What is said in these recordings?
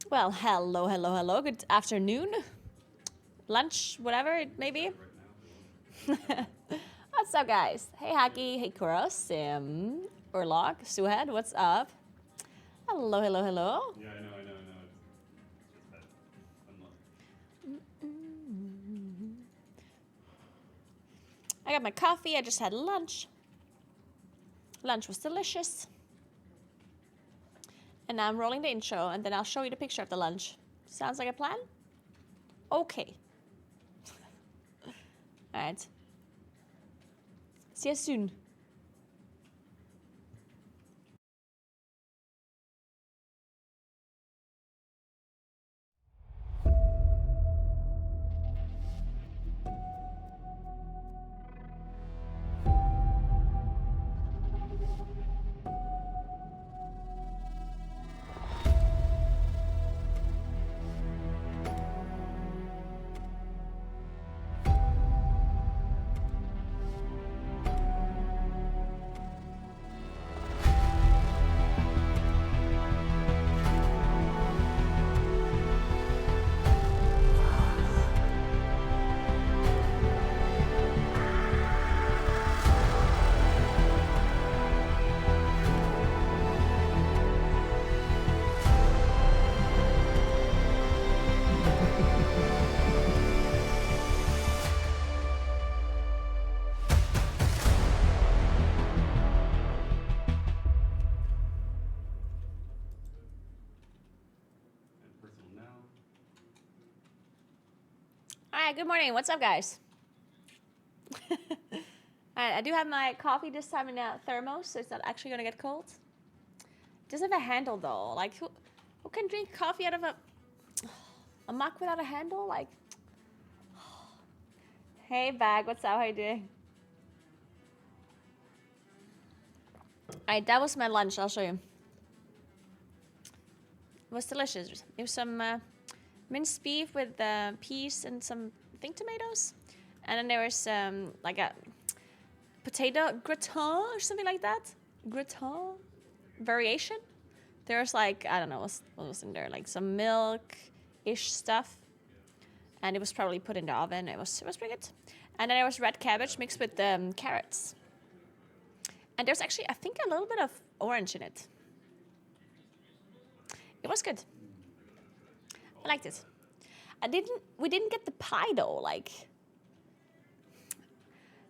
Well, hello, hello, hello. Good afternoon. Lunch, whatever, maybe. What's up, guys? Hey, Haki. Hey, Kuro. Sim. Urlog. Suhed. What's up? Hello, hello, hello. Yeah, I know. It's bad. I got my coffee. I just had lunch. Lunch was delicious. And now I'm rolling the intro, and then I'll show you the picture of the lunch. Sounds like a plan? Okay. All right. See you soon. And personal now. All right, good morning. What's up, guys? All right, I do have my coffee this time in a thermos, so it's not actually gonna get cold. It doesn't have a handle though. Like, who can drink coffee out of a mug without a handle? Like, hey, bag. What's up? How you doing? All right, that was my lunch. I'll show you. It was delicious. It was some minced beef with peas and some, I think, tomatoes. And then there was like a potato gratin or something like that. Gratin variation. There's like, I don't know what was in there, like some milk-ish stuff. And it was probably put in the oven. It was pretty good. And then there was red cabbage mixed with carrots. And there's actually, I think, a little bit of orange in it. It was good. I liked it. We didn't get the pie though. Like,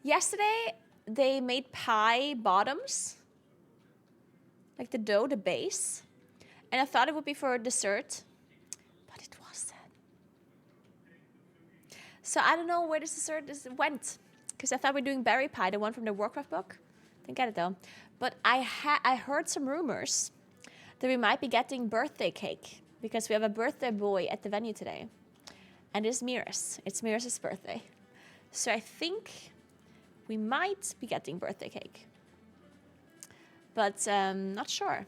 yesterday they made pie bottoms, like the dough, the base, and I thought it would be for dessert, but it wasn't. So I don't know where this dessert went, because I thought we were doing berry pie, the one from the Warcraft book. Didn't get it though. But I heard some rumors that we might be getting birthday cake, because we have a birthday boy at the venue today. And it's Miras. It's Miras' birthday. So I think we might be getting birthday cake. But not sure.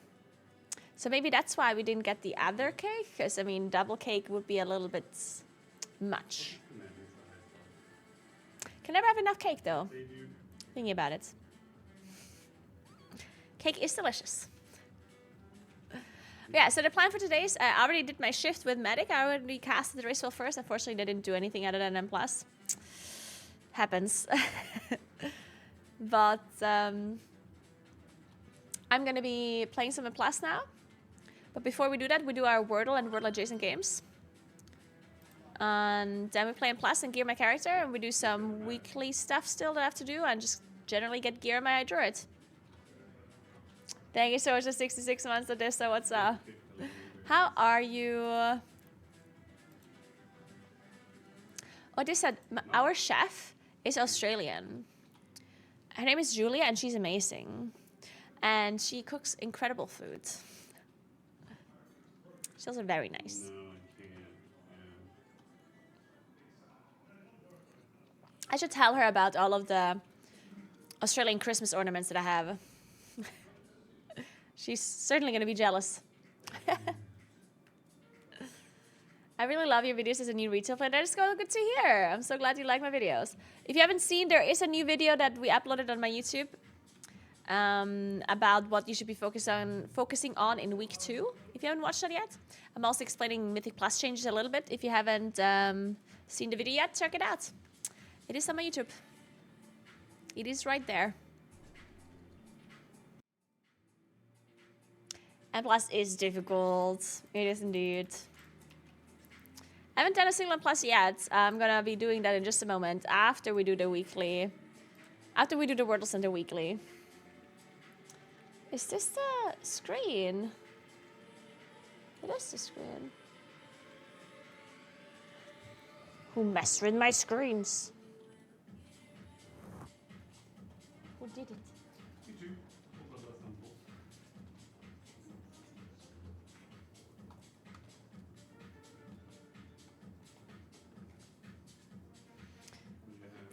So maybe that's why we didn't get the other cake, because, I mean, double cake would be a little bit much. Can never have enough cake, though. Thinking about it. Cake is delicious. Yeah, so the plan for today is I already did my shift with Medic. I already casted the race well first. Unfortunately, they didn't do anything other than M+. Happens. But I'm going to be playing some M+ now. But before we do that, we do our Wordle and Wordle adjacent games. And then we play M+ and gear my character. And we do some weekly stuff still that I have to do. And just generally get gear my druid. Thank you so much for 66 months of this. So what's up? How are you? Oh, they said our chef is Australian. Her name is Julia, and she's amazing. And she cooks incredible food. She's also very nice. No, I can't. I should tell her about all of the Australian Christmas ornaments that I have. She's certainly going to be jealous. I really love your videos as a new retail player. That is so good to hear. I'm so glad you like my videos. If you haven't seen, there is a new video that we uploaded on my YouTube. about what you should be focusing on in week 2. If you haven't watched that yet, I'm also explaining Mythic Plus changes a little bit. If you haven't seen the video yet, check it out. It is on my YouTube. It is right there. M Plus is difficult. It is indeed. I haven't done a single M Plus yet. I'm gonna be doing that in just a moment after we do the weekly. After we do the Wordle Center weekly. Is this the screen? It is the screen. Who messed with my screens? Who did it? You too. Hoppas att han får.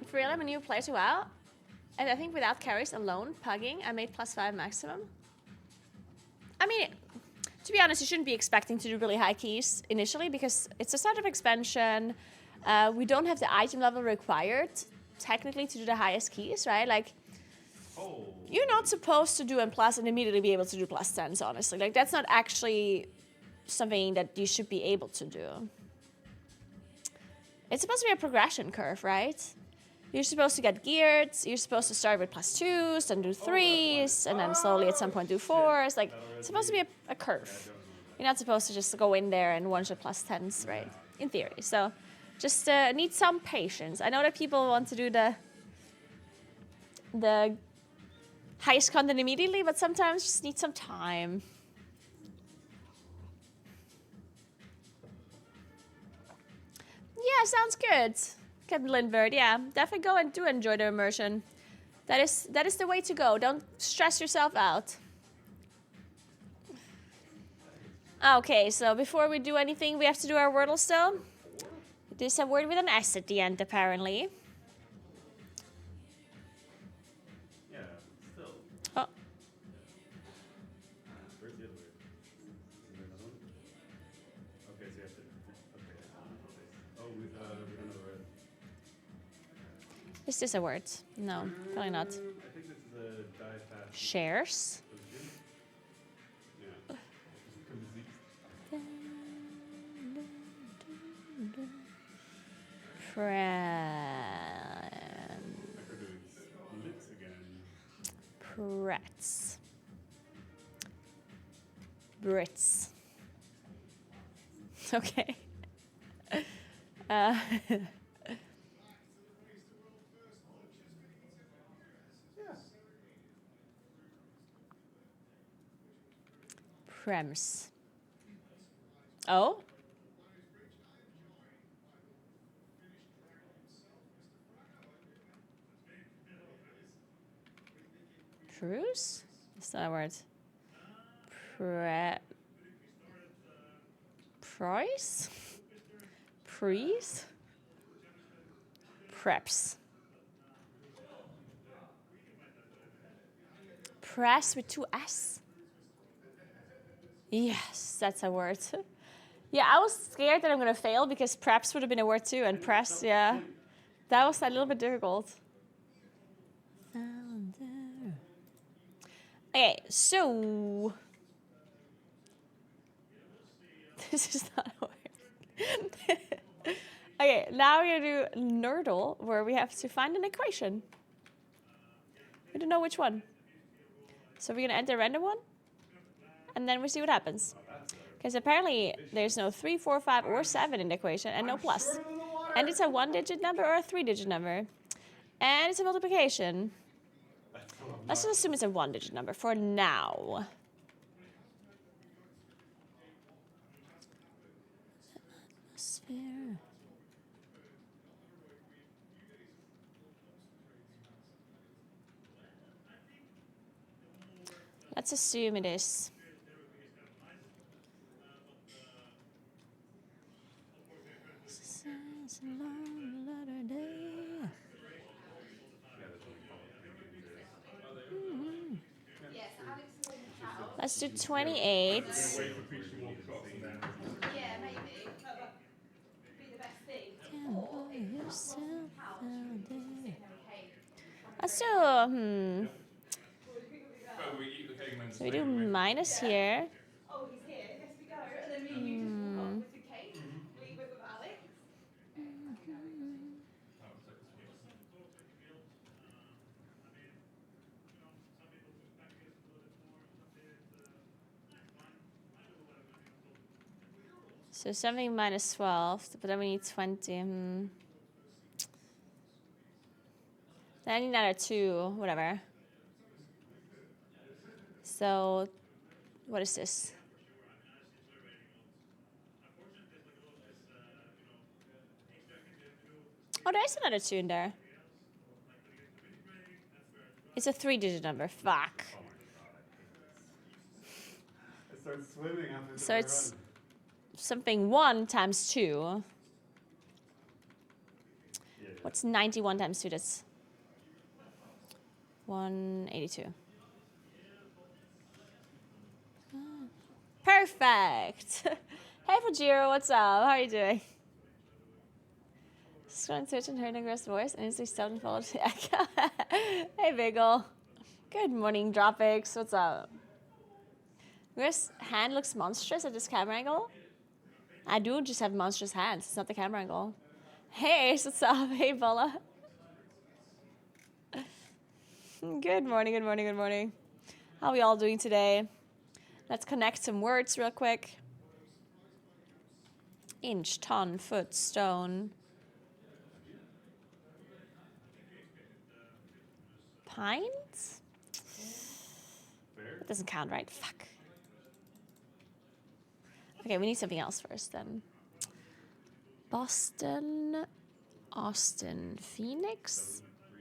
For real, I'm a new player to WoW. And I think without carries alone, pugging, I made +5 maximum. I mean, to be honest, you shouldn't be expecting to do really high keys initially because it's a startup expansion. We don't have the item level required, technically, to do the highest keys, right? Like, you're not supposed to do M plus and immediately be able to do +10s, honestly. Like, that's not actually something that you should be able to do. It's supposed to be a progression curve, right? You're supposed to get geared, you're supposed to start with +2s, then do 3s, and then slowly at some point do 4s. Like, it's supposed to be a curve. You're not supposed to just go in there and one-shot +10s, right? In theory. So, just need some patience. I know that people want to do the highest content immediately, but sometimes just need some time. Yeah, sounds good. Captain Lindbergh, yeah, definitely go and do enjoy the immersion. That is the way to go. Don't stress yourself out. Okay, so before we do anything, we have to do our Wordle still. There's a word with an S at the end, apparently. Yeah, still. Oh, Where's the other word? Is there another one? Okay, so you have to. Okay. Oh, we don't have a word. is this a word? No, probably not. I think this is a diapath. Shares. Yeah. Lips again. Prets. Brits. Okay. Prems. Oh? Cruise? That's not a word. Price? Prees? Preps. Press with 2 S? Yes, that's a word. Yeah, I was scared that I'm gonna fail because preps would have been a word too, and press, yeah. That was a little bit difficult. Okay, so this is not a word. Okay, now we're gonna do Nerdle, where we have to find an equation. We don't know which one. So we're gonna enter a random one, and then we see what happens. Because apparently there's no 3, 4, 5, or 7 in the equation, and no plus. And it's a 1-digit number or a 3-digit number. And it's a multiplication. Let's just assume it's a 1-digit number for now. Atmosphere. Let's assume it is. Let's do 28. Yeah, maybe. Be the best thing. Let's do, So we do minus here. Oh, he's here. Yes, we go. And then me and you just walk off with the cake. Leave it with Alex. So something minus 12, but then we need 20. Then I need another 2, whatever. So, what is this? Oh, there is another 2 in there. It's a 3-digit number. Fuck. Oh my god. It starts swimming after the So run. it's something 1 times 2. Yeah. What's 91 times 2? That's 182. Perfect. Hey, Fujiro, what's up? How are you doing? Scrolling Twitch and heard Naguura's voice and instantly stopped and followed the echo. Hey, Bagel. Good morning, Dropix. What's up? Naguura's hand looks monstrous at this camera angle. I do just have monstrous hands. It's not the camera angle. Hey, what's up? Hey, Bola. Good morning, good morning, good morning. How are we all doing today? Let's connect some words real quick. Inch, ton, foot, stone. Pint? Fair? That doesn't count, right? Fuck. Okay, we need something else first then. Boston, Austin, Phoenix, 7,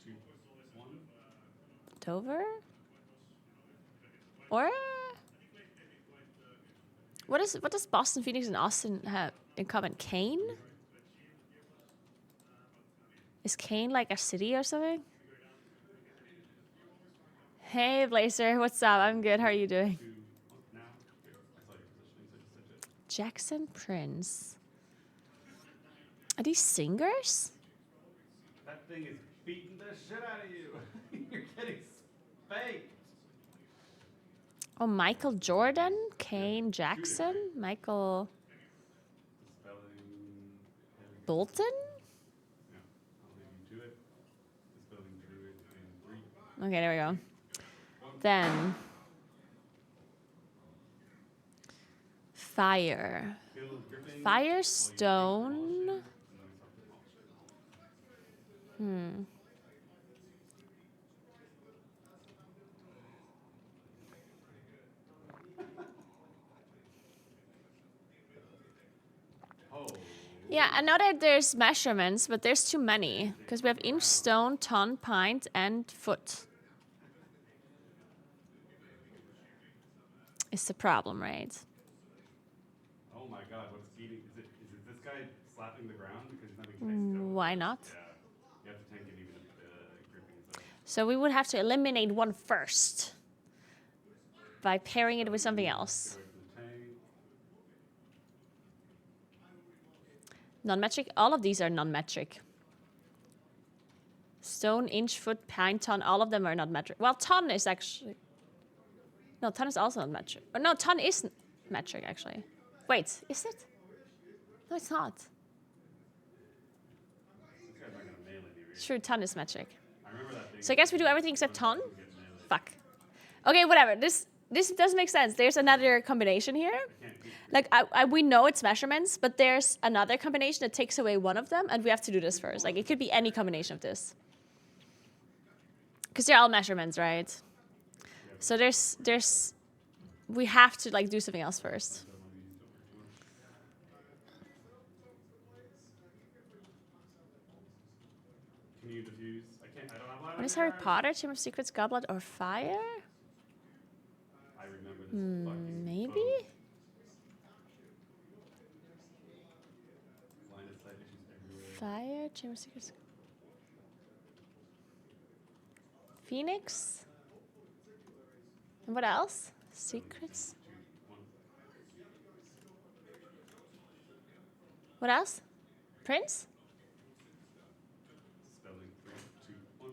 3, 2, 1. Dover? Or what does Boston, Phoenix, and Austin have in common? Kane? Is Kane like a city or something? Hey Blazer, what's up? I'm good. How are you doing? 2, 1. Now. Here, I saw your positioning, so just switch it. Jackson Prince. Are these singers? That thing is beating the shit out of you. You're getting spanked. Oh, Michael Jordan, Kane Jackson, Michael The spelling. Bolton. Yeah, I'll leave you to it. The spelling drew it in 3. Okay, there we go. Then fire, Feel gripping. firestone. Oh. Yeah, I know that there's measurements, but there's too many because we have inch, stone, ton, pint, and foot. It's the problem, right? Oh my god, what's beating? Is it this guy slapping the ground because he's not being connected to it? Why not? Yeah. You have to tank it even if the gripping is up. So we would have to eliminate one first by pairing it with something else. Get away from the tank. Non-metric. All of these are non-metric. Stone, inch, foot, pint, ton. All of them are not metric. Well, ton is actually. No, ton is also not metric. Or no, ton is metric actually. Wait, is it? No, it's not. This guy's not gonna nail it here. True, ton is metric. I remember that thing. So I guess we do everything except ton. Doesn't get nailed. Fuck. Okay, whatever. This does make sense. There's another combination here. Can't keep Like we know it's measurements, but there's another combination that takes away one of them, and we have to do this first. Like it could be any combination of this, because they're all measurements, right? So we have to like do something else first. Can you diffuse? I don't have light What is Harry Potter? Chamber of Secrets, Goblet, or Fire? I remember this fucking Maybe. boat. Line of sight issues everywhere. Fire, Chamber of Secrets. Phoenix. And what else? Secrets. 2, 1. What else? Prince? Spelling 3, 2, 1.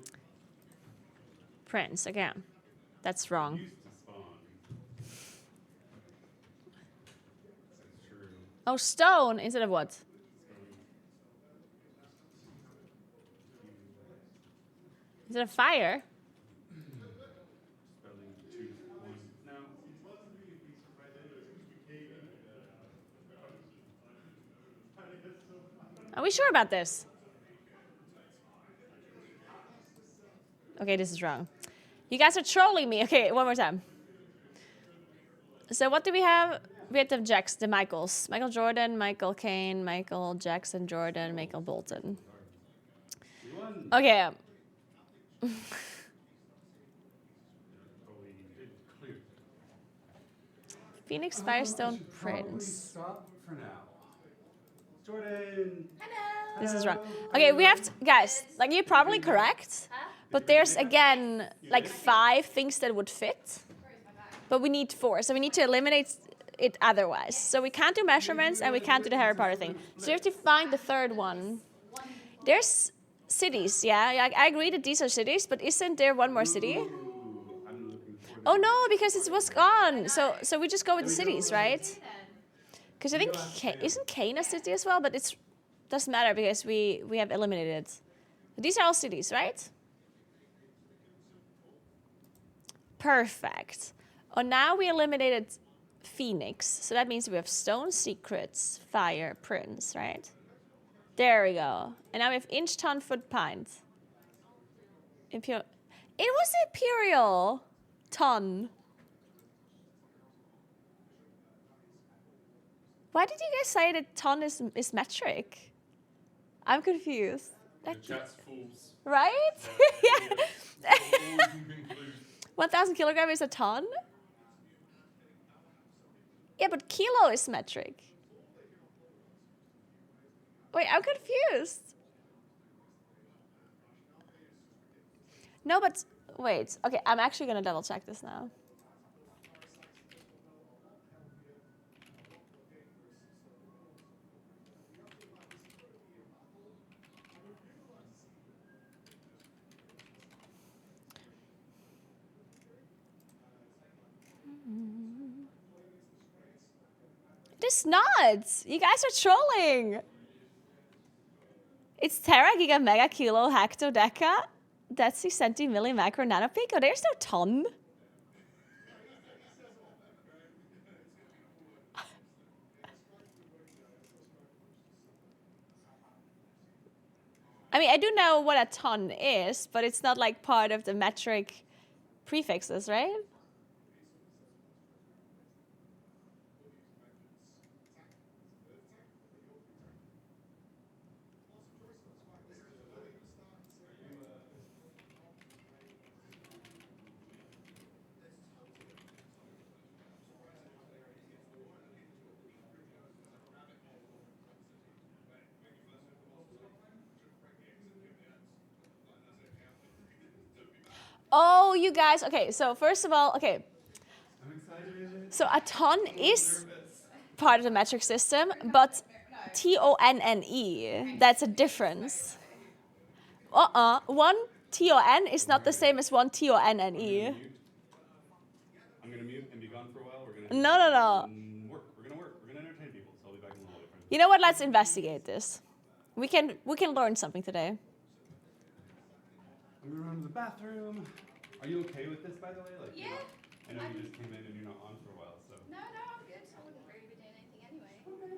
Prince, again. That's wrong. Used to spawn. Oh, stone instead of what? Instead of fire? Spelling 2, 1. No. Are we sure about this? Okay, this is wrong. You guys are trolling me. Okay, one more time. So what do we have? We have the Jacks, the Michaels. Michael Jordan, Michael Caine, Michael Jackson Jordan, Michael Bolton. We won. Okay. Probably did clear. Phoenix I Firestone should probably Prince. stop for now. Jordan. Hello. This is wrong. Okay, we have to, guys, like you're probably correct, but there's again like 5 things that would fit, but we need 4, so we need to eliminate it otherwise. So we can't do measurements and we can't do the Harry Potter thing. So we have to find the third one. There's cities, yeah, I agree that these are cities, but isn't there one more city? Ooh, I'm looking for Oh no, because it was gone. So we just go with the cities, right? Because I think isn't Caine a city as well? But it doesn't matter because we have eliminated. These are all cities, right? Perfect. Oh, now we eliminated Phoenix, so that means we have Stone, Secrets, Fire, Prince, right? There we go. And now we have Inch, Ton, Foot, Pint. Imperial. It was Imperial ton. Why did you guys say that ton is metric? I'm confused. the chat's fools. Right? Yeah. Yeah. 1,000 kilogram is a ton? Yeah, but kilo is metric. Wait, I'm confused. No, but wait. Okay, I'm actually gonna double check this now. This nuts. You guys are trolling. It's tera, giga, mega, kilo, hecto, deca, deci, centi, milli, macro, nanopico. There's no ton. I mean, I do know what a ton is, but it's not like part of the metric prefixes, right? Oh, you guys. Okay, so first of all, okay. I'm excited. So a ton is part of the metric system, but TONNE, that's a difference. One TON is not the same as one TONNE. I'm gonna mute and be gone for a while. We're gonna No. work. We're gonna work. We're gonna entertain people. So I'll be back in a little bit. You know what? Let's investigate this. We can learn something today. I'm gonna run to the bathroom. Are you okay with this, by the way? Like, Yeah. I know you just came in and you're not on for a while, so. No, I'm good. I wouldn't really be doing anything anyway. Okay.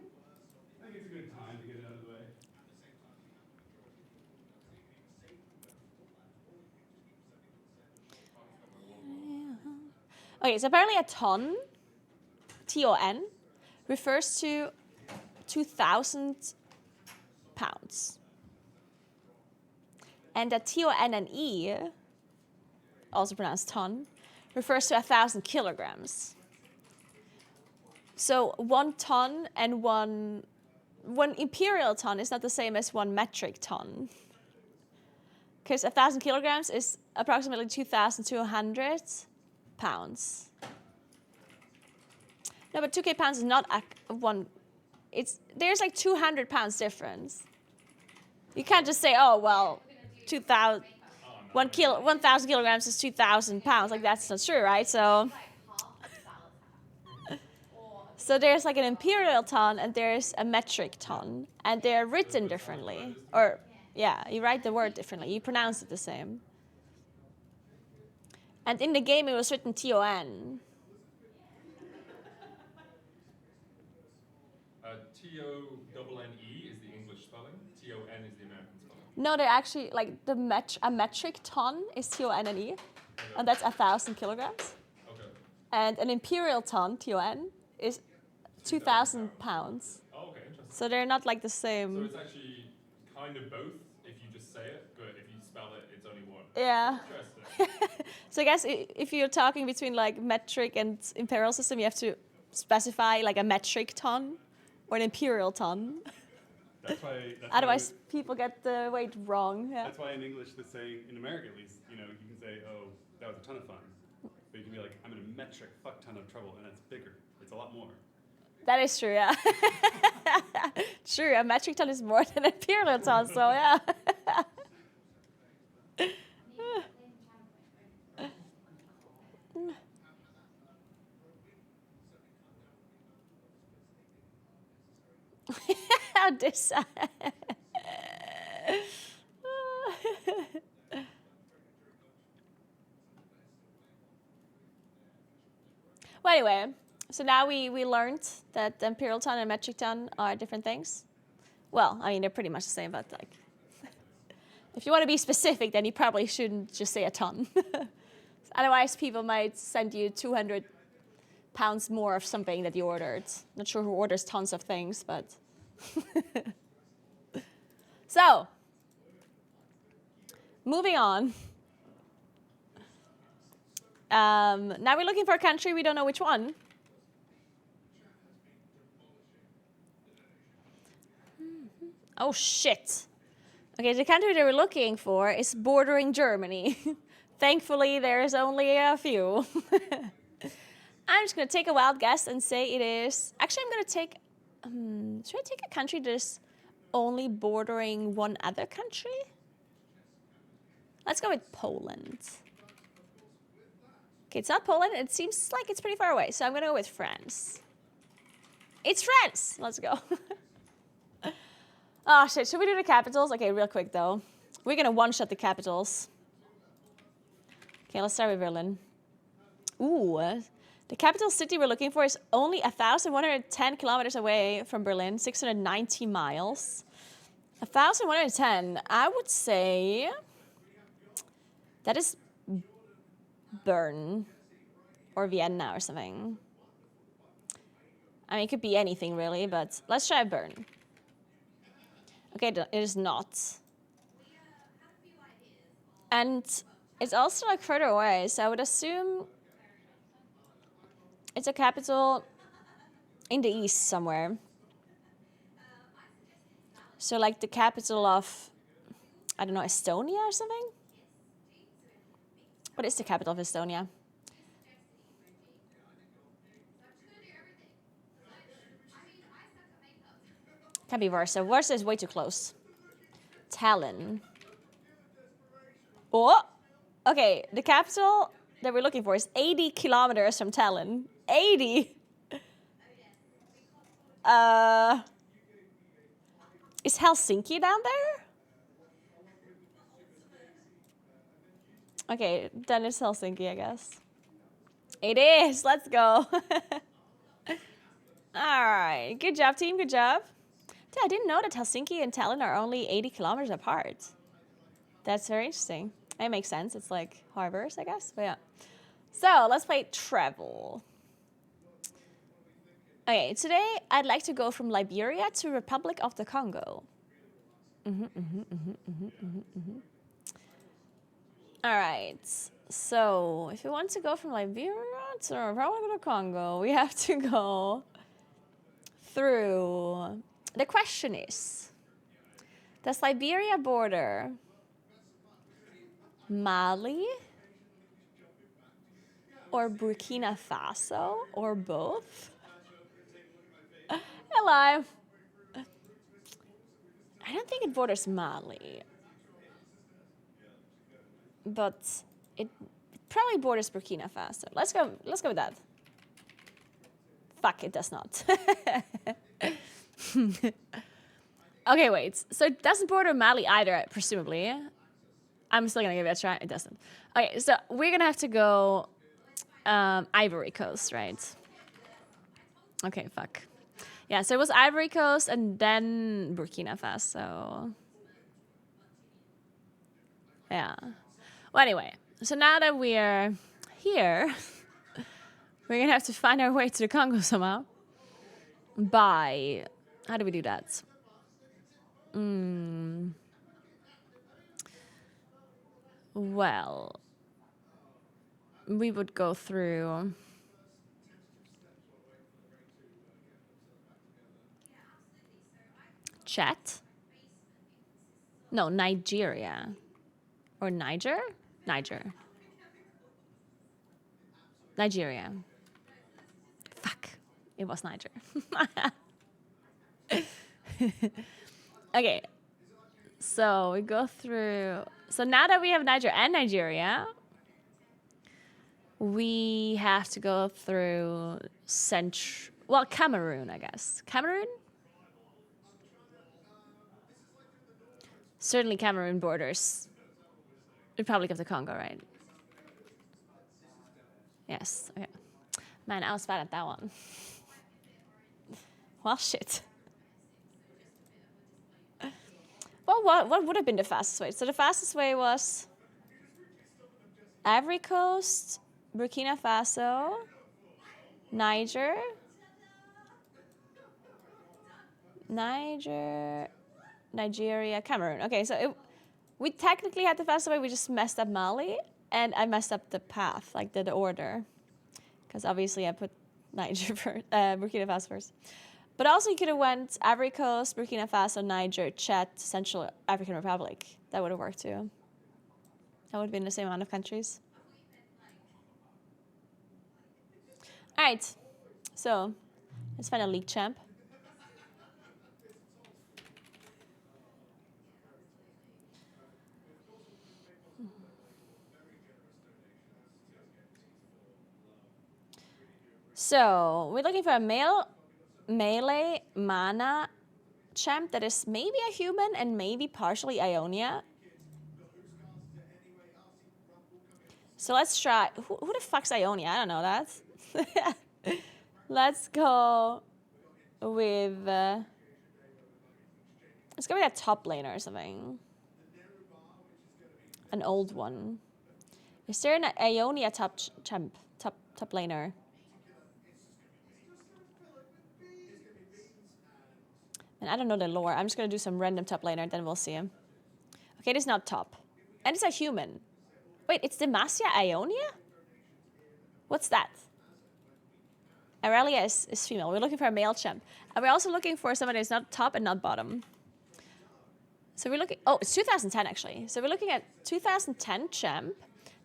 I think it's a good time to get it out of the way. Okay, so apparently a ton, TON, refers to 2,000 pounds. And a TONNE, also pronounced ton, refers to 1,000 kilograms. So 1 ton and one imperial ton is not the same as 1 metric ton. Because 1,000 kilograms is approximately 2,200 pounds. No, but 2K pounds is not one. There's like 200 pounds difference. You can't just say, oh well, 2,000. 1,000 kilograms is 2,000 pounds. Like that's not true, right? So. Like half a salad pack or a So there's like an imperial ton and there's a metric ton, and they're written differently. Or, yeah, you write the word differently. You pronounce it the same. And in the game, it was written TON. TONNE is the English spelling. TON is the American spelling. No, they're actually like a metric ton is TONNE, Okay. and that's 1,000 kilograms. Okay. And an imperial ton, TON, is 2,000 pounds. Oh, okay, interesting. So they're not like the So same. it's actually kind of both if you just say it, but if you spell it, it's only one. Yeah. Interesting. So I guess if you're talking between like metric and imperial system, you have to specify like a metric ton or an imperial ton. That's why. Otherwise, people get the weight wrong. Yeah. That's why in English, the saying, in America at least, you can say, oh, that was a ton of fun. But you can be like, I'm in a metric fuck ton of trouble, and it's bigger. It's a lot more. That is true, yeah. True, a metric ton is more than an imperial ton, so yeah. How this. Well, anyway, so now we learned that the imperial ton and metric ton are different things. Well, I mean, they're pretty much the same, but like, if you want to be specific, then you probably shouldn't just say a ton. Otherwise, people might send you 200 pounds more of something that you ordered. Not sure who orders tons of things, but. So, moving on. Now we're looking for a country, we don't know which one. Oh, shit. Okay, the country that we're looking for is bordering Germany. Thankfully, there's only a few. I'm just going to take a wild guess and say it is... Actually, I'm going to take... should I take a country that is only bordering one other country? Let's go with Poland. Okay, it's not Poland. It seems like it's pretty far away, so I'm going to go with France. It's France! Let's go. Oh, shit. Should we do the capitals? Okay, real quick, though. We're going to one-shot the capitals. Okay, let's start with Berlin. Ooh, the capital city we're looking for is only 1,110 kilometers away from Berlin, 690 miles. 1,110, I would say that is Bern or Vienna or something. I mean, it could be anything really, but let's try Bern. Okay, it is not. And it's also like further away, so I would assume it's a capital in the east somewhere. So like the capital of, I don't know, Estonia or something? What is the capital of Estonia? Can't be Warsaw. Warsaw is way too close. Tallinn. Oh, okay. The capital that we're looking for is 80 kilometers from Tallinn. 80. Is Helsinki down there? Okay, then it's Helsinki, I guess. It is. Let's go. All right. Good job, team. Good job. Dude, I didn't know that Helsinki and Tallinn are only 80 kilometers apart. That's very interesting. It makes sense. It's like harbors, I guess. But yeah. So let's play travel. Okay, today I'd like to go from Liberia to Republic of the Congo. All right. So if you want to go from Liberia to Republic of the Congo, we have to go through. The question is, does Liberia border Mali or Burkina Faso or both? Hello. I don't think it borders Mali, but it probably borders Burkina Faso. Let's go with that. fuck, it does not. Okay, wait. So it doesn't border Mali either, presumably. I'm still gonna give it a try. It doesn't. Okay, so we're gonna have to go Ivory Coast, right? Okay, fuck. Yeah, so it was Ivory Coast and then Burkina Faso. Yeah. Well, anyway, so now that we're here, we're gonna have to find our way to the Congo somehow. By, how do we do that? Well, we would go through Chet. No, Nigeria. Or Niger? Niger. Nigeria. Fuck. It was Niger. Okay. So we go through. So now that we have Niger and Nigeria, we have to go through Cameroon, I guess. Cameroon? Certainly Cameroon borders Republic of the Congo, right? Yes. Okay. Man, I was bad at that one. Well, shit. Well, what would have been the fastest way? So the fastest way was Ivory Coast, Burkina Faso, Niger, Nigeria, Cameroon. Okay, so we technically had the fastest way. We just messed up Mali, and I messed up the path, like the order, because obviously I put Niger first, Burkina Faso first. But also you could have went Ivory Coast, Burkina Faso, Niger, Chad, Central African Republic. That would have worked too. That would have been the same amount of countries. All right, so let's find a league champ. So we're looking for a melee mana champ that is maybe a human and maybe partially Ionia. So let's try. Who the fuck's Ionia? I don't know that. Let's go with. Let's go with a top laner or something. An old one. Is there an Ionia top laner? And I don't know the lore. I'm just gonna do some random top laner, then we'll see him. Okay, this is not top. And it's a human. Wait, it's Demacia Ionia? What's that? Aurelia is female. We're looking for a male champ. And we're also looking for someone that's not top and not bottom. So we're looking, oh, it's 2010 actually. So we're looking at 2010 champ.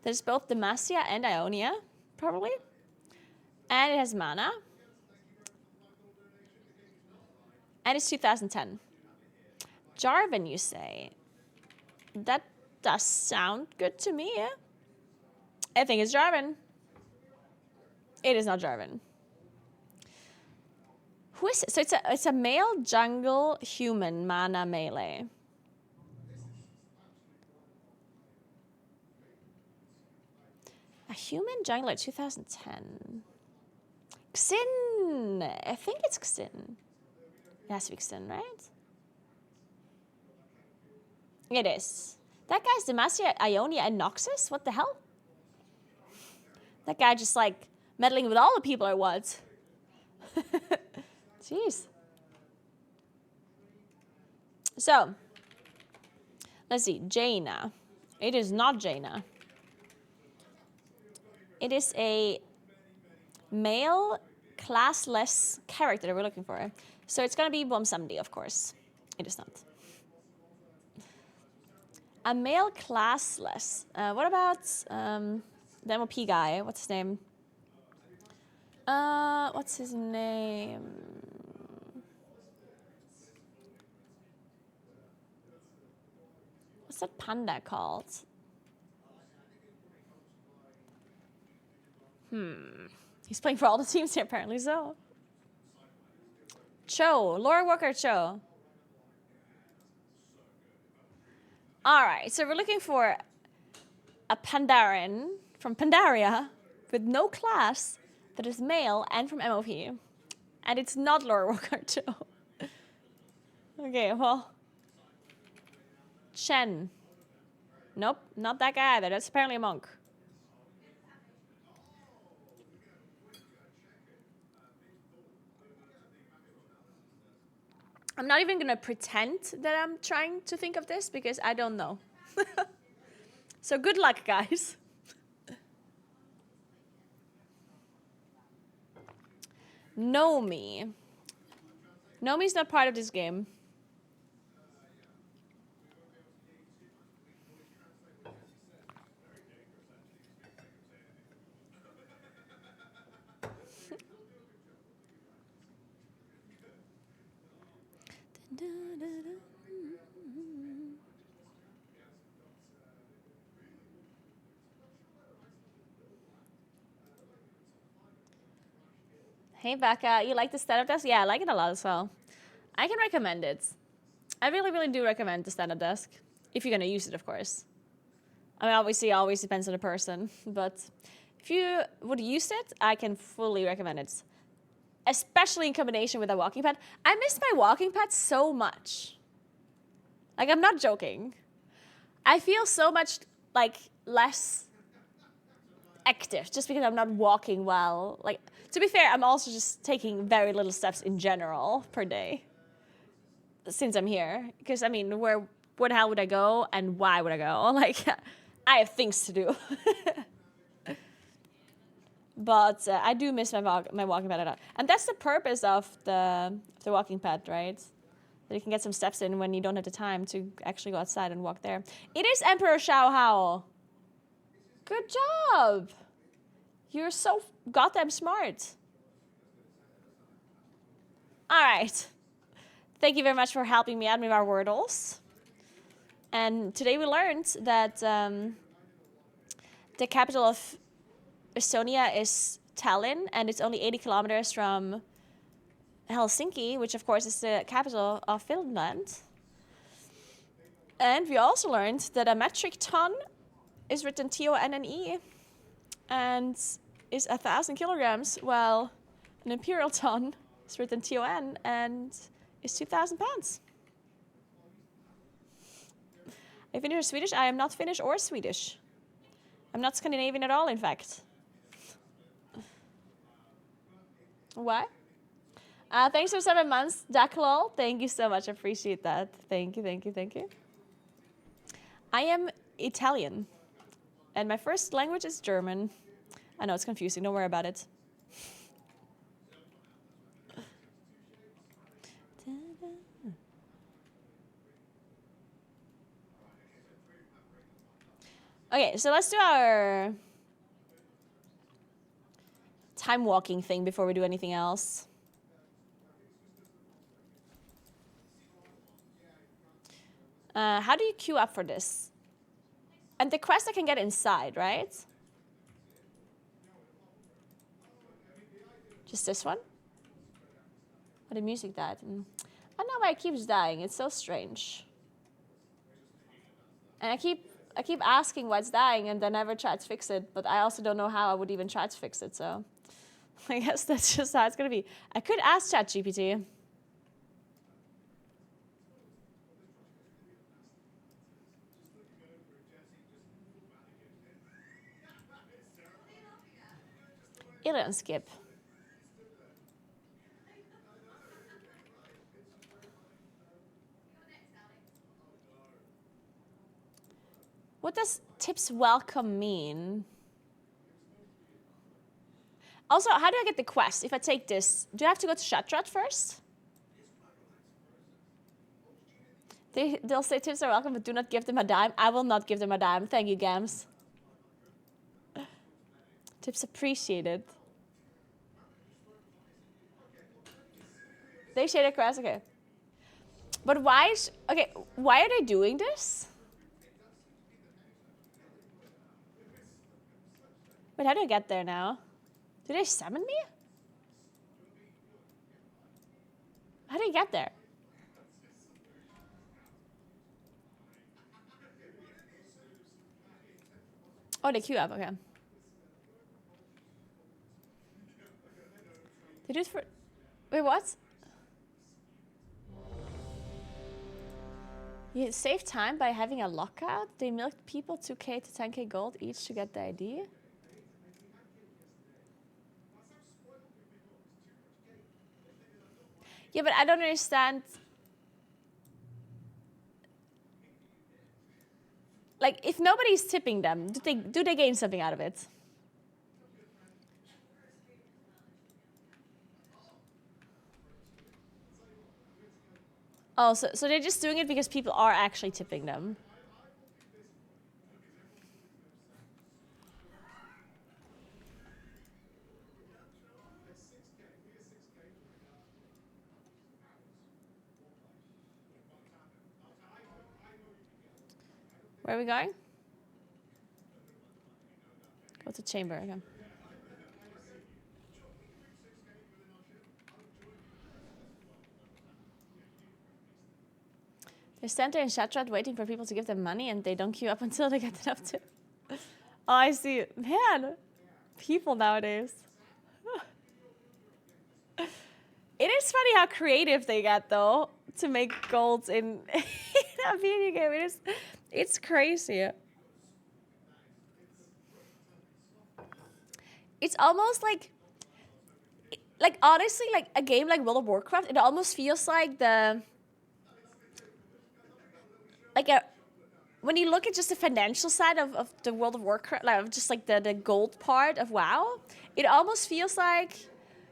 There's both Demacia and Ionia, probably. And it has mana. And it's 2010. Jarvan, you say? That does sound good to me, yeah? I think it's Jarvan. It is not Jarvan. Who is it? So it's a male jungle human mana melee. A human jungler 2010. Xin! I think it's Xin. It has to be Xin, right? It is. That guy's Demacia, Ionia, and Noxus? What the hell? That guy just like meddling with all the people or what? Jeez. So, let's see. Jaina. It is not Jaina. It is a male classless character that we're looking for. So it's going to be Bomsamdi, of course. It is not. A male classless. What about the MOP guy? What's his name? What's his name? What's that panda called? He's playing for all the teams here, apparently, so. Cho, Laura Walker Cho. All right, so we're looking for a Pandaren from Pandaria with no class that is male and from MOP. And it's not Laura Walker Cho. Okay, well. Chen. Nope, not that guy either. That's apparently a monk. I'm not even gonna pretend that I'm trying to think of this because I don't know. So good luck, guys. Nomi. Nomi's not part of this game. Hey Becca, you like the stand-up desk? Yeah, I like it a lot as well. I can recommend it. I really, really do recommend the stand-up desk. If you're gonna use it, of course. I mean, obviously, it always depends on the person. But if you would use it, I can fully recommend it. Especially in combination with a walking pad. I miss my walking pad so much. Like, I'm not joking. I feel so much, like, less active just because I'm not walking well. Like, to be fair, I'm also just taking very little steps in general per day since I'm here. Because, I mean, where the hell would I go and why would I go? Like, I have things to do. But I do miss my walking pad a lot. And that's the purpose of the walking pad, right? That you can get some steps in when you don't have the time to actually go outside and walk there. It is Emperor Xiao Hao. Good job. You're so goddamn smart. All right. Thank you very much for helping me out with our wordles. And today we learned that the capital of Estonia is Tallinn, and it's only 80 kilometers from Helsinki, which of course is the capital of Finland. And we also learned that a metric ton is written T-O-N-N-E and is 1,000 kilograms, while an imperial ton is written T-O-N and is 2,000 pounds. I finished Swedish. I am not Finnish or Swedish. I'm not Scandinavian at all, in fact. What? Thanks for 7 months, Daklol. Thank you so much. I appreciate that. Thank you, thank you, thank you. I am Italian, and my first language is German. I know it's confusing. Don't worry about it. Okay, so let's do our time walking thing before we do anything else. How do you queue up for this? And the quest I can get inside, right? Just this one? Oh, the music died. I don't know why it keeps dying. It's so strange. And I keep asking why it's dying, and I never try to fix it. But I also don't know how I would even try to fix it. So I guess that's just how it's gonna be. I could ask ChatGPT. Alien skip. What does tips welcome mean? Also, how do I get the quest? If I take this, do I have to go to Shatrat first? They'll say tips are welcome, but do not give them a dime. I will not give them a dime. Thank you, Gams. Tips appreciated. They share the quest, okay. But why are they doing this? Wait, how do I get there now? Did they summon me? you get there? Oh, they queue up, okay. They do it for... Wait, what? You save time by having a lockout? They milked people 2k to 10k gold each to get the ID? Yeah, but I don't understand. Like, if nobody's tipping them, do they gain something out of it? Oh, so they're just doing it because people are actually tipping them. Where are we going? Go to chamber again. They stand there in Shatrat waiting for people to give them money and they don't queue up until they get it up to. Oh, I see. Man, people nowadays. It is funny how creative they get, though, to make golds in a video game. It's crazy. It's almost like honestly, like a game like World of Warcraft, it almost feels like when you look at just the financial side of the World of Warcraft, like just like the gold part of WoW, it almost feels like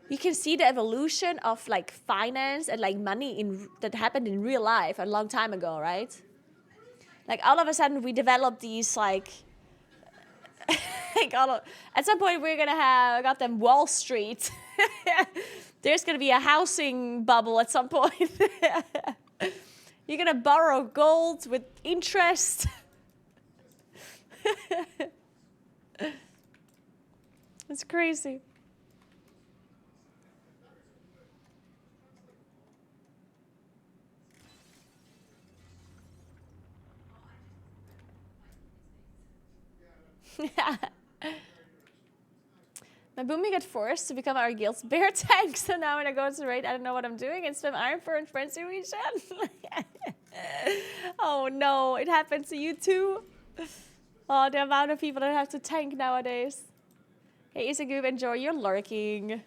you can see the evolution of like finance and like money that happened in real life a long time ago, right? Like all of a sudden we developed these like at some point we're gonna have goddamn Wall Street. There's gonna be a housing bubble at some point. You're gonna borrow gold with interest. It's crazy. My Boomy got forced to become our guild's bear tank, so now when I go to raid, I don't know what I'm doing and spam Iron Fur and Frenzy region. Oh no, it happened to you too. Oh, the amount of people that have to tank nowadays. Hey, Isagoob, enjoy your lurking.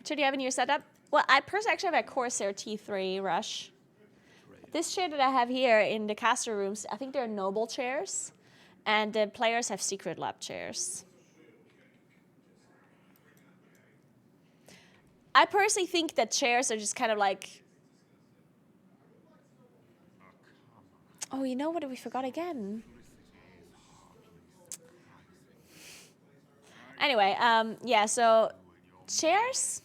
Should you have a new setup? Well, I personally actually have a Corsair T3 Rush. This chair that I have here in the caster rooms, I think they're noble chairs. And the players have secret lab chairs. I personally think that chairs are just kind of like... Oh, you know what we forgot again? Anyway, yeah, so chairs...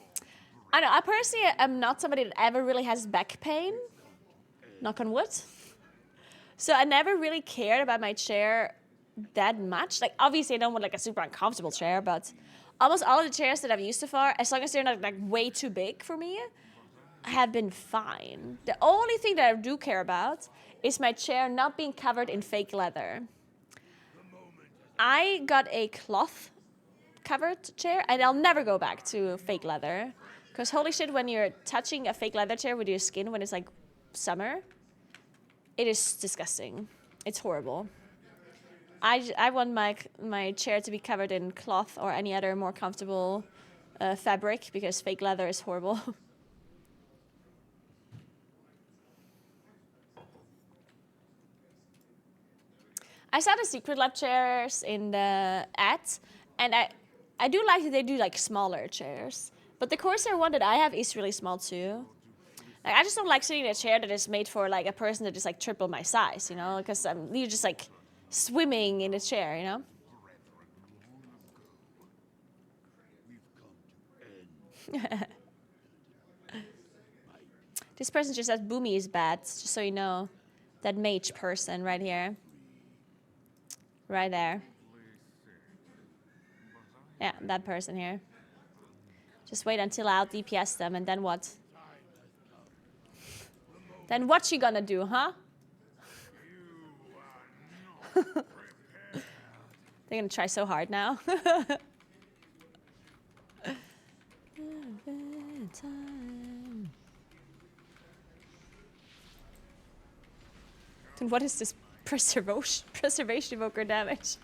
I know, I personally am not somebody that ever really has back pain. Knock on wood. So I never really cared about my chair that much. Like, obviously I don't want like a super uncomfortable chair, but almost all of the chairs that I've used so far, as long as they're not like way too big for me, have been fine. The only thing that I do care about is my chair not being covered in fake leather. I got a cloth covered chair and I'll never go back to fake leather. Because holy shit, when you're touching a fake leather chair with your skin when it's like summer, it is disgusting. It's horrible. I want my chair to be covered in cloth or any other more comfortable fabric because fake leather is horrible. I saw the secret lab chairs in the ads, and I do like that they do like smaller chairs. But the Corsair one that I have is really small too. Like, I just don't like sitting in a chair that is made for like a person that is like triple my size, you know, because you're just like swimming in a chair, you know. This person just said Boomy is bad, just so you know. That mage person right here. Right there. Yeah, that person here. Just wait until I out DPS them and then what? Then what you gonna do, huh? They're gonna try so hard now. Then what is this preservation evoker damage?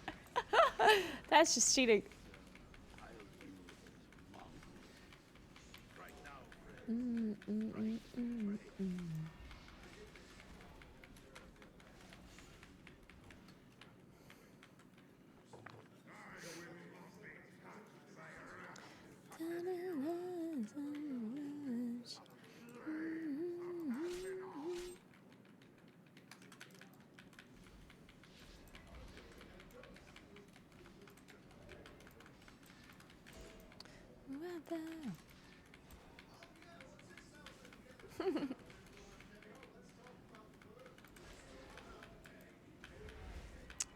That's just cheating.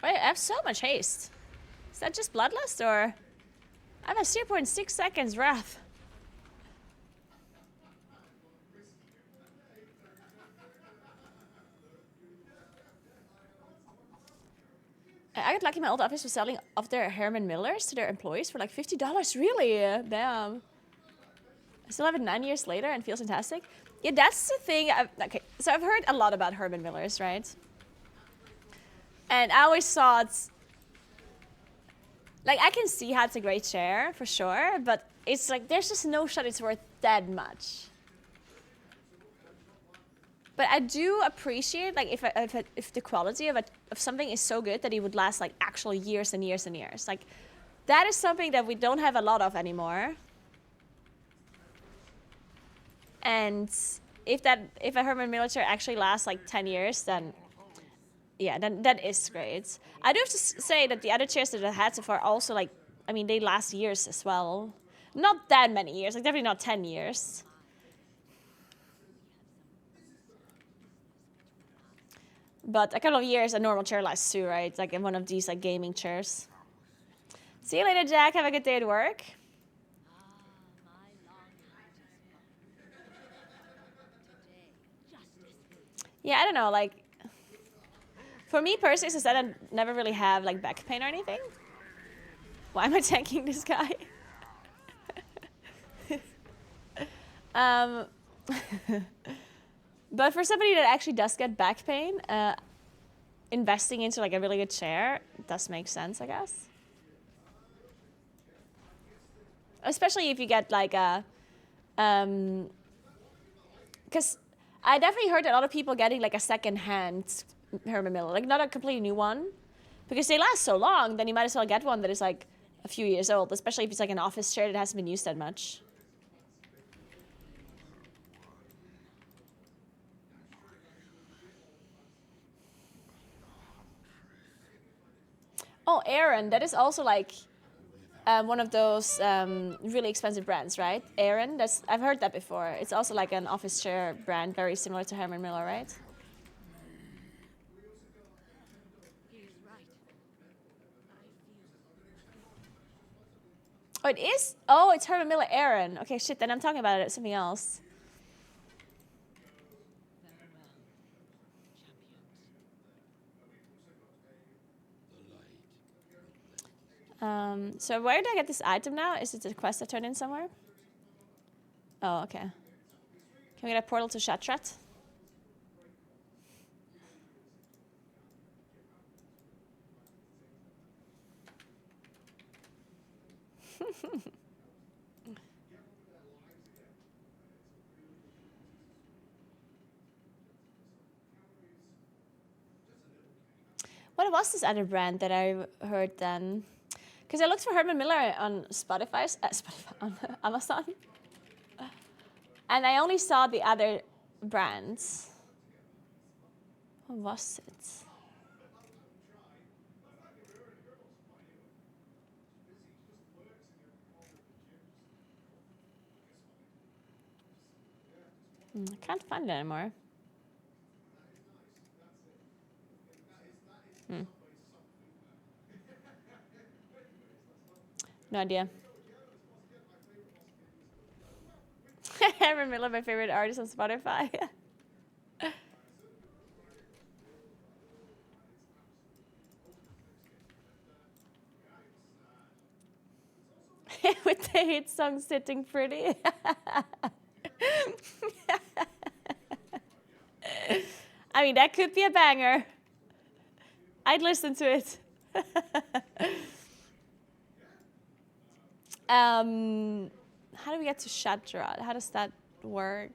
Wait, I have so much haste. Is that just bloodlust or? I have a 0.6 seconds wrath. I got lucky my old office was selling off their Herman Millers to their employees for like $50. Really? Damn. I still have it 9 years later and feels fantastic. Yeah, that's the thing. Okay, so I've heard a lot about Herman Millers, right? And I always thought, like, I can see how it's a great chair for sure, but it's like there's just no shot it's worth that much. But I do appreciate, like, if the quality of something is so good that it would last, like, actual years and years and years. Like, that is something that we don't have a lot of anymore. And if a Herman Miller chair actually lasts, like, 10 years, then, yeah, then that is great. I do have to say that the other chairs that I had so far also, like, I mean, they last years as well. Not that many years, like, definitely not 10 years. But a couple of years, a normal chair lasts too, right? Like in one of these like gaming chairs. See you later, Jack. Have a good day at work. Yeah, I don't know. Like, for me personally, since I never really have like back pain or anything. Why am I tanking this guy? But for somebody that actually does get back pain, investing into like a really good chair does make sense, I guess. Especially if you get like a, because I definitely heard a lot of people getting like a second-hand Herman Miller, like not a completely new one, because they last so long. Then you might as well get one that is like a few years old, especially if it's like an office chair that hasn't been used that much. Oh, Aaron, that is also like one of those really expensive brands, right? Aaron, I've heard that before. It's also like an office chair brand, very similar to Herman Miller, right? Oh, it is? Oh, it's Herman Miller Aaron. Okay, shit, then I'm talking about something else. So where did I get this item now? Is it a quest I turned in somewhere? Oh, okay. Can we get a portal to Shatrat? What was this other brand that I heard then? Because I looked for Herman Miller on Spotify on Amazon. And I only saw the other brands. What was it? I can't find it anymore. No idea. Herman Miller, my favorite artist on Spotify. hit song Sitting Pretty. I mean, that could be a banger. I'd listen to it. How do we get to Shadrad? How does that work?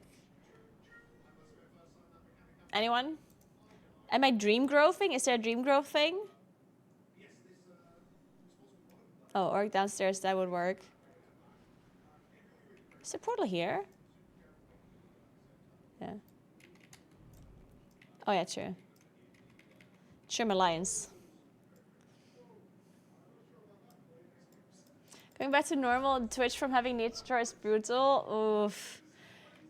Anyone? Am I dream growthing? Is there a dream growth thing? Oh, orc downstairs, that would work. Is there a portal here? Yeah. Oh yeah, true. Trim Alliance. Going back to normal, Twitch from having nature is brutal. Oof.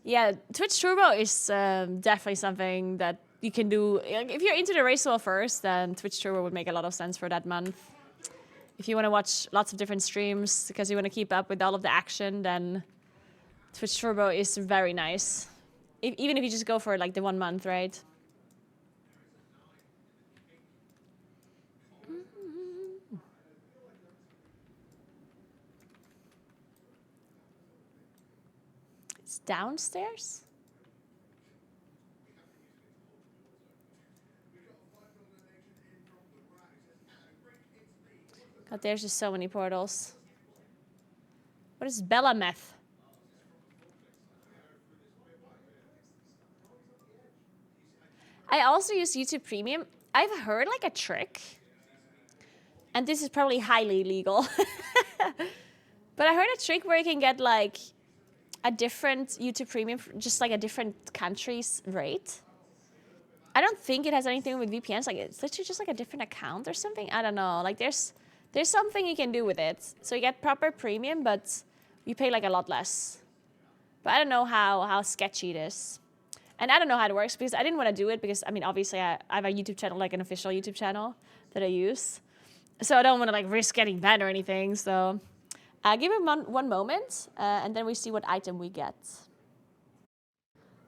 Yeah, Twitch Turbo is definitely something that you can do. If you're into the race wall first, then Twitch Turbo would make a lot of sense for that month. If you want to watch lots of different streams because you want to keep up with all of the action, then Twitch Turbo is very nice. Even if you just go for like the 1 month, right? It's downstairs? God, there's just so many portals. What is Bella Meth? I also use YouTube Premium. I've heard like a trick, and this is probably highly illegal, but I heard a trick where you can get like a different YouTube Premium, just like a different country's rate. I don't think it has anything with VPNs. Like it's literally just like a different account or something. I don't know. Like there's something you can do with it. So you get proper premium, but you pay like a lot less. But I don't know how sketchy it is. And I don't know how it works because I didn't want to do it because, I mean, obviously I have a YouTube channel, like an official YouTube channel that I use. So I don't want to like risk getting banned or anything. So give it one moment and then we see what item we get.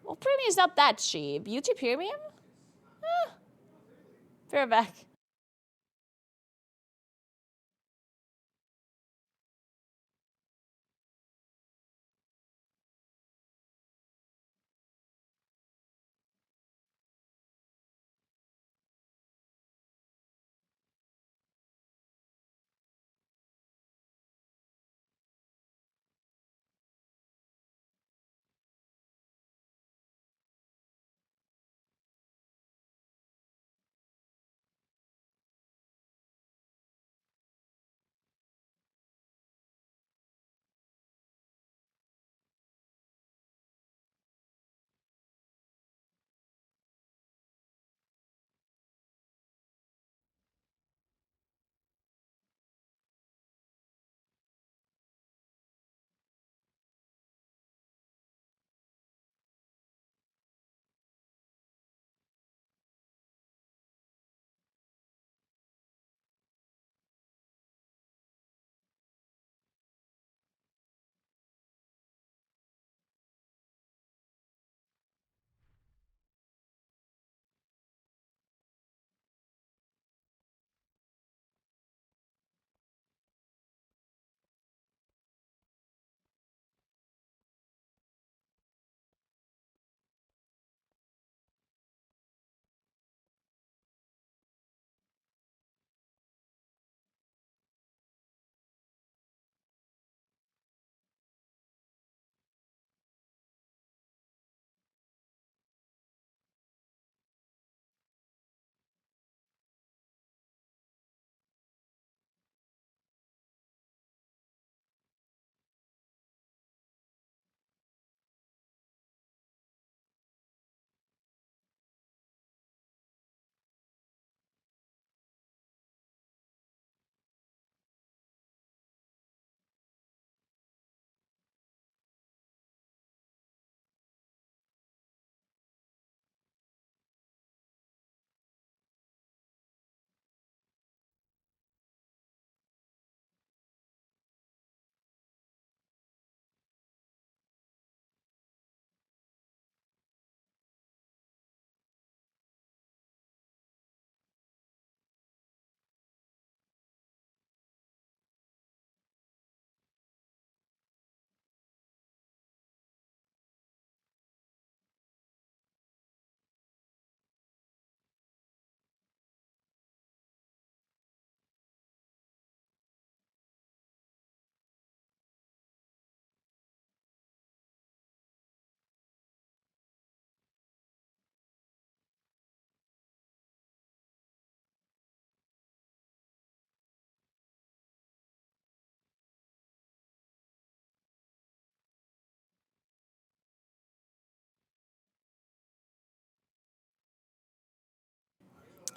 Well, premium is not that cheap. YouTube Premium? Fair back.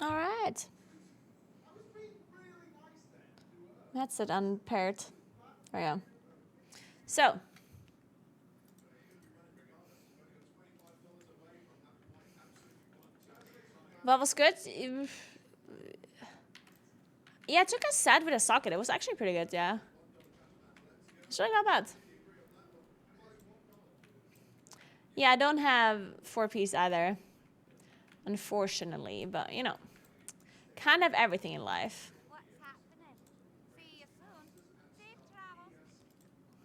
All right. That's it, unpaired. There we go. So. What was good? Yeah, it took a set with a socket. It was actually pretty good, yeah. It's really not bad. Yeah, I don't have 4-piece either, unfortunately, but you know, can't have everything in life. What's happening? See you soon. Safe travels.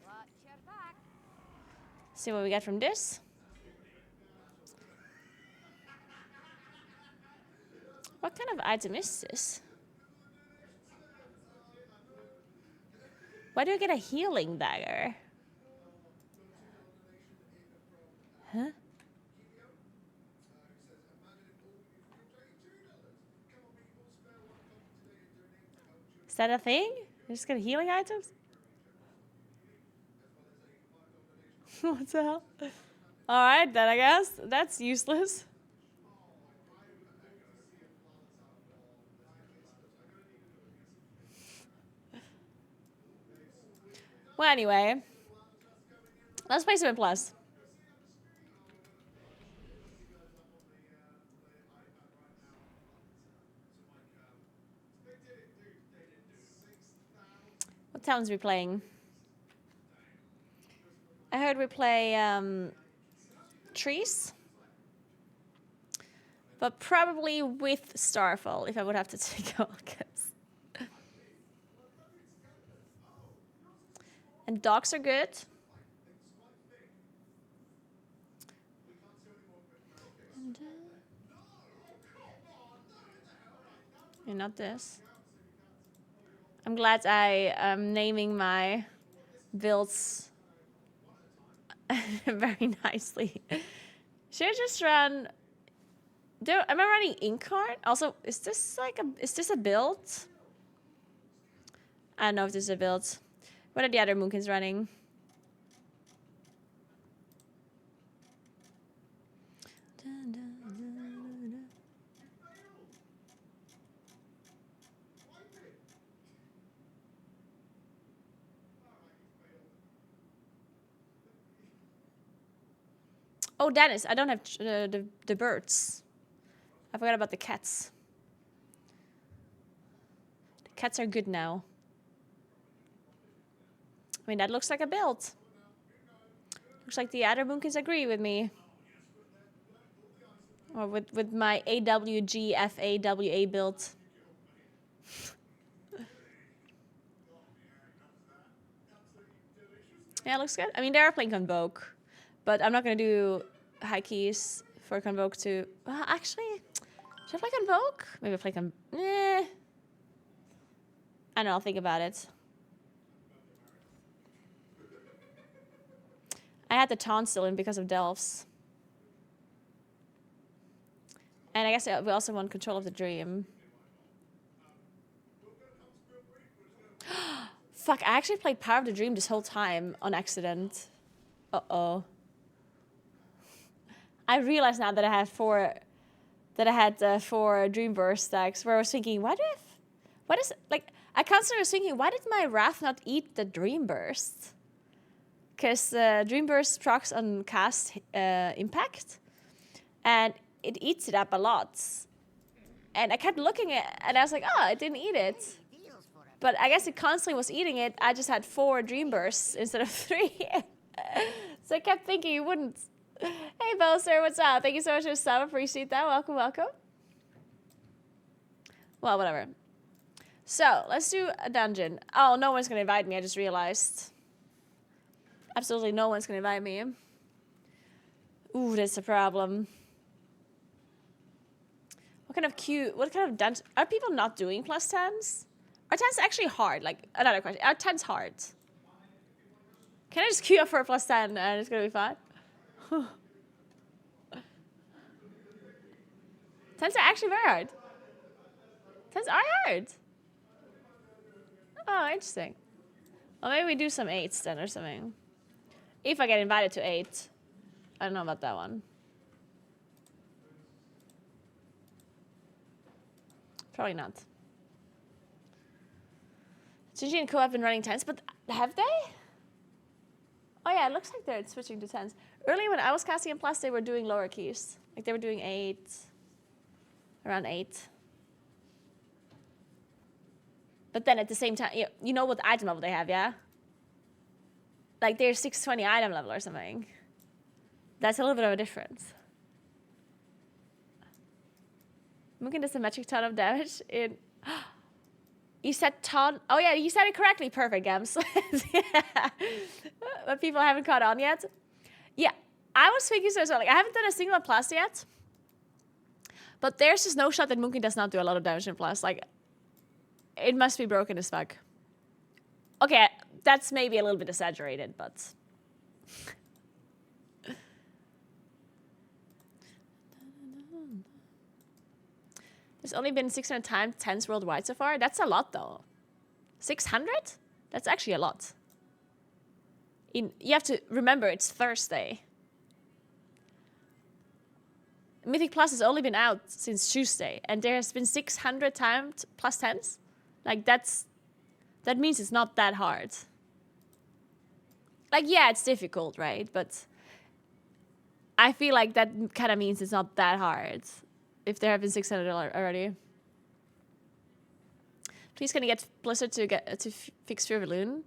Watch your back. See what we get from this. What kind of item is this? Why do I get a healing dagger? Huh? Is that a thing? You just get healing items? What the hell? Alright, then I guess. That's useless. Well, anyway. Let's play some Plus. What towns are we playing? I heard we play trees. But probably with Starfall, if I would have to take a guess. And dogs are good. And not this. I'm glad I am naming my builds very nicely. Should I just run? Am I running Inkheart? Also, is this a build? I don't know if this is a build. What are the other Moonkins running? Oh, Dennis, I don't have the birds. I forgot about the cats. The cats are good now. I mean, that looks like a build. Looks like the other Moonkins agree with me. Or with my AWGFAWA build. Yeah, it looks good. I mean, they are playing Convoke. But I'm not going to do high keys for Convoke to... Well, actually, should I play Convoke? Maybe play I don't know, I'll think about it. I had the taunt still in because of Delphs. And I guess we also want control of the dream. Fuck, I actually played Power of the Dream this whole time on accident. Uh-oh. I realize now that I had four Dream Burst stacks where I was thinking, I constantly was thinking, why did my Wrath not eat the Dream Burst? Because Dream Burst procs on cast impact, and it eats it up a lot. And I kept looking at it, and I was like, oh, it didn't eat it. But I guess it constantly was eating it. I just had 4 Dream Bursts instead of 3. So I kept thinking it wouldn't. Hey, Bowser, what's up? Thank you so much for the sub. Appreciate that. Welcome, welcome. Well, whatever. So, let's do a dungeon. Oh, no one's going to invite me. I just realized. Absolutely no one's going to invite me. Ooh, that's a problem. What kind of dungeon? Are people not doing +10s? Are 10s actually hard? Like, another question. Are 10s hard? Can I just queue up for a +10 and it's going to be fine? 10s are actually very hard. 10s are hard. Oh, interesting. Well, maybe we do some 8s then or something. If I get invited to 8. I don't know about that one. Probably not. Gingy and Co have been running 10s, but have they? Oh yeah, it looks like they're switching to 10s. Earlier when I was casting in Plus, they were doing lower keys. Like they were doing 8, around 8. But then at the same time, you know what item level they have, yeah? Like they're 620 item level or something. That's a little bit of a difference. Mugen does a metric ton of damage in... You said ton... Oh yeah, you said it correctly. Perfect, Gams. Yeah. But people haven't caught on yet. Yeah, I was thinking so as well. Like, I haven't done a single plus yet. But there's just no shot that Mugen does not do a lot of damage in plus. Like, it must be broken as fuck. Okay, that's maybe a little bit exaggerated, but... There's only been 600 times 10s worldwide so far. That's a lot, though. 600? That's actually a lot. You have to remember, it's Thursday. Mythic Plus has only been out since Tuesday, and there has been 600 times plus 10s. Like, that means it's not that hard. Like, yeah, it's difficult, right? But I feel like that kind of means it's not that hard. If there have been 600 already. Please can you get Blizzard to fix Fear Balloon?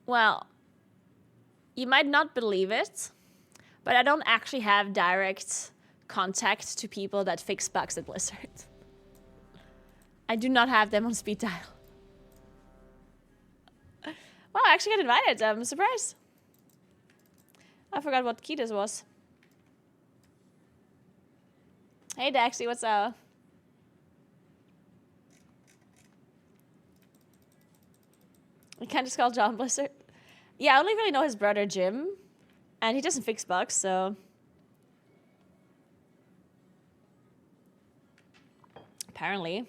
Well, you might not believe it, but I don't actually have direct contact to people that fix bugs at Blizzard. I do not have them on speed dial. Well, I actually got invited. I'm surprised. I forgot what key this was. Hey, Daxie, what's up? We can't just call John Blizzard. Yeah, I only really know his brother, Jim. And he doesn't fix bugs, so... Apparently.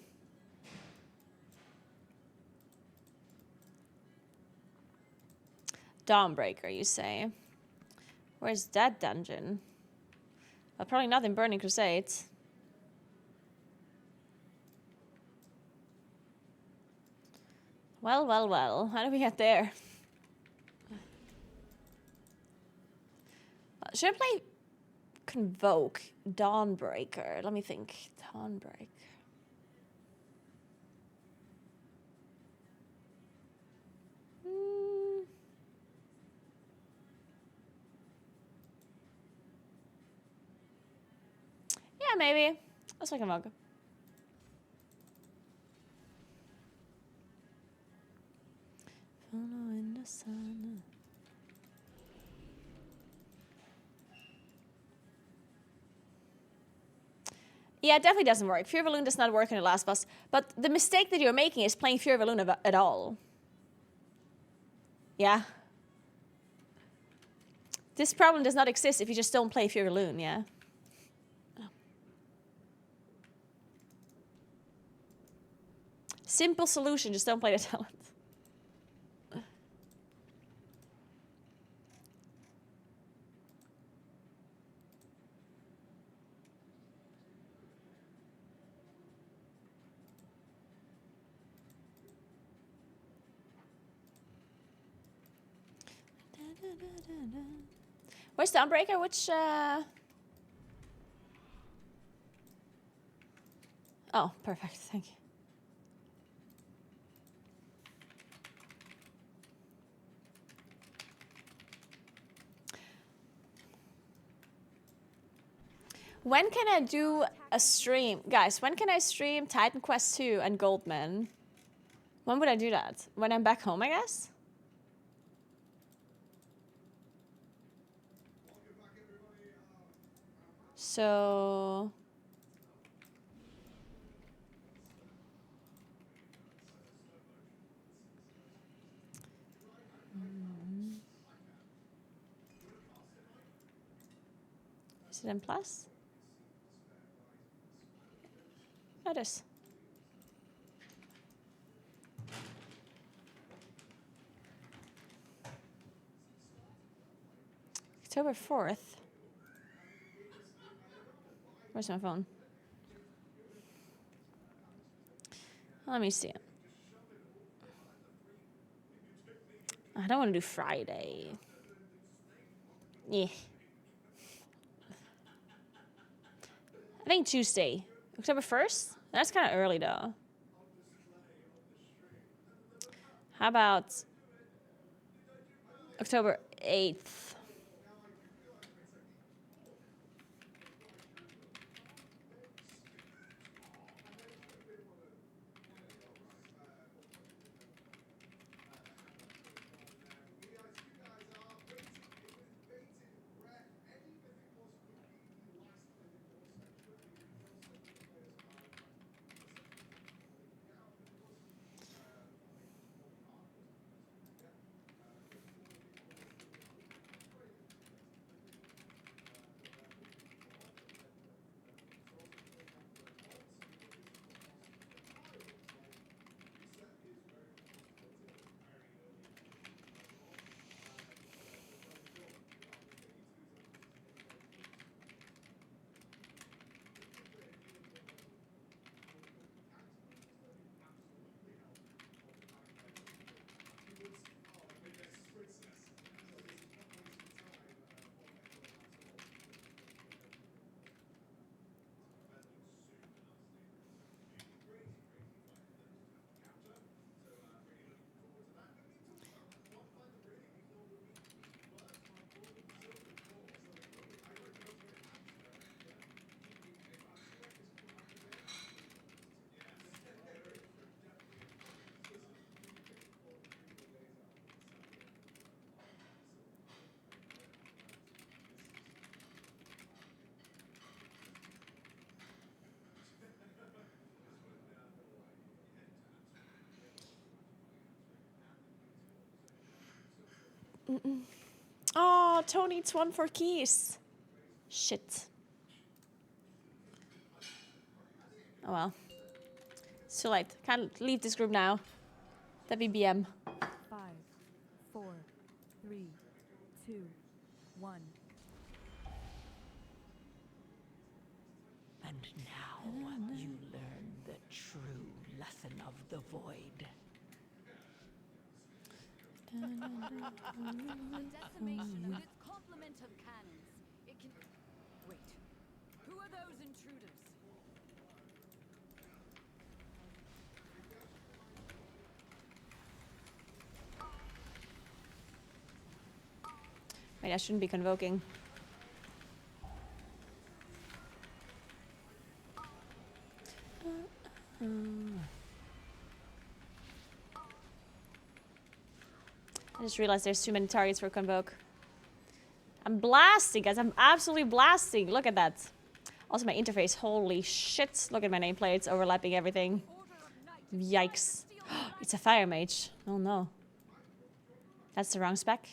Dawnbreaker, you say? Where's that dungeon? Well, probably not in Burning Crusades. Well, well, well. How do we get there? Should I play Convoke? Dawnbreaker. Let me think. Dawnbreaker. Yeah, maybe. Let's play Convoke. Following the sun. Yeah, it definitely doesn't work. Fear Balloon does not work in the last boss. But the mistake that you're making is playing Fear Balloon at all. Yeah. This problem does not exist if you just don't play Fear Balloon, yeah? Simple solution, just don't play the talent. Where's Dawnbreaker? Which, Oh, perfect. Thank you. When can I do a stream? Guys, when can I stream Titan Quest 2 and Goldman? When would I do that? When I'm back home, I guess? So... Is it in plus? Oh, it is. October 4th. Where's my phone? Let me see. I don't want to do Friday. Yeah. I think Tuesday. October 1st? That's kind of early though. How about October 8th? Oh, Tony, it's 1 for keys. Shit. Oh well. It's too late. Can't leave this group now. WBM. 5, 4, 3, 2, 1. And now you learn the true lesson of the void. A decimation with its complement of cannons. It can... Wait. Who are those intruders? Wait, I shouldn't be convoking. I just realized there's too many targets for convoke. I'm blasting, guys. I'm absolutely blasting. Look at that. Also, my interface. Holy shit. Look at my nameplates overlapping everything. Yikes. It's a fire mage. Oh no. That's the wrong spec.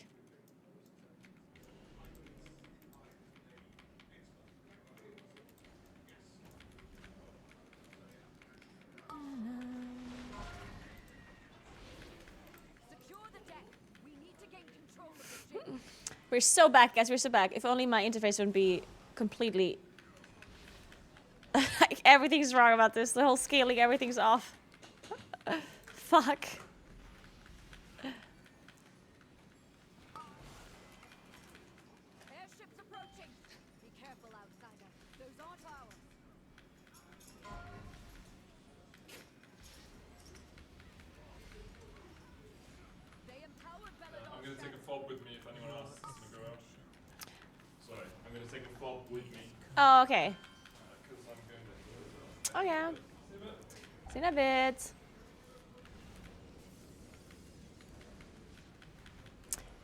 Secure the deck. We need to gain control of the ship. We're so back, guys. We're so back. If only my interface wouldn't be completely... like, everything's wrong about this. The whole scaling, everything's off. Fuck. Airships approaching. Be careful, outsider. Those aren't ours. They empowered I'm gonna take a fob with me if anyone else is gonna go out. Sorry, I'm gonna take a fob with me. Oh, okay. Because I'm going to. Oh, yeah. See you in a bit.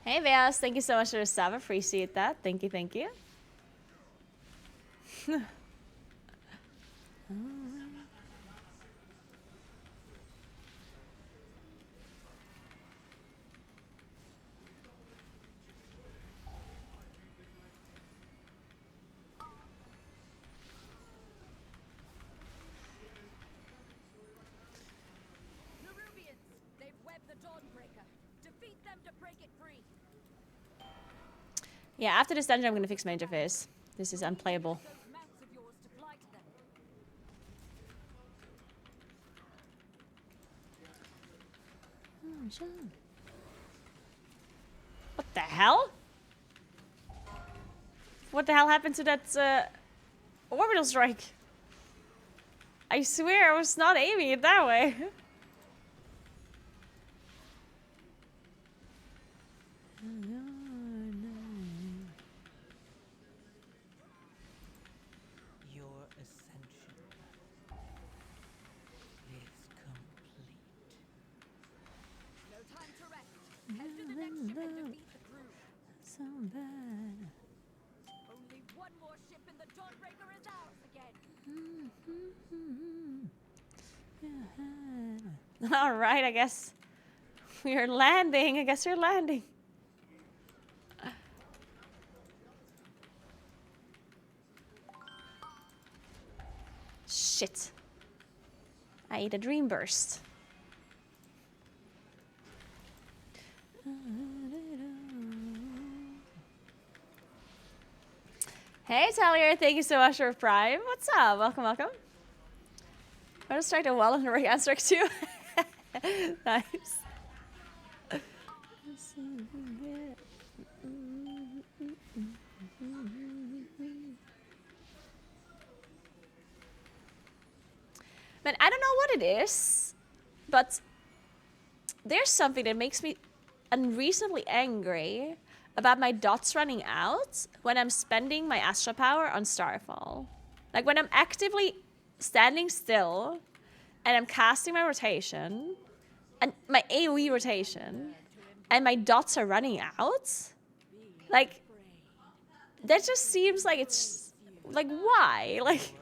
Hey, Veas. Thank you so much for the sub. Appreciate that. Thank you, thank you. Nerubians. They've webbed the Dawnbreaker. Defeat them to break it free. Yeah, after this dungeon, I'm gonna fix my interface. This is unplayable. Those mounts of yours to fly What the hell? What the hell happened to that orbital strike? I swear I was not aiming it that way. Your ascension is complete. No time to rest. Head to the next ship and defeat the crew. So bad. Only one more ship in the Dawnbreaker is ours again. All right, I guess we're landing. I guess we're landing. Shit. I ate a dream burst. Hey, Talia, thank you so much for Prime. What's up? Welcome, welcome. I'm gonna strike a wall and a strike too. Nice. Man, I don't know what it is, but there's something that makes me unreasonably angry about my dots running out when I'm spending my Astra power on Starfall. Like when I'm actively standing still and I'm casting my rotation and my AoE rotation and my dots are running out. Like that just seems like it's like why? Like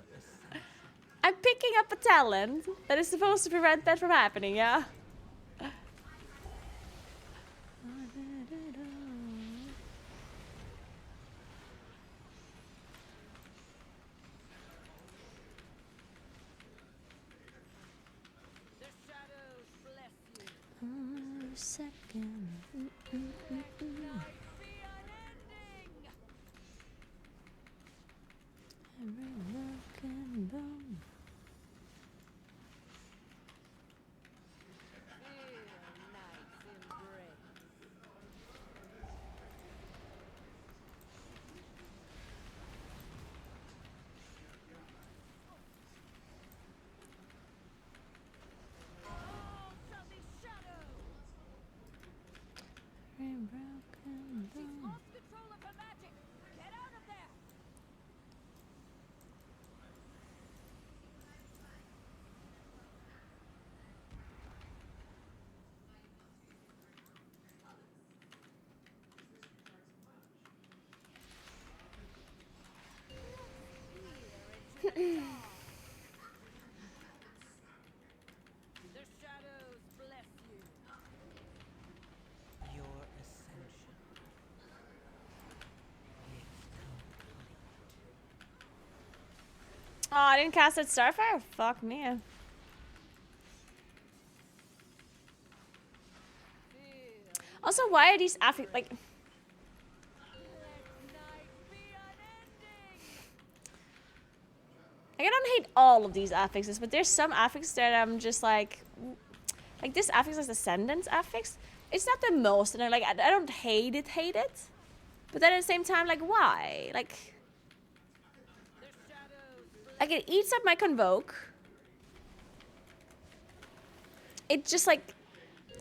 I'm picking up a talent that is supposed to prevent that from happening, yeah? The shadows bless you. Second. Night be unending. Feel night's embrace. All shall be shadow. She's lost control of her magic. Get out of there. The shadows bless you. Your ascension is complete. Oh, I didn't cast that Starfire? Fuck me. Also, why are these like Let night be unending. I don't hate all of these affixes, but there's some affixes that I'm just like this affix is Ascendance affix. It's not the most, and I'm like, I don't hate it, but then at the same time, like, why? Like it eats up my Convoke. It just like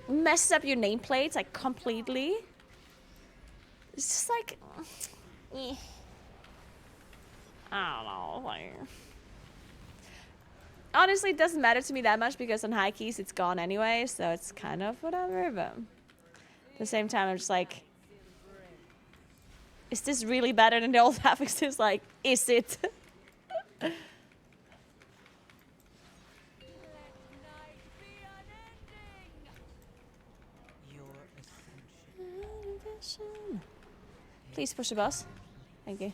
messes up your nameplates like completely. It's just like, eh. I don't know, like. Honestly, it doesn't matter to me that much because on high keys it's gone anyway, so it's kind of whatever, but at the same time I'm just like, is this really better than the old affixes? Like, is it? Let night be unending. Your ascension. Please push the boss. Thank you.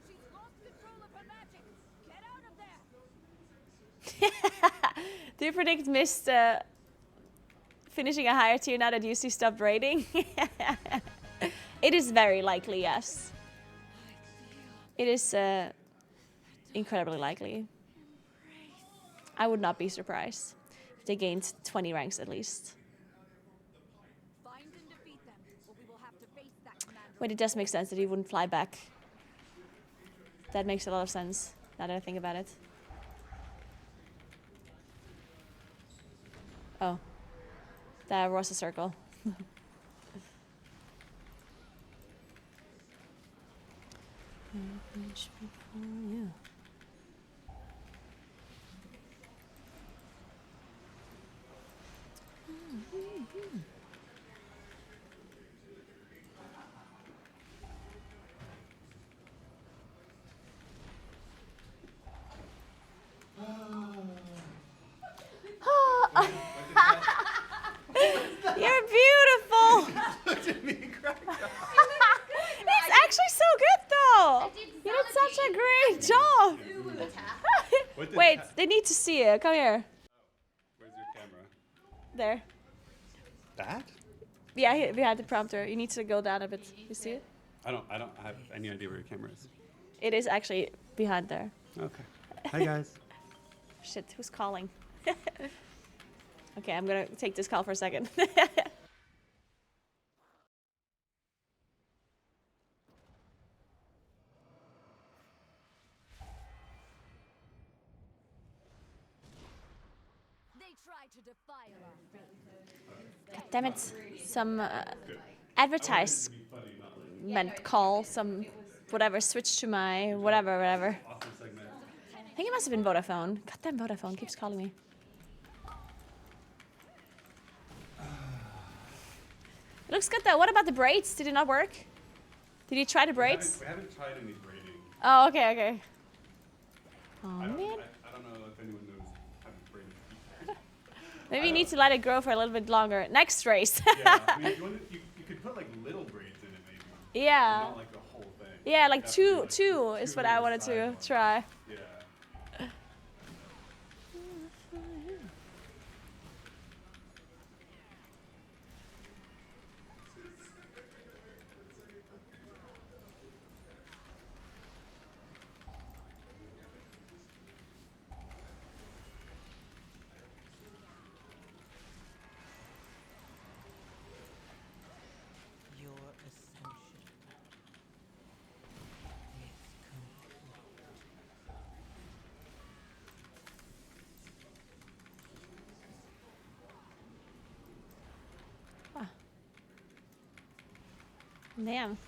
She's lost control of her magic. Get out of there. Do you predict Mist finishing a higher tier now that UC stopped raiding? It is very likely, yes. It is incredibly likely. I would not be surprised if they gained 20 ranks at least. Find and defeat them, or we will have to face that commander. Wait, it does make sense that he wouldn't fly back. That makes a lot of sense, now that I think about it. Oh. That was a circle. Yeah. You're beautiful. Looked at me and cracked up. It's actually so good though. You did such a great job. What did Wait, ta- they need to see it. Come here. Where's your camera? There. That? Yeah, we had the prompter. You need to go down a bit. You see it? I don't have any idea where your camera is. It is actually behind there. Okay. Hi guys. Shit, who's calling? Okay, I'm gonna take this call for a second. They try to defile our faith. Damn it. Some advertisement call, some whatever, switch to my whatever. Awesome segment. I think it must have been Vodafone. Goddamn Vodafone keeps calling me. It looks good though. What about the braids? Did it not work? Did you try the braids? We haven't tried any braiding. Oh, okay. Oh I don't man. I don't know if anyone knows how to braid feet. Maybe you need to let it grow for a little bit longer. Next race. Yeah, I mean, you could put like little braids in it maybe. Yeah. Not like the whole thing. Yeah, like That's two like is two what I on wanted the to side. try. Yeah. Your ascension is complete. Damn.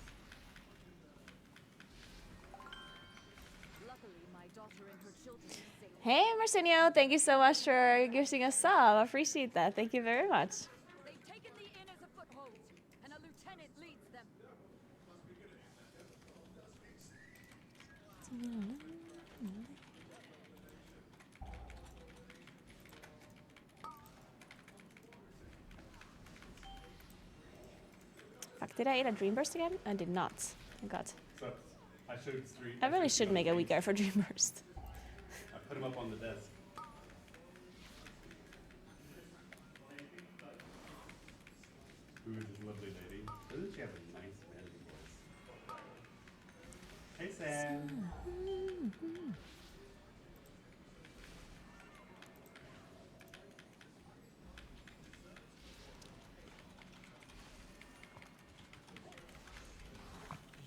Luckily, my daughter and her children are safe. Hey, Marcinio, thank you so much for giving us sub. I appreciate that. Thank you very much. They've taken the inn as a foothold, and a lieutenant leads them. Fuck, did I eat a Dreamburst again? I did not. Oh god. So I showed three. I really showed should three make a other week things. for Dreamburst. I put them up on the desk. Who is this lovely lady? Doesn't she have a nice manly voice? Hey Sam.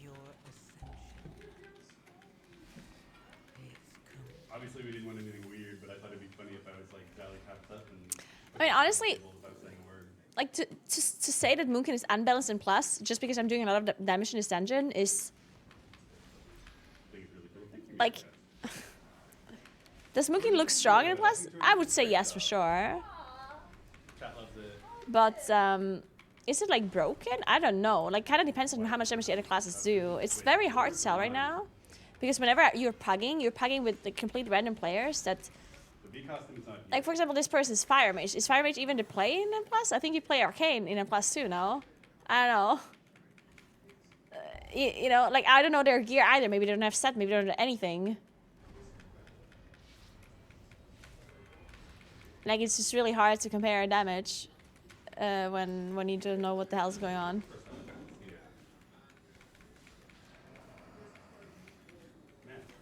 Your ascension is complete. Obviously we didn't want anything weird, but I thought it'd be funny if I was like Valley Capped up and. I mean, honestly, If I was saying a word. like to say that Moonkin is unbalanced in plus just because I'm doing a lot of damage in this dungeon is I think it's really cool. Thank you. like. Does Moonkin look strong in a plus? I would say yes for sure. Chat loves it. But is it like broken? I don't know. Like kind of depends on how much damage the other classes do. It's very hard to tell right now because whenever you're pugging with the complete random players that. The V costume is not. Like, for example, this person's Fire Mage. Is Fire Mage even to play in M+? I think you play Arcane in M+, too, no? I don't know. You know, like, I don't know their gear either. Maybe they don't have set, maybe they don't have anything. Like, it's just really hard to compare damage when you don't know what the hell's going on.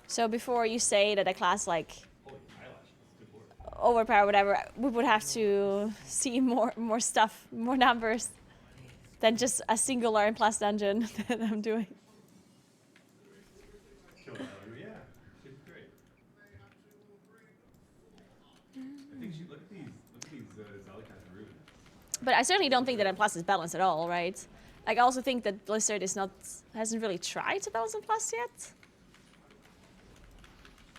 So before you say that a class like... Holy eyelashes. Good word. overpower whatever, we would have to see more stuff, more numbers than just a single Iron Plus dungeon that I'm doing. Kill Tyler. Yeah, she's great. I think she look at these Zalicat runes. But I certainly don't think that M Plus is balanced at all, right? Like, I also think that Blizzard hasn't really tried to balance M Plus yet.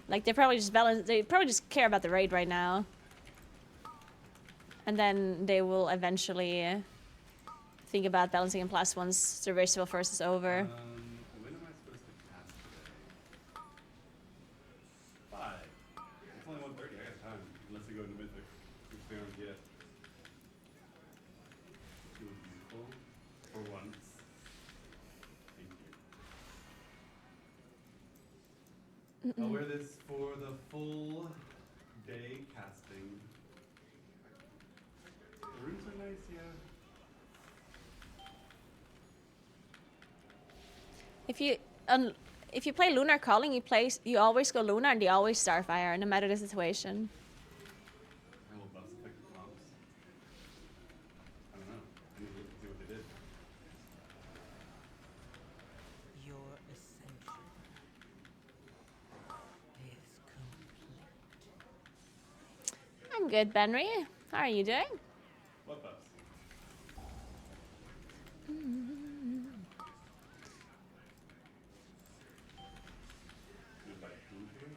Like, they probably just care about the raid right now. And then they will eventually think about balancing M Plus once the Racial First is over. When am I supposed to cast today? 5. It's only 1:30. I got time. Unless we go into Mythic, which we don't get. It was beautiful. For once. Thank you. I'll wear this for the full day casting. The runes are nice, yeah. If you play Lunar Calling, you always go Lunar and they always Starfire, no matter the situation. I will buffs affect the comps. I don't know. I need to look and see what they did. Your ascension is complete. I'm good, Benry. How are you doing? What buffs? Goodbye, food here?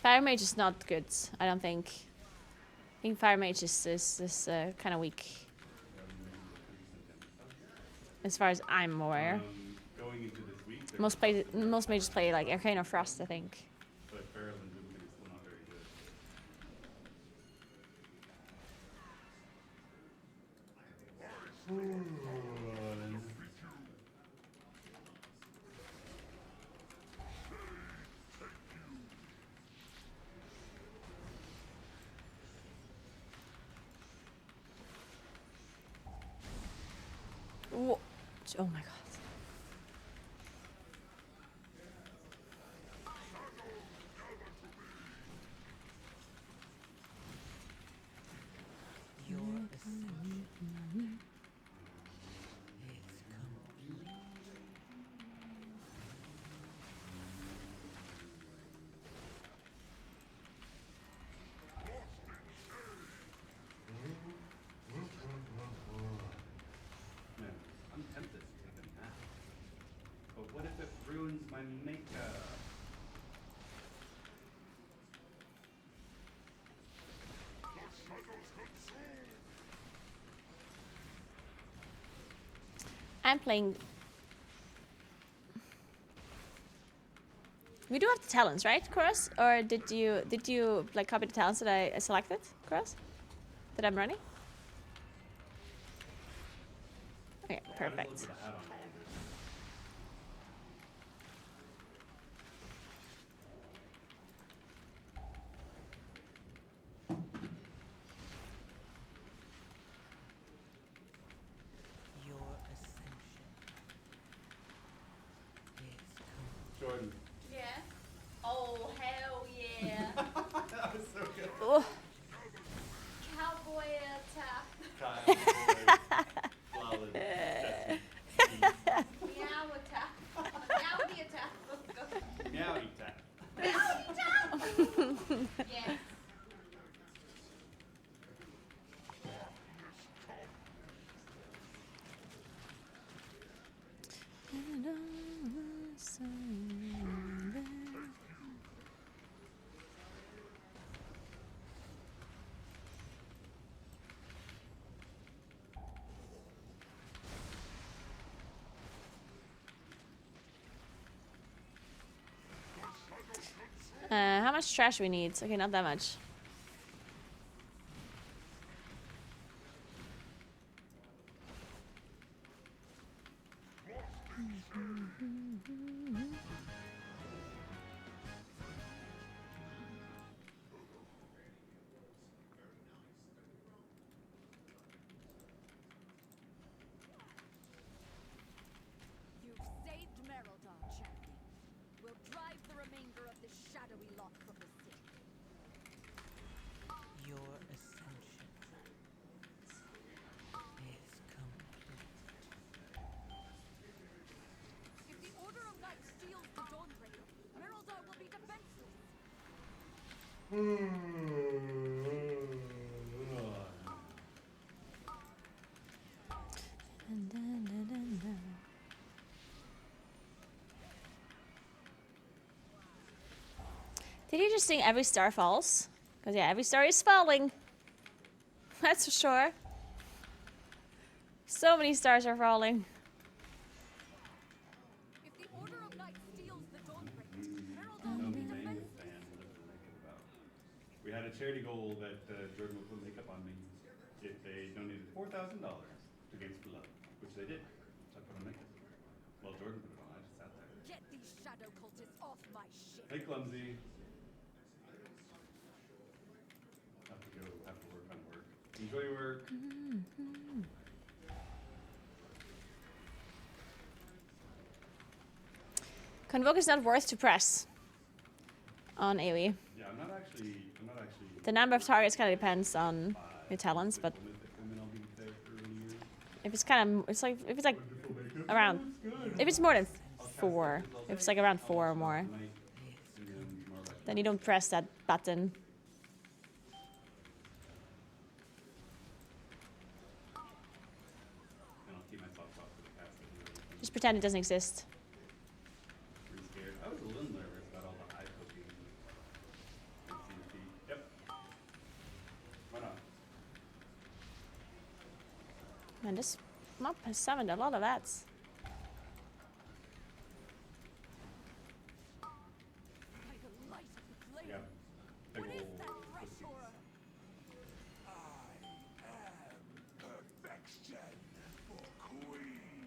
Fire Mage is not good, I don't think. I think Fire Mage is kind of weak, as far as I'm aware. Going into this week, Most mages play like Arcane or Frost, I think. but Feral and Doomkin is still not very good. Oh my god. Your ascension is complete. Man, I'm tempted to take a nap. But what if it ruins my makeup? I'm playing. We do have the talents, right, Kroos? Or did you like copy the talents that I selected, Kroos? That I'm running? Okay, perfect. Put a hat on. Your ascension is complete. Jordan. Yeah. Oh, hell yeah. That was so good. Oh, Cowboy attack. Kyle, boy, flawless, Jesse, Meow attack. Meowdy attack. Let's go. meowdy tap. Meowdy attack. Yes. How much trash we need? Okay, not that much. You've shadowy lot from the city. Your ascension is complete. If the Order of Night steals the Dawnbreaker, Miraldar will be defenseless. Did you just sing Every Star Falls? Because yeah, every star is falling. That's for sure. So many stars are falling. If the Order of Night steals the Dawnbreaker, Miraldar No will be me bang defenseless. with fan. What is the makeup about? We had a charity goal that Jordan would put makeup on me if they donated $4,000 to Games for Love, which they did. So I put on makeup. Well, Jordan put it on. I just sat there. Get these shadow cultists off my ship. Hey, clumsy. Have to go. Have to work on work. Enjoy your work. Convoke is not worth to press on AoE. Yeah, I'm not actually. The number of targets kind of depends on uh, your talents, but mythic women I'll be there for a year. if it's kind of, it's like if it's like around, if it's more than 4, if it's like around 4 or more, then you don't press that button. And I'll keep my socks off for the cast anyway. Just pretend it doesn't exist. Pretty scared. I was a little nervous about all the eye poking. And CP. Yep. Why not? Man, this map has summoned a lot of ads. By the light of the flame. Yeah. Big What is ol' that fresh pussies. aura? Perfection for Queen.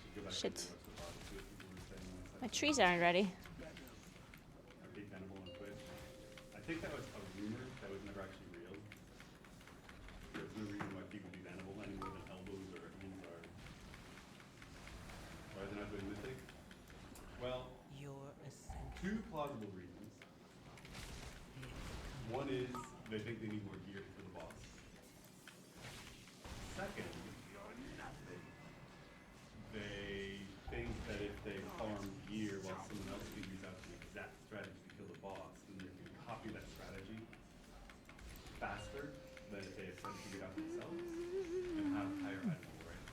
Should go back Shit. and watch the bottom, see what people were saying when I said My trees aren't ready. Arcade Venable on Twitch. I think that was a rumor that was never actually real. There's no reason why people do Venable any more than elbows or hands are. Why are they not doing Mythic? Well, Your ascension 2 plausible reasons. One is they think they need more gear for the boss. Second, they think that if they farm gear while someone else figures out the exact strategy to kill the boss, then they can copy that strategy faster than if they had figured out themselves and have higher item rate.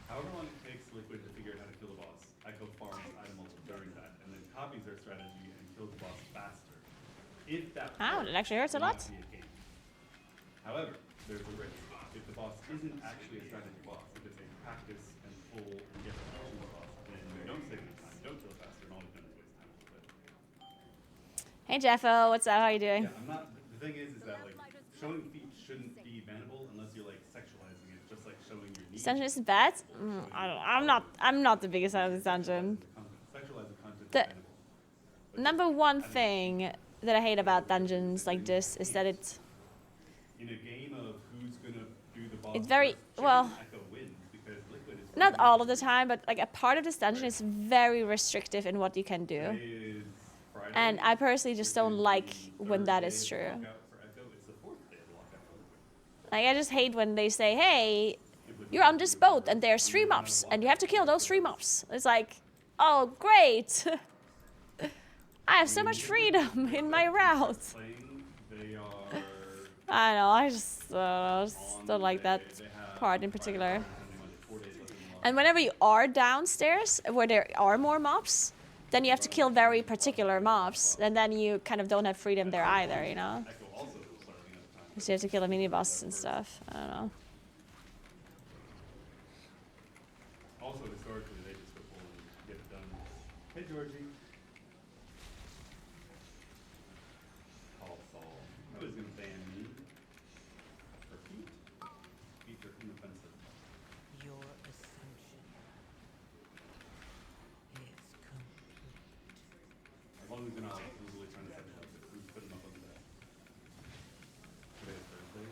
However long it takes Liquid to figure out how to kill the boss, Echo farms item ulti during that and then copies their strategy and kills the boss faster. If that Ow, works, it actually hurts a it lot. might be a game. However, there's a risk. If the boss isn't actually a strategy boss, if it's a practice and pull and get the boss, then you don't save any time, don't kill faster, and all you've done is waste time a little bit. Hey Jeffo, what's up? How you doing? Yeah, I'm not. The thing is that like showing feet shouldn't be bannable unless you're like sexualizing it, just like showing your knees. This dungeon isn't bad. I'm not the biggest fan of this dungeon. Sexualizing content The- is bannable. But Number one thing that I hate about dungeons like this is that in a game of who's gonna do the boss It's very- first, well, Chicken Echo wins because Liquid is not running all of the time, but like a part of this dungeon is very restrictive in what you can do. Today is Friday, And I personally just which don't is like the when third that day is of the true. lockout for Echo. It's the 4th day of the lockout for Liquid. Like I just hate when they say, "Hey, If Liquid you're on is this doing boat the and there's 3 lockout, mobs and you have to kill those 3 mobs." It's like, "Oh, great. I have so much freedom in my route." playing, they are I know, I just on don't like that they have part in Friday, particular. Saturday, Sunday, Monday, 4 days left in the lockout. And whenever you are downstairs, where there are more mobs, then you have to kill very particular mobs, and then you kind of don't have freedom there either, you know? Echo also is starting at the time. Because you have to kill the mini boss and stuff. I don't know. Also, historically, they just go full and get it done. Hey, Georgie. Call Saul. I was gonna ban me for feet. Feet are inoffensive. Your ascension is complete. As long as you're not like really trying to set it up, who's putting up on that? Today is Thursday.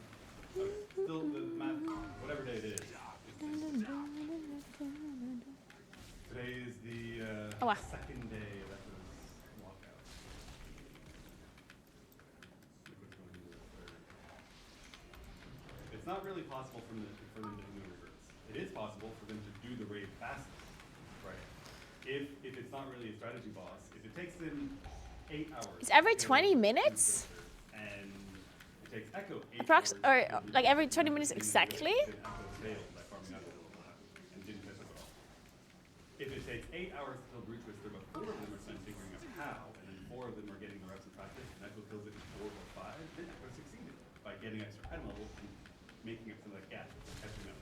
Okay. Still, the math, whatever day it is. It's wow. second day of Echo's walkout. Look what's going into the third. It's not really possible for them to do no reverts. It is possible for them to do the raid faster, right? If it's not really a strategy boss, if it takes them 8 hours. It's every to 20 kill minutes? Twister, and it takes Echo 8 Approx hours. or to kill like Brute every Twister, 20 minutes then exactly? Echo failed by farming out a little lot and didn't catch up at all. If it takes 8 hours to kill Brute Twister, but 4 of them are spent figuring out how, and then 4 of them are getting the reps and practice, and Echo kills it in 4 or 5, then Echo succeeded by getting extra item levels and making up some of that gap and catching up.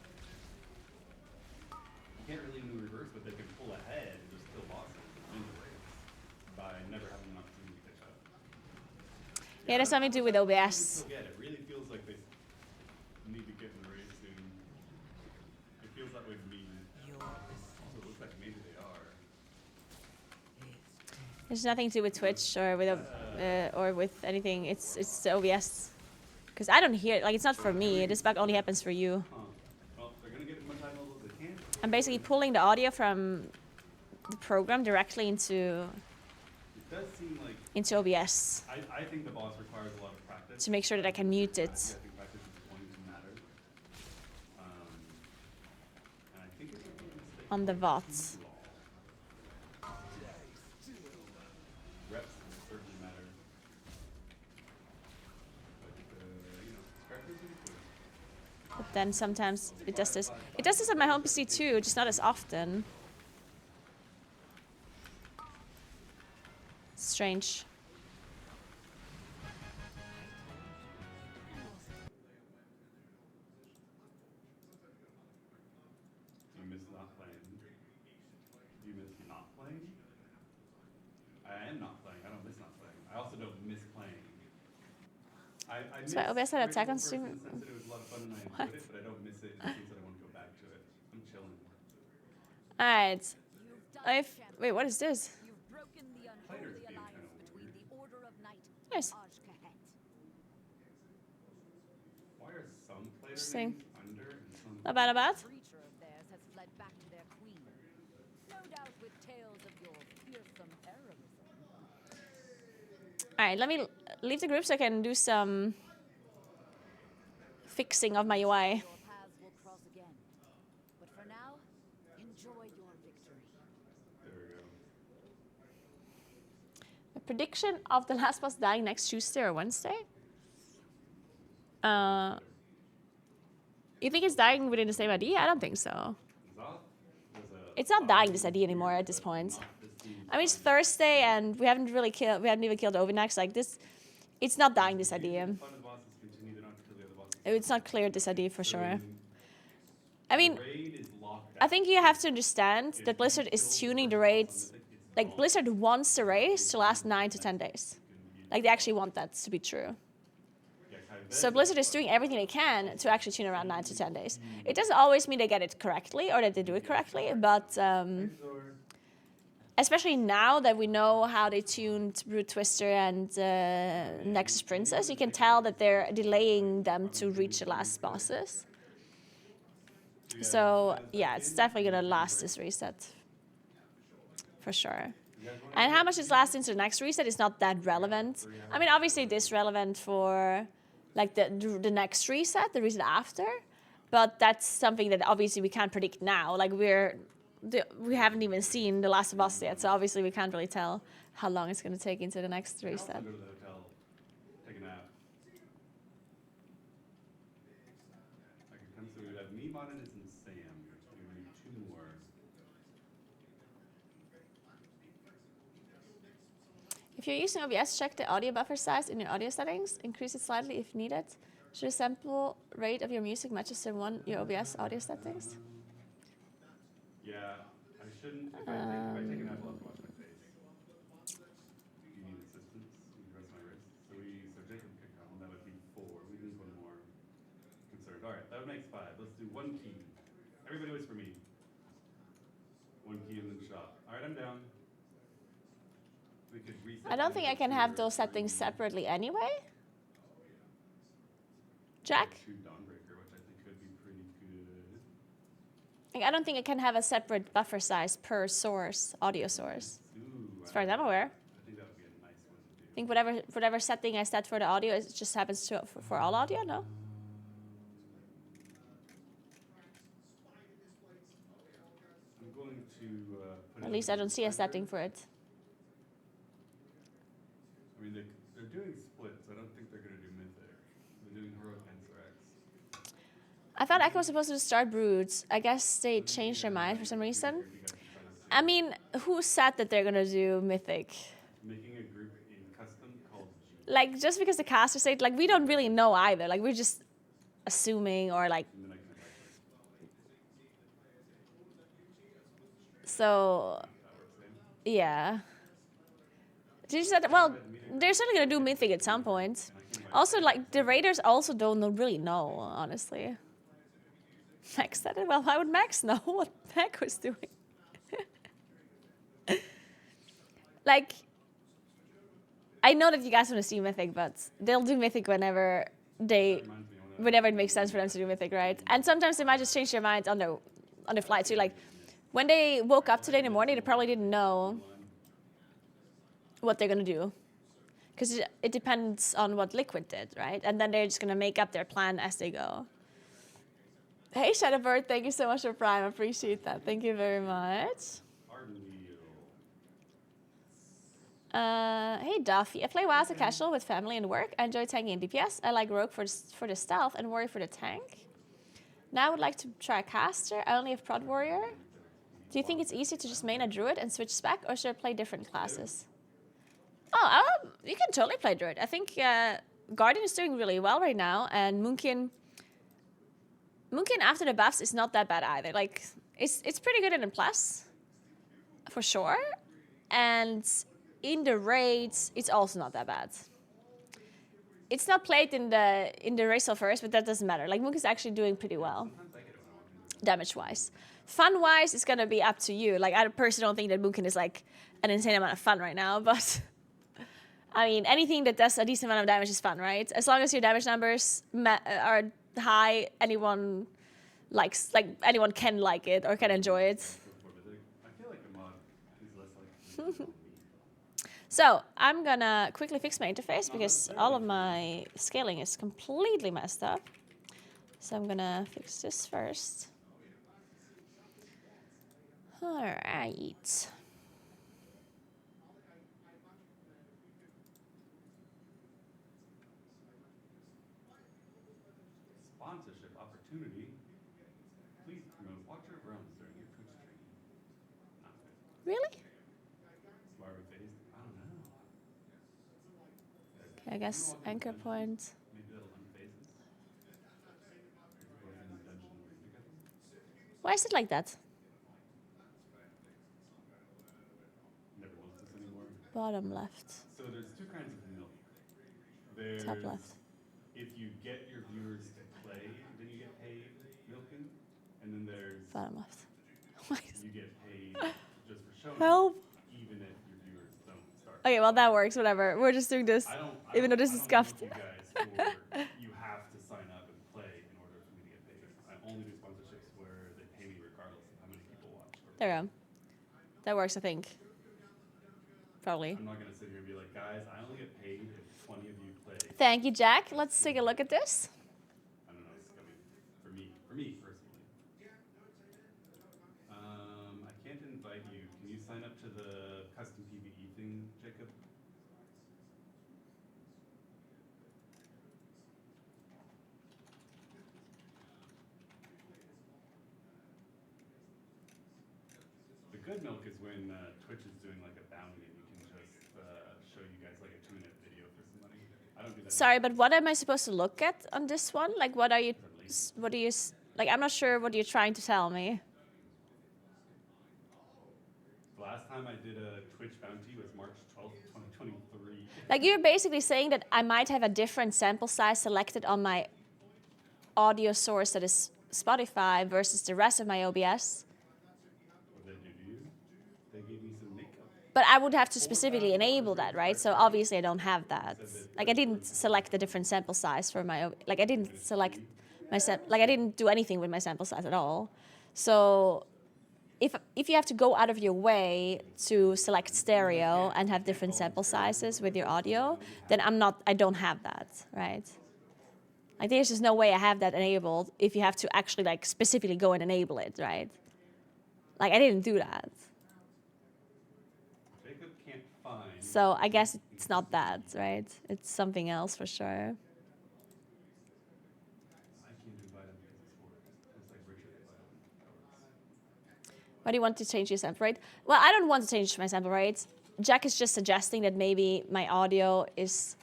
You can't really do reverse, but they can pull ahead and just kill bosses and win the race by never having an opportunity to catch up. Yeah, there's something to do with OBS. It really feels like they need to get in the race soon. It feels that way to me. Your Also, it looks like maybe they are. There's nothing to do with Twitch or with anything. It's the OBS. Because I don't hear it. Like, it's not for me. This bug only happens for you. Huh. Well, they're gonna get as much time level as they can. I'm basically pulling the audio from the program directly into It does seem like OBS I think the boss requires a lot of practice. to make sure that I can mute I it. think practice is going to matter. And I think it's going to be a mistake. On the VODs. Reps will certainly matter. But, you know, practice is good. But then sometimes it does this. It does this on my home PC too, just not as often. Strange. You miss not playing. You miss not playing? I am not playing. I don't miss not playing. I also don't miss playing. I That's why OBS had attack on stream. It was a lot of fun and I enjoyed it, but I don't miss it in the sense that I want to go back to it. I'm chilling. Alright. You've done it, champion. Wait, what is this? You've broken the Players unholy being alliance kinda between weird. the Order of Night Nice. and Ajkahet. Why are some player Interesting. names under and some Not bad, not bad. A creature of theirs has fled back to their queen. No doubt with tales of your fearsome heroism. Alright, let me leave the group so I can do some fixing of my UI. Your paths will cross again. But for now, enjoy your victory. There we go. A prediction of the last boss dying next Tuesday or Wednesday? You think it's dying within the same ID? I don't think so. Zoth was a It's not dying this ID anymore at this point. I mean, it's Thursday and we haven't even killed Overnax. Like this, it's not dying this ID. fun of the bosses continue. They don't have to kill the other bosses. It's not clear this ID for sure. I The mean, raid is locked I think you have to understand that Blizzard is tuning the raids. Like Blizzard wants the raids to last 9 to 10 days. Like they actually want that to be true. So Blizzard is doing everything they can to actually tune around 9 to 10 days. It doesn't always mean they get it correctly or that they do it correctly, but especially now that we know how they tuned Brute Twister and Nexus Princess, you can tell that they're delaying them to reach the last bosses. So yeah, it's definitely gonna last this reset. For sure. And how much it lasts into the next reset is not that relevant. I mean, obviously it is relevant for like the next reset, the reset after, but that's something that obviously we can't predict now. Like we haven't even seen the last boss yet, so obviously we can't really tell how long it's gonna take into the next They also reset. go to the hotel, take a nap. I could come, so we would have me, Moninus, and Sam. We would need 2 more. If you're using OBS, check the audio buffer size in your audio settings. Increase it slightly if needed. Should a sample rate of your music matches your OBS audio settings? Yeah, I shouldn't. If I take a nap, I'll have to wash my face. Do you need assistance? You can rest my wrist. So Jacob could come. That would be 4. We need 1 more. Concerned. All right, that would make 5. Let's do 1 key. Everybody waits for me. 1 key and then shop. All right, I'm down. We could reset. I don't think I can have those settings separately anyway. Jack? 2 Dawnbreaker, which I think could be pretty good. Like, I don't think it can have a separate buffer size per source, audio source. Ooh, As far as I'm aware. I think that would be a nice one to do. I think whatever setting I set for the audio, it just happens to for all audio, no? I'm going to put At in least I don't see a setting for it. I mean, they're doing splits. I don't think they're going to do mythic. They're doing heroic Anthrax. I thought Echo was supposed to start broods. I guess they changed their mind for some reason. I mean, who said that they're gonna do mythic? Making a group in custom called G. Like, just because the caster said, like, we don't really know either. Like, we're just assuming or like. And then I can invite them. So, That works then. yeah. She said, well, they're certainly gonna do mythic at some point. Also, like, the raiders also don't really know, honestly. Max said it. Well, why would Max know what Mac was doing? Like, I know that you guys want to see mythic, but they'll do mythic whenever it makes sense for them to do mythic, right? And sometimes they might just change their minds on the fly too. Like, when they woke up today in the morning, they probably didn't know what they're gonna do, because it depends on what Liquid did, right? And then they're just gonna make up their plan as they go. Hey, Shadowbird, thank you so much for Prime. I appreciate that. Thank you very much. Hey, Duffy. I play WoW as a casual with family and work. I enjoy tanking and DPS. I like Rogue for the stealth and Warrior for the tank. Now I would like to try caster. I only have Prod Warrior. Do you think it's easier to just main a Druid and switch spec, or should I play different classes? Oh, you can totally play Druid. I think Guardian is doing really well right now, and Moonkin after the buffs is not that bad either. Like, it's pretty good in plus, for sure. And in the raids, it's also not that bad. It's not played in the race of first, but that doesn't matter. Like, Moonkin's actually doing pretty well, damage-wise. Fun-wise, it's gonna be up to you. Like, I personally don't think that Moonkin is like an insane amount of fun right now, but I mean, anything that does a decent amount of damage is fun, right? As long as your damage numbers are high, anyone can like it or can enjoy it. I feel like a mod is less like. So I'm gonna quickly fix my interface because all of my scaling is completely messed up. So I'm gonna fix this first. All right. Sponsorship opportunity. Please promote Watcher of Realms during your Twitch stream. Not good. Really? Why are we phased? I don't know. Okay, I guess anchor point. Maybe that'll unphase us. Go ahead and dungeon together. Why is it like that? Never looked this anymore. Bottom left. So there's two kinds of milk. There's Top left. if you get your viewers to play, then you get paid milking. And then there's Bottom left. you get paid just for showing Help. even if your viewers don't start. Okay, well that works, whatever. We're just doing this, even though this is scuffed. I don't book you guys for you have to sign up and play in order for me to get paid. I only do sponsorships where they pay me regardless of how many people watch. There we go. That works, I think. Probably. I'm not gonna sit here and be like, guys, I only get paid if 20 of you play. Thank you, Jack. Let's take a look at this. I don't know. It's gonna be for me personally. I can't invite you. Can you sign up to the custom PvE thing, Jacob? The good milk is when Twitch is doing like a bounty and you can just show you guys like a 2-minute video for some money. I don't do that. Sorry, but what am I supposed to look at on this one? Like, what are you, like, I'm not sure what you're trying to tell me. The last time I did a Twitch bounty was March 12th, 2023. Like, you're basically saying that I might have a different sample size selected on my audio source that is Spotify versus the rest of my OBS. What did they do to you? They gave me some makeup. But I would have to specifically enable that, right? So obviously I don't have that. Like, I didn't select a different sample size for my, like, I didn't select my I didn't do anything with my sample size at all. So if you have to go out of your way to select stereo and have different sample sizes with your audio, then I don't have that, right? Like there's just no way I have that enabled if you have to actually like specifically go and enable it, right? Like I didn't do that. Jacob can't find. So I guess it's not that, right? It's something else for sure. I can't invite him because it's work. Looks like Richard invited him. That works. Why do you want to change your sample rate? Well, I don't want to change my sample rate. Jack is just suggesting that maybe my audio is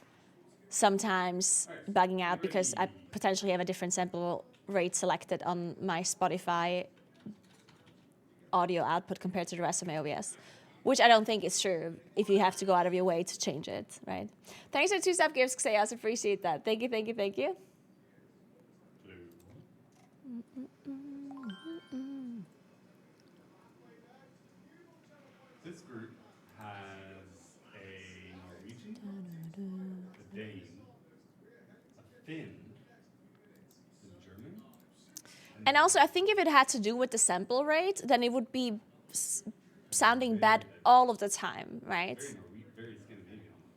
sometimes bugging out because I potentially have a different sample rate selected on my Spotify audio output compared to the rest of my OBS, which I don't think is true if you have to go out of your way to change it, right? Thanks for 2 sub gifts, Xeos. Appreciate that. Thank you, thank you, thank you. This group has a Norwegian, a Dane, a Finn, a German. And also, I think if it had to do with the sample rate, then it would be sounding bad all of the time, right? Very Scandinavian almost.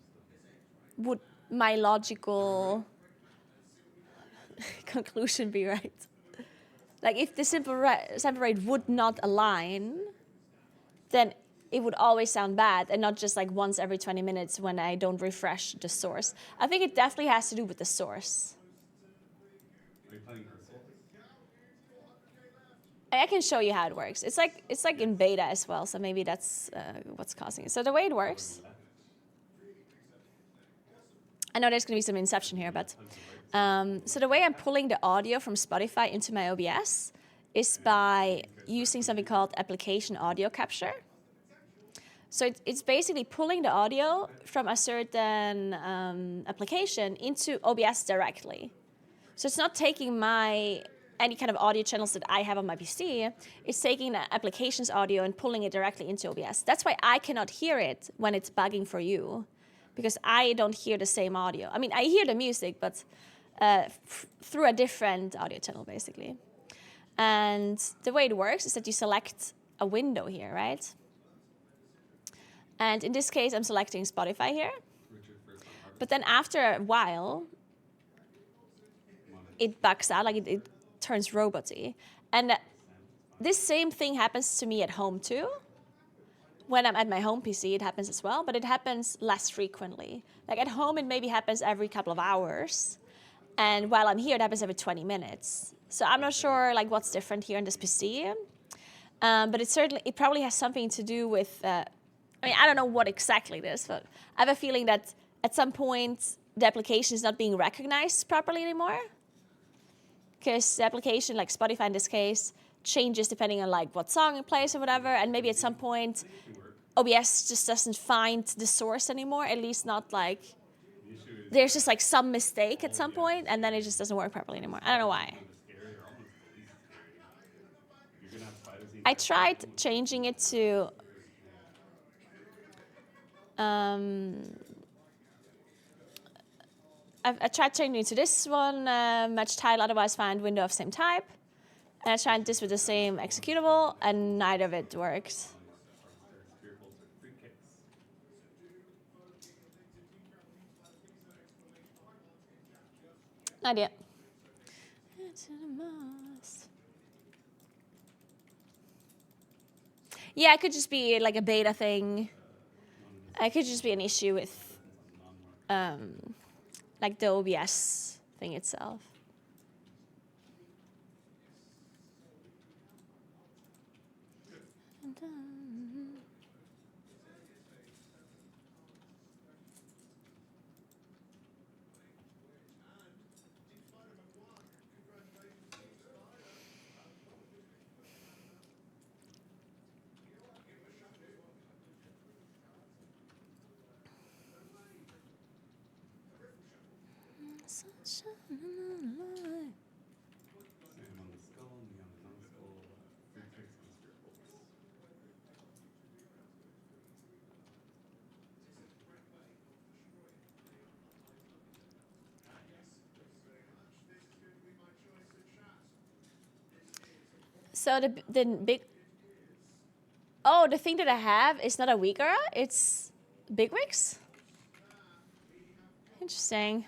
Though. Would my logical conclusion be right? Like if the sample rate would not align, then it would always sound bad and not just like once every 20 minutes when I don't refresh the source. I think it definitely has to do with the source. Are you playing Ursula? I can show you how it works. It's like in beta as well, so maybe that's what's causing it. So the way it works, I know there's going to be some inception here, but so the way I'm pulling the audio from Spotify into my OBS is by using something called application audio capture. So it's basically pulling the audio from a certain application into OBS directly. So it's not taking any kind of audio channels that I have on my PC. It's taking the application's audio and pulling it directly into OBS. That's why I cannot hear it when it's bugging for you, because I don't hear the same audio. I mean, I hear the music, but through a different audio channel, basically. And the way it works is that you select a window here, right? And in this case, I'm selecting Spotify here. But then after a while, it bugs out, like it turns roboty. And this same thing happens to me at home too. When I'm at my home PC, it happens as well, but it happens less frequently. Like at home, it maybe happens every couple of hours. And while I'm here, it happens every 20 minutes. So I'm not sure like what's different here in this PC. But it probably has something to do with, I mean, I don't know what exactly it is, but I have a feeling that at some point, the application is not being recognized properly anymore. Because the application, like Spotify in this case, changes depending on like what song it plays or whatever. And maybe at some point, OBS just doesn't find the source anymore, at least not like, there's just like some mistake at some point, and then it just doesn't work properly anymore. I don't know why. I tried changing it to I tried changing it to this one, match title, otherwise find window of same type. And I tried this with the same executable, and neither of it works. Not yet. Yeah, it could just be like a beta thing. It could just be an issue with like the OBS thing itself. So the big. Oh, the thing that I have is not a Naguura, it's bigwigs. Interesting.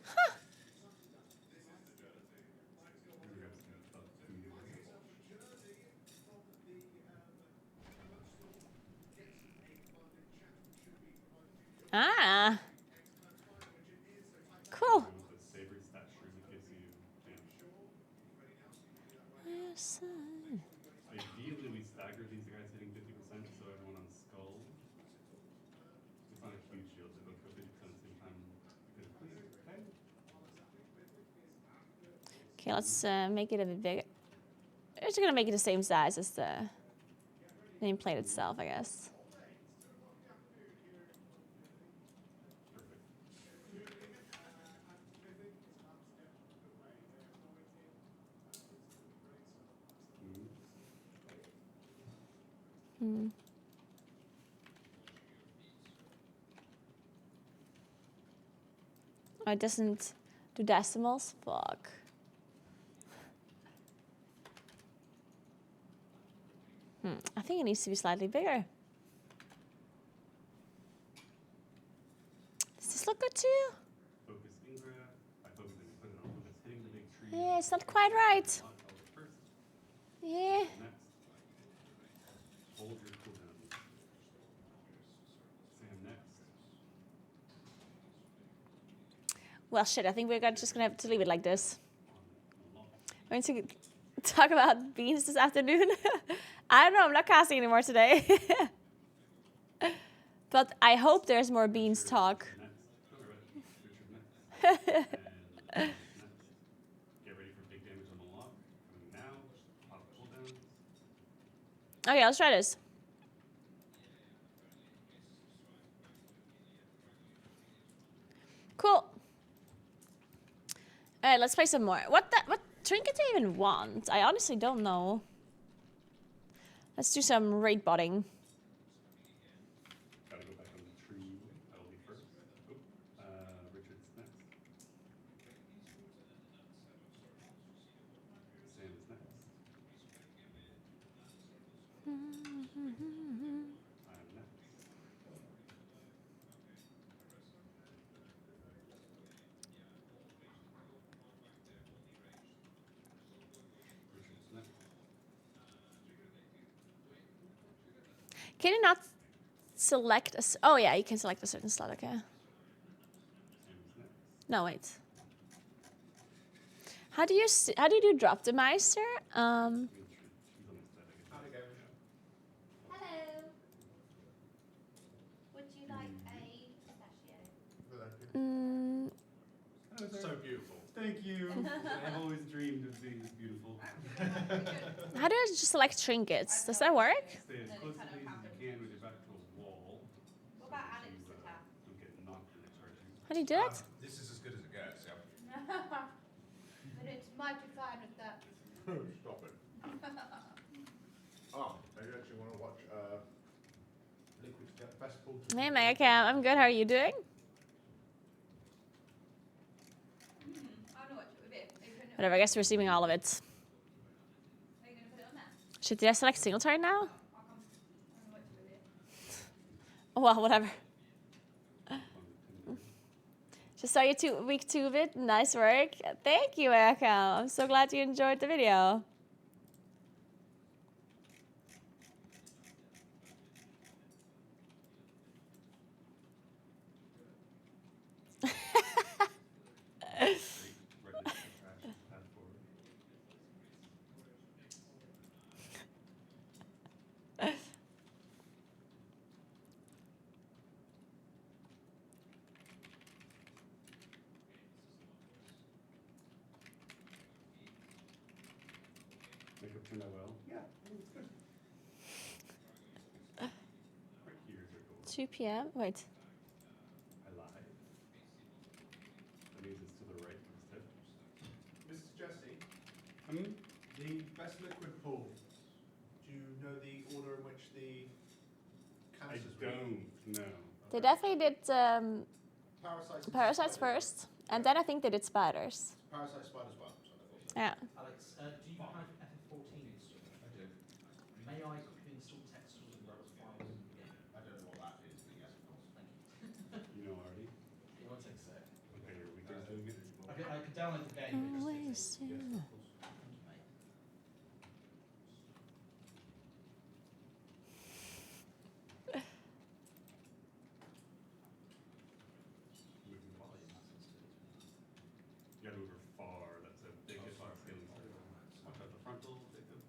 Huh. Ah. Cool. With the savory stat shroom, it gives you Yes, ideally we stagger these guys hitting 50%, so everyone on skull. It's not a huge shield, so they'll go 50% at the same time. Because clear, okay? Okay, let's make it a bit bigger. We're just gonna make it the same size as the nameplate itself, I guess. Hmm. Oh, it doesn't do decimals? Fuck. I think it needs to be slightly bigger. Does this look good to you? Focus Ingra. By focusing, put it on focus, hitting the big tree. Yeah, it's not quite right. First. Yeah. Next. Hold your cooldown. Sam next. Well, shit, I think we're just gonna have to leave it like this. We're going to talk about beans this afternoon. I don't know, I'm not casting anymore today. But I hope there's more beans talk. Next. Richard next. And next. Get ready for big damage on the lock. Coming now. Pop cooldowns. Okay, let's try this. Cool. Alright, let's play some more. What trinket do I even want? I honestly don't know. Let's do some raid botting. Gotta go back on the tree. That'll be first. Richard's next. Sam is next. I'm next. Richard's next. Can you not select a... Oh, yeah, you can select a certain slot, okay. Sam's next. No, wait. How do you do drop the Meister? She's almost dead, I guess. Hello. Would you like a pistachio? Mm, So beautiful. Thank you. I've always dreamed of being this beautiful. how do I just select trinkets? Does that work? Stay as close to these as you can with your back to a wall. What about so Alex you to tap? don't get knocked when they charge you. How do you do it? This is as good as it gets, yeah. But it's mighty fine with that. Stop it. Maybe you actually want to watch Liquid's Festival. Hey, Megacam, I'm good. How are you doing? I want to watch it with it. Whatever, I guess we're receiving all of it. Are you going to put it on there? Shit, did I select single target now? I want to watch it with it. Oh, well, whatever. Just saw you week 2 of it. Nice work. Thank you, Megacam. I'm so glad you enjoyed the video. Makeup turned out well. Yeah, it's good. Quick ears are cool. 2 p.m. Wait. I lied. That means it's to the right instead. Mrs. Jesse, Hmm? the best liquid pool. Do you know the order in which the I canisters were? don't know. They definitely did Parasites. Parasites first, And then I think they did spiders. Parasite spiders well. So I thought so. Yeah. Alex, do you have FF14 installed? I do. May I quickly install textures and rebels files in the beginning? I don't know what that is, but yes, of course. Thank you. You know already? It won't take a sec. Okay, your weekend's doing it? I could download the game. It just takes a Always Yes, of course. Thank you, mate. Moving volume. You gotta move her far, that's a big hit on skills. Watch out the frontal, Jacob.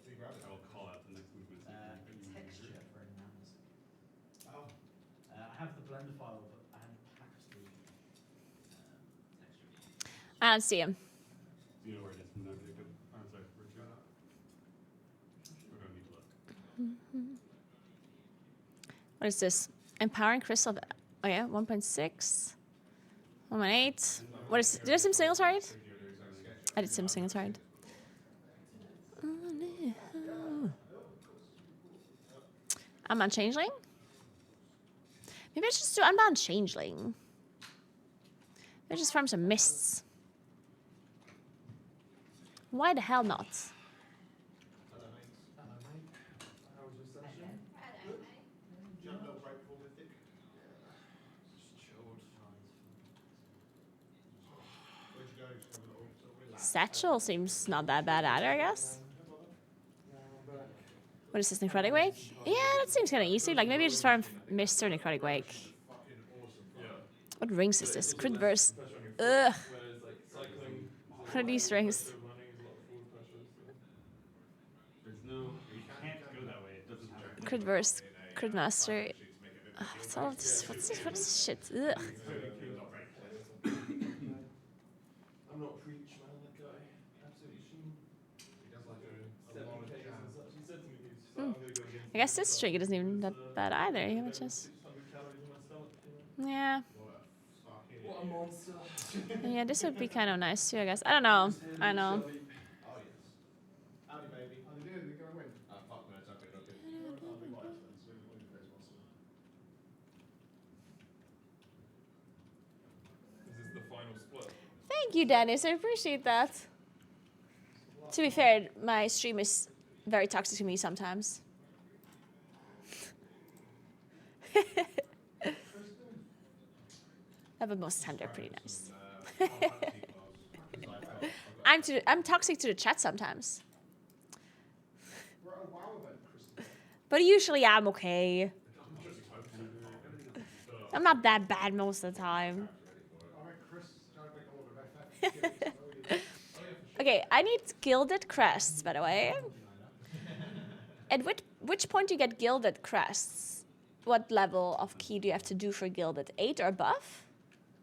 We grab it. I will call out the next movement. Texture for enhancing. Oh. I have the blender file, but I haven't packed the texture. I don't see him. Do you know where it is from now, Jacob? Oh, I'm sorry, where'd you go? We're gonna need to look. What is this? Empowering crystal. Oh yeah, 1.6. 1.8. What is? Did I sim single target? I did sim single target. Unbound changeling. Maybe I should just do unbound changeling. Maybe just farm some mists. Why the hell not? Hello, mate. How was your session? Jumped up right before Mythic. Just chilled. Where'd you go? Just have a little sort of relax. Satchel seems not that bad either, I guess. No bother. No, I'm back. What is this, Necrotic Wake? Yeah, that seems kind of easy. Like, maybe I just farm Mist or Necrotic Wake. Fucking awesome. Yeah. What rings is this? Crit burst. Pressure on your Ugh. foot, whereas like cycling. What are these rings? Running is a lot of forward pressure. So. There's no, you can't go that way, it doesn't happen. Crit burst. Crit master. What's all of this? What's this? What is this shit? Ugh. I'm not preach, man, that guy. Absolute machine. He does like a 7 lot of Ks jam. and such. He said to me, he's like, I'm gonna go against I guess this trigger isn't even that bad either. Yeah, which is. 600 calories in my stomach. You know? Yeah. What a monster. Yeah, this would be kind of nice too, I guess. I don't know. I know. Oh, yes. Howdy, baby. How they doing? They gonna win? Fuck, no, it's okay, okay. I'll be quiet then, so we'll do very well. Is this the final split? Thank you, Dennis. I appreciate that. To be fair, my stream is very toxic to me sometimes. But most of the time they're pretty nice. I'm toxic to the chat sometimes. We're at a WoW event, Kristen. But usually I'm okay. I'm not that bad most of the time. Alright, Chris, trying to make a lot of FF. Okay, I need gilded crests, by the way. At which point do you get gilded crests? What level of key do you have to do for gilded? 8 or above?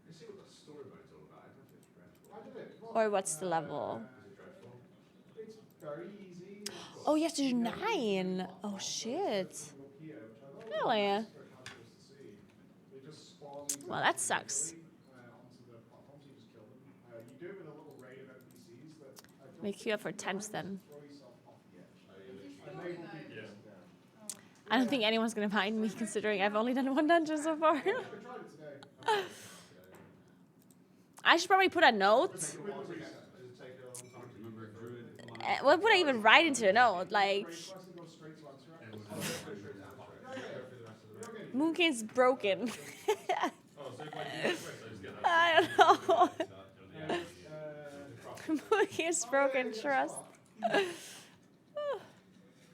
You see what the story mode's all about? I don't think it's dreadful. I did it. Well, Or what's the level? Is it dreadful? it's very easy. It's got Oh, you have to do 9. Oh, shit. single Kia, which I thought Really? was spectacular to see. They just spawn these Well, that sucks. onto the platforms, you just kill them. You do it with a little raid of NPCs that I don't Make you up for temps then. throw yourself off the edge. Oh, you literally. And they will be Yeah. beaten down. I don't think anyone's gonna mind me considering I've only done 1 dungeon so far. I tried it today. I should probably put a note. Does it take a long time to Remember Druid? What would I even write into a note? Like, Quest and go straight to answer it. go through the rest of the room? Moonking's broken. Oh, so if I do the quest, I just get that. I don't know. Uh, Moonking's broken, trust.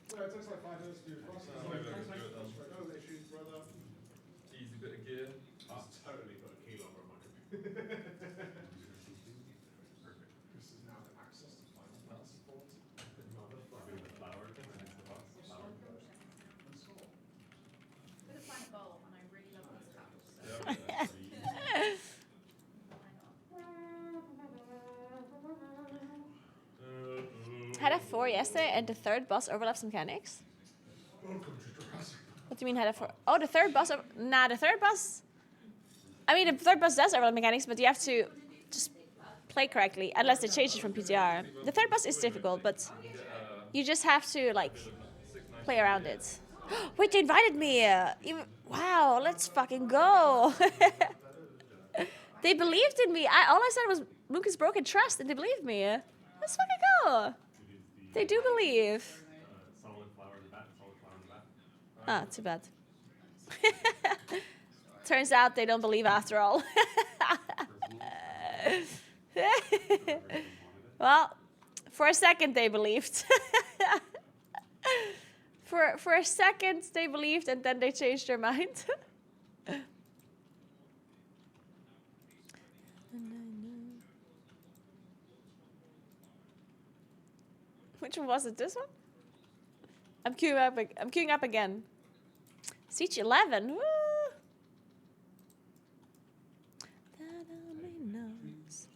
So it takes like 5 minutes to do the quest. Oh, maybe I can do it then. No issues, brother. Easy bit of gear. Just totally put a keylogger on my computer. This is now the access to Final Fantasy 14. Maybe the flower, next to the boss. Flower. And so on. With a planet bowl, and I really love this cup. So Yeah. Had a 4 yesterday, and the third boss overlaps mechanics. Welcome to Jurassic Park. What do you mean had a 4? Oh, the third boss. Nah, the third boss. I mean, the third boss does overlap mechanics, but you have to just play correctly, unless they change it from PTR. The third boss is difficult, but you just have to like play around it. Wait, they invited me. Wow, let's fucking go. They believed in me. All I said was Lucas broken trust, and they believed me. Let's fucking go. It is the They do believe. solid flower in the back, solid flower in the back. Ah, too bad. Turns out they don't believe after all. Well, for a second they believed. For a second they believed, and then they changed their mind. Which one was it? This one? I'm queuing up. I'm queuing up again. Siege 11. Woo! That only knows.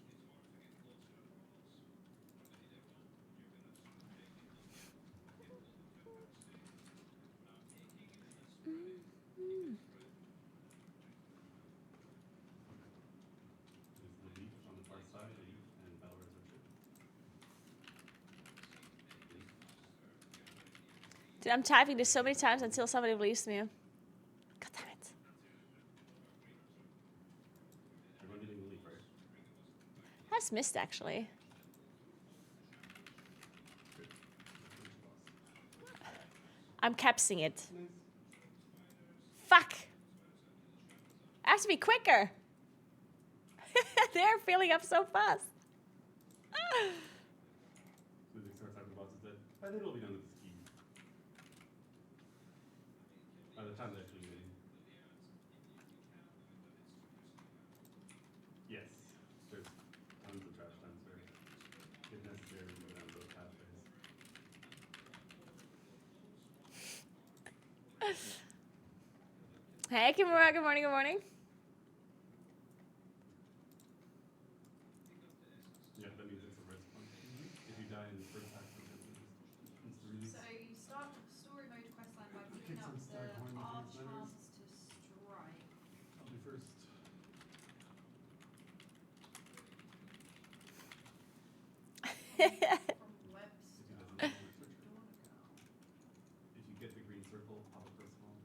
There's the leaf on the far side, the leaf, and Valor's Orchard. Dude, I'm typing this so many times until somebody believes me. God damn it. Everyone getting the leaf, right? That's missed, actually. I'm capsing it. Fuck. I have to be quicker. They're filling up so fast. So they start talking about it, I think it'll be done with the ski. By the time they're actually getting. Yes, there's tons of trash downstairs. If necessary, we go down those pathways. Hey, Kimura, good morning, good morning. Yeah, that means it's a risk one. If you die in the first act of it, it's the release. So you start story mode questline by picking Kick up some the staghorn with our these letters. chance to strike. I'll do first. From Webster. If you doesn't know the searcher. If you get the green circle, pop a first one.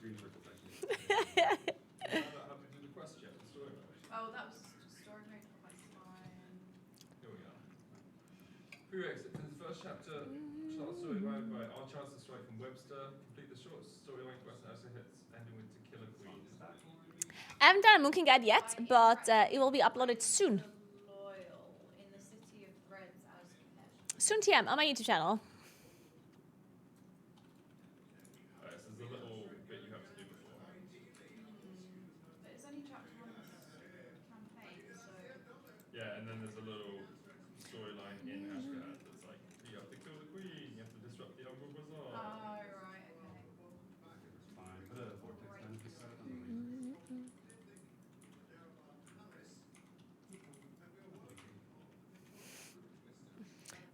Green circle's actually. How to do the quest yet? The story mode. Oh, that was story mode questline. Here we are. Prereqs. In the first chapter, start the story by our chance to strike from Webster. Complete the short storyline quest and also hits ending with To Kill a Queen. I haven't done a Moonking Guide yet, but it will be uploaded soon. Loyal in the city of threads as pet. Soon TM on my YouTube channel. So there's a little bit you have to do before. But it's only chapter 1's campaign, so Yeah, and then there's a little storyline in Ashgard that's like, you have to kill the queen, you have to disrupt the Umbral Bazaar. oh right, okay. Fine. Put a vortex down if you got it on the way.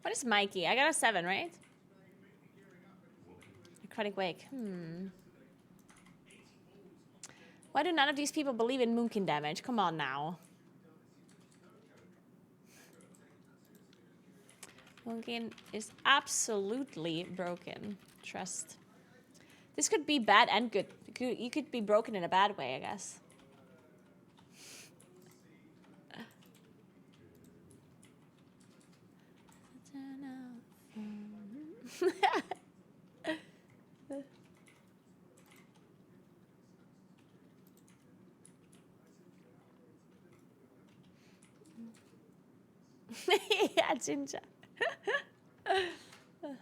What is Mikey? I got a 7, right? Necrotic Wake. Why do none of these people believe in Moonkin damage? Come on now. Moonkin is absolutely broken. Trust. This could be bad and good. You could be broken in a bad way, I guess. Yeah, Ginger. Oh. Yeah.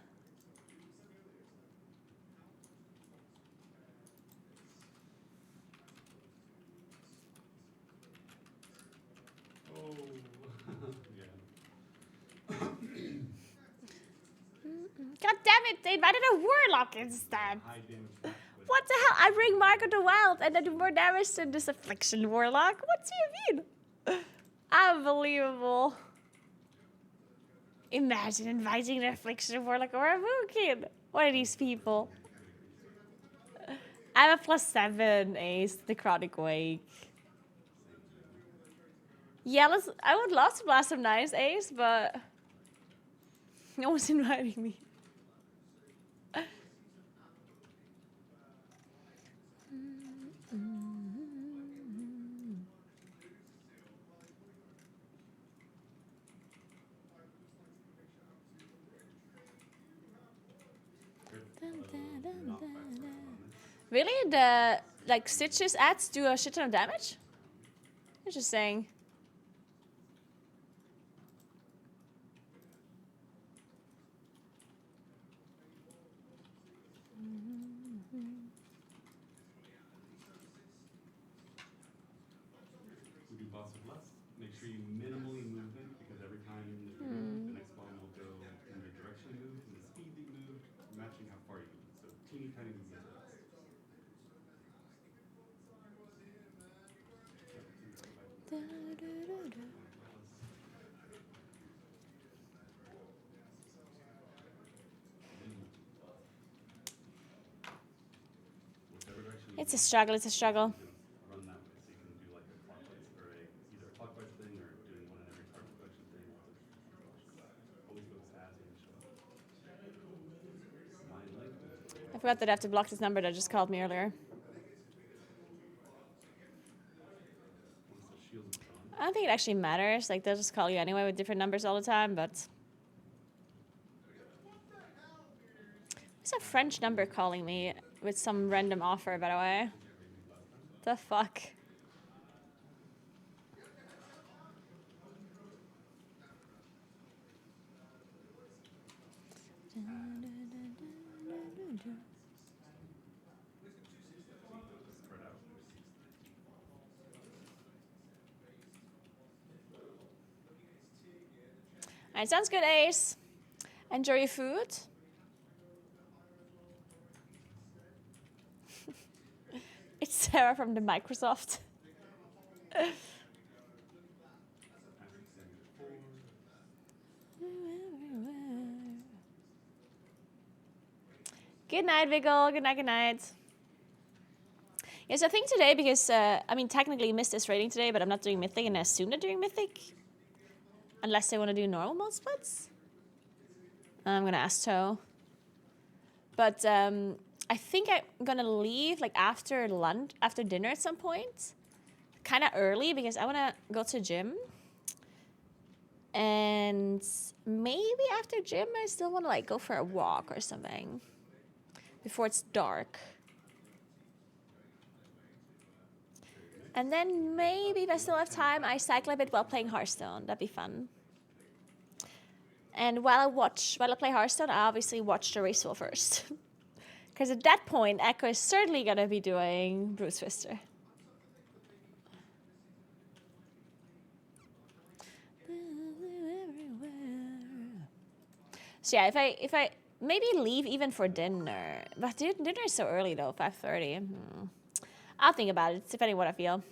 God damn it, they invited a warlock instead. High damage back, but What the hell? I bring Marco the Wild and I do more damage than this Affliction Warlock? What do you mean? Unbelievable. Imagine inviting an Affliction Warlock or a Moonkin. What are these people? I'm a +7 ace, Necrotic Wake. Yeah, I would love to blast some nice Ace, but no one's inviting me. Really? The like Stitches ads do a shit ton of damage? Interesting. We do boss with less. Make sure you minimally move it because every time that you move, the next bomb will go in the direction you moved and the speed that you moved, matching how far you moved. So teeny tiny movements are best. Whichever direction you It's a move, struggle, it's a struggle. you can run that way. So you can do like a clockwise or either a clockwise thing or doing one in every target selection thing. Always go fast and show up. Mind link. I forgot that I have to block this number that just called me earlier. Once the shield is gone. I don't think it actually matters. Like, they'll just call you anyway with different numbers all the time, but... There's a French number calling me with some random offer, by the way. The fuck? Spread out. Alright, sounds good, Ace. Enjoy your food. It's Sarah from the Microsoft. Good night, Vigil. Good night, good night. Yes, I think today, because, I mean, technically I missed this rating today, but I'm not doing Mythic, and I assume they're doing Mythic. Unless they want to do normal mode splits. I'm going to ask Toe. But I think I'm going to leave, like, after lunch, after dinner at some point. Kind of early, because I want to go to gym. And maybe after gym, I still want to, like, go for a walk or something. Before it's dark. And then maybe if I still have time, I cycle a bit while playing Hearthstone. That'd be fun. And while I play Hearthstone, I obviously watch the race first. Because at that point, Echo is certainly going to be doing Bruce Twister. So yeah, if I maybe leave even for dinner. But dinner is so early though, 5:30. I'll think about it, depending on what I feel.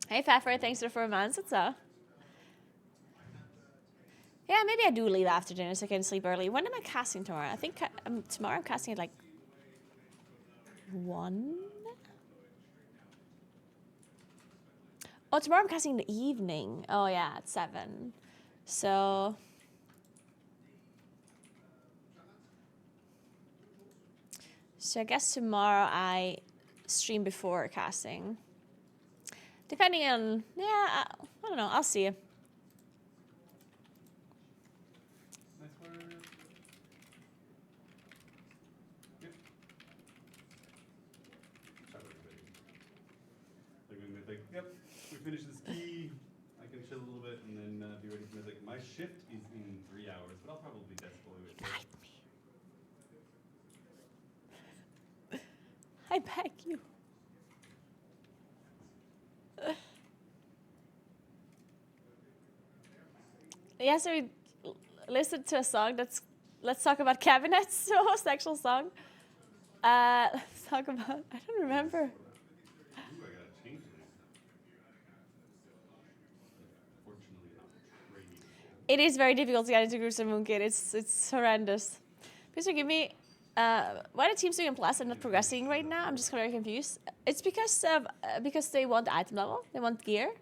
Hey Pfeffer, thanks for the 4 months. What's up? Yeah, maybe I do leave after dinner so I can sleep early. When am I casting tomorrow? I think tomorrow I'm casting at like 1? Oh, tomorrow I'm casting in the evening. Oh yeah, at 7. So... So I guess tomorrow I stream before casting. Depending on, yeah, I don't know, I'll see. Nice work. Yep. Shut up, everybody. They're going Mythic. Yep. We finished the ski. I can chill a little bit and then be ready for Mythic. My shift is in 3 hours, but I'll probably deploy it. Guide me. I beg you. Yes, we listened to a song that's Let's Talk About Cabinets, so a sexual song. Let's talk about, I don't remember. Ooh, I gotta change it. Unfortunately, not trading. It is very difficult to get into Gruesome Moon Kid. It's horrendous. Please forgive me. Why the team's doing plus and not progressing right now? I'm just very confused. It's because they want item level. They want gear.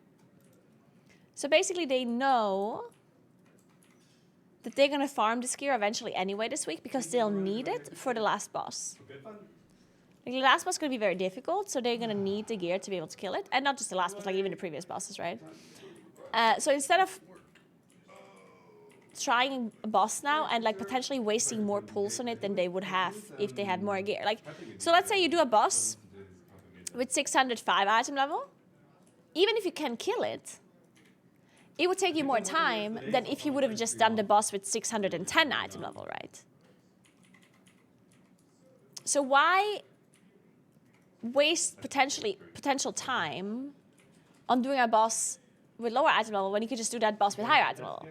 So basically they know that they're going to farm this gear eventually anyway this week because they'll need it for the last boss. For good fun? Like, the last boss is going to be very difficult, so they're going to need the gear to be able to kill it. And not just the last boss, like even the previous bosses, right? So instead of trying a boss now and like potentially wasting more pulls on it than they would have if they had more gear. Like, so let's say you do a boss with 605 item level. Even if you can kill it, it would take you more time than if you would have just done the boss with 610 item level, right? So why waste potential time on doing a boss with lower item level when you could just do that boss with higher item level?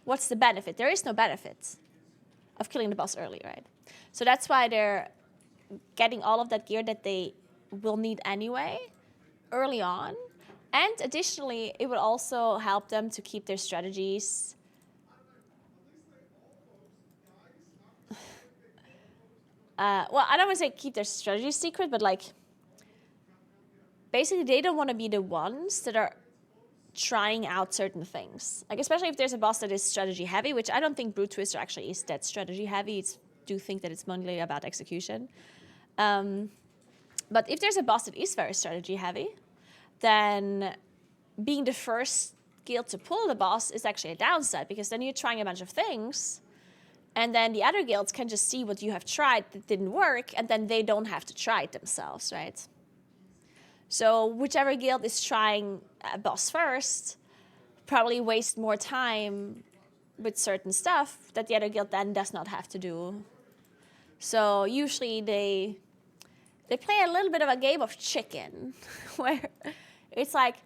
What's the benefit? There is no benefit of killing the boss early, right? So that's why they're getting all of that gear that they will need anyway early on. And additionally, it will also help them to keep their strategies well, I don't want to say keep their strategies secret, but like basically they don't want to be the ones that are trying out certain things. Like especially if there's a boss that is strategy heavy, which I don't think Brute Twister actually is that strategy heavy. I do think that it's mainly about execution. But if there's a boss that is very strategy heavy, then being the first guild to pull the boss is actually a downside because then you're trying a bunch of things and then the other guilds can just see what you have tried that didn't work and then they don't have to try it themselves, right? So whichever guild is trying a boss first probably waste more time with certain stuff that the other guild then does not have to do. So usually they play a little bit of a game of chicken where it's like,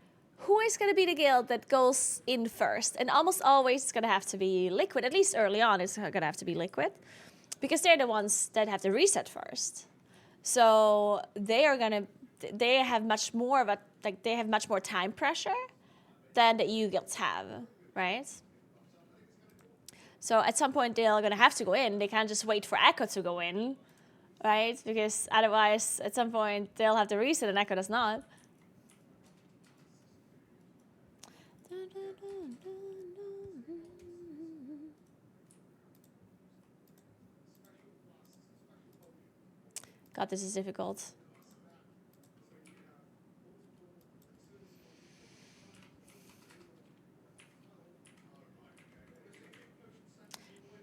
who is going to be the guild that goes in first? And almost always it's going to have to be Liquid. At least early on it's going to have to be Liquid because they're the ones that have to reset first. So they have much more of a, like they have much more time pressure than the EU guilds have, right? So at some point they're going to have to go in. They can't just wait for Echo to go in, right? Because otherwise at some point they'll have to reset and Echo does not. God, this is difficult.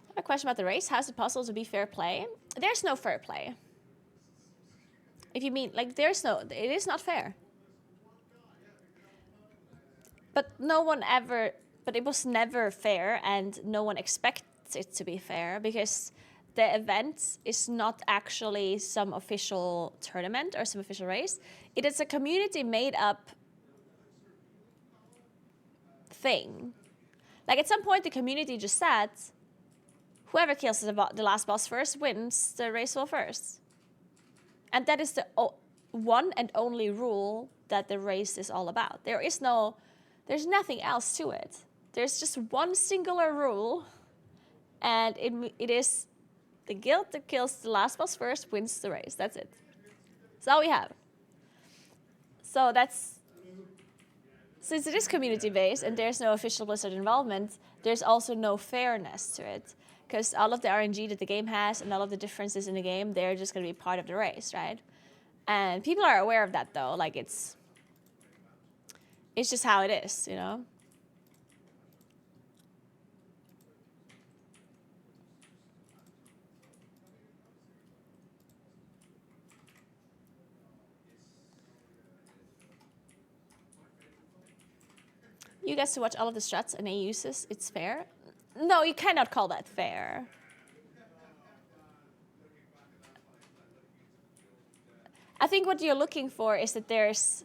I have a question about the race. How is it possible to be fair play? There's no fair play. If you mean, like, it is not fair. But it was never fair and no one expects it to be fair because the event is not actually some official tournament or some official race. It is a community made up thing. Like at some point the community just said, whoever kills the last boss first wins the race wall first. And that is the one and only rule that the race is all about. There's nothing else to it. There's just one singular rule, and it is the guild that kills the last boss first wins the race. That's it. That's all we have. So since it is community-based and there's no official Blizzard involvement, there's also no fairness to it. Because all of the RNG that the game has and all of the differences in the game, they're just going to be part of the race, right? And people are aware of that, though. Like, it's just how it is, you know? You guys to watch all of the strats and A uses, it's fair? No, you cannot call that fair. I think what you're looking for is that there's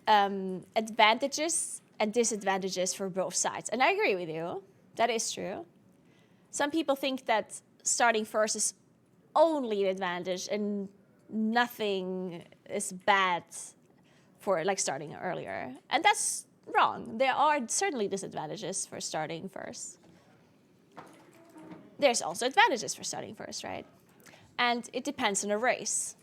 advantages and disadvantages for both sides. And I agree with you. That is true. Some people think that starting first is only an advantage and nothing is bad for like starting earlier. And that's wrong. There are certainly disadvantages for starting first. There's also advantages for starting first, right? And it depends on the race.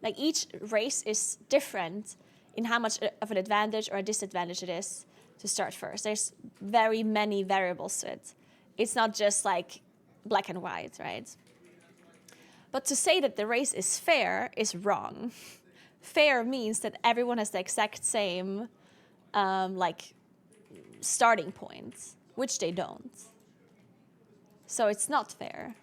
Like each race is different in how much of an advantage or a disadvantage it is to start first. There's very many variables to it. It's not just like black and white, right? But to say that the race is fair is wrong. Fair means that everyone has the exact same like starting point, which they don't. So it's not fair.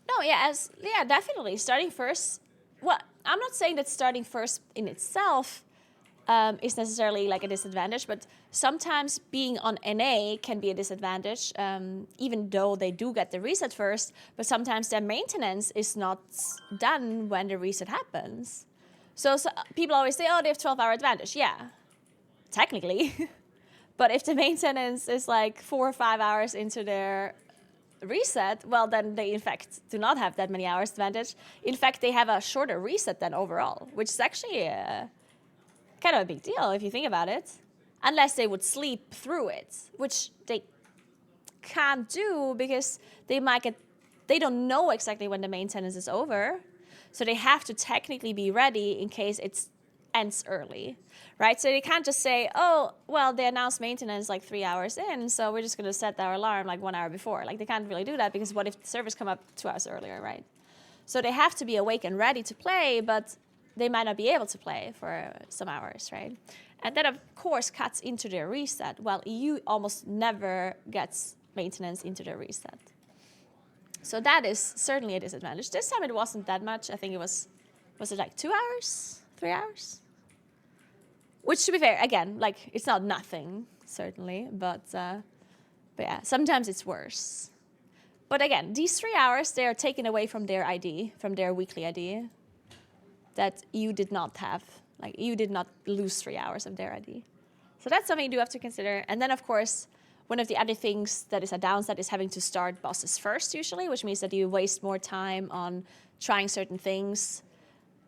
No, yeah, definitely. Starting first. Well, I'm not saying that starting first in itself is necessarily like a disadvantage, but sometimes being on NA can be a disadvantage, even though they do get the reset first, but sometimes their maintenance is not done when the reset happens. So people always say, oh, they have 12-hour advantage. Yeah, technically. But if the maintenance is like 4 or 5 hours into their reset, well, then they in fact do not have that many hours advantage. In fact, they have a shorter reset than overall, which is actually kind of a big deal if you think about it. Unless they would sleep through it, which they can't do because they don't know exactly when the maintenance is over. So they have to technically be ready in case it ends early, right? So they can't just say, oh, well, they announced maintenance like 3 hours in, so we're just going to set our alarm like 1 hour before. Like they can't really do that because what if the servers come up 2 hours earlier, right? So they have to be awake and ready to play, but they might not be able to play for some hours, right? And that, of course, cuts into their reset. Well, EU almost never gets maintenance into their reset. So that is certainly a disadvantage. This time it wasn't that much. I think it was it like 2 hours, 3 hours? Which, to be fair, again, like it's not nothing, certainly, but yeah, sometimes it's worse. But again, these 3 hours, they are taken away from their ID, from their weekly ID, that you did not have. Like you did not lose 3 hours of their ID. So that's something you do have to consider. And then, of course, one of the other things that is a downside is having to start bosses first, usually, which means that you waste more time on trying certain things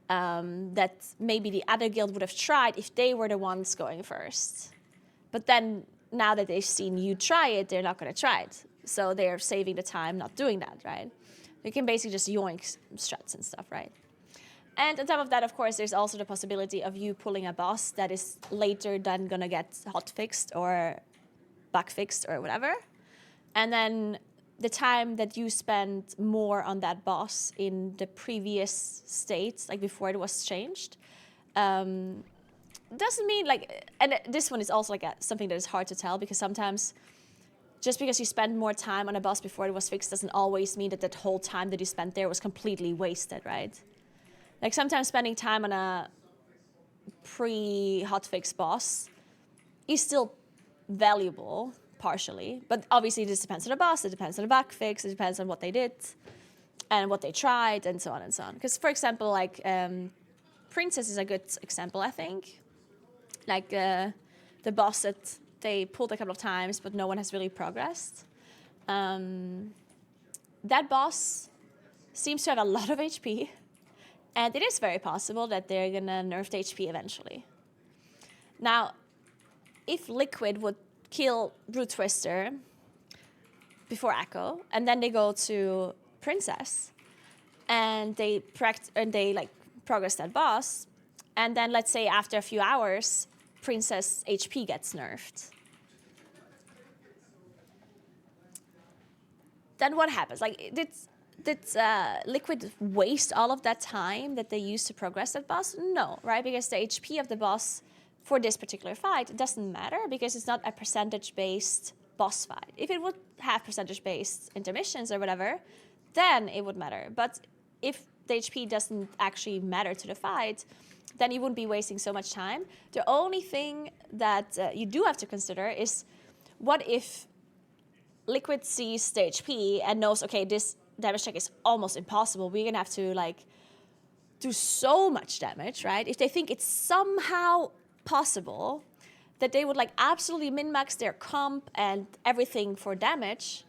that maybe the other guild would have tried if they were the ones going first. But then, now that they've seen you try it, they're not going to try it. So they're saving the time not doing that, right? You can basically just yoink struts and stuff, right? And on top of that, of course, there's also the possibility of you pulling a boss that is later then going to get hotfixed or bug fixed or whatever. And then the time that you spend more on that boss in the previous state, like before it was changed, doesn't mean like, and this one is also like something that is hard to tell because sometimes just because you spend more time on a boss before it was fixed doesn't always mean that that whole time that you spent there was completely wasted, right? Like sometimes spending time on a pre-hotfix boss is still valuable, partially. But obviously this depends on the boss, it depends on the bug fix, it depends on what they did and what they tried and so on and so on. Because for example, like Princess is a good example, I think. Like the boss that they pulled a couple of times but no one has really progressed. That boss seems to have a lot of HP. And it is very possible that they're going to nerf the HP eventually. Now, if Liquid would kill Brute Twister before Echo, and then they go to Princess, and they progress that boss, and then let's say after a few hours, Princess HP gets nerfed. Then what happens? Like, did Liquid waste all of that time that they used to progress that boss? No, right? Because the HP of the boss for this particular fight doesn't matter because it's not a percentage-based boss fight. If it would have percentage-based intermissions or whatever, then it would matter. But if the HP doesn't actually matter to the fight, then you wouldn't be wasting so much time. The only thing that you do have to consider is what if Liquid sees the HP and knows, okay, this damage check is almost impossible. We're gonna have to like do so much damage, right? If they think it's somehow possible that they would like absolutely min-max their comp and everything for damage,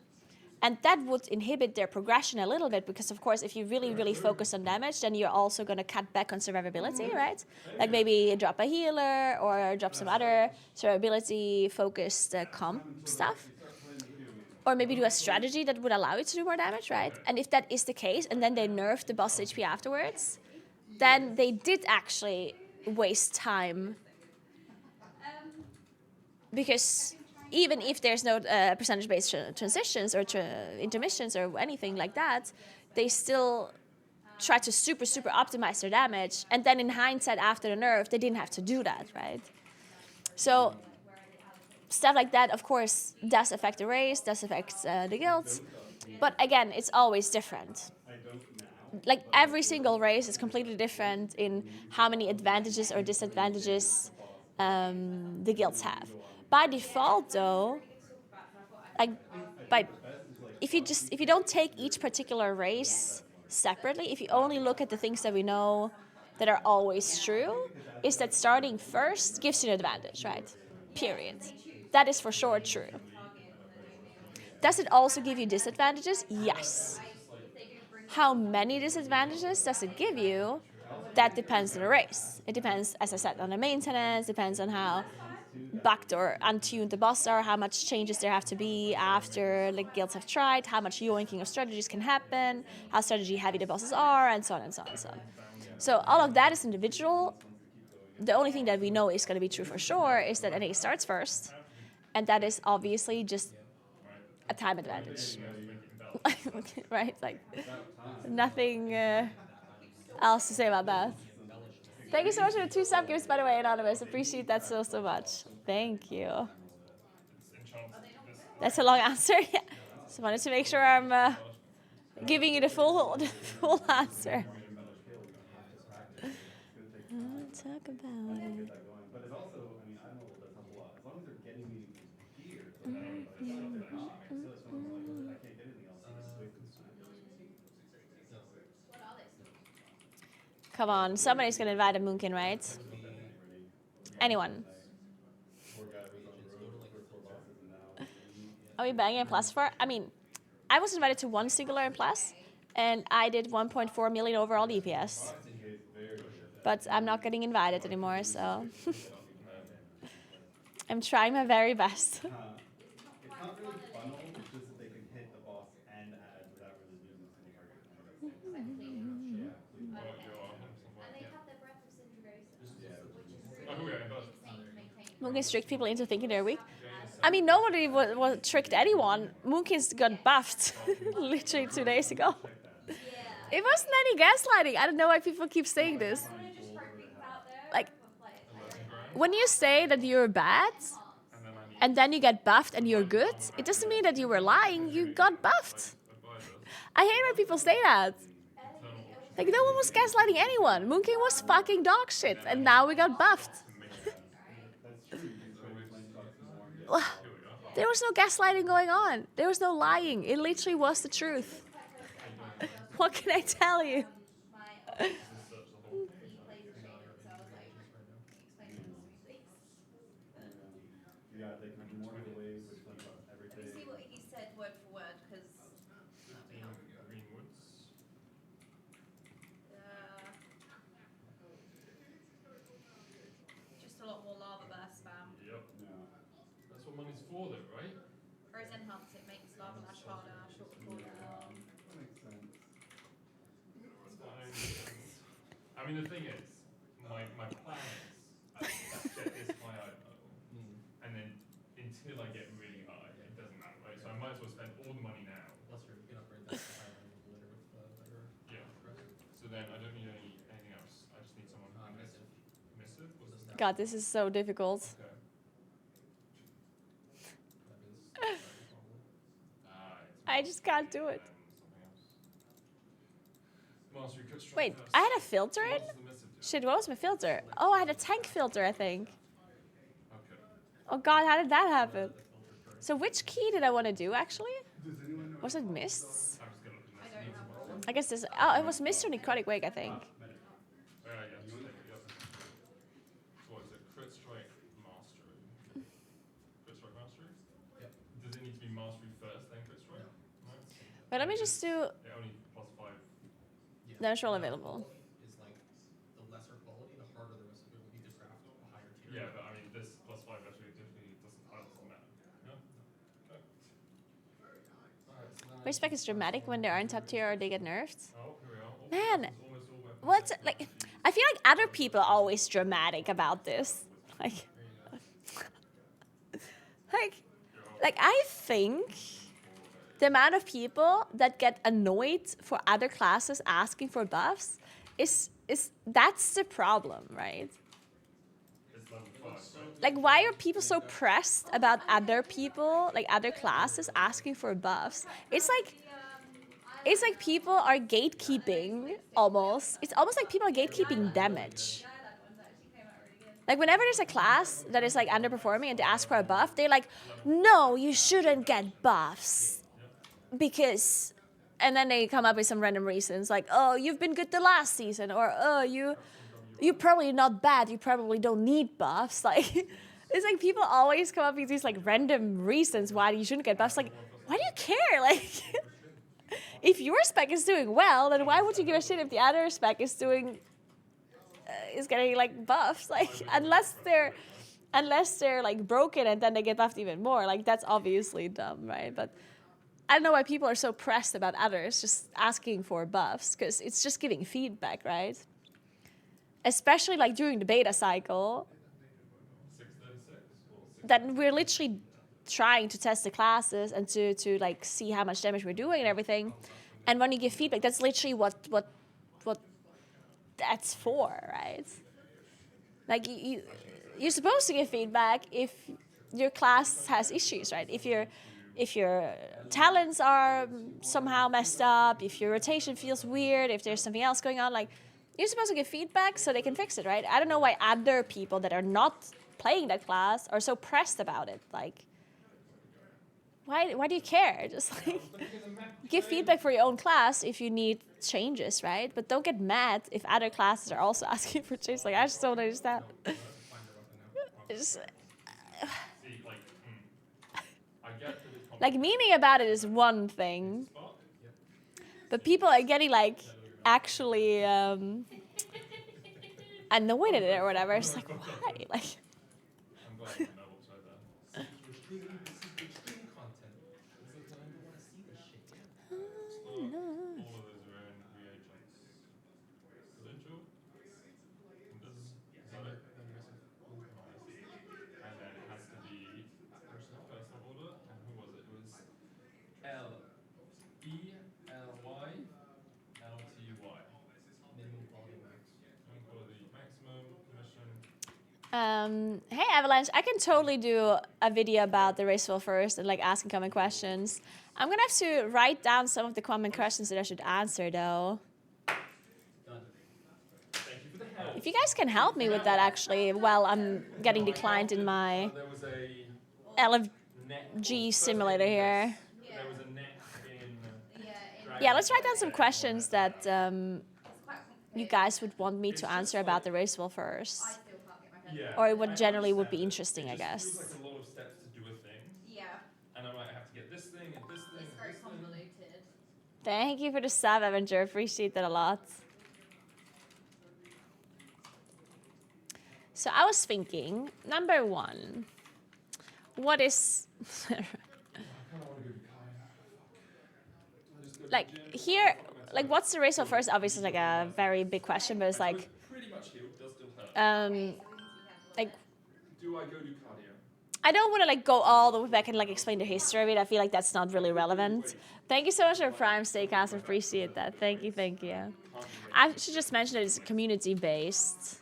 And that would inhibit their progression a little bit because, of course, if you really, really focus on damage, then you're also going to cut back on survivability, right? Like maybe drop a healer or drop some other survivability-focused comp stuff. Or maybe do a strategy that would allow you to do more damage, right? And if that is the case, and then they nerf the boss HP afterwards, then they did actually waste time. Because even if there's no percentage-based transitions or intermissions or anything like that, they still try to super, super optimize their damage. And then in hindsight, after the nerf, they didn't have to do that, right? So stuff like that, of course, does affect the race, does affect the guilds. But again, it's always different. Like every single race is completely different in how many advantages or disadvantages the guilds have. By default, though, like if you don't take each particular race separately, if you only look at the things that we know that are always true, is that starting first gives you an advantage, right? Period. That is for sure true. Does it also give you disadvantages? Yes. How many disadvantages does it give you? That depends on the race. It depends, as I said, on the maintenance, depends on how bugged or untuned the boss are, how much changes there have to be after the guilds have tried, how much yoinking of strategies can happen, how strategy heavy the bosses are, and so on and so on and so on. So all of that is individual. The only thing that we know is going to be true for sure is that NA starts first, and that is obviously just a time advantage. Right? Like, nothing else to say about that. Thank you so much for the 2 sub gifts, by the way, Anonymous. Appreciate that so, so much. Thank you. That's a long answer. Yeah. Just wanted to make sure I'm giving you the full answer. Talk about it. But it's also, I mean, item level does help a lot. As long as they're getting me gear, it doesn't matter. But if they're not, I feel like some of them are like, I can't get anything else. I'm just wasting time. Come on, somebody's gonna invite a Moonkin, right? Anyone? Are we banging in Plus for? I mean, I was invited to one singular in Plus, and I did 1.4 million overall DPS. But I'm not getting invited anymore, so I'm trying my very best. It's not really funnel, it's just that they can hit the boss and ads without really losing a single target. And they have their breath of Syndrogosa, which is insane to maintain. Moonkin tricked people into thinking they're weak. I mean, nobody was tricked anyone. Moonkin's got buffed literally 2 days ago. It wasn't any gaslighting. I don't know why people keep saying this. Like, when you say that you're bad, and then you get buffed and you're good, it doesn't mean that you were lying. You got buffed. I hate when people say that. Like, no one was gaslighting anyone. Moonkin was fucking dog shit, and now we got buffed. There was no gaslighting going on. There was no lying. It literally was the truth. What can I tell you? Yeah, they can do more of the waves, which like everything. Let me see what he said word for word, because just a lot more lava burst spam. Yep. Yeah. That's what money's for, though, right? Whereas enhance, it makes lava lash harder, shorter corner. That makes sense. I mean, the thing is, my plan is get this high item level, and then until I get really high, it doesn't matter, right? So I might as well spend all the money now. That's true. You can upgrade that to higher level later with Naguura. Yeah. So then I don't need anything else. I just need someone missive. Missive? What's this? God, this is so difficult. Okay. I just can't do it. Wait, First. I had a filter in? What does the missive do? Shit, what was my filter? Oh, I had a tank filter, I think. Okay. Oh god, how did that happen? So which key did I want to do, actually? Was it mists? I'm just gonna look at this. I guess this... Oh, it was mist or necrotic wake, I think. Yeah, just take it, yep. So what is it? Crit strike mastery. Crit strike mastery? Yep. Does it need to be mastery first, then crit strike? No? But let me just do It only plus 5. Yeah. natural Natural available. quality is like the lesser quality, the harder the rest of it will be to craft a higher tier. Yeah, but I mean, this plus 5 actually definitely doesn't matter. No? Okay. Alright, so now I Respec is dramatic when they aren't top tier or they get nerfed. Oh, here we are. Oh, Man, this is almost all weapons what's except like? for I feel like other people are always dramatic about this. Like, like, like I think the amount of people that get annoyed for other classes asking for buffs is that's the problem, right? It's level 5, right? Like, why are people so pressed about other people, like other classes, asking for buffs? It's like people are gatekeeping almost. It's almost like people are gatekeeping damage. Lilac ones actually came out really good. Like whenever there's a class that is like underperforming and they ask for a buff, they're like, no, you shouldn't get buffs. Because, and then they come up with some random reasons like, oh, you've been good the last season, or oh, you're probably not bad, you probably don't need buffs. Like, it's like people always come up with these like random reasons why you shouldn't get buffs. Like, why do you care? Like, if your spec is doing well, then why would you give a shit if the other spec is doing is getting like buffs? Like, unless they're like broken and then they get buffed even more. Like, that's obviously dumb, right? But I don't know why people are so pressed about others just asking for buffs, because it's just giving feedback, right? Especially like during the beta cycle, 636 or 6. that we're literally trying to test the classes and to like see how much damage we're doing and everything. And when you give feedback, that's literally what that's for, right? Like you're supposed to give feedback if your class has issues, right? If your talents are somehow messed up, if your rotation feels weird, if there's something else going on, like you're supposed to give feedback so they can fix it, right? I don't know why other people that are not playing that class are so pressed about it. Like, why do you care? Just like give feedback for your own class if you need changes, right? But don't get mad if other classes are also asking for changes. Like, I just don't understand. It's just, See, like, I get that it's like, meaning about it is one thing, but people are getting like actually annoyed at it or whatever. It's like, why? Like, I'm glad you know what's right there. This is extreme content. This is I want to see this shit. All of those are in reagents. Credential. And this. Is that it? And then it has to be personal order. And who was it? It was L E L Y L T Y. Minimum quality max. Minimum quality maximum permission. hey Avalanche, I can totally do a video about the race wheel first and like asking common questions. I'm gonna have to write down some of the common questions that I should answer though. Done. Thank you for the help. If you guys can help me with that actually, while I'm getting declined in my There was a LFG simulator here. There was a net in. Yeah, let's write down some questions that It's quite you complicated. guys would want me to answer about the race wheel first. I still can't get my head. Yeah. Or what I generally would understand be it. interesting, I It just guess. feels like a lot of steps to do a thing, Yeah, and I might have to get this thing and this thing it's and very this thing. convoluted. Thank you for the sub, Avenger. Appreciate that a lot. So I was thinking, number one, what is like here? Like, what's the race of first? Obviously, like a very big question, but it's like, Pretty much healed, does still hurt. like Do I go do cardio? I don't want to like go all the way back and like explain the history of it. I feel like that's not really relevant. Thank you so much for Prime Steakhouse. I appreciate that. Thank you, thank you. I should just mention that it's community based.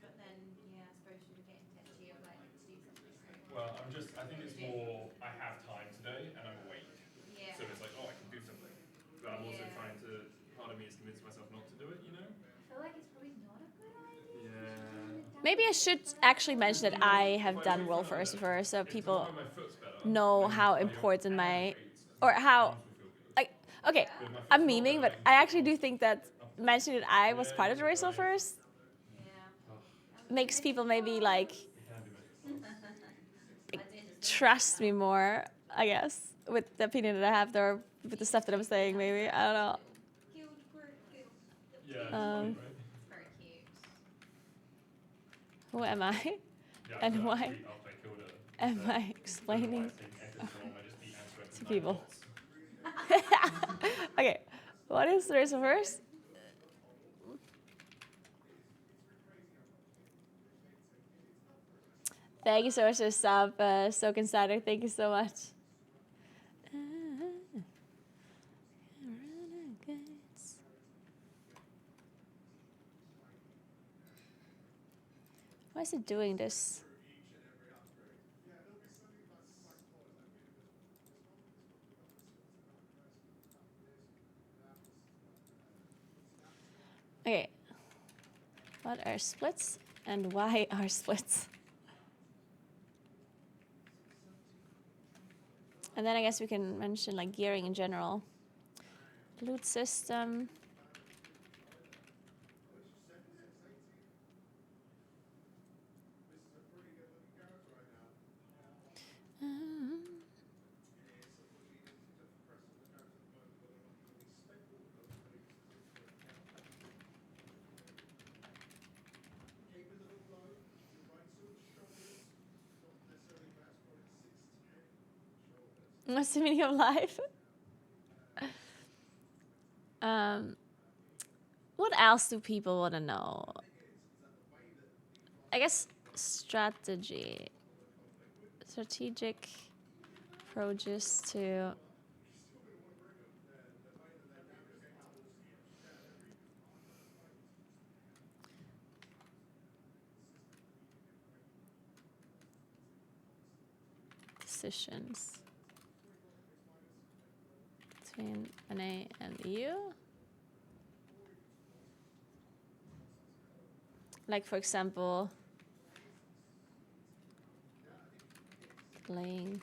But then, yeah, I suppose you would get intensity of like to do something. Well, I think it's more, I have time today and I'm awake. Yeah. So it's like, oh, I can do something. But I'm also Yeah. trying to, part of me is convince myself not to do it, you know? I feel like it's probably not a good idea. Yeah. Maybe I should actually mention that I have done World First before, so people know how important my, or how, like, okay, I'm memeing, but I actually do think that mentioning that I was part of the race World First makes people maybe like trust me more I guess, with the opinion that I have there, with the stuff that I'm saying, maybe. I don't know. Cute, quirk, cute. Yeah, it's Um, funny, right? It's very cute. Who am I? Yeah, I And put that why tweet up, I killed her. am Said, I "Don't know why explaining it's taking extra so long, I just beat answer it to with people? 9 bots." Okay, what is the reason first? Thank you so much for the sub, Soak Insider. Thank you so much. Why is it doing this? Okay. What are splits and why are splits? And then I guess we can mention like gearing in general. Loot system. What's the meaning of life? What else do people want to know? I guess strategic approaches to decisions between NA and EU. Like, for example, playing.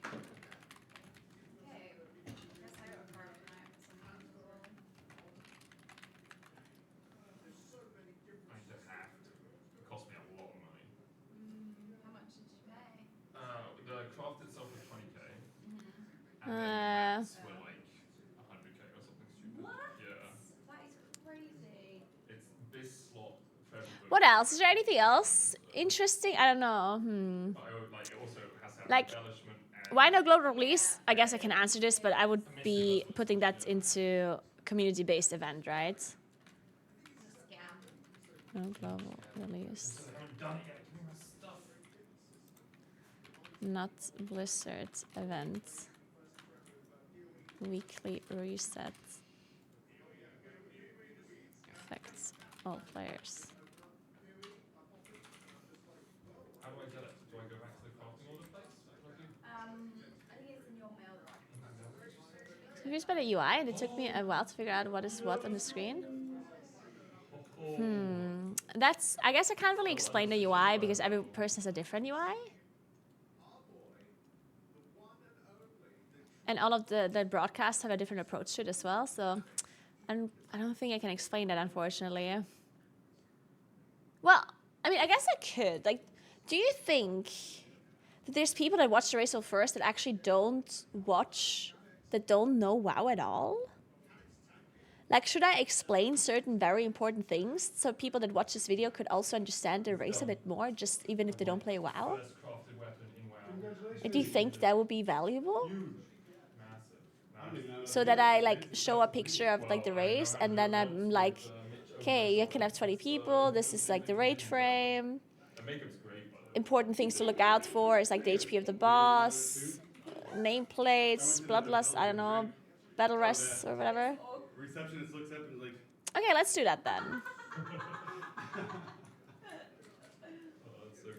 Okay. Guess I got a card tonight for some people. I need to have to. It cost me a lot of money. How much did you pay? The craft itself was 20k, and then the Uh, mats were like 100k or something stupid. What? Yeah. That is crazy. It's this slot for everybody. What else? Is there anything else interesting? I don't know. But like, it also has to have Like, embellishment and why no global release? I guess I can answer this, but I would I mean, be that's putting that yeah. into community-based event, right? It's a scam. No global release. I haven't done it yet. Give me my stuff. Not Blizzard event. Weekly reset. Affects all players. How do I get it? Do I go back to the crafting order place? What do I do? I think it's in your mailbox. Confused by the UI, and it took me a while to figure out what is what on the screen. That's, I guess I can't really explain the UI because every person has a different UI. And all of the broadcasts have a different approach to it as well, so I don't think I can explain that, unfortunately. Well, I mean, I guess I could. Like, do you think that there's people that watch the race first that actually don't know WoW at all? Like, should I explain certain very important things so people that watch this video could also understand the race a bit more, just even if they don't play WoW? First crafted weapon in WoW. And do you think that would be valuable? Massive. So that I like show a picture of like the race, and then I'm like, okay, you can have 20 people. This is like the raid frame. The makeup's great, by the way. Important things to look out for is like the HP of the boss, nameplates, bloodlust, I don't know, battle rests or whatever. Receptionist looks up and is like, Okay, let's do that then. Oh, that's so good.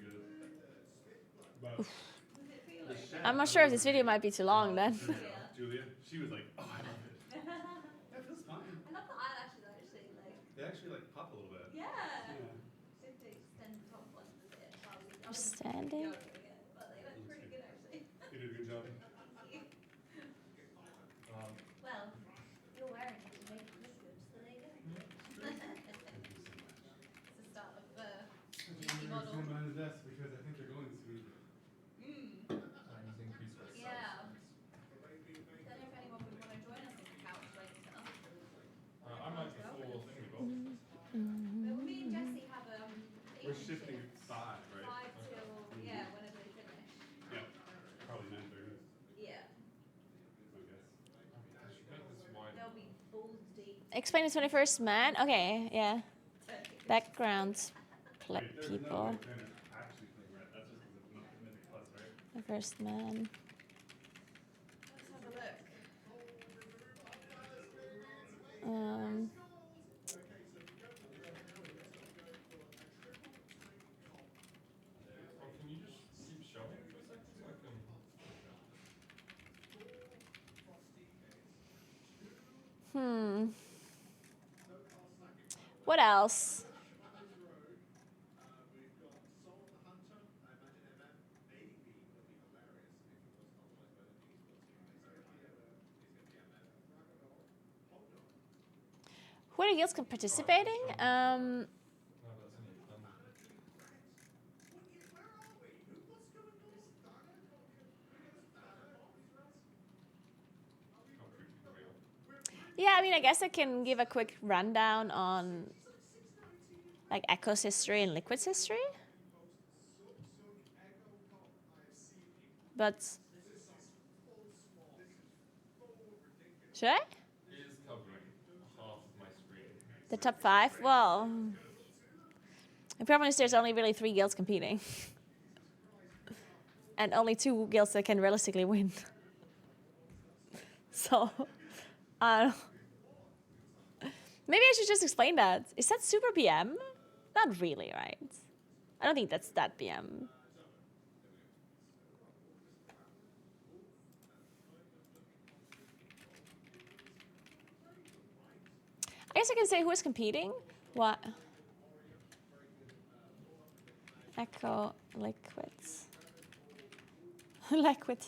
but Does it feel like that? I'm not sure if this video might be too long then. Julia, she was like, oh, I love it. Yeah, it feels fine. I love the eyelashes actually, like, They actually like pop a little bit. yeah. Yeah. If they extend the top ones a bit. I was Standing. joking it, but they look pretty good actually. You did a good job. Thank you. Um, Well, you're wearing it to make it look good, so there you go. Yes, because I think they're going to Sweden. Times increase by Yeah. Celsius. Don't know if anyone would want to join us on the couch later. I might before thing we got. But me and Jesse have We're evening shifting shifts. at 5, right? 5 till, yeah, whenever they finish. Yep. Probably 9:30. Yeah. I guess. I should make this wider. They'll be balls deep. Explain the 21st man. Okay, yeah. Background Wait, there's people. no way they're actually playing red. That's just because it's not Mythic Plus, right? The first man. Let's have a look. Um, Oh, can you just keep showing for a second so I can... What else? Who are the guilds participating? No, that's only a ton. Not creepy for real. Yeah, I mean, I guess I can give a quick rundown on like Echo's history and Liquid's history. But should I? It is covering half of my screen. The top 5? Well, the problem is there's only really 3 guilds competing. And only 2 guilds that can realistically win. So, maybe I should just explain that. Is that super PM? Not really, right? I don't think that's that PM. I guess I can say who is competing. What? Echo liquids. Liquid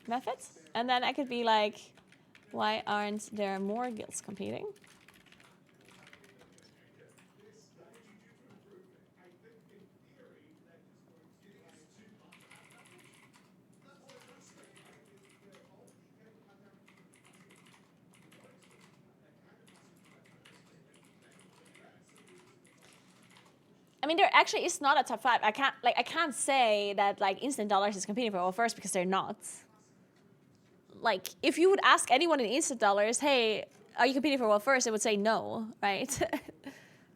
methods. And then I could be like, why aren't there more guilds competing? I mean, there actually is not a top 5. I can't say that like Instant Dollars is competing for World First because they're not. Like, if you would ask anyone in Instant Dollars, hey, are you competing for World First? They would say no, right?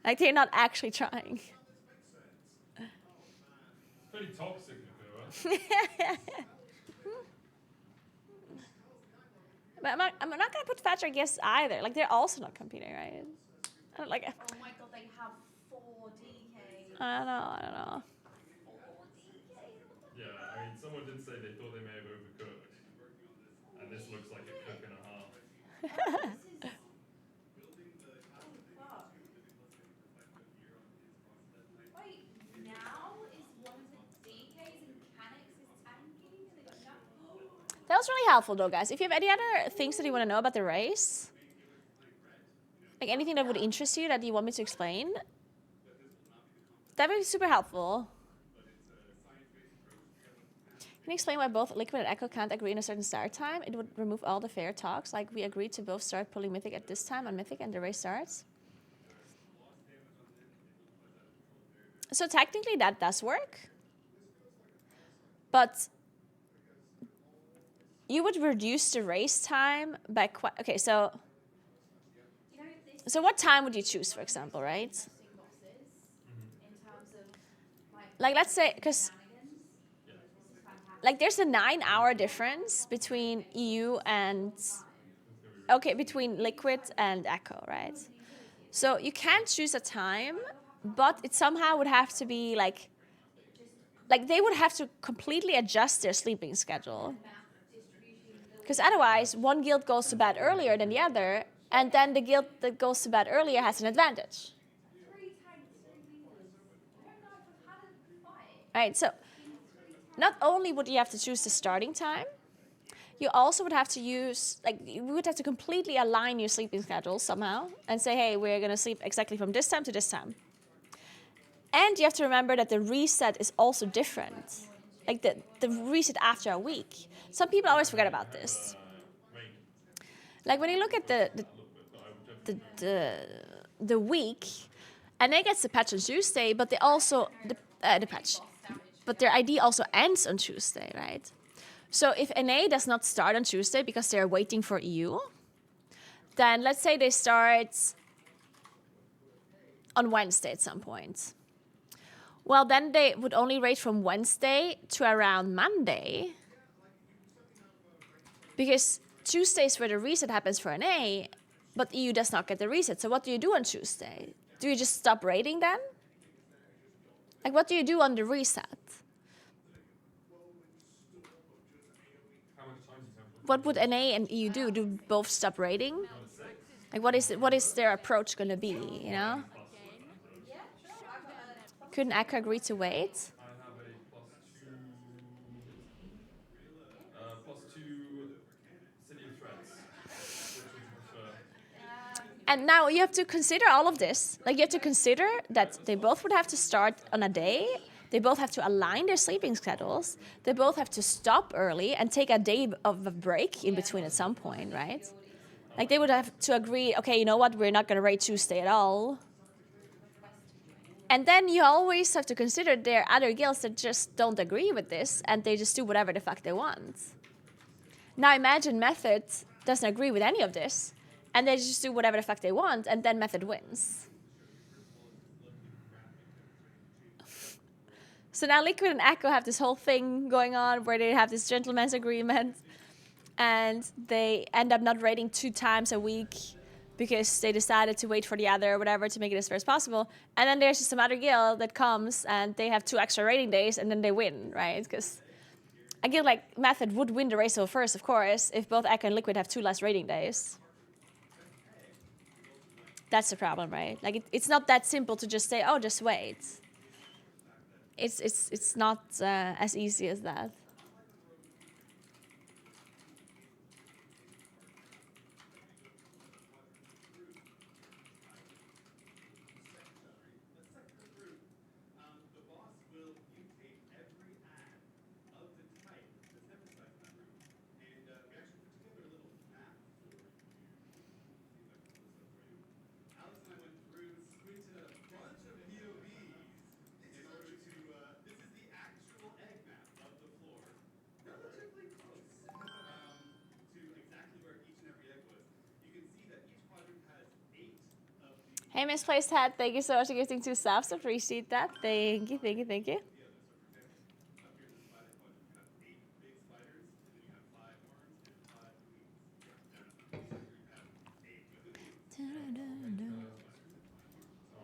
Like, they're not actually trying. Pretty toxic, Naguura. But I'm not gonna put Thatcher Guess either. Like, they're also not competing, right? I don't like. Oh my god, they have 4 DKs. I don't know. 4 DKs? Yeah, I mean, someone did say they thought they may have overcooked. And this looks like a cook and a half. Wait, now is one of the DKs and Canix is tanking and they got no. That was really helpful, though, guys. If you have any other things that you want to know about the race, like anything that would interest you that you want me to explain, that would be super helpful. Can you explain why both Liquid and Echo can't agree on a certain start time? It would remove all the fair talks. Like, we agreed to both start pulling Mythic at this time on Mythic and the race starts. So technically that does work. But you would reduce the race time by quite... Okay, so what time would you choose, for example, right? Like, let's say, because... Like, there's a 9-hour difference between EU and... Okay, between Liquid and Echo, right? So you can't choose a time, but it somehow would have to be, like they would have to completely adjust their sleeping schedule. Because otherwise, one guild goes to bed earlier than the other, and then the guild that goes to bed earlier has an advantage. Right, so not only would you have to choose the starting time, you also would have to use, like, you would have to completely align your sleeping schedule somehow and say, hey, we're going to sleep exactly from this time to this time. And you have to remember that the reset is also different. Like the reset after a week. Some people always forget about this. Rain. Like when you look at A little bit, but I would definitely the week, and they get the patch on Tuesday, but they also the patch, but their ID also ends on Tuesday, right? So if NA does not start on Tuesday because they're waiting for EU, then let's say they start on Wednesday at some point. Well, then they would only raid from Wednesday to around Monday, because Tuesday is where the reset happens for NA, but EU does not get the reset. So what do you do on Tuesday? Do you just stop raiding then? Like, what do you do on the reset? How much time do you have? What would NA and EU do? Do both stop raiding? Like, what is their approach going to be, you know? Couldn't Akka agree to wait? I have a +2 City of Threats. Which would you prefer? And now you have to consider all of this. Like, you have to consider that they both would have to start on a day. They both have to align their sleeping schedules. They both have to stop early and take a day of a break in between at some point, right? Like, they would have to agree, okay, you know what, we're not going to raid Tuesday at all. And then you always have to consider there are other guilds that just don't agree with this, and they just do whatever the fuck they want. Now imagine Method doesn't agree with any of this, and they just do whatever the fuck they want, and then Method wins. So now Liquid and Echo have this whole thing going on where they have this gentleman's agreement, and they end up not raiding 2 times a week because they decided to wait for the other or whatever to make it as fair as possible. And then there's just some other guild that comes and they have 2 extra raiding days and then they win, right? Because a guild like Method would win the race over first, of course, if both Echo and Liquid have 2 less raiding days. That's the problem, right? Like, it's not that simple to just say, oh, just wait. It's not as easy as that. Hey, Misplaced Hat, thank you so much for gifting 2 subs. Appreciate that. Thank you, thank you, thank you. Oh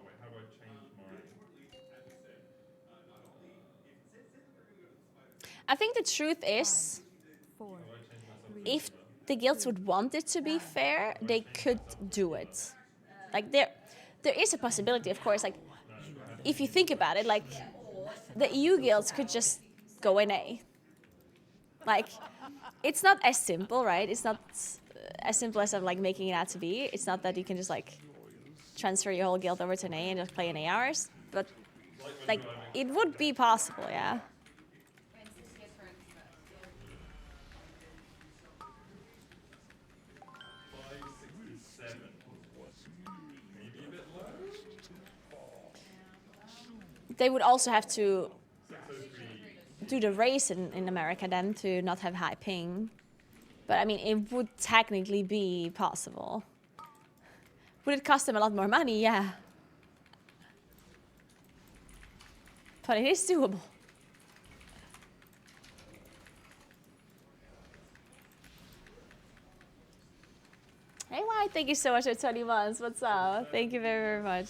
wait, how do I change my? I think the truth is, 4, if the guilds would want it to be fair, they could do it. Like, there is a possibility, of course. Like, if you think about it, like, the EU guilds could just go NA. Like, it's not as simple, right? It's not as simple as like making it out to be. It's not that you can just like transfer your whole guild over to NA and just play NA hours. But like, it would be possible, yeah. 567. Maybe a bit low. They would also have to 603. do the race in America then to not have high ping. But I mean, it would technically be possible. Would it cost them a lot more money? Yeah. But it is doable. Hey, White, thank you so much for 20 months. What's up? Thank you very, very much.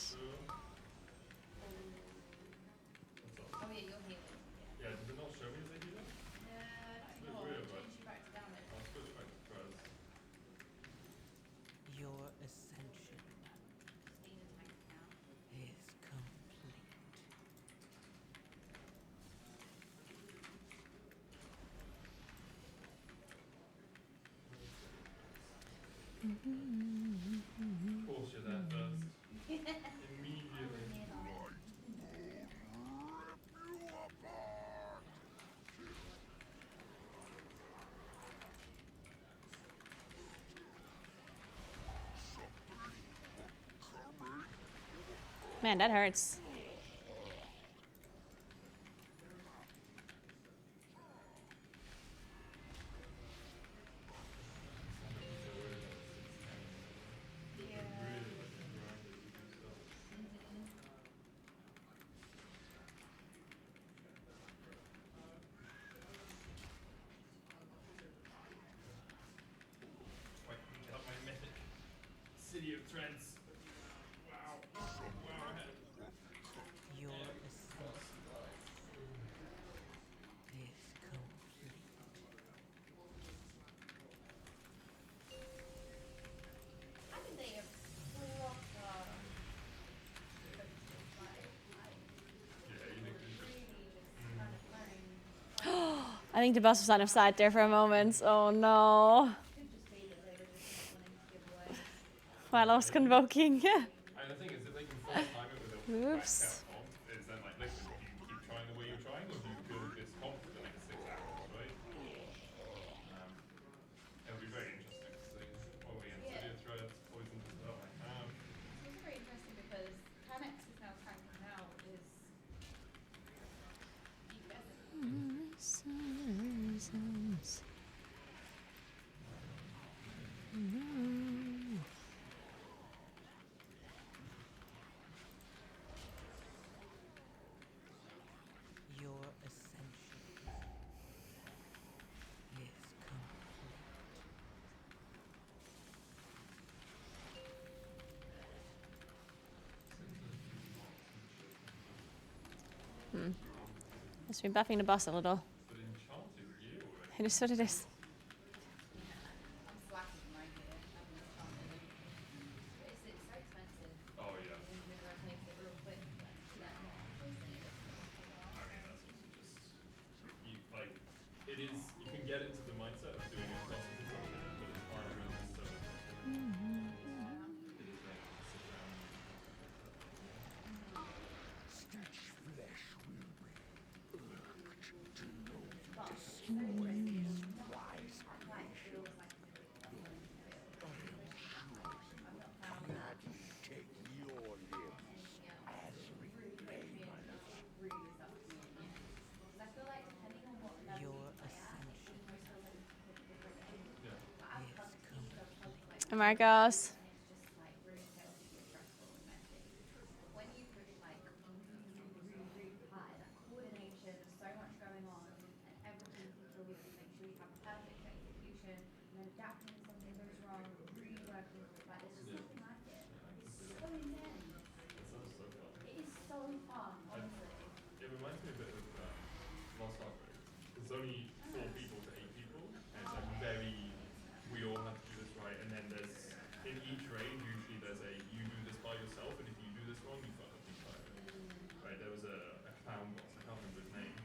Oh yeah, you'll heal it. Yeah, does it not show me as I do that? No, weird, but change you back to damage. I'll switch back to Spurs. Your ascension Stay in the tank now. is complete. Of course you're there first. Man, that hurts. Wait, get up my mythic city of threads. Wow. Wow, ahead. Your ascension is complete. I think they have proper coaches, like Yeah, you think it's just really just kind of playing. I think the boss was out of sight there for a moment. Oh no. Could just be that they were just not wanting to give away. While I was convoking. Yeah. and the thing is, if they can force time it with a Oops. whacked out comp, it's then like, listen, do you keep trying the way you're trying, or do you build this comp for the next 6 hours, right? It'll be very interesting to see. What are we in? Yeah. City of Threads, Poison as well. It's also very interesting because Canex is now tanking out is Your ascension is complete. Must be buffing the boss a little. But Enchanted Gear already. It is what it is. I'm slacking right here. Having this fun with it. But it's so expensive. Oh, yeah. And then I can make it real quick. But yeah, not chasing it. I mean, that's also just, you, like, it is, you can get into the mindset of doing it cost of consumption, but it's hard to really so. It is like, sit down Such flesh will be urged to know But destroys wise like it feels like I've not found that. take your limbs as repayment. Really sucks me in yet. Because I feel like depending on what level Your you play at, it ascension almost feels like a completely different game. Yeah. But I've is played like Oh my gosh. and it's just like really chaotically stressful and messy. But when you push like really high, that coordination, so much going on, and everything you feel with you, make sure you have perfect execution, and then adapting when something goes wrong, really working like there's just nothing like it. It's so intense. That sounds so fun. It is so fun, honestly. It reminds me a bit of Lost Ark, right? It's only 4 people to 8 people, and it's like very, we all have to do this right, and then there's, in each raid, usually there's a, you do this by yourself, and if you do this wrong, you fuck up the entire raid. Right, there was a clown boss, I can't remember his name.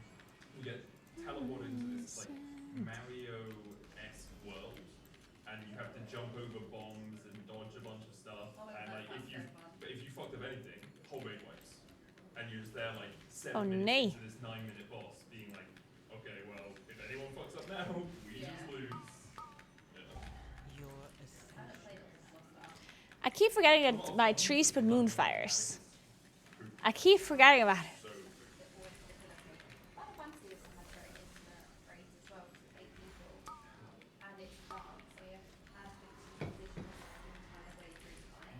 You get teleported into this, like, Mario-esque world, and you have to jump over bombs and dodge a bunch of stuff, Oh, and like, that's so fun. if you fucked up anything, whole raid wipes. And you're just there like 7 Oh, minutes nay. into this 9-minute boss, being like, okay, well, if anyone fucks up now, we just Yeah. lose. Yeah. Your I ascension haven't played it since Lost Ark. I keep forgetting that my trees put moonfires. I keep forgetting about it. So Final Fantasy also has very intimate raids as well, because it's 8 people. And it's dark, so you have perfect supervision the entire way through the fight.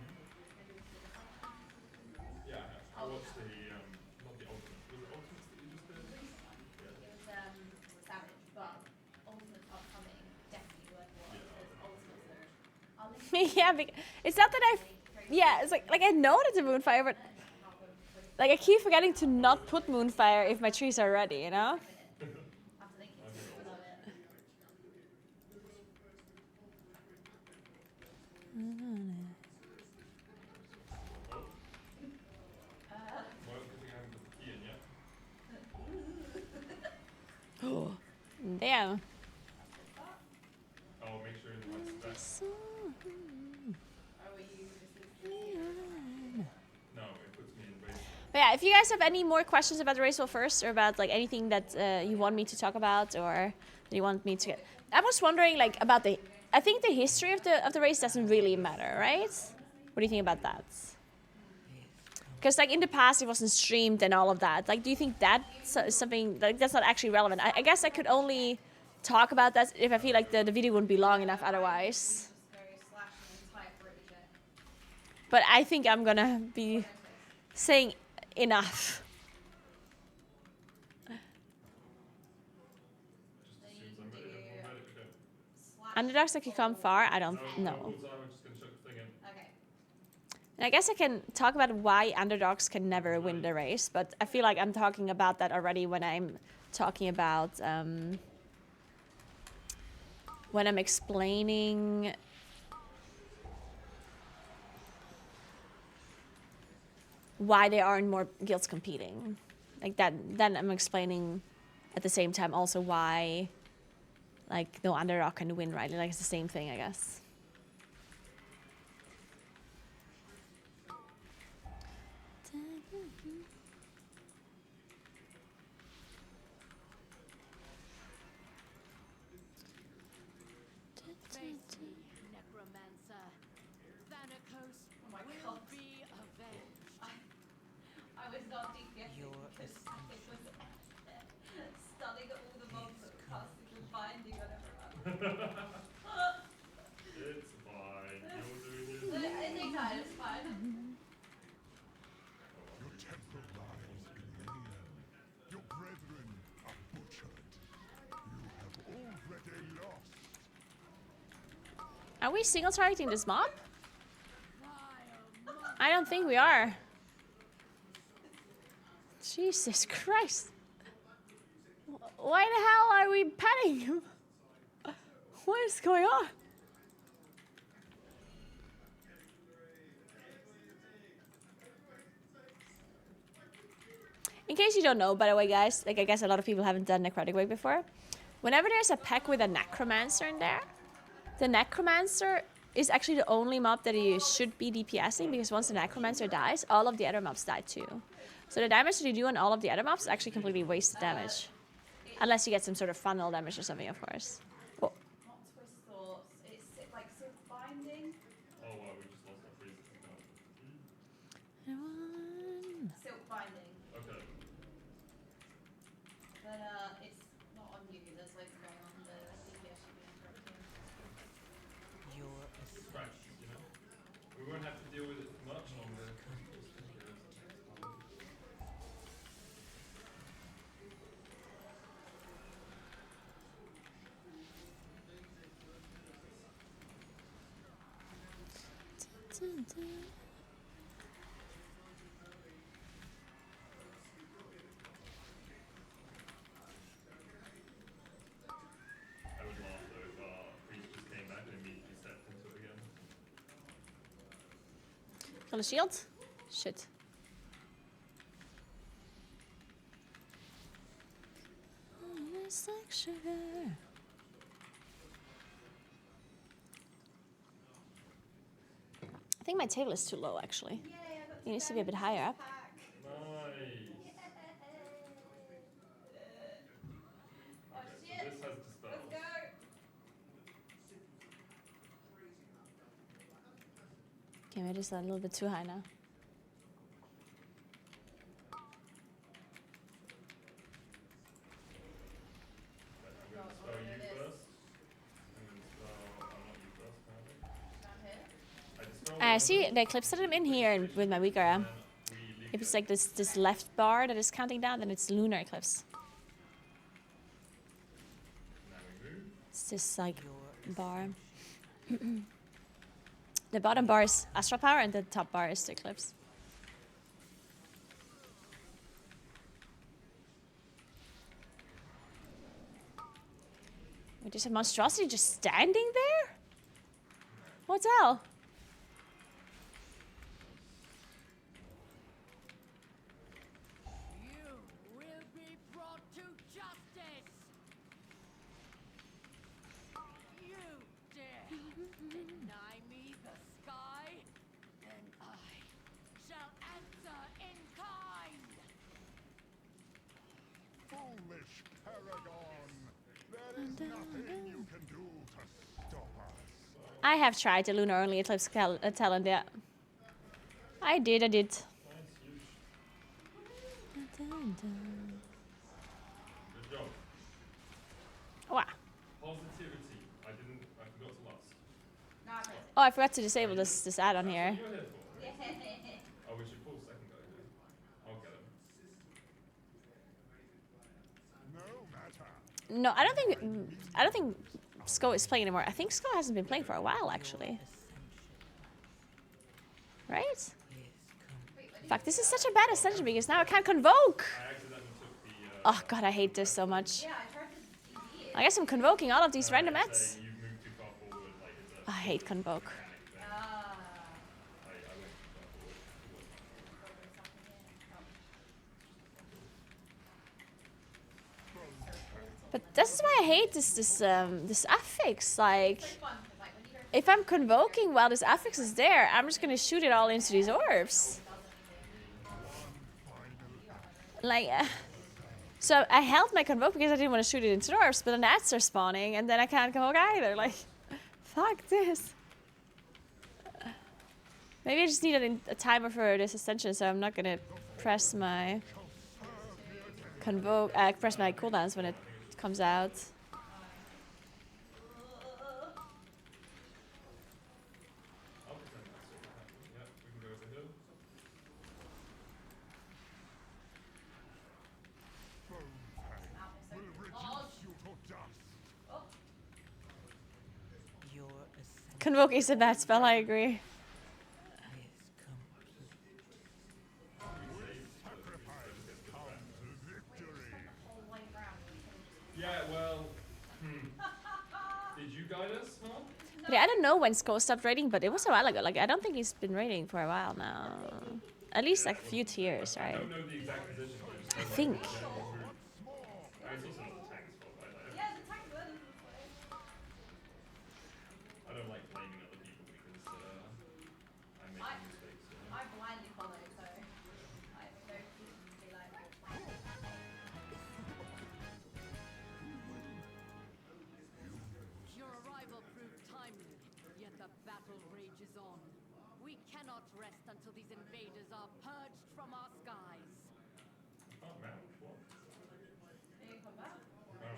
Have you seen the Final Fantasy? yeah, I watched the not the ultimate. Was it ultimates that you just did? Recent one. Yeah. It was Savage, but Ultimate's upcoming, definitely worth watching, because Ultimates are linked Yeah, it's not that yeah, it's like I know that it's a moonfire, but like I keep forgetting to not put moonfire if my trees are ready, you know? after thinking about it. Well, good thing I haven't put the key in yet. Damn. Oh, make sure you're in the right spec. Oh, are you just No, it puts me in race. But yeah, if you guys have any more questions about the race first, or about like anything that you want me to talk about, or that you want me to get, I was wondering like about the. I think the history of the race doesn't really matter, right? What do you think about that? Because like in the past it wasn't streamed and all of that. Like, do you think that's something like that's not actually relevant? I guess I could only talk about that if I feel like the video wouldn't be long enough otherwise. Just go slash an entire British it. But I think I'm gonna be saying enough. Then you Seems can I'm do ready. Everyone ready? Okay. slash Underdogs that could come far, I don't No, know. cool time. I'm just gonna chuck the thing in. Okay. And I guess I can talk about why underdogs can never win the race, but I feel like I'm talking about that already when I'm talking about when I'm explaining why there aren't more guilds competing. Like that, then I'm explaining at the same time also why like no underdog can win, right? Like it's the same thing, I guess. Necromancer. Thanatos Oh my will God. be avenged. I was not DPSing Your because I was studying all the mobs that were casting the binding on everyone. It's fine. You're doing your But they died, it's fine. Your temple lies in Alien. Your brethren are butchered. You have already lost. Are we single targeting this mob? I don't think we are. Jesus Christ. Why the hell are we petting him? What is going on? In case you don't know, by the way, guys, like I guess a lot of people haven't done Necrotic Wake before. Whenever there's a pack with a Necromancer in there, the Necromancer is actually the only mob that you should be DPSing, because once the Necromancer dies, all of the other mobs die too. So the damage that you do on all of the other mobs is actually completely wasted damage. Unless you get some sort of funnel damage or something, of course. Oh. Not twist thoughts, it's like silk binding. Oh wow, we just lost our freezes now. Silk binding. Okay. But it's not on you, there's like going on the DPS should be incorrect here. Your Scratch, you know? We won't have to deal with it for much longer. I would laugh though if our priest just came back and immediately stepped into it again. Got a shield? Shit. It's like sugar. I think my table is too low, actually. Yay, I got It needs to be a bit higher up. Nice. Oh Okay, shit! so this has dispels. Let's go! Okay, maybe just a little bit too high now. I'm gonna spell you first. I'm gonna spell. Not you first, apparently. Down here. I dispel I see the eclipse that I'm in here with my weak area. If it's like this left bar that is counting down, then it's lunar eclipse. Now we move. It's this like bar. The bottom bar is astral power and the top bar is the eclipse. Wait, there's a monstrosity just standing there? What the hell? You will be brought to justice. You dare deny me the sky, and I shall answer in kind. Foolish Paragon. There is nothing you can do to stop us. I have tried the lunar only eclipse talent, yeah. I did. Nice, you Good job. Wow. Positivity. I forgot to last. No, I pressed it. Oh, I forgot to disable this add-on That's here. what you're here for. Yeah. Oh, we should pull second guy here. I'll get him. No matter. No, I don't think Sko is playing anymore. I think Sko hasn't been playing for a while, actually. Right? Yes, Fuck, this is such a bad ascension because now I can't convoke. I accidentally took the. Oh god, I hate this so much. Yeah, I tried to easy it. I guess I'm convoking all of these random Say ads. you've moved too far forward, like it's a I hate convoke. mechanic thing. Ah. I went too far forward. It was But this is why I hate this affix. Like, So fun, 'cause, like, when you go if I'm convoking while this affix is there, I'm just gonna shoot it all into these orbs. Like, so I held my convoke because I didn't want to shoot it into the orbs, but then the ads are spawning, and then I can't convoke either. Like, fuck this. Maybe I just need a timer for this ascension, so I'm not gonna press my convoke, press my cooldowns when it comes out. I'll pretend that's what happened. Yeah, we can go over here. Will reduce you to dust. Your ascension Convoke is a bad spell, I agree. is Yeah, well, did you guide us, huh? Yeah, I don't know when Sko stopped raiding, but it was a while ago. Like, I don't think he's been raiding for a while now. At least like a few tiers, I right? don't know the exact position. I think. I mean, it's also not the tank's fault, right? Yeah, the tank was. I don't like blaming other people because I'm making mistakes. You know? I blindly follow, so I don't be like. Your arrival proved timely, yet the battle rages on. We cannot rest until these invaders are purged from our skies. Oh, man, what? Yeah, come back. Oh, okay,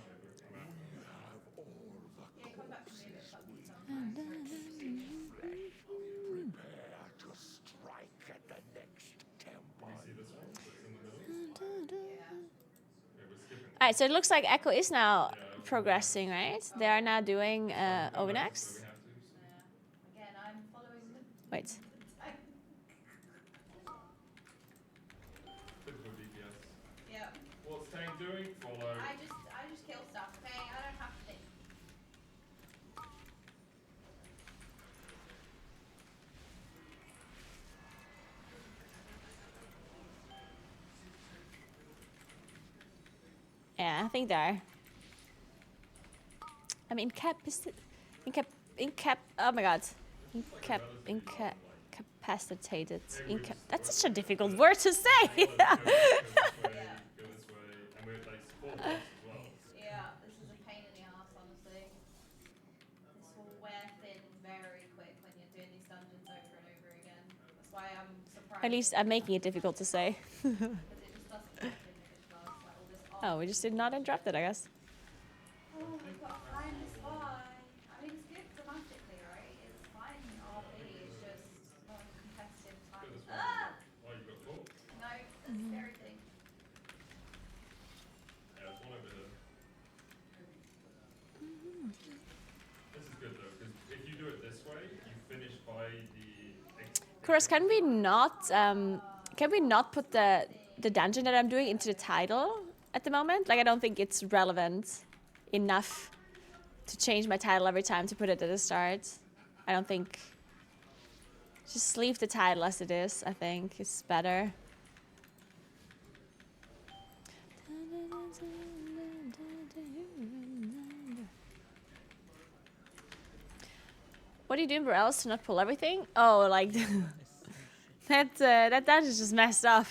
I'm out. Yeah, come back to me a bit. Prepare to strike at the next temple. You see this one? It's in the middle. Yeah. Okay, we're skipping. Alright, so it looks like Echo is now progressing, right? They are now doing So we Overnext. have to. So. Again, I'm following the Wait. tank. Typical DPS. Yeah. What's tank doing? Follow. I just kill stuff, okay? I don't have to think. Yeah, I think they are. I'm oh my god. Incapacitated. That's such a difficult word to say. Go this way, and we're like full boss as well. Yeah, this is a pain in the ass, honestly. This will wear thin very quick when you're doing these dungeons over and over again. That's why I'm surprised. At least I'm making it difficult to say. Because it just doesn't work in the fish class, like all this Oh, we just did not interrupt it, I guess. Oh, we've got to find this guy. I mean, it's good dramatically, right? It's fine in RP, it's just not a competitive type. Go this way. Ah! Oh, you got caught? No, that's a scary thing. Yeah, there's one over here. This is good though, because if you do it this way, you finish by the. Chris, can we not put the dungeon that I'm doing into the title at the moment? Like, I don't think it's relevant enough to change my title every time to put it at the start. I don't think. Just leave the title as it is, I think. It's better. What are you doing, bro, else to not pull everything? Oh, like that dungeon's just messed up.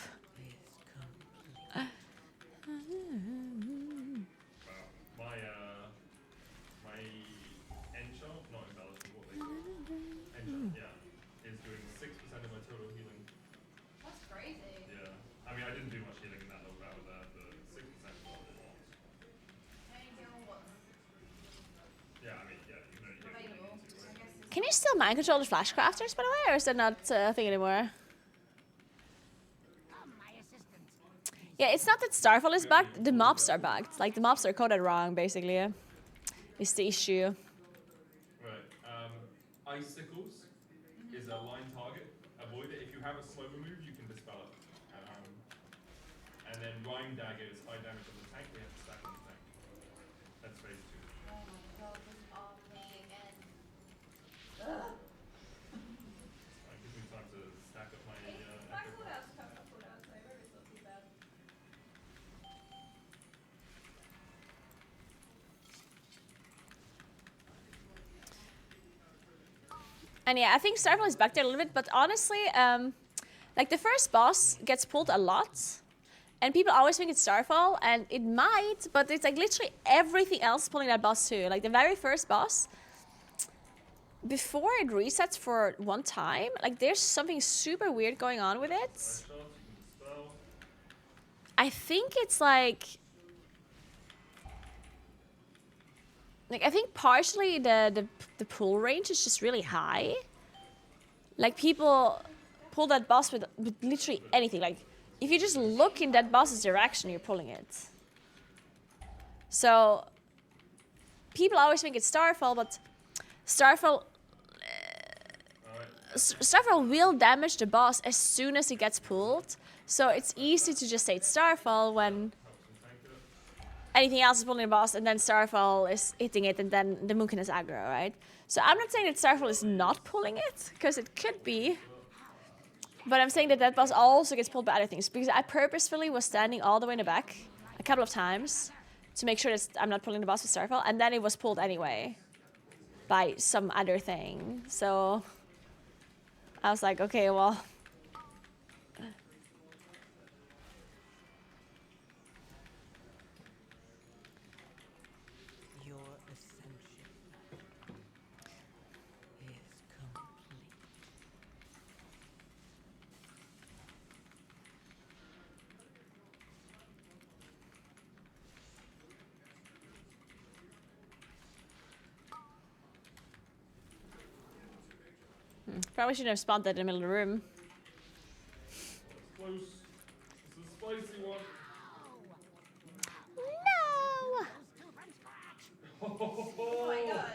My enchant, not embellishment, what they call it. Enchant, yeah, is doing 6% of my total healing. That's crazy. Yeah, I mean I didn't do much healing in that little battle. Can you still mind control the flash crafters, by the way, or is that not a thing anymore? Yeah, it's not that Starfall is bugged, the mobs are bugged. Like, the mobs are coded wrong, basically. Is the issue. Right. Icicles is a line target. Avoid it. If you have a slower move, you can dispel it. And then Rhyme Dagger is high damage on the tank. We have to stack on the tank. That's phase 2. Oh my god, this arm thing again. It gives me time to stack up my My epic cooldown's coming up cooldown, so maybe it's not too bad. And yeah, I think Starfall is back there a little bit, but honestly, like the first boss gets pulled a lot, and people always think it's Starfall, and it might, but it's like literally everything else pulling that boss too. Like the very first boss, before it resets for one time, like there's something super weird going on with it. shots, you can dispel. I think it's like I think partially the pull range is just really high. Like people pull that boss with literally anything. Like if you just look in that boss's direction, you're pulling it. So people always think it's Starfall, but Starfall Starfall will damage the boss as soon as it gets pulled. So it's easy to just say it's Starfall when anything else is pulling the boss, and then Starfall is hitting it, and then the Moonkin is aggro, right? So I'm not saying that Starfall is not pulling it, because it could be. But I'm saying that that boss also gets pulled by other things, because I purposefully was standing all the way in the back a couple of times to make sure that I'm not pulling the boss with Starfall, and then it was pulled anyway by some other thing. So I was like, okay, well... Probably shouldn't have spawned that in the middle of the room. Close. This is a spicy one. No! Oh my god.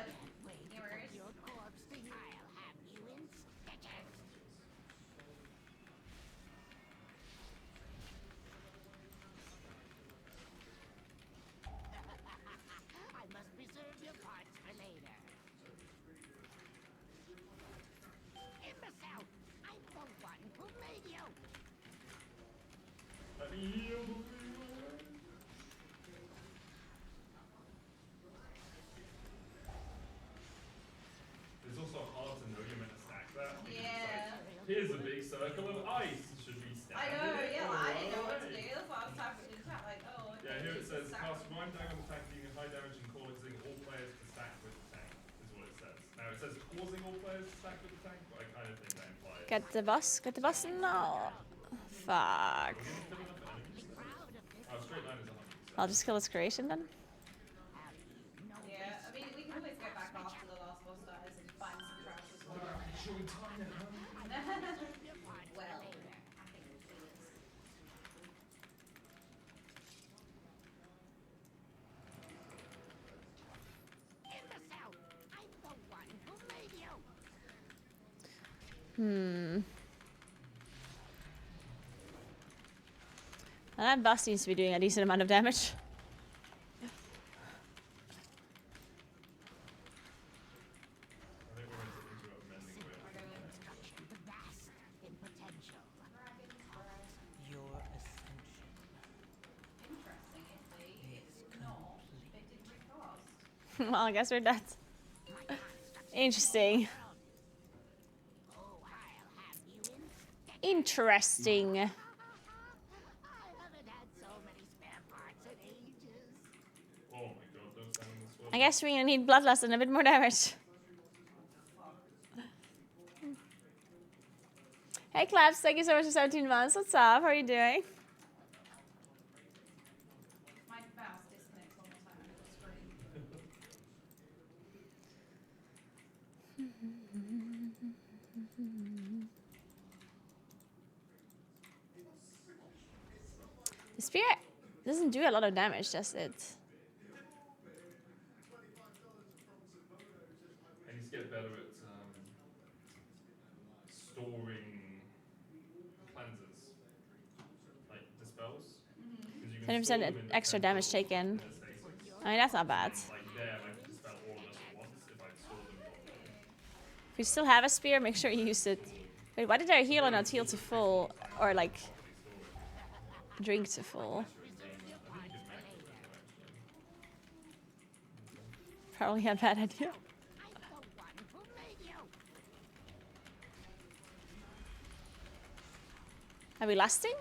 It's also hard to know you're meant to stack that. Yeah. Here's a big circle of ice. Should we stack I know, it? yeah, I didn't know what to do. That's why I was typing in chat, like, oh, okay. Yeah, here it says, stack. cast Rhyme Dagger on the tank dealing high damage and causing all players to stack with the tank, is what it says. Now it says causing all players to stack with the tank, but I kind of think that implies... Get the bus? Get the bus? No. Fuck. Oh, straight line is 100%. I'll just kill its creation then. Yeah, I mean, we can always go back after the last boss dies and find some traps as well. Should we time it, huh? Well, I think it is. And that bus seems to be doing a decent amount of damage. I think we're going to interrupt mending with... Your ascension Interesting, it's not. It did recast. Well, I guess we're dead. Interesting. Interesting. Oh my god, don't stand on this one. I guess we're gonna need Bloodlust and a bit more damage. Hey Claps, thank you so much for 17 months. What's up? How are you doing? My mouse disconnects all the time on the screen. The spear doesn't do a lot of damage, does it? I need to get better at storing cleansers, like dispels. 'Cause you can store 20% them in the extra temple damage taken. in a stasis. I mean, that's not bad. Like there, I could dispel all of us at once if I store them properly. If you still have a spear, make sure you use it. Wait, why did our healer not heal to full? Or like, drink to full? Probably a bad idea. Are we lasting?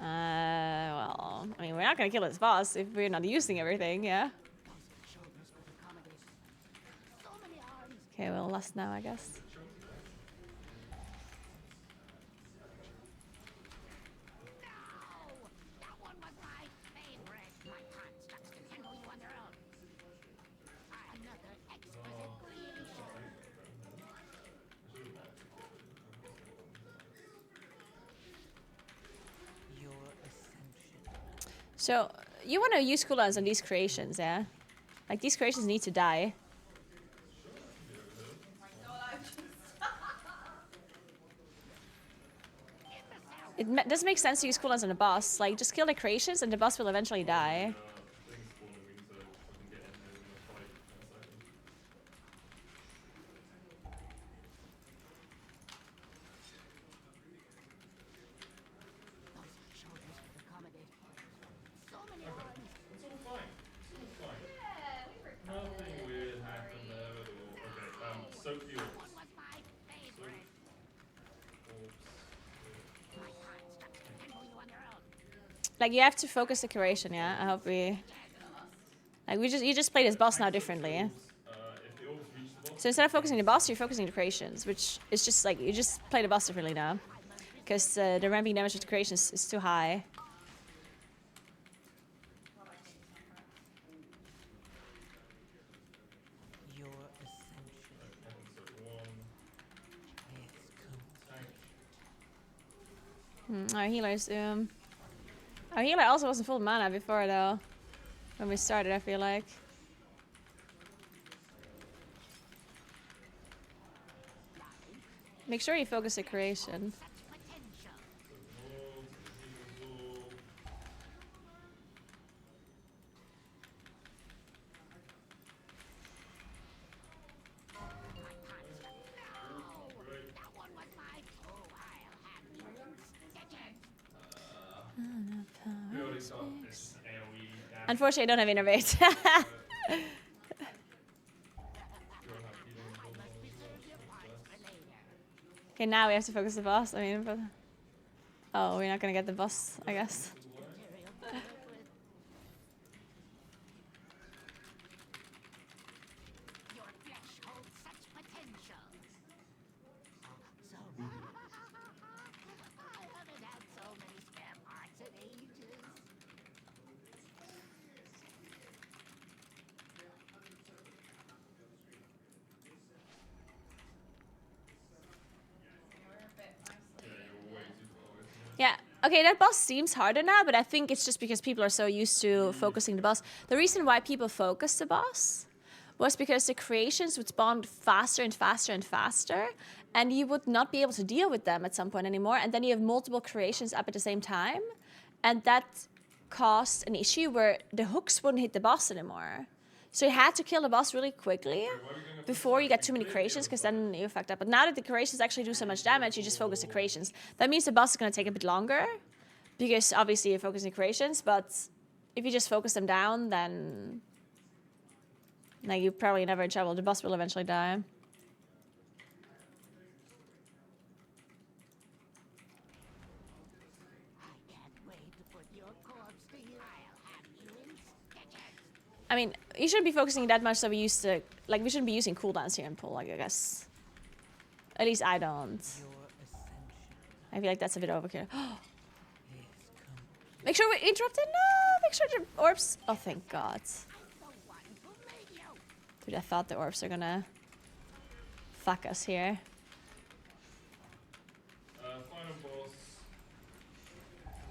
Well, I mean, we're not gonna kill this boss if we're not using everything, yeah? Okay, we'll last now, I guess. So, you want to use cooldowns on these creations, yeah? Like, these creations need to die. It does make sense to use cooldowns on the boss. Like, just kill the creations and the boss will eventually die. Nothing weird happened there at all. Okay, soak the orbs. Like, you have to focus the curation, yeah? I hope we... Like, you just play this boss now differently. So instead of focusing the boss, you're focusing the creations, which is just like, you just play the boss differently now. Because the ramping damage of the creations is too high. Our healers, our healer also wasn't full mana before, though. When we started, I feel like. Make sure you focus the creation. Unfortunately, I don't have innervate. Okay, now we have to focus the boss. I mean, but... Oh, we're not gonna get the boss, I guess. Yeah, okay, that boss seems harder now, but I think it's just because people are so used to focusing the boss. The reason why people focus the boss was because the creations would spawn faster and faster and faster, and you would not be able to deal with them at some point anymore, and then you have multiple creations up at the same time, and that caused an issue where the hooks wouldn't hit the boss anymore. So you had to kill the boss really quickly before you get too many creations, because then you fucked up. But now that the creations actually do so much damage, you just focus the creations. That means the boss is going to take a bit longer, because obviously you're focusing creations, but if you just focus them down, then like, you're probably never in trouble. The boss will eventually die. I mean, you shouldn't be focusing that much, so we used to, like, we shouldn't be using cooldowns here in pull, like, I guess. At least I don't. I feel like that's a bit overkill. Make sure we interrupted. No, make sure the orbs. Oh, thank God. Dude, I thought the orbs are gonna fuck us here. Final boss.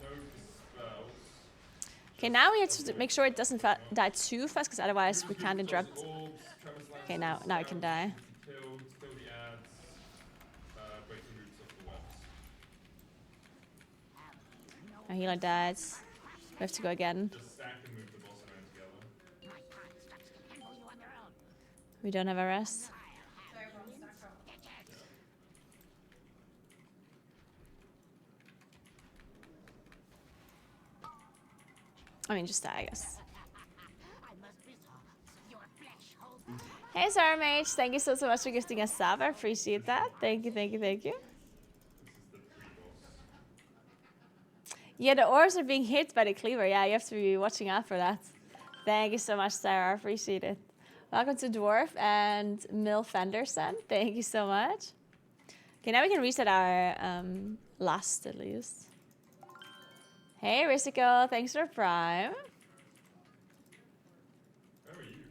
No dispels. Okay, now we have to make sure it doesn't die too fast, because otherwise we can't interrupt. Okay, now it can die. Kill the ads. Break the roots of the webs. Our healer died. We have to go again. Just stack and move the boss around together. We don't have a rest. So everyone stack up. I mean, just die, I guess. Hey, Sarah Mage. Thank you so much for gifting us sub. I appreciate that. Thank you. This is the pre-boss. Yeah, the orbs are being hit by the cleaver. Yeah, you have to be watching out for that. Thank you so much, Sarah. I appreciate it. Welcome to Dwarf and Mil Fenderson. Thank you so much. Okay, now we can reset our last at least. Hey, Risico. Thanks for Prime. How are you?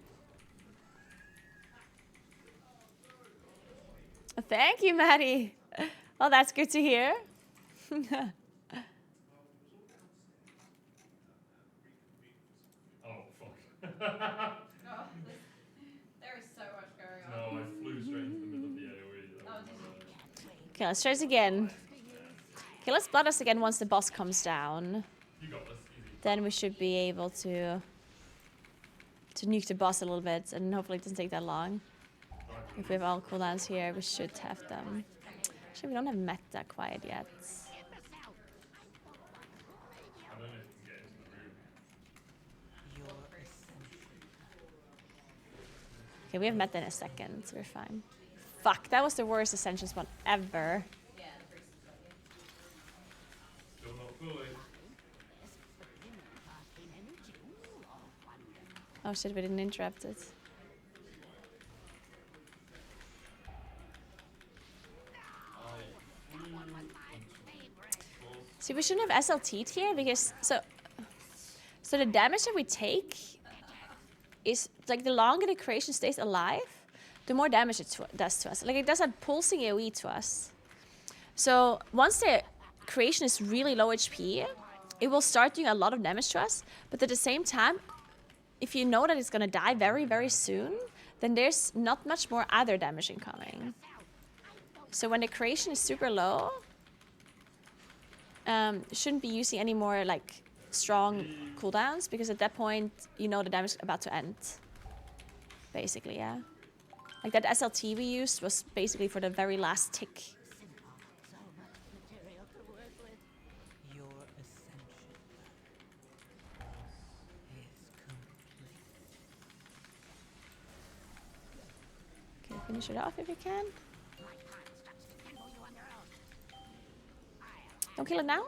Thank you, Maddie. Well, that's good to hear. Oh, fuck. Oh, there is so much going on. No, I flew straight into the middle of the AoE. That was my bad. Okay, let's try this again. Okay, let's blood us again once the boss comes down. You got this. Easy. Then we should be able to nuke the boss a little bit, and hopefully it doesn't take that long. If we have all cooldowns here, we should have them. Actually, we don't have meta quiet yet. I don't know if you can get into the room. Okay, we have meta in a second, so we're fine. Fuck, that was the worst Ascensions one ever. Yeah, the priest has got you. Still not fully. Oh shit, we didn't interrupt it. See, we shouldn't have SLT'd here because so the damage that we take is like the longer the creation stays alive, the more damage it does to us. Like it does that pulsing AoE to us. So once the creation is really low HP, it will start doing a lot of damage to us. But at the same time, if you know that it's gonna die very, very soon, then there's not much more other damage incoming. So when the creation is super low, shouldn't be using any more like strong cooldowns, because at that point you know the damage is about to end. Basically, yeah. Like that SLT we used was basically for the very last tick. Okay, finish it off if you can. Don't kill it now?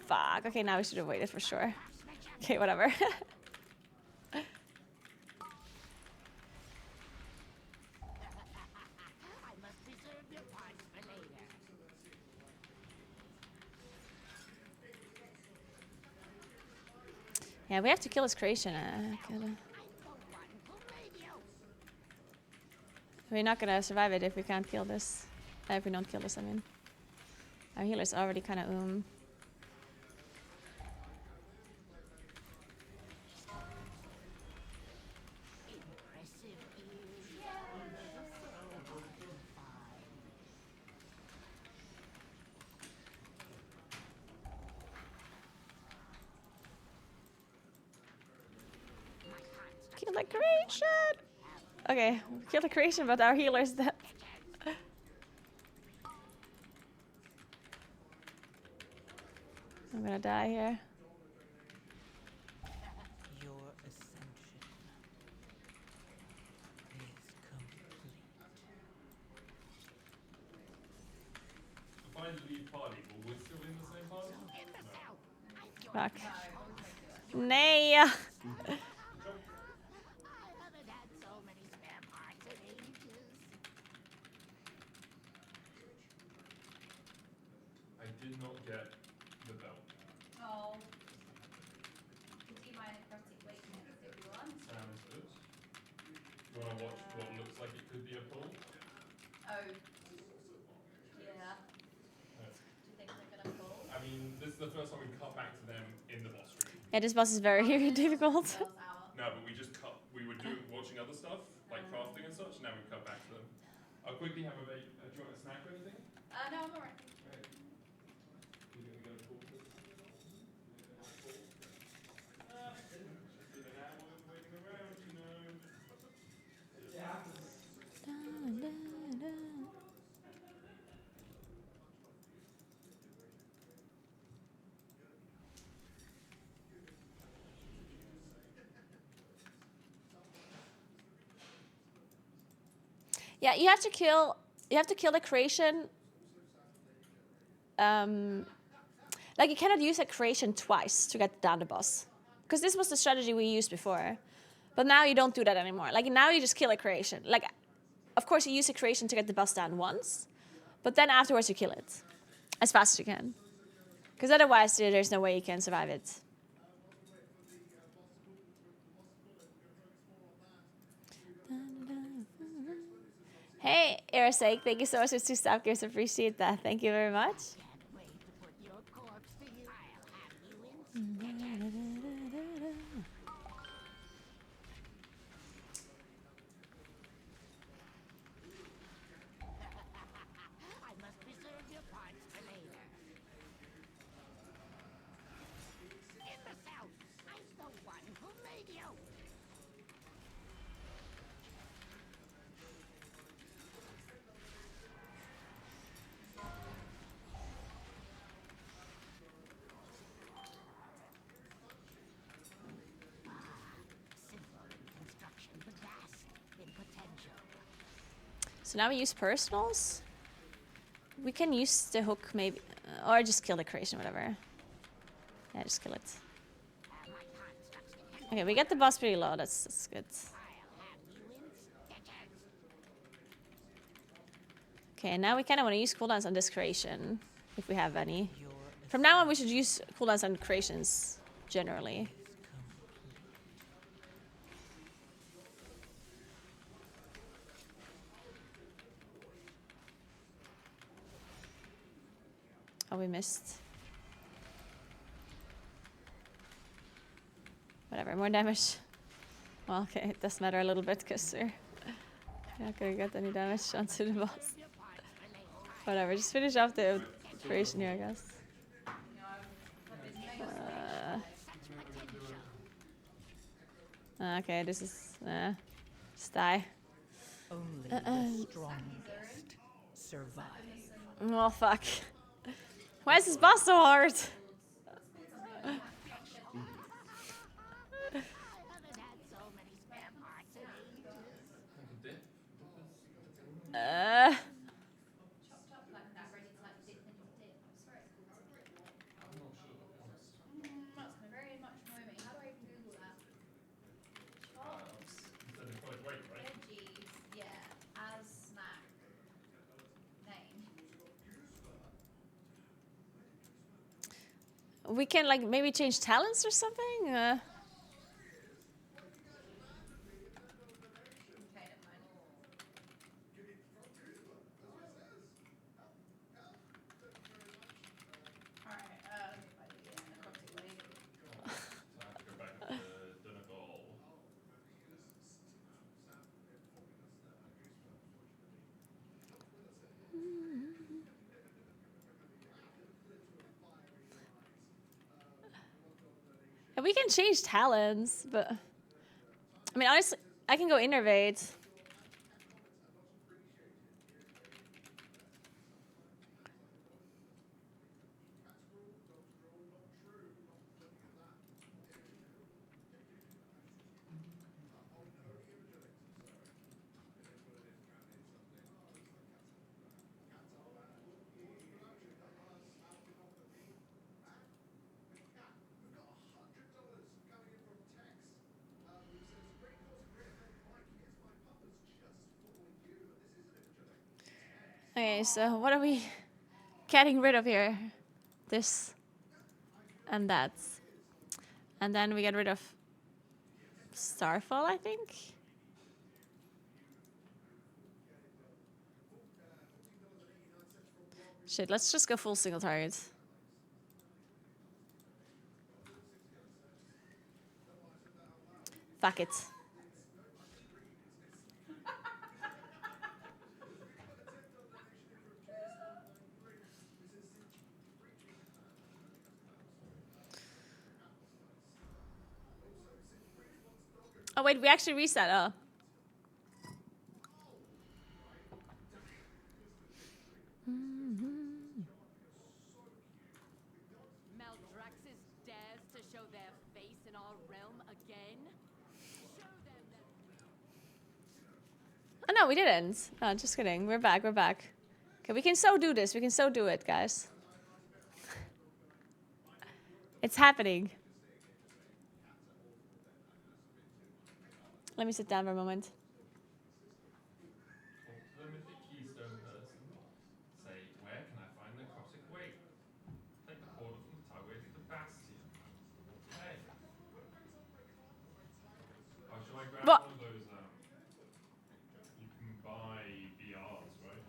Fuck. Okay, now we should have waited for sure. Okay, whatever. Yeah, we have to kill his creation. We're not gonna survive it if we can't kill this. If we don't kill this, I mean. Our healer's already kind of Kill the creation! Okay, kill the creation, but our healer's dead. I'm gonna die here. Your ascension is complete. If I leave party, will we still be in the same party? No. Fuck. Nay! Jump. I did not get the belt. Oh. Redeem my necrotic weakness if you want. Sam is this. you want to watch what looks like it could be a pull? Oh. Yeah. Uh, Do you think they're gonna pull? I mean, this is the first time we cut back to them in the boss room. Yeah, this boss is very difficult. Girls hour. No, but we just cut. We were watching other stuff like crafting and such. Now we've cut back to them. I'll quickly have a do you want a snack or anything? No, I'm alright. Okay. You think we're gonna pull this? Just in an hour of waiting around, you know. Yeah, you have to kill the creation. Like you cannot use a creation twice to get down the boss. Because this was the strategy we used before. But now you don't do that anymore. Like now you just kill a creation. Like, of course you use a creation to get the boss down once. But then afterwards you kill it. As fast as you can. Because otherwise there's no way you can survive it. Hey, Erasake, thank you so much for 2 sub gifts. Appreciate that. Thank you very much. So now we use personals. We can use the hook maybe, or just kill the creation, whatever. Yeah, just kill it. Okay, we get the boss pretty low. That's good. Okay, now we kind of want to use cooldowns on this creation, if we have any. From now on, we should use cooldowns on creations generally. Oh, we missed. Whatever, more damage. Well, okay, it does matter a little bit because we're not gonna get any damage onto the boss. Whatever, just finish off the creation here, I guess. Okay, this is... just die. Only the strongest survive. Well, fuck. Why is this boss so hard? Chopped up like that, ready to like dip in your dip. I swear it's called something. I'm not sure, to be honest. That's gonna very much annoy me. How do I Google that? Chopped Instead of like, wait, right? veggies, yeah, as snack name. We can like maybe change talents or something? Okay, never mind. Alright, let me find it in a necrotic wave. So I have to go back up to Donegal. And we can change talents, but... I mean, honestly, I can go innervate. Okay, so what are we getting rid of here? This and that. And then we get rid of Starfall, I think. Shit, let's just go full single target. Fuck it. Oh wait, we actually reset. Oh. Maldraxxus dares to show their face in our realm again? Show them that. Oh no, we didn't. No, just kidding. We're back. We're back. Okay, we can so do this. We can so do it, guys. It's happening. Let me sit down for a moment. Talk to the mythic keystone person. Say, where can I find the Necrotic Weight? Take the portal from the Tugway to the Bastion. Hey. Oh, shall I grab What? one of those, you can buy VRs, right?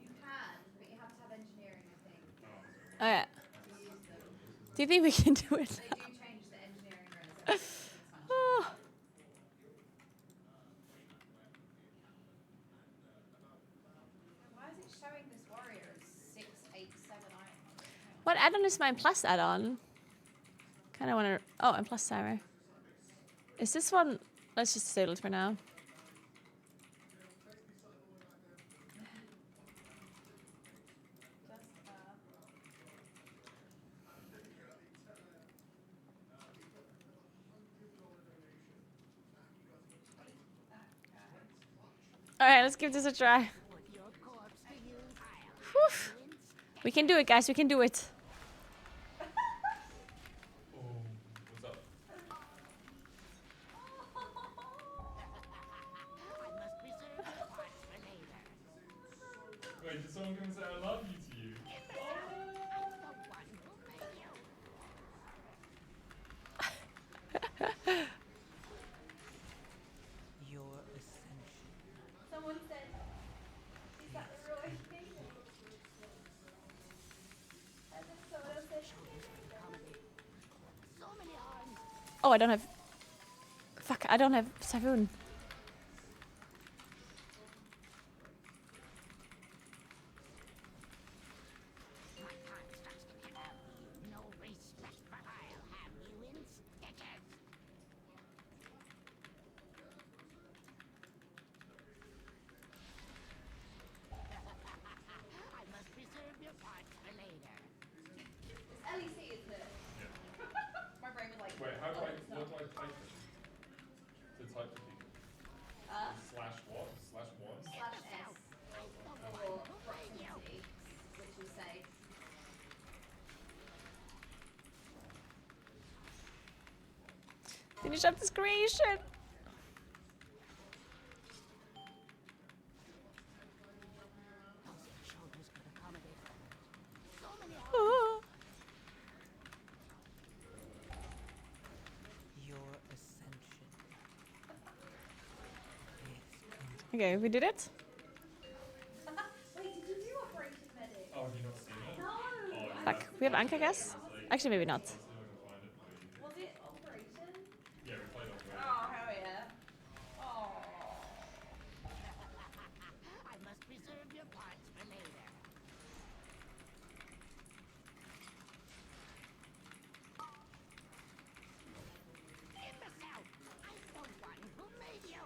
You can, but you have to have engineering, I think, Oh yeah. to use them. Do you think we can do it? They do change the engineering rules every expansion. Oh. Why is it showing this warrior as 6, 8, 7 iron? What add-on is my plus add-on? Kind of want to. Oh, and plus Sarah. Is this one? Let's just disable it for now. All right, let's give this a try. Whew. We can do it, guys. We can do it. Oh, what's up? Wait, did someone come and say I love you to you? Your ascension. Someone said, is that the Roy thing? And then someone else said, Oh, I don't have. Fuck, I don't have Savoon. it's LEC, isn't it? Yeah. My brain was like, Wait, how do oh, I, it's what not. do I type in? To type the people? Slash what? Slash one? Slash S or proximity, which will say, Finish up this creation. Oh. Your ascension. Okay, we did it. wait, did you do Operation Medic? Oh, have you not seen it? No! Oh, you Fuck, we have Anka, I guess. Actually, maybe not. I'll see if I can find it for you. Was it Operation? Yeah, we played Operation. Oh, hell yeah. Oh. I must preserve your parts for later. Imbecile! I'm the one who made you!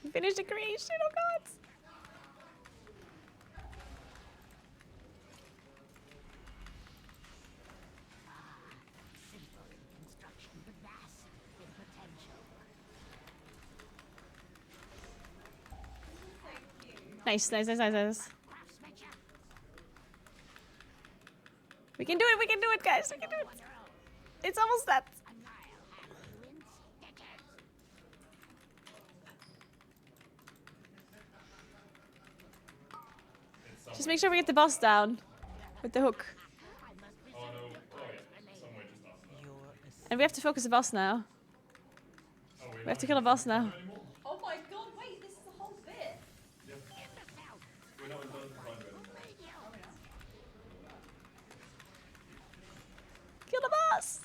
We finished the creation, oh god. Simple in construction, but vast in potential. Nice, nice, nice, nice, nice. Craftsmanship! We can do it, guys. We can do it. It's almost that. And I'll have you in stitches! It's Just make sure we get the boss down with the hook. I must Oh preserve no, your oh parts yeah, for later. somewhere just after that. Your And we have to focus the boss now. We have to kill a boss now. Anymore? Oh my god, wait, this is a whole bit. Yep. We're not done to find it. Oh, yeah. Kill the boss!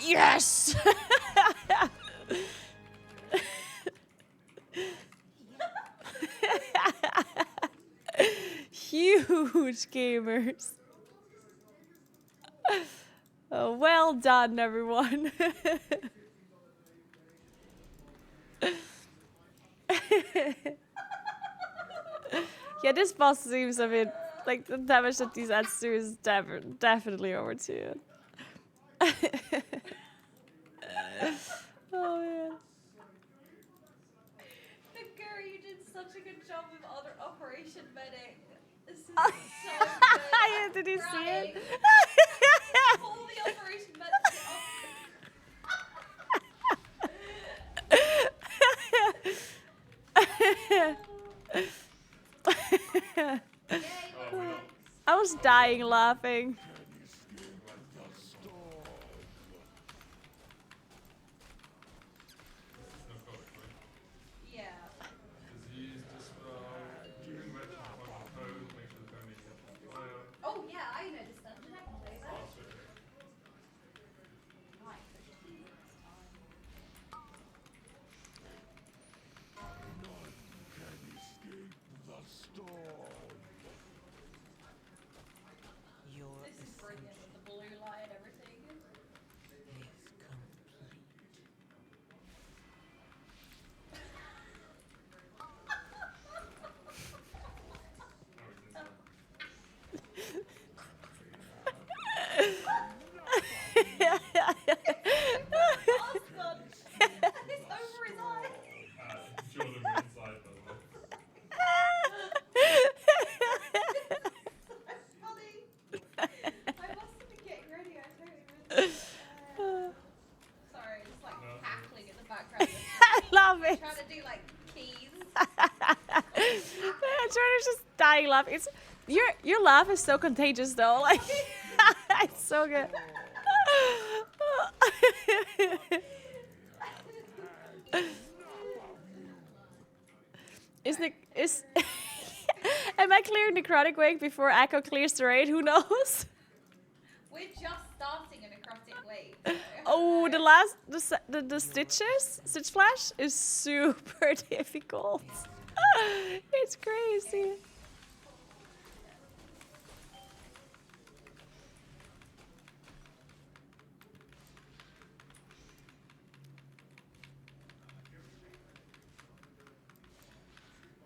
Yes! Huge gamers. Oh, well done, everyone. Yeah, this boss seems a bit like the damage that these ads do is definitely over 2. Oh man. Naguura, you did such a good job with other Operation Medic. This is so good. Yeah, did you see it? Pull the Operation Medic I was dying laughing. Yeah. Disease, dispel, doing red on the phone, make sure the phone makes it fire. Oh yeah, I know this dungeon. I can play that. Oh, sweet. Right, so just use it this time. None can escape the storm. Your This is brilliant with the blue light and everything. is complete. It's over his eye. Jordan went inside, by the way. That's funny. I must have been getting ready. I totally missed it. Sorry, just like cackling in the background. I love it. Trying to do like keys. Jordan's just dying laughing. It's your laugh is so contagious though. Like it's so good. Is am I clearing necrotic wake before Echo clears the raid? Who knows? We're just starting a necrotic wave. So Oh, the last the stitch flash is super difficult. It's crazy.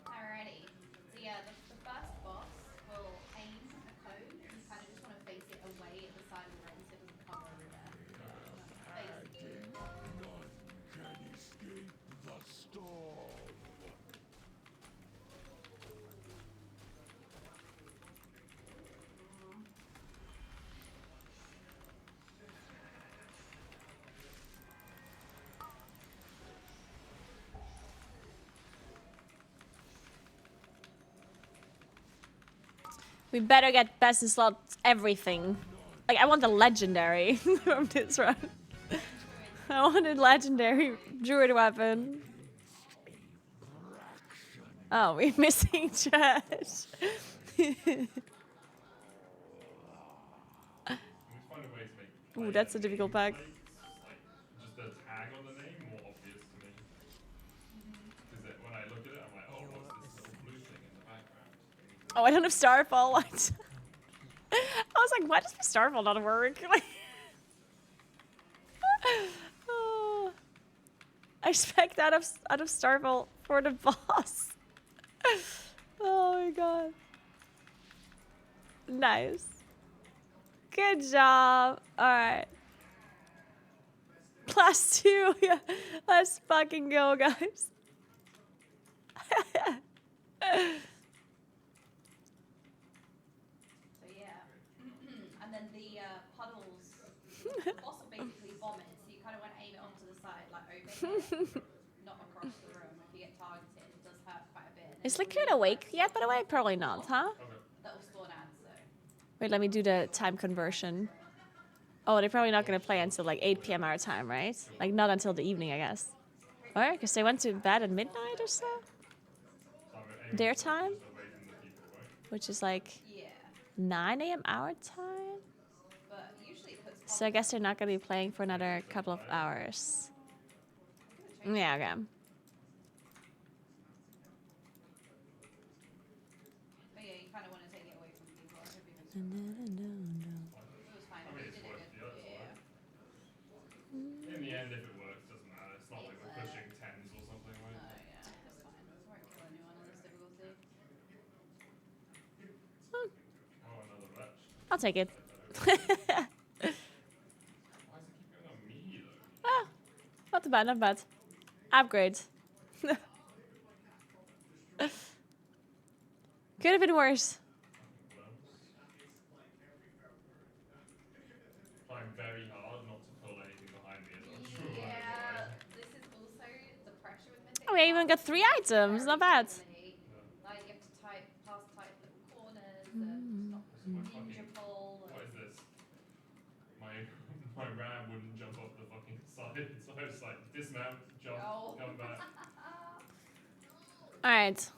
Alrighty. So yeah, the first boss will aim a cone and you kind of just want to face it away at the side of the room so it doesn't cover everywhere. Face None can escape the storm. We better get best in slot everything. Like I want the legendary from this run. I want a legendary druid weapon. Oh, we're missing trash. Let's find a way to make Ooh, that's a difficult pack. like just the tag on the name more obvious to me. Because when I look at it, I'm like, oh, what's this little blue thing in the background? Oh, I don't have Starfall. What? I was like, why does my Starfall not work? Like, oh, I expect out of Starfall for the boss. Oh my god. Nice. Good job. Alright. +2. Yeah. Let's fucking go, guys. So yeah, and then the puddles, the boss will basically vomit, so you kind of want to aim it onto the side, like overhead, not across the room. If you get targeted, it does hurt quite a bit. And Is then Liquid awake yet, by the way? Probably not, huh? that will spawn ads, so. Wait, let me do the time conversion. Oh, they're probably not gonna play until like 8 p.m. our time, right? Like not until the evening, I guess. Or because they went to bed at midnight or so. So I'm aiming Their for time, just away from the people, right? which is like Yeah, 9 a.m. our time. but usually it puts. So I guess they're not gonna be playing for another couple of hours. Yeah, okay. But yeah, you kind of want to take it away from people. I hope it was. No. It was fine. I mean, You it's did worth it the good. odds, Yeah. right? In the end, if it works, doesn't matter. It's not like we're pushing tens or something, Oh right? yeah, that's fine. Won't kill anyone on this difficulty. Oh, another wretch. I'll take it. Why does it keep going on me, though? Ah, not too bad, not bad. Upgrade. Could have been worse. Trying very hard not to pull anything behind me as well. Yeah, this is also the pressure with mythic. Oh, we even got 3 items. Not bad. Like you have to type past tight little corners and not ninja pull. What is this? My ram wouldn't jump off the fucking side, so I was like, dismount, jump, come back. All right.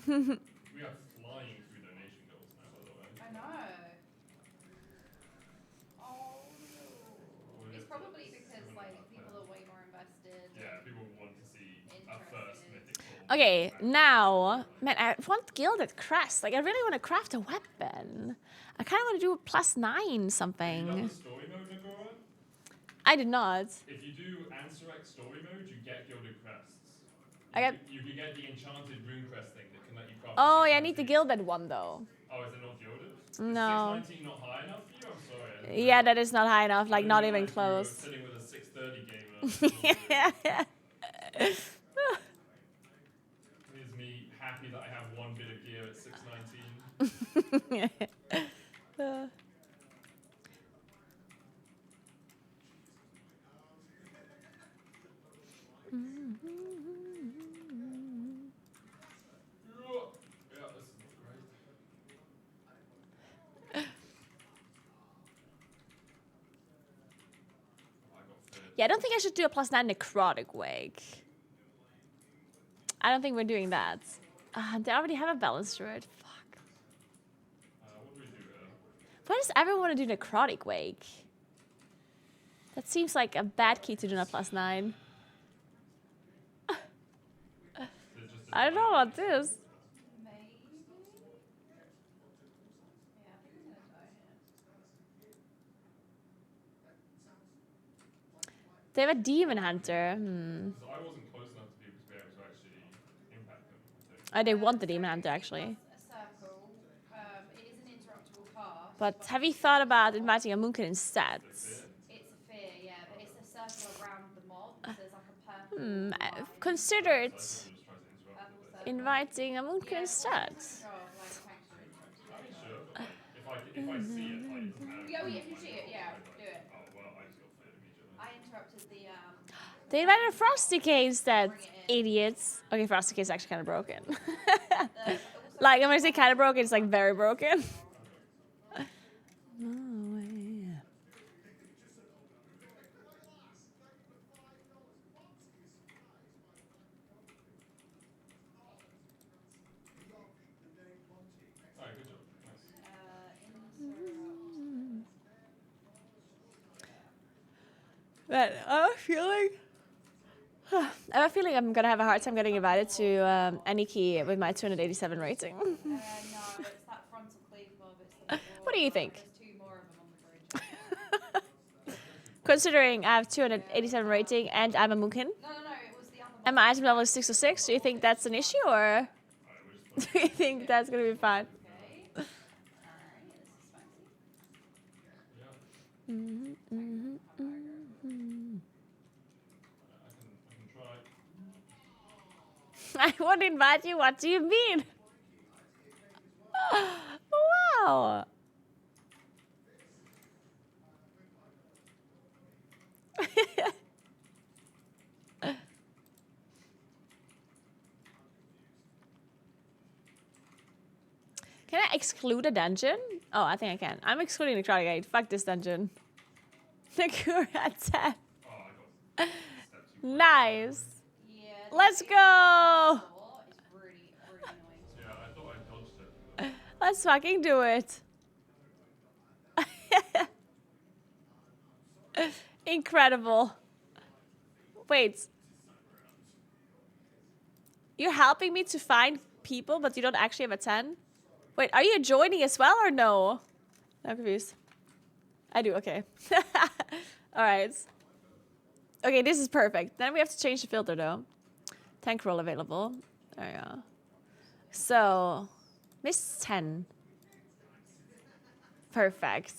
We are flying through donation goals now, by the way. I know. Oh no. It's probably because like people are way more invested. Yeah, people want to see a first mythic pull. Okay, now, man, I want Gilded Crest. Like, I really want to craft a weapon. I kind of want to do a +9 Have you done something. the story mode, Naguura? I did not. If you do Ansarek story mode, you get Gilded Crests. You can get the enchanted rune crest thing that can let you craft. Oh, yeah, I need the Gilded one, though. Oh, is it not gilded? No. Is 619 not high enough for you? I'm sorry. Yeah, that is not high enough. Like, not even close. Sitting with a 630 gamer. Yeah. Is me happy that I have one bit of gear at 619. Yeah, this is not great. Yeah, I don't think I should do a +9 necrotic wake. I don't think we're doing that. They already have a balance druid. Fuck. What do we do here? Why does everyone want to do necrotic wake? That seems like a bad key to do a +9. I don't know about this. Maybe. Yeah, I think I'm gonna die here. They have a demon hunter. Because I wasn't close enough to people to be able to actually impact them. Oh, they want the demon hunter, actually. A circle. It is an interruptible path. But have you thought about inviting a moonkin instead? It's a fear, yeah, but it's a circle around the mob. So there's like a purple. I've considered Purple circle. inviting a moonkin instead. Oh, like thanks for interrupting. I mean, sure, but like, if I see it, like, it doesn't matter. Yeah, if you see it, yeah, do it. Oh, well, I just got feared immediately. I interrupted the They invited a Frosty K instead. Idiots. Okay, Frosty K is actually kind of broken. Like, when I say kind of broken, it's like very broken. Alright, good job. Nice. But I have a feeling I'm gonna have a hard time getting invited to any key with my 287 rating. no, it's that frontal cleave mob. It's the What do you think? There's 2 more of them on the bridge. Considering I have 287 rating and I'm a moonkin, No, it was the other and my item level is 606, do you think that's an issue, or do you think that's gonna be fine? Okay. Alright, this is fancy. I can try. I won't invite you. What do you mean? Wow. exclude a dungeon? Oh, I think I can. I'm excluding the Necrotic Gate. Fuck this dungeon. Naguura at 10. Oh, I got steps you Nice. Yeah. Let's the go. door is really, really annoying. Yeah, I thought I dodged it. But Let's fucking do it. Incredible. Wait. You're helping me to find people, but you don't actually have a 10? Wait, are you joining as well or no? I'm confused. I do, okay. Alright. Okay, this is perfect. Then we have to change the filter though. Tank roll available. There we go. So, Miss 10. Perfect.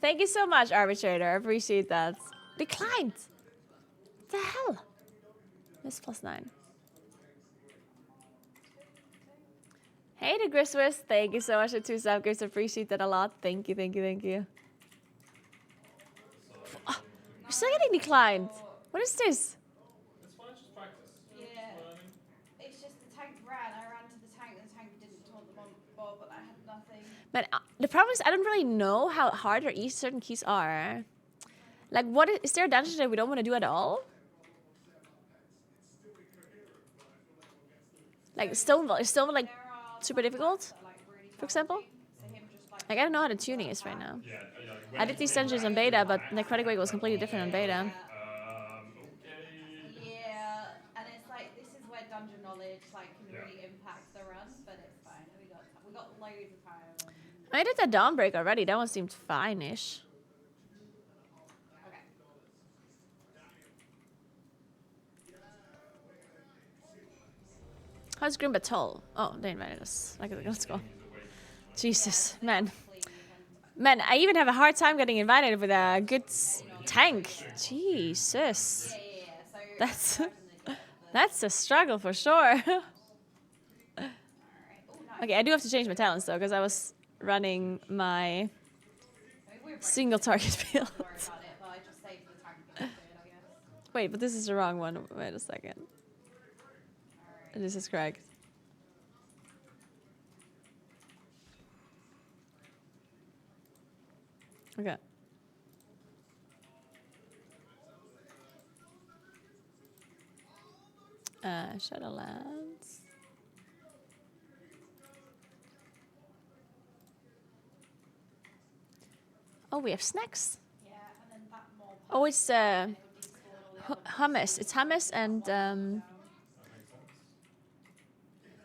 Thank you so much, Arbitrator. I appreciate that. Declined. What the hell? Miss +9. Hey, the Griswis. Thank you so much for 2 subgifts. Appreciate that a lot. Thank you, thank you, thank you. Oh, we're still getting declined. What is this? it's fine, just practice. Yeah. Just learning. It's just the tank ran. I ran to the tank and the tank didn't taunt the mob, but I had nothing. But the problem is I don't really know how hard or easy certain keys are. Like, what is there a dungeon that we don't want to do at all? Like, Stonewall. Is Stonewall, like, super difficult, for example? Like, I don't know how the tuning is right now. Yeah, I did these dungeons on beta, but Necrotic Wake was completely different on beta. Okay. Yeah, and it's like this is where dungeon knowledge like can really impact the run, but it's fine. We got loads of time. I did that Dawnbreak already. That one seemed fine-ish. Okay. How's Grim Battle? Oh, they invited us. Okay, let's go. Jesus, man. Man, I even have a hard time getting invited with a good tank. Jesus. That's a struggle for sure. Okay, I do have to change my talents though, because I was running my single target build. Wait, but this is the wrong one. Wait a second. This is correct. Okay. Shadowlands. Oh, we have snacks. Yeah, and then that mob. Oh, it's hummus. It's hummus and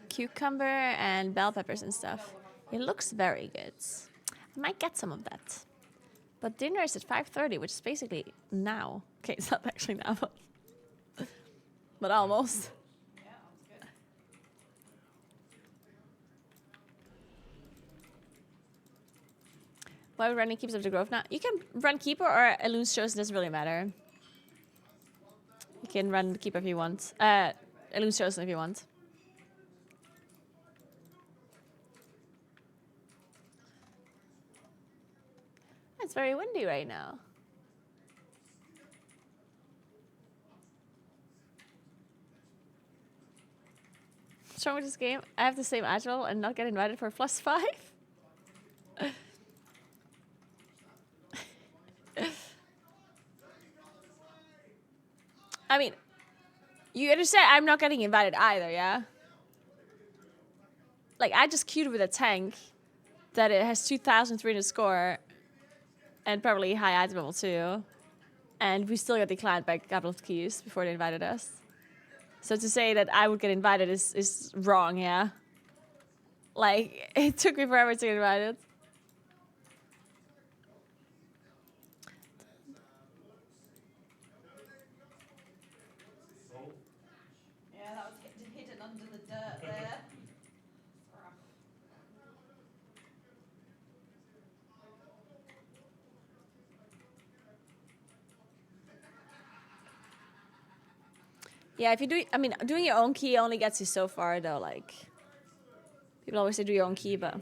cucumber and bell peppers and stuff. It looks very good. I might get some of that. But dinner is at 5:30, which is basically now. Okay, it's not actually now, but almost. Yeah, that's good. Why are we running Keepers of the Grove now? You can run Keeper or Elun's Chosen, doesn't really matter. You can run Keeper if you want. Elun's Chosen if you want. It's very windy right now. What's wrong with this game? I have the same agile and not get invited for +5? I mean, you understand I'm not getting invited either, yeah? Like, I just queued with a tank that it has 2,300 score and probably high item level too. And we still got declined by a couple of keys before they invited us. So to say that I would get invited is wrong, yeah? Like, it took me forever to get invited. Yeah, that was hidden under the dirt there. It's rough. Yeah, if you do, I mean, doing your own key only gets you so far, though. Like, people always say do your own key, but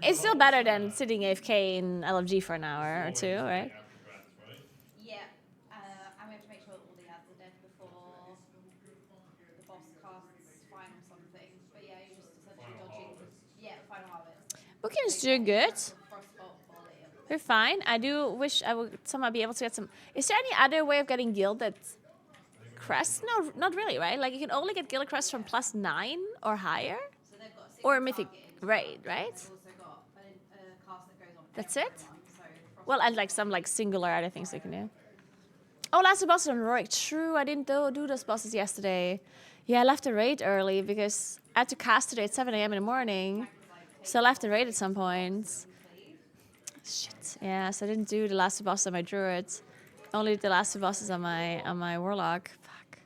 it's still better than sitting AFK in LFG for an hour or two, right? Yeah, and we have to make sure that all the ads are dead before the boss casts final something. But yeah, Booking is doing good. Frostbolt volley. We're fine. I do wish I would somehow be able to get some. Is there any other way of getting gilded crest? No, not really, right? Like you can only get gilded crest from +9 or higher, So they've got or 60 mythic targeted, raid, They've right? also got a cast that goes on That's it. everyone, so Well, and like some like singular other things they can do. Oh, last boss on Roy. True, I didn't do those bosses yesterday. Yeah, I left the raid early because I had to cast today at 7 a.m. in the morning. So I left the raid at some point. Shit. Yeah, so I didn't do the last two bosses on my druid. Only the last two bosses on my warlock. Fuck.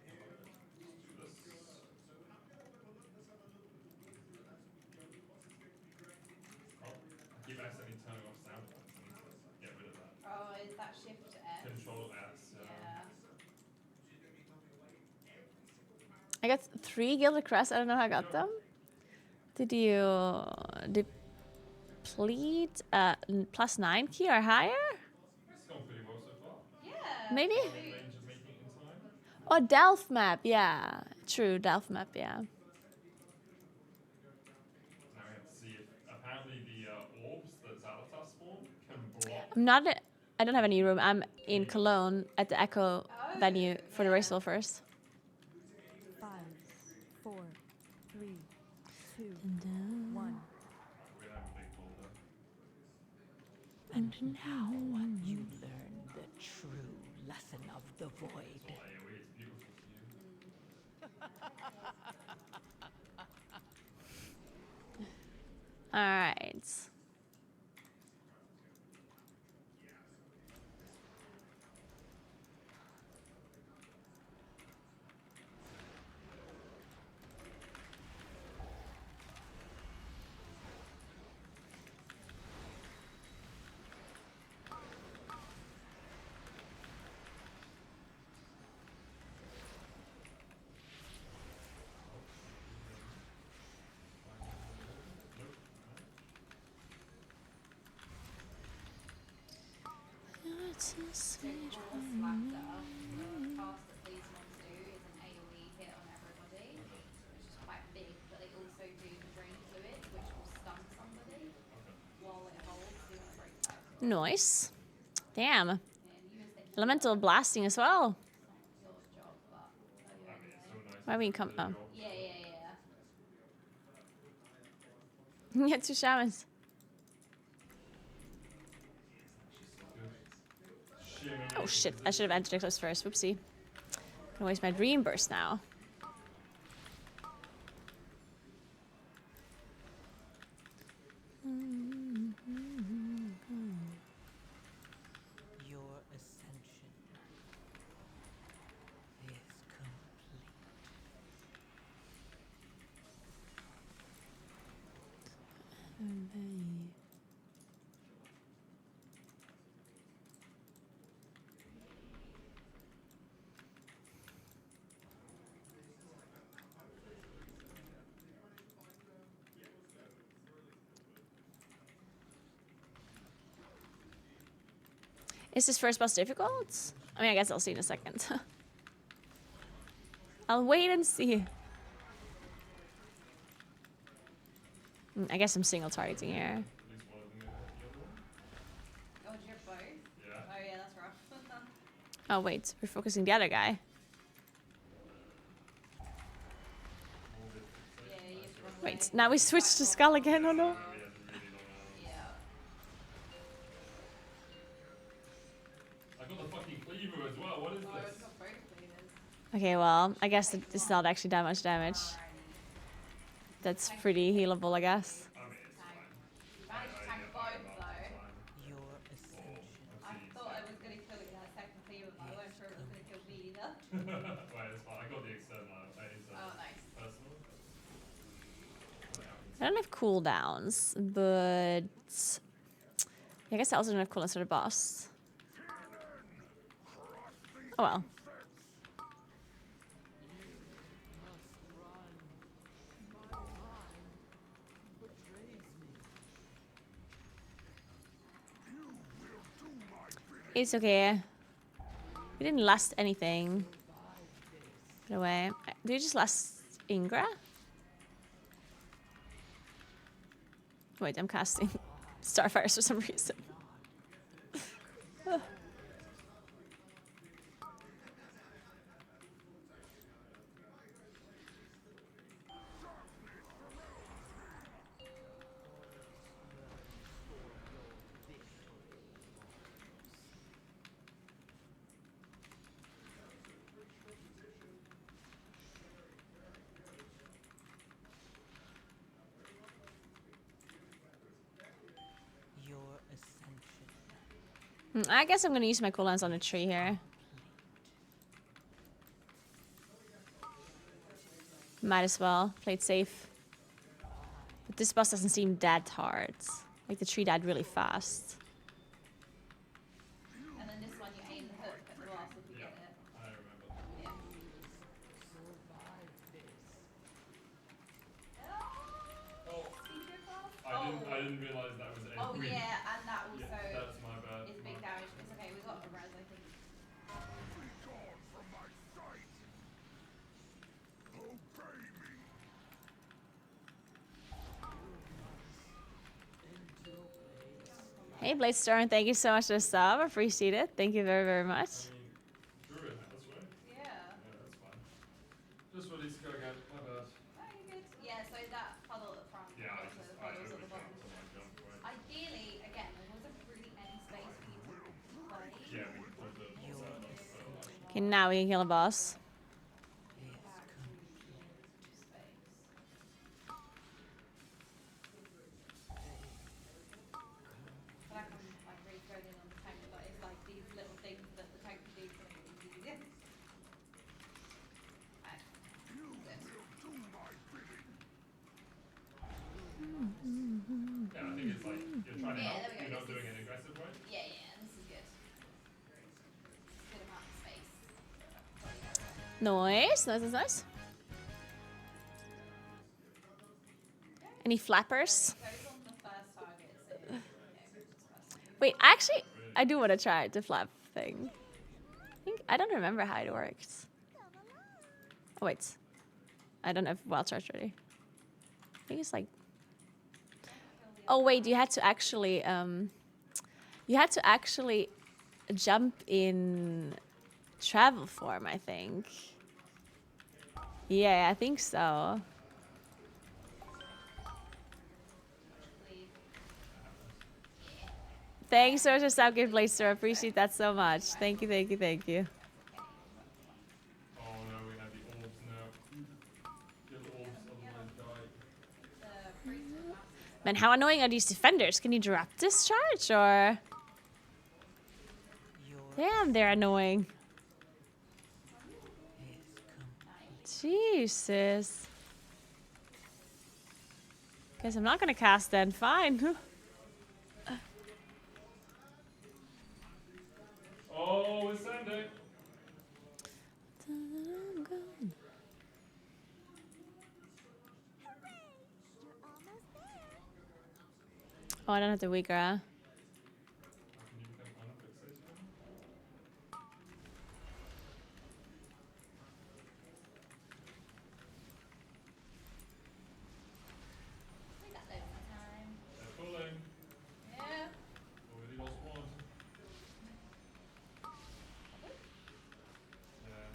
Oh, I keep accidentally turning off sound effects. I need to get rid of that. Oh, is that shift S? Control S. Yeah. I got 3 gilded crests. I don't know how I got them. Did you deplete +9 key or higher? It's gone pretty well so far. Yeah. Maybe? I'm in range of making it in time. Oh, Delph map. Yeah, true. Delph map. Yeah. Now we have to see if apparently the orbs that Zalatar spawned can block. I'm not. I don't have any room. I'm in Cologne at the Echo venue for the racial first. 5, 4, 3, 2, 1. We're gonna have a big pull though. And now you learn the true lesson of the void. Oh, AoE is beautiful for you. All right. It's a sweet Slapper, the cast that these ones do is an AoE hit on everybody, which is quite big, but they also do the drain fluid, which will stun somebody while it holds, so you want to break that. Nice. Damn. And you use the Elemental blasting as well. your job, but I mean, it's so nice. Why we come? Oh. yeah. Yeah, 2 shamans. Oh shit! I should have entered Eclipse first. Whoopsie. Gonna waste my dream burst now. Your ascension is complete. Is this first boss difficult? I mean, I guess I'll see in a second. I'll wait and see. I guess I'm single targeting here. At least one of them is the other one. Oh, do you have both? Yeah. Oh yeah, that's rough. Oh wait, we're focusing the other guy. Yeah, you have to run Wait, away. now we switched to Skull again, oh no? He has really long arms. Yeah. I got the fucking cleaver as well. What is Oh, it's this? got both flavors. Okay, well, I guess it's not actually that much damage. That's pretty healable, I guess. I mean, it's fine. You managed to tank both though. Your ascension. I thought I was gonna kill you that second cleaver, but I wasn't sure it was gonna kill me either. Right, it's fine. I got the external. It's Oh, nice. personal. I don't have cooldowns, but I guess I also don't have cooldowns for the boss. Oh well. It's okay. We didn't last anything. By the way, did you just last Ingra? Wait, I'm casting Starfires for some reason. Your ascension. I guess I'm gonna use my cooldowns on a tree here. Might as well. Play it safe. But this boss doesn't seem that hard. Like the tree died really fast. And then this one you aim the hook at the boss if you get it. I remember. Yeah. Oh, Secret boss? I didn't realize that was Oh every. yeah, and that also Yeah, that's my bad. is big damage. It's okay, we got a res, I think. Begone from my sight! Obey me! Hey, Bladestorm, thank you so much for the sub. Appreciate it. Thank you very, very much. Druid house, right? Yeah. Yeah, that's fine. Just ready to go again. My bad. Oh, you're good. Yeah, so that puddle at the front. Yeah, also the I puddles at the bottom. overshot on my jump, right? Ideally, again, there wasn't really any space for you to play. Yeah, we pulled the boss out of so much. Okay, now we can kill a boss. But I can like really throw in on the tank, but it's like these little things that the tank can do to make it easy. You will do my bidding. Yeah, I think it's like you're trying to Yeah, help. there we go. You're not This doing is- it aggressive way. Yeah, this is good. Good amount of space. Nice, nice, nice, nice. Any flappers? Goes on the first target, so yeah, goes first. Wait, actually, I do want to try the flap thing. I don't remember how it works. Oh wait, I don't have wild charge ready. I think it's like. Oh wait, you had to actually jump in travel form, I think. Yeah, I think so. Thanks so much for Subgift Blazer. I appreciate that so much. Thank you, thank you, thank you. Oh no, we have the orbs now. Kill the orbs, otherwise die. Man, how annoying are these defenders? Can you drop this charge or? Damn, they're annoying. Jesus. Guess I'm not gonna cast then. Fine. Oh, it's sending. Oh, I don't have the weaker. Can you become unfixated? We got loads of time. They're pulling. Yeah. Already lost one. Yeah.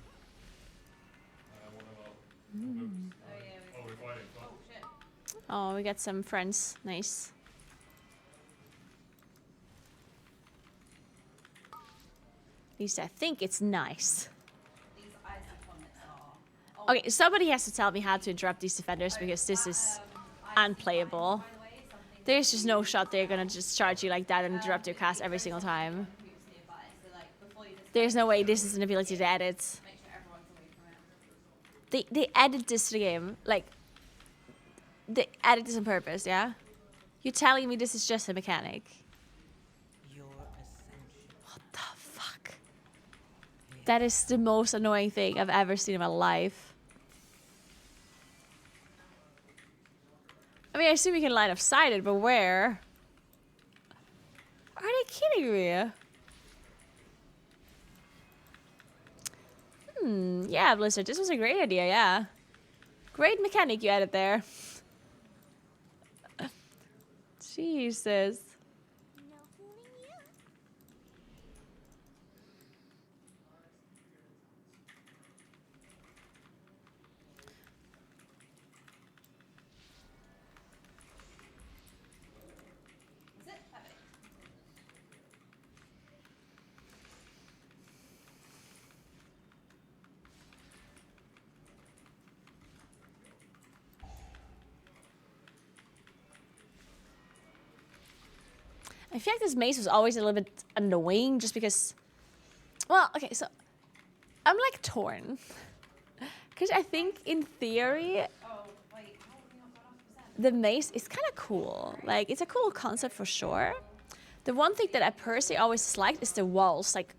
One of our. Oops. Oh yeah. Oh, we're fighting. Oh Fuck. shit. Oh, we got some friends. Nice. At least I think it's nice. These ice opponents are. Oh, Okay, somebody has to tell me how to interrupt these defenders because this is ice unplayable. by the way, is something There's just no shot they're gonna just charge you like that and interrupt your cast every single time. who's nearby. So like before you just There's no way this is an ability to edit. make sure everyone's away from it. They added this to the game. Like, they added this on purpose, yeah? You're telling me this is just a mechanic? Your ascension. What the fuck? That is the most annoying thing I've ever seen in my life. I mean, I assume you can line of sight it, but where? Are they kidding me? Yeah, Blizzard, this was a great idea, yeah. Great mechanic you added there. Jesus. Is it? Perfect. I feel like this maze was always a little bit annoying just because... Well, okay, so... I'm like torn. Because I think in theory, Oh, wait. How have we not gone off %? the maze is kind of cool. Like, it's a cool concept for sure. The one thing that I personally always disliked is the walls, like,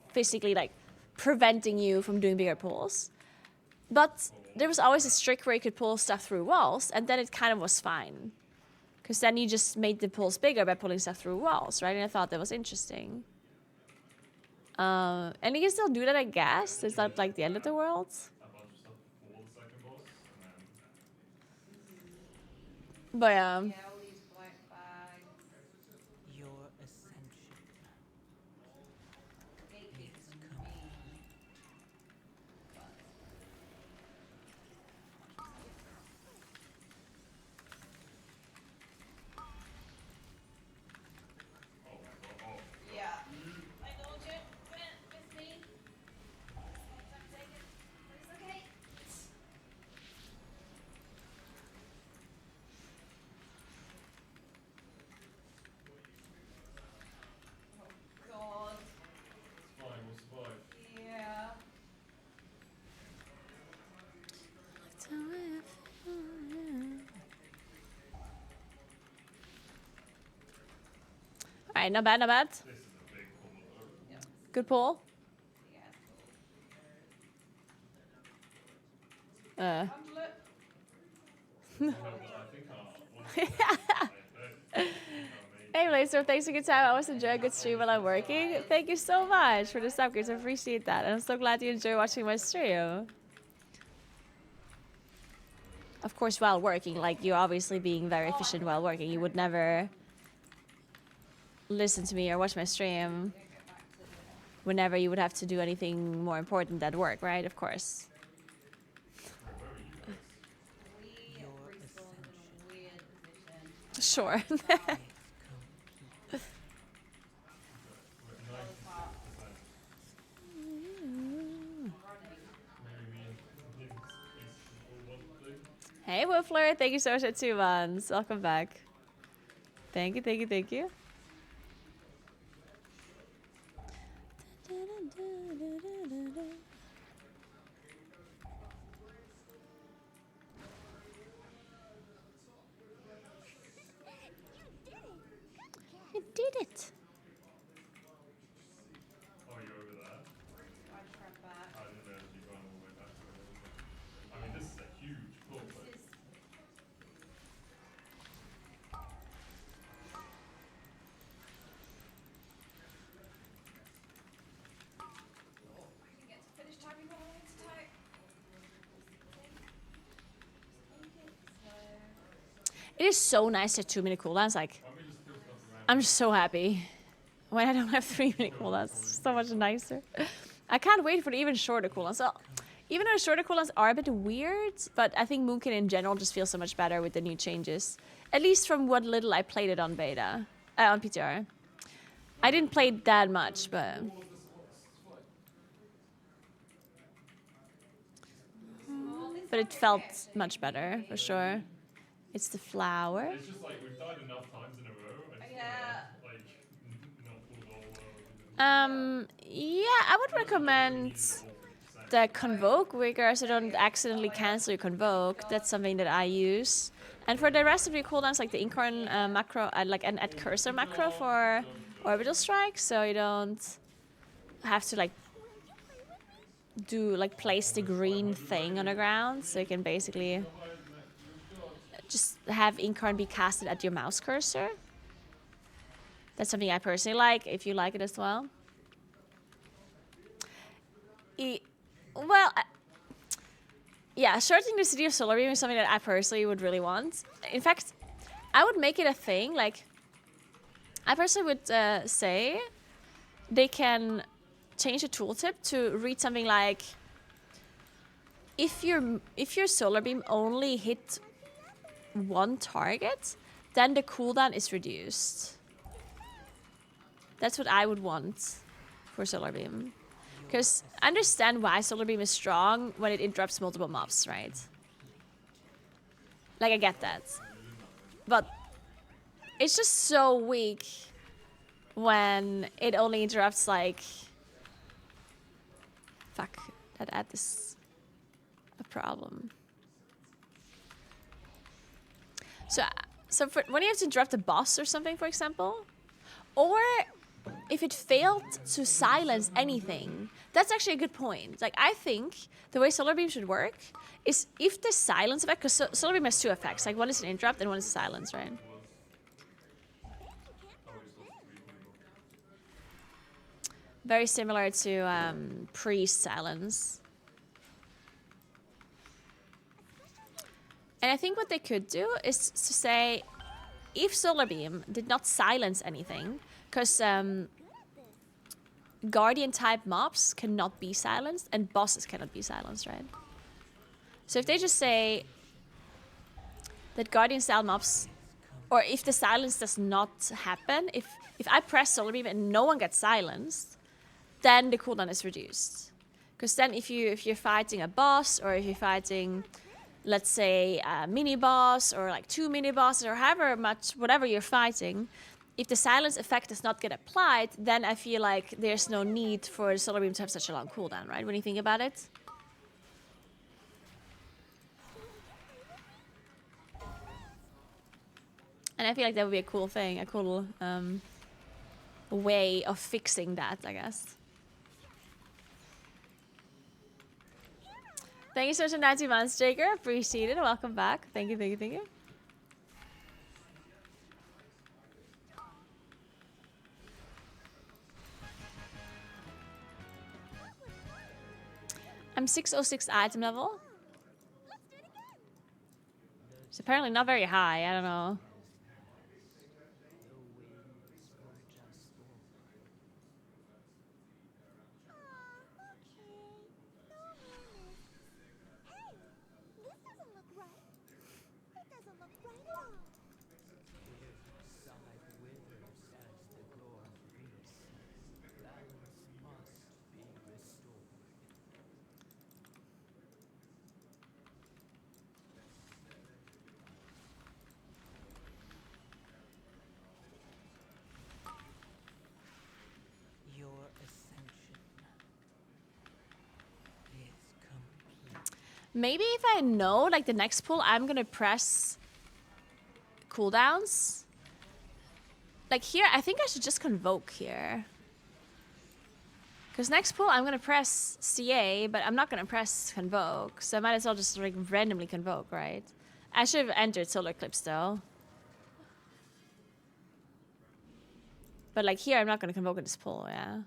physically, like, preventing you from doing bigger pulls. But there was always a trick where you could pull stuff through walls, and then it kind of was fine. Because then you just made the pulls bigger by pulling stuff through walls, right? And I thought that was interesting. And you can still do that, I guess. It's not like the end of the world. A bunch of stuff before the second boss, and then But Yeah, all these black bags. Your ascension Gatekeepers is and complete. Yeah. I told you. With me. I'm taken. But it's okay. Oh, God. it's fine, we'll survive. Yeah. Alright, not bad, not bad. This is a big pull though. Yeah. Good pull. Yeah. Uh. Angela. I think Hey, Blazer, thanks for your time. I always enjoy a good stream while I'm working. Thank you so much for the subgifts. I appreciate that. And I'm so glad you enjoy watching my stream. Of course, while working, like, you're obviously being very efficient while working. You would never listen to me or watch my stream whenever you would have to do anything more important at work, right? Of course. We respawned in a weird position. Sure. Hey, Woofler. Thank you so much for 2 months. Welcome back. Thank you, thank you, thank you. You did it. Oh, you're over there? I track back. I didn't know you'd gone all the way back there. I mean, this is a huge pull, but This is I didn't get to finish typing all I wanted to type. It is so nice to have 2-minute cooldowns. Like, why don't we just kill stuff around? I'm just so happy when I don't have 3-minute cooldowns. It's so much nicer. I can't wait for the even shorter cooldowns. So, even though the shorter cooldowns are a bit weird, but I think Moonkin in general just feels so much better with the new changes. At least from what little I played it on beta, on PTR. I didn't play it that much, but... But it felt much better, for sure. It's the flower. It's just like we've died enough times in a row. I just Yeah. wanna, like, not pull the whole Yeah, I would recommend the Convoke Wigger so don't accidentally cancel your Convoke. That's something that I use. And for the rest of your cooldowns, like the Incarn macro, like an add cursor macro for Orbital Strike, so you don't have to like do like place the green thing on the ground. So you can basically just have Incarn be casted at your mouse cursor. That's something I personally like, if you like it as well. Well, yeah, shortening the City of Solar Beam is something that I personally would really want. In fact, I would make it a thing. Like, I personally would say they can change the tooltip to read something like, if your solar beam only hit one target, then the cooldown is reduced. That's what I would want for solar beam. Because I understand why solar beam is strong when it interrupts multiple mobs, right? Like, I get that. But it's just so weak when it only interrupts, like... Fuck, that add is a problem. So for when you have to interrupt a boss or something, for example, or if it failed to silence anything, that's actually a good point. Like, I think the way solar beam should work is if the silence effect, because solar beam has two effects, like one is an interrupt and one is a silence, right? Very similar to priest silence. And I think what they could do is to say, if solar beam did not silence anything, because guardian type mobs cannot be silenced and bosses cannot be silenced, right? So if they just say that guardian style mobs, or if the silence does not happen, if I press solar beam and no one gets silenced, then the cooldown is reduced. Because then if you're fighting a boss, or if you're fighting, let's say, a mini boss, or like 2 mini bosses, or however much, whatever you're fighting, if the silence effect does not get applied, then I feel like there's no need for the solar beam to have such a long cooldown, right? When you think about it. And I feel like that would be a cool thing, a cool way of fixing that, I guess. Thank you so much for 90 months, Jaker. Appreciate it. Welcome back. Thank you, thank you, thank you. I'm 606 item level. It's apparently not very high. I don't know. Maybe if I know, like, the next pull, I'm gonna press cooldowns. Like, here, I think I should just convoke here. Because next pull, I'm gonna press CA, but I'm not gonna press convoke. So I might as well just, like, randomly convoke, right? I should have entered Solar Eclipse, though. But, like, here, I'm not gonna convoke in this pull, yeah.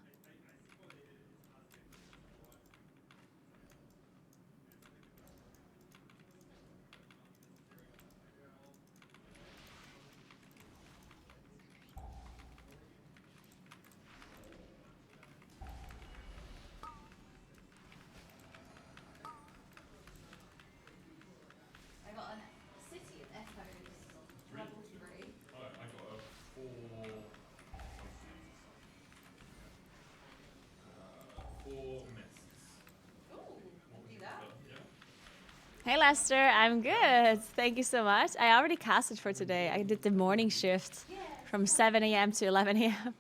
Hey Lester, I'm good. Thank you so much. I already casted for today. I did the morning shift from 7 a.m. to 11 a.m. I have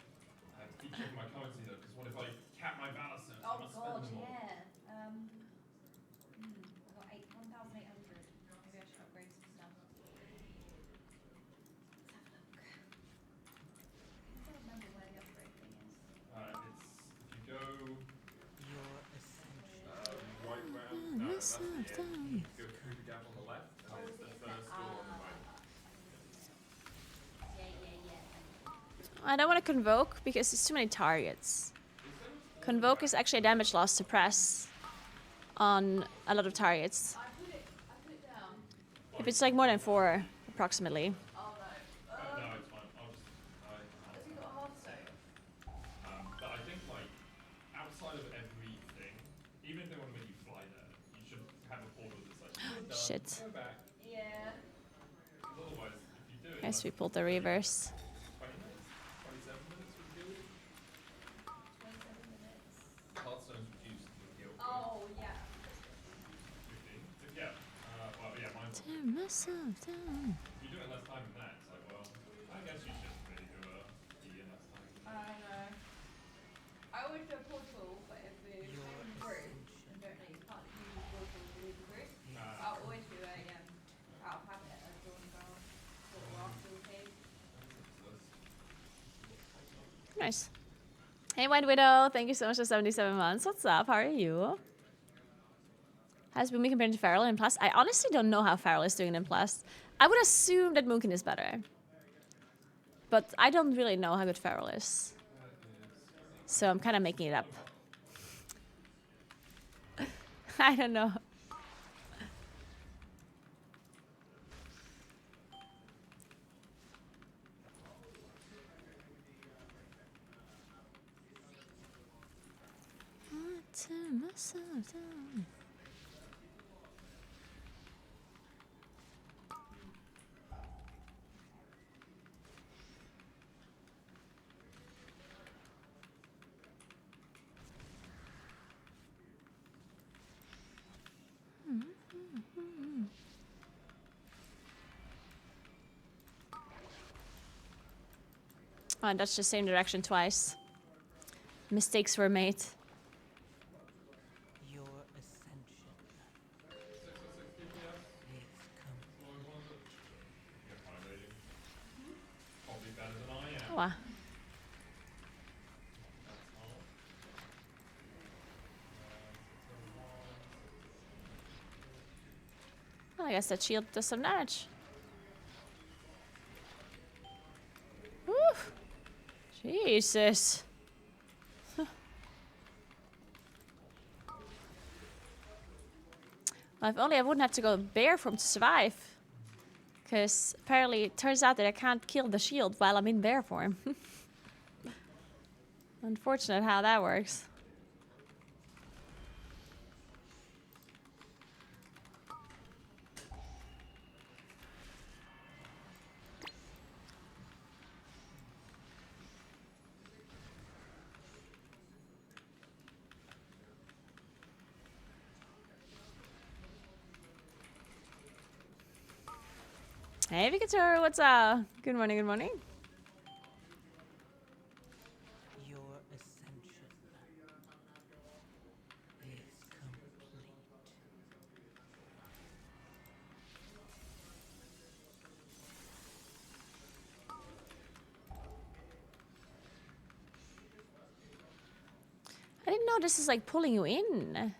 to keep checking my currency though, because what if I cap my valor sets? I must spend them all. I got 1,800. Maybe I should upgrade some stuff. Let's have a look. I don't remember where the upgrade thing is. It's if you go right round. No, that's the end. Go through the gap on the left, and it's the first door on the right. I don't want to convoke because there's too many targets. Convoke is actually a damage loss to press on a lot of targets. I put it down. If it's like more than 4, approximately. Oh no. of everything, even if they want to make you fly there, you should have a portal that's like, you're done, Shit. go back. Yeah. Because otherwise, if you do it, Guess we like, pulled the reverse. 20 minutes, 27 minutes would do. 27 minutes. Hearthstone's reduced the guild. Oh, yeah. 15. Yeah. Well, yeah, mine's. Tear myself down. If you do it in less time than that, it's like, well, I guess you shouldn't really do a D in less time than that. I know. I always do a portal, but if we're playing group and don't know you can't use a portal to leave the group, I'll always do a out of habit a dawn guard portal after the cave. Nice. Hey, White Widow. Thank you so much for 77 months. What's up? How are you? How's Boomy compared to Feral in Plus? I honestly don't know how Feral is doing in Plus. I would assume that Moonkin is better. But I don't really know how good Feral is. So I'm kind of making it up. I don't know. I tear myself down. Oh, and that's the same direction twice. Mistakes were made. Your ascension is Probably better than I am. Oh, wow. Well, I guess that shield does some damage. Woo! Jesus. Well, if only I wouldn't have to go bear form to survive. Because apparently it turns out that I can't kill the shield while I'm in bear form. Unfortunate how that works. Hey, Victor, what's up? Good morning, good morning. your ascension is complete. I didn't know this is like pulling you in.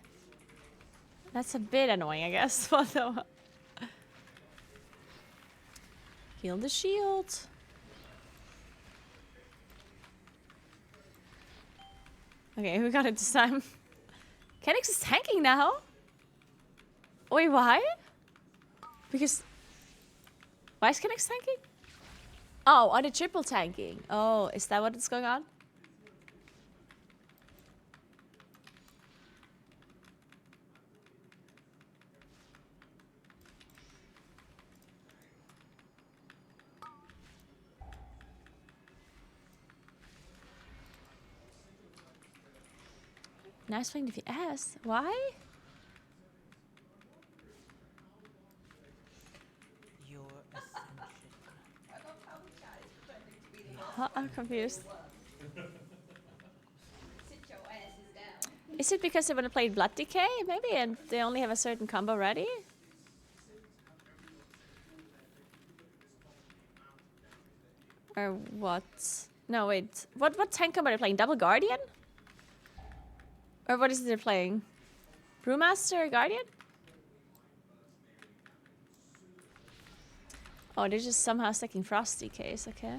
That's a bit annoying, I guess. Although, heal the shield. Okay, we got it this time. Kenix is tanking now. Wait, why? Because why is Kenix tanking? Oh, on the triple tanking. Oh, is that what is going on? Nice swing DPS. Why? Your ascension I love how the chat is pretending to be the Huh, I'm confused. Sit your asses down. Is it because they want to play Blood Decay, maybe, and they only have a certain combo ready? Or what? No, wait. What tank combo are they playing? Double Guardian? Or what is it they're playing? Brewmaster Guardian? Oh, they're just somehow sticking Frosty case, okay.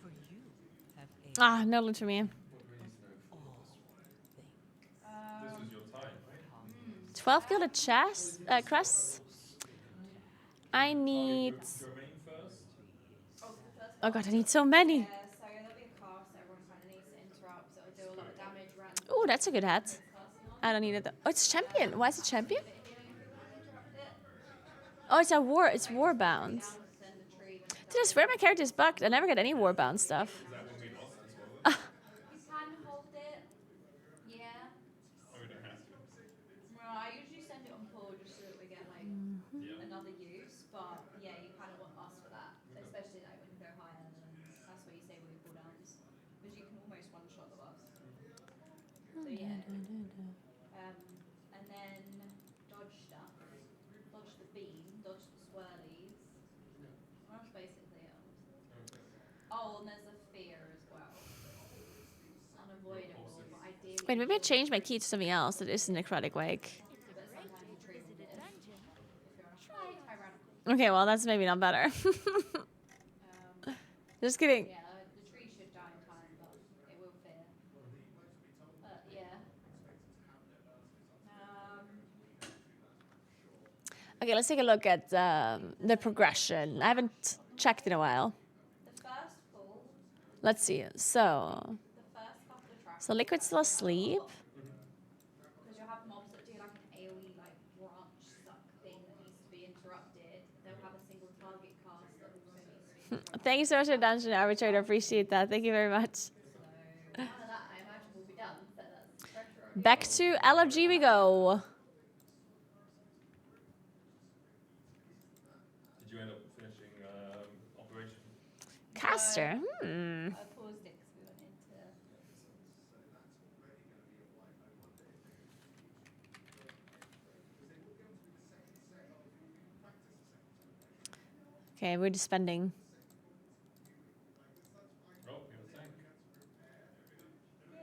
for you have a Ah, no loot for me. all things. 12 gilded chest crests. I need. Jermaine first. Oh, for the first Oh one? god, I need so many. Yeah, so there'll be a cast that everyone kind of needs to interrupt. So it'll do a lot of damage around. Oh, that's a good hat. It's casting on. I don't need it. Oh, it's champion. Why is it champion? Bit of healing if you want to interrupt it. Oh, it's a war. It's war bound. Down to send the tree. Dude, I swear my character's bugged. I never get any war bound stuff. Is that when we lost as well? You can hold it. Yeah. Oh, we don't have to. Well, I usually send it on pull just so that we get like Yeah. another use. But yeah, you kind of want us for that, especially like when you go higher. Then that's where you save all your cooldowns because you can almost one shot the buffs. So yeah. And then dodge stuff. Dodge the beam. Dodge the swirlies. Well, that's basically it. Oh, and there's a fear as well. Unavoidable, but ideally. Wait, maybe I change my key to something else that isn't necrotic wake. But sometimes the tree will live if you're on a high tyrannical. Okay, well that's maybe not better. Just kidding. Yeah, the tree should die in time, but it will fear. But yeah. Okay, let's take a look at the progression. I haven't checked in a while. The first pull, Let's see. So, the first couple of tracks. so Liquid's still asleep. Because you'll have mobs that do like an AoE like branch suck thing that needs to be interrupted. They'll have a single target cast that also needs to be interrupted. Thank you so much for Dungeon Arbitrator. Appreciate that. Thank you very much. So none of that I imagine will be done. So that's pressure on Back to LFG we go. Did you end up finishing Operation? Caster. I paused it because we went into. Okay, we're just spending. Oh, you were saying. Yay!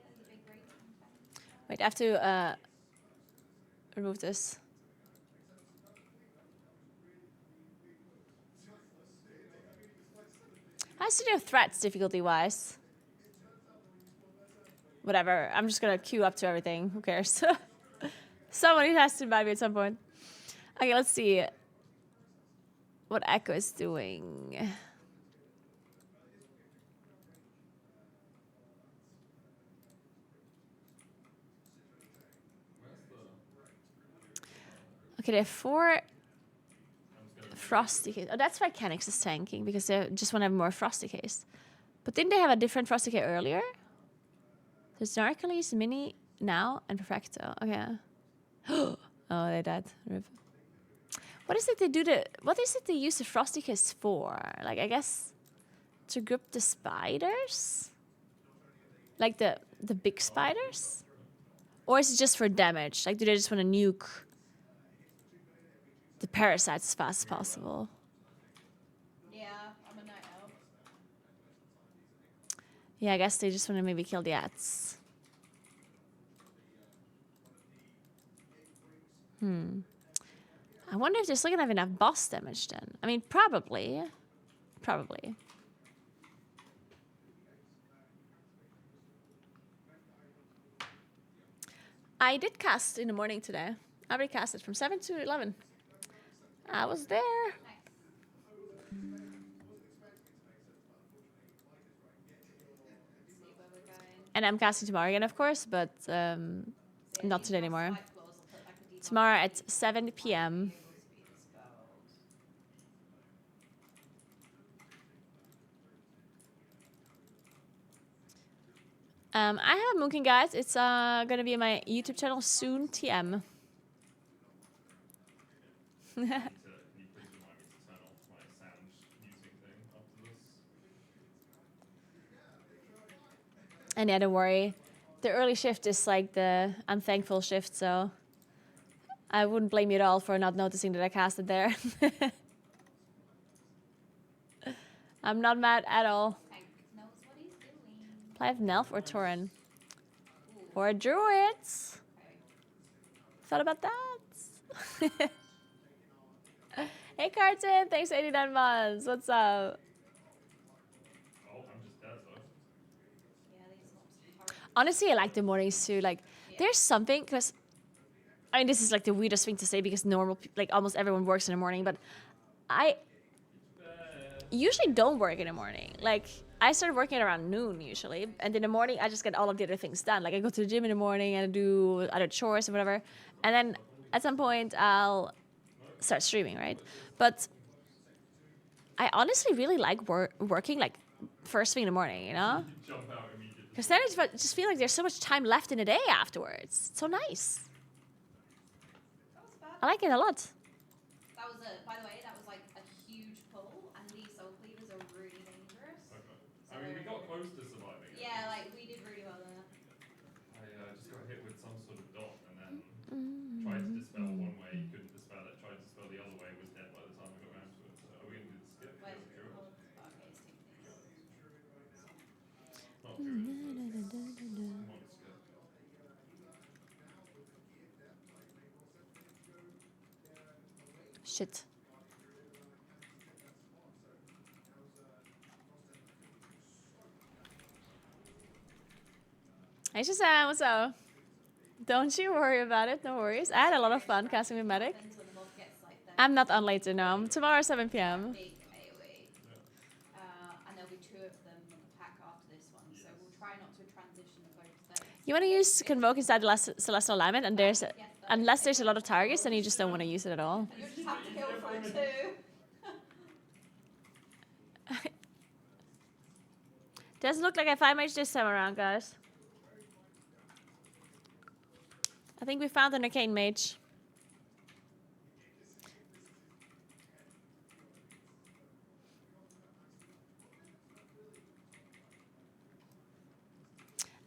That's a big rating. Wait, I have to remove this. How's to do threats difficulty wise? Whatever. I'm just gonna queue up to everything. Who cares? Somebody has to invite me at some point. Okay, let's see what Echo is doing. Okay, they have 4 Frosty Case. Oh, that's why Kenix is tanking, because they just want to have more Frosty Case. But didn't they have a different Frosty Case earlier? There's Narcoles, Mini, now, and Perfecto. Okay. Oh, they died. Rip. What is it they do what is it they use the Frosty Case for? Like, I guess to grip the spiders? Like the big spiders? Or is it just for damage? Like, do they just want to nuke the parasites as fast as possible? Yeah, I'm a night elf. Yeah, I guess they just want to maybe kill the ats. I wonder if they're still gonna have enough boss damage then. I mean, probably. Probably. I did cast in the morning today. I already casted from 7 to 11. I was there. And I'm casting tomorrow again, of course, but not today anymore. Tomorrow at 7 p.m. I have a Moonkin, guys. It's gonna be on my YouTube channel soon. TM. Can you please remind me to turn off my sound using thing after this? And yeah, don't worry. The early shift is like the unthankful shift, so I wouldn't blame you at all for not noticing that I casted there. I'm not mad at all. Hank knows what he's doing. Play of Nelf or Tauren? Or a Druid? Thought about that? Hey Carton, thanks for 89 months. What's up? Oh, I'm just dead though. Yeah, these mobs are horrible. Honestly, I like the mornings too. Like, there's something, because I mean, this is like the weirdest thing to say because like almost everyone works in the morning, but I usually don't work in the morning. Like, I started working at around noon usually, and in the morning I just get all of the other things done. Like, I go to the gym in the morning and I do other chores or whatever, and then at some point I'll start streaming, right? But I honestly really like working like first thing in the morning, you know? Jump out immediately. Because then I just feel like there's so much time left in the day afterwards. It's so nice. That was bad. I like it a lot. That was by the way, that was like a huge pull, and these soul cleavers are really dangerous. Okay. I mean, we got close to surviving it. Yeah, like we did really well there. I just got hit with some sort of dot and then tried to dispel one way, couldn't dispel it, tried to dispel the other way, was dead by the time I got around to it. So are we going to do the skip? Where's Go through it? oh, okay, it's taking these. Not through it. Come on, skip. Shit. Hey Shazam, what's up? Don't you worry about it, no worries. I had a lot of fun casting with Medic. Depends when the mob gets like that. I'm not on later, no. Tomorrow 7 p.m. Big AoE. And there'll be 2 of them on the pack after this one, so we'll try not to transition both days. You want to use Convoke inside the Celestial Alignment, and unless there's a lot of targets, then you just don't want to use it at all. You just have to kill for it too. Doesn't look like I 5 mage this time around, guys. I think we found an arcane mage.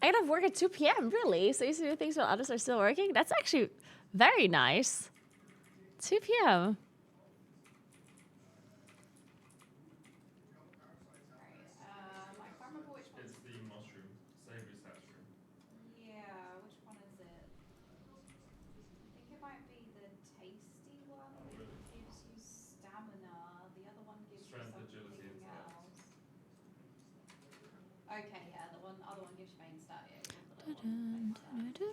I get off work at 2 p.m. Really? So you see things while others are still working? That's actually very nice. 2 p.m. I can't remember which one. It's the mushroom, savory mushroom. Yeah, which one is it? I think it might be the tasty one that gives you stamina. The other one gives Strength, you agility, something and else. Okay, yeah, the other one gives you main stat. Yeah, the little one gives main stat.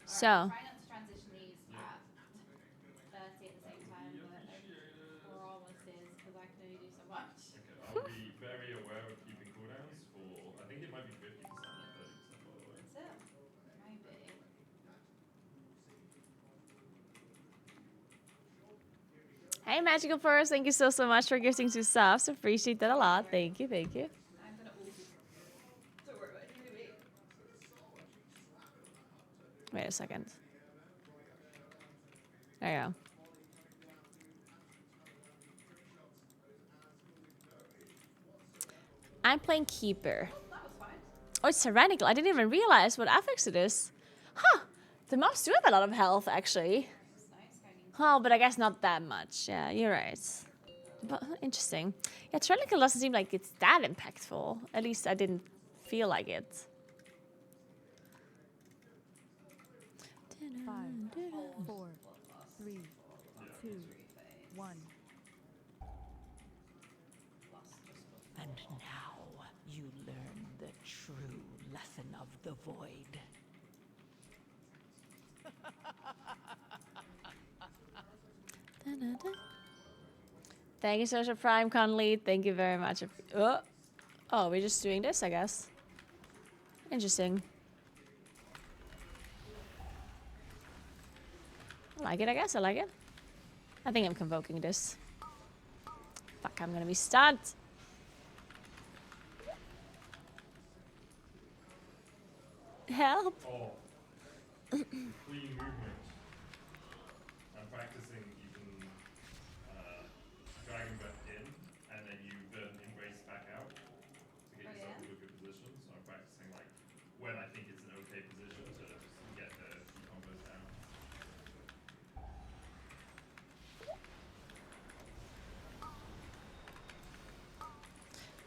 So. Try not to transition these at 30 at the same time, but I promises because I can only do so much. Okay, I'll be very aware of keeping cooldowns for, I think it might be 50%, not 30% by the way. Is it? Maybe. Hey, Magical Forest, thank you so much for gifting 2 subs. Appreciate that a lot. Thank you, thank you. I'm gonna ult. Don't worry about it. Maybe. Wait a second. There you go. I'm playing Keeper. That was fine. Oh, it's tyrannical. I didn't even realize what affix it is. Huh. The mobs do have a lot of health, actually. It's nice going into Oh, but I guess not that much. Yeah, you're right. But interesting. Yeah, tyrannical doesn't seem like it's that impactful. At least I didn't feel like it. 5, 4, 3, 2, 1. And now you learn the true lesson of the void. Thank you so much, Prime Conley. Thank you very much. Oh, we're just doing this, I guess. Interesting. I like it, I guess. I like it. I think I'm convoking this. Fuck, I'm gonna be stunned. Help. Oh. Clean movement. I'm practicing even dragon breath in, and then you then embrace back out to get yourself into a good position. So I'm practicing like when I think it's an okay position to just get the key combos down.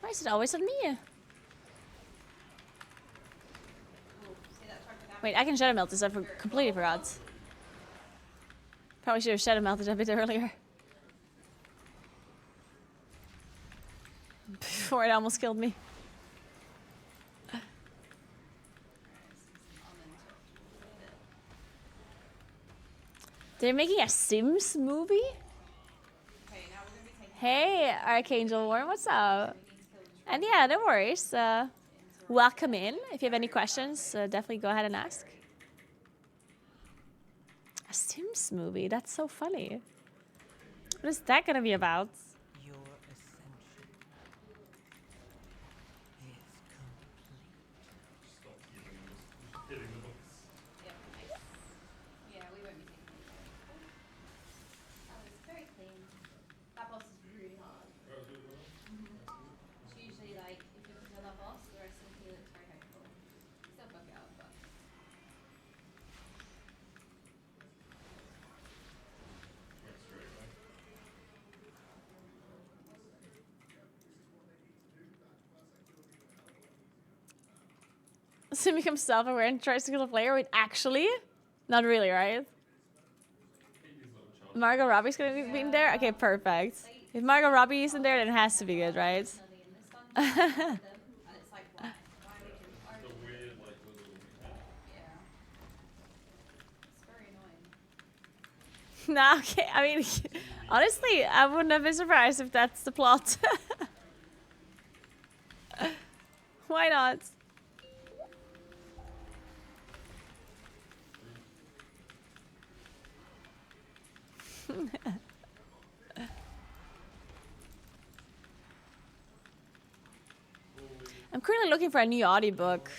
Why is it always on me? see that chunk of damage? Wait, I can shadow melt this. I completely forgot. Probably should have shadow melted a bit earlier. Before it almost killed me. They're making a Sims movie? Okay, now we're gonna be taking Hey, Archangel Warren, what's up? And yeah, no worries. Welcome in. If you have any questions, definitely go ahead and ask. A Sims movie? That's so funny. What is that gonna be about? Your ascension is complete. Stop healing and just hitting the box. Yep, nice. Yeah, we won't be taking any more. Cool. That was very clean. That boss is really hard. Right, do it well. It's usually like, if you can kill that boss, the rest of the field looks very hopeful. Still fuck it up, but. Went straight away. Sim becomes self-aware and tries to kill the player. Wait, actually? Not really, right? Hate these little child. Margot Robbie's gonna be in there? Okay, perfect. If Margot Robbie isn't there, then it has to be good, right? Personally in this dungeon, and it's like, why? Why would you? Why The would you? weird, like, little head. Yeah. It's very annoying. Nah, okay. I mean, honestly, I wouldn't have been surprised if that's the plot. Why not? I'm currently looking for a new audiobook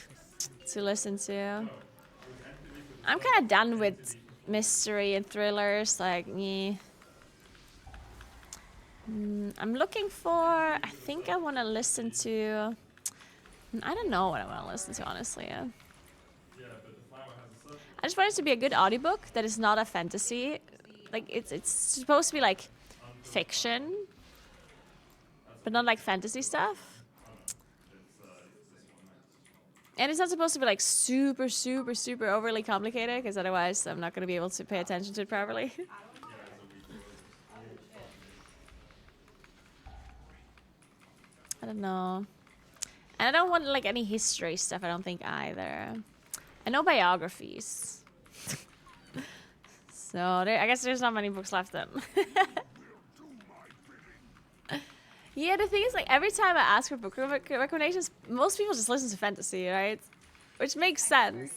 to listen to. I'm kind of done with mystery and thrillers, like me. I'm looking for. I think I want to listen to. I don't know what I want to listen to, honestly. Yeah, but the flower has a circle. I just want it to be a good audiobook that is not a fantasy. Like it's supposed to be like fiction, but not like fantasy stuff. And it's not supposed to be like super, super, super overly complicated, because otherwise I'm not going to be able to pay attention to it properly. I don't know. And I don't want like any history stuff, I don't think either. I know biographies. So I guess there's not many books left then. Yeah, the thing is, like, every time I ask for book recommendations, most people just listen to fantasy, right? Which makes sense.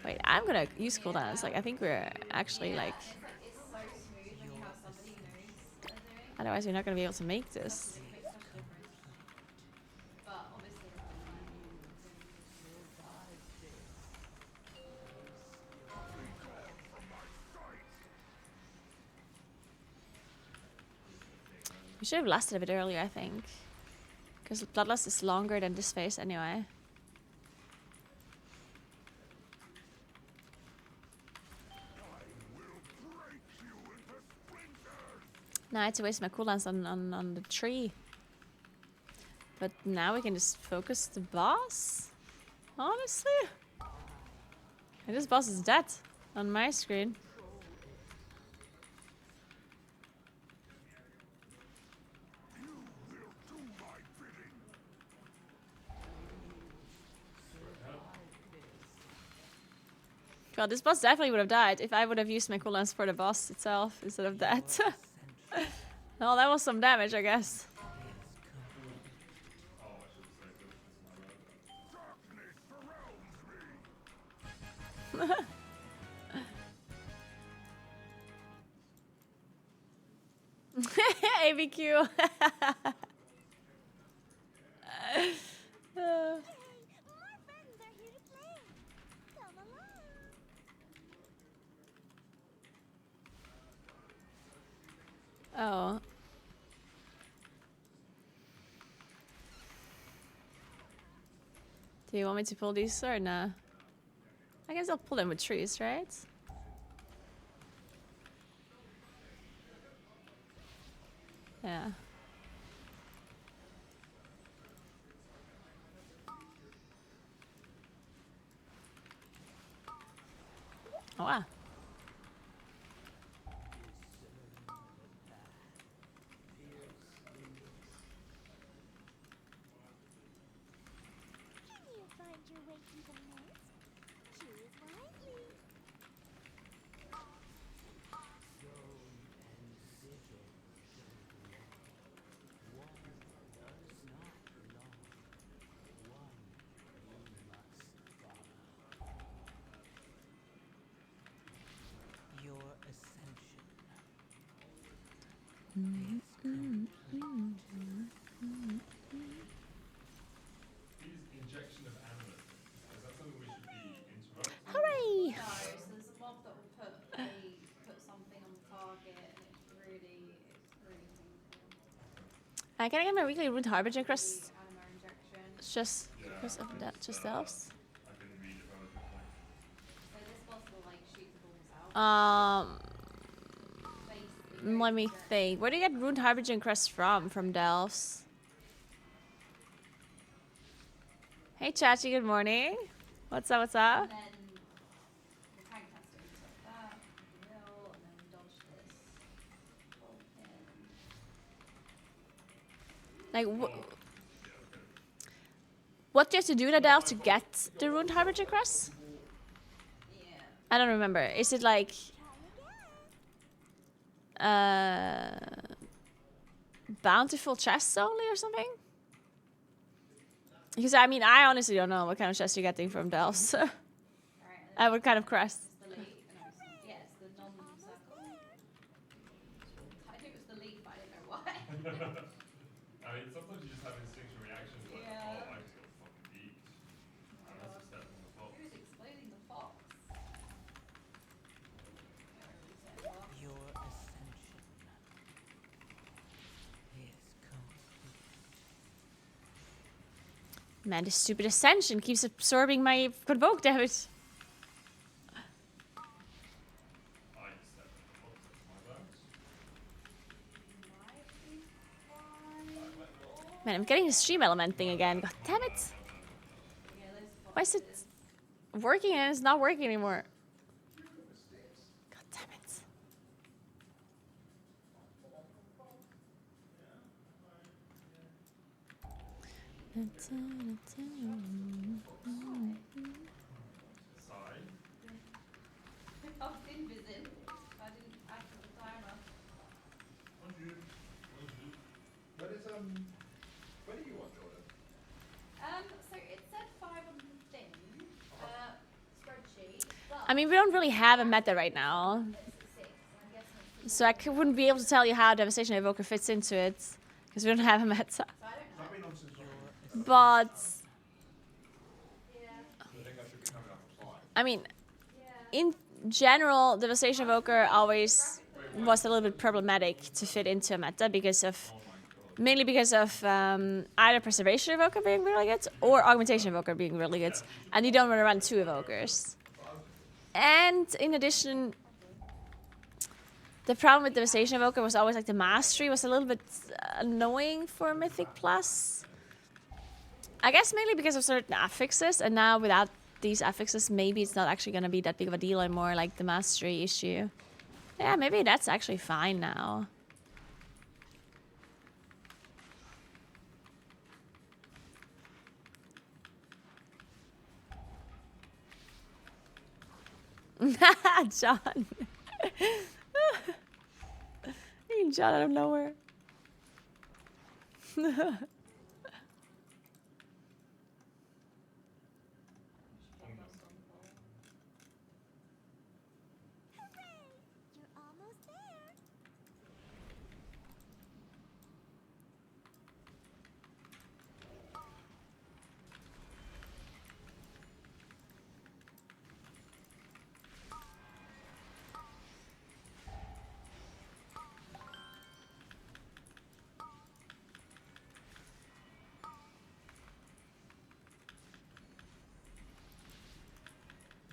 Wait, I'm gonna use cooldowns. Like, I think we're actually, like... It's so smooth when you have somebody who knows what they're doing. Otherwise, we're not gonna be able to make this. It makes such a difference. But obviously, We should have lasted a bit earlier, I think. Because Bloodlust is longer than this phase anyway. Now I had to waste my cooldowns on the tree. But now we can just focus the boss? Honestly? And this boss is dead on my screen. God, this boss definitely would have died if I would have used my cooldowns for the boss itself instead of that. No, that was some damage, I guess. ABQ. Oh. Do you want me to pull these or nah? I guess I'll pull them with trees, right? Yeah. Oh wow. Can you find your way through the mist? Choose wisely. Injection of animate. Is that something we should be interrupting? Hooray! No, so there's a mob that will put something on the target, and it's really painful. Can I get my weekly Rune Harbinger crest? Anima injection. It's just because of that, just else. I can read it relatively. So this boss will like shoot the balls out. Basically, Let me think. Where do you get Rune Harbinger crest from? From Delphs. Hey Chachi, good morning. What's up, what's up? and then the tank has to interrupt that, will, and then dodge this. Open. Like, what do you have to do in a Delph to get the Rune Harbinger crest? Yeah. I don't remember. Is it like... bountiful chests only or something? Because I mean, I honestly don't know what kind of chest you're getting from Delphs. What kind of crest? Yeah, it's the non-circle. I knew it was the leaf, but I didn't know why. I mean, sometimes you just have instinctual reactions like, Yeah. oh, I just got fucking beat. I must have stepped on the fox. Who's exploding the fox? Your ascension is complete. Man, this stupid ascension keeps absorbing my provoke damage. I stepped on the fox, that's my bad. Man, I'm getting the stream element thing again. God damn it. Why is it working and it's not working anymore? God damn it. Sigh. I was invising. I didn't activate the timer. When are you on, Jordan? So it said 5 on the thing, spreadsheet, but I mean, we don't really have a meta right now. it's at 6, and I'm guessing it's So I wouldn't be able to tell you how Devastation Evoker fits into it. Because we don't have a meta. so I don't know. I've been on since But, Yeah. I think I should be coming up on 5. I mean, Yeah. in general, Devastation Evoker always was a little bit problematic to fit into a meta because of, mainly because of either Preservation Evoker being really good or Augmentation Evoker being really good. And you don't want to run 2 Evokers. And in addition, the problem with Devastation Evoker was always like the mastery was a little bit annoying for Mythic Plus. I guess mainly because of certain affixes, and now without these affixes, maybe it's not actually going to be that big of a deal anymore, like the mastery issue. Yeah, maybe that's actually fine now. John. John out of nowhere. You're almost there.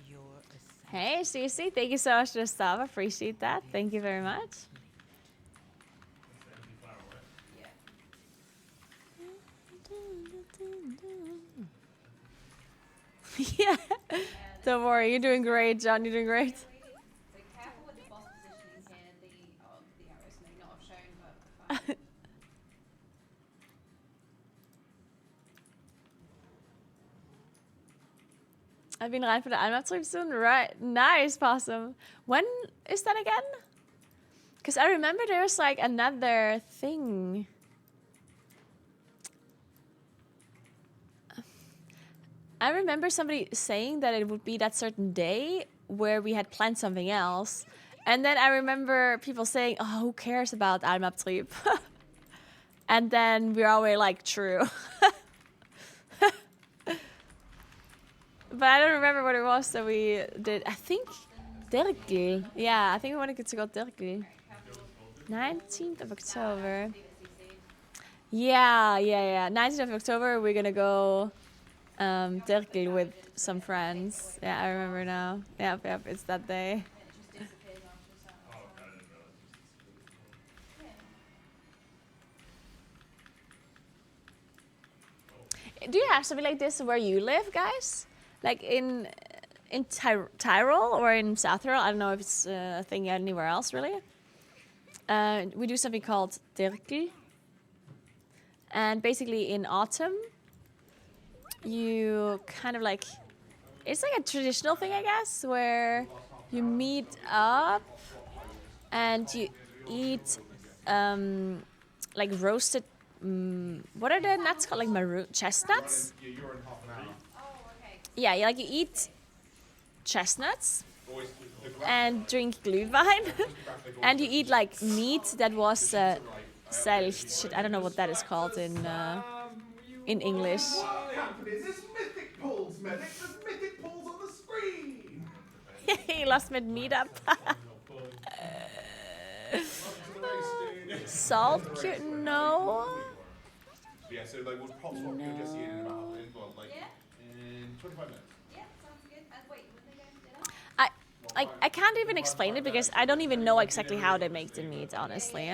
Your ascension Hey, Stacey, thank you so much for the sub. Appreciate that. Thank you very much. That's the empty flower, right? Yeah. Yeah. Don't worry, you're doing great, John. You're doing great. So careful with the boss positioning here. The arrows may not have shown, but I've been rein for the Almap soon. Right. Nice, Possum. When is that again? Because I remember there was like another thing. I remember somebody saying that it would be that certain day where we had planned something else. And then I remember people saying, "Oh, who cares about Almabtrieb?" And then we're always like, "True." But I don't remember what it was that we did. I think Dirkel. Yeah, I think we wanted to go Dirkel. 19th of October. Yeah. 19th of October, we're gonna go Dirkel with some friends. Yeah, I remember now. Yep, it's that day. Oh, okay, I didn't realize it was disappeared. Do you have something like this where you live, guys? Like in Tyrol or in South Tyrol? I don't know if it's a thing anywhere else, really. We do something called Dirkel. And basically in autumn, you kind of like... It's like a traditional thing, I guess, where you meet up and you eat like roasted... what are the nuts called? Like maroon chestnuts? You're in half an hour. Yeah, like you eat chestnuts Always the graph and drink glühwein. And you eat like meat that was selcht. Shit, I don't know what that is called in English. What happened in this mythic pools, medic? There's mythic pools on the screen! He lost my meat up. Salt cute? No. Yeah, so like we'll pop swap your Jesse in about in 25 minutes. Yeah, sounds good. And wait, when they going to dinner? I can't even explain it because I don't even know exactly how they make the meat, honestly.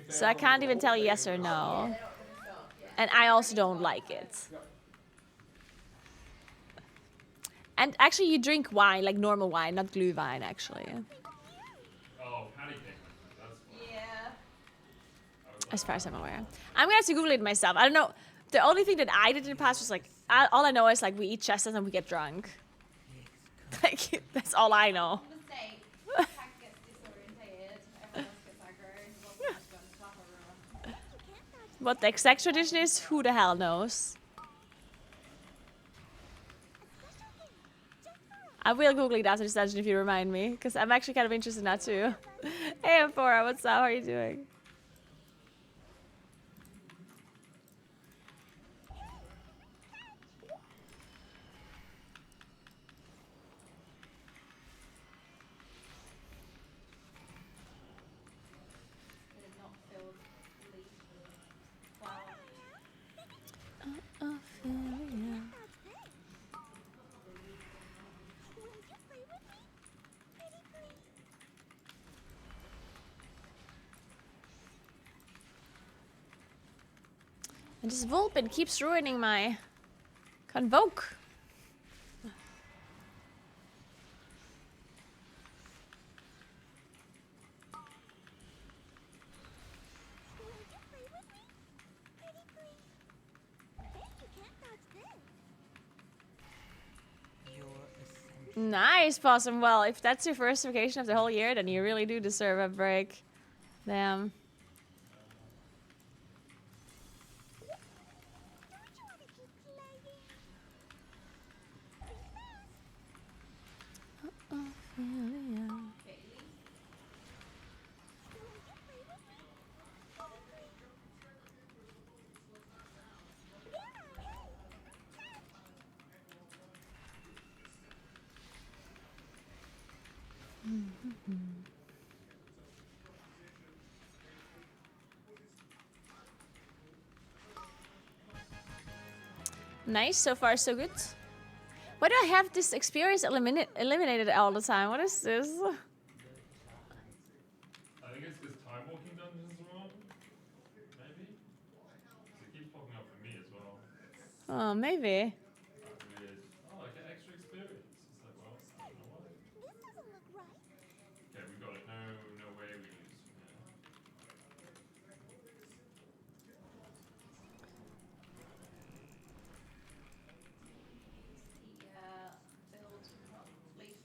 So I can't even tell yes or no. And I also don't like it. And actually you drink wine, like normal wine, not glühwein, actually. Oh, patty cake. That's fun. Yeah. As far as I'm aware. I'm gonna have to Google it myself. I don't know. The only thing that I did in the past was like, all I know is like we eat chestnuts and we get drunk. Like, that's all I know. Mistake. Pack gets disorientated. Everyone else gets aggro. Lots of us go to slap everyone. What the exact tradition is, who the hell knows? I will Google it after this dungeon if you remind me, because I'm actually kind of interested in that too. Hey, Amphora, what's up? How are you doing? It is not filled leaf with flour. And this Vulpin keeps ruining my convoke. Nice, Possum. Well, if that's your first vacation of the whole year, then you really do deserve a break. Damn. Nice, so far so good. Why do I have this experience eliminated all the time? What is this? I think it's because time walking dungeons are on. Maybe? It keeps popping up for me as well. Oh, maybe. Weird. Oh, I get extra experience. It's like, well, I don't know why. This doesn't look right. Okay, we got it. No way we lose from here. Leaf.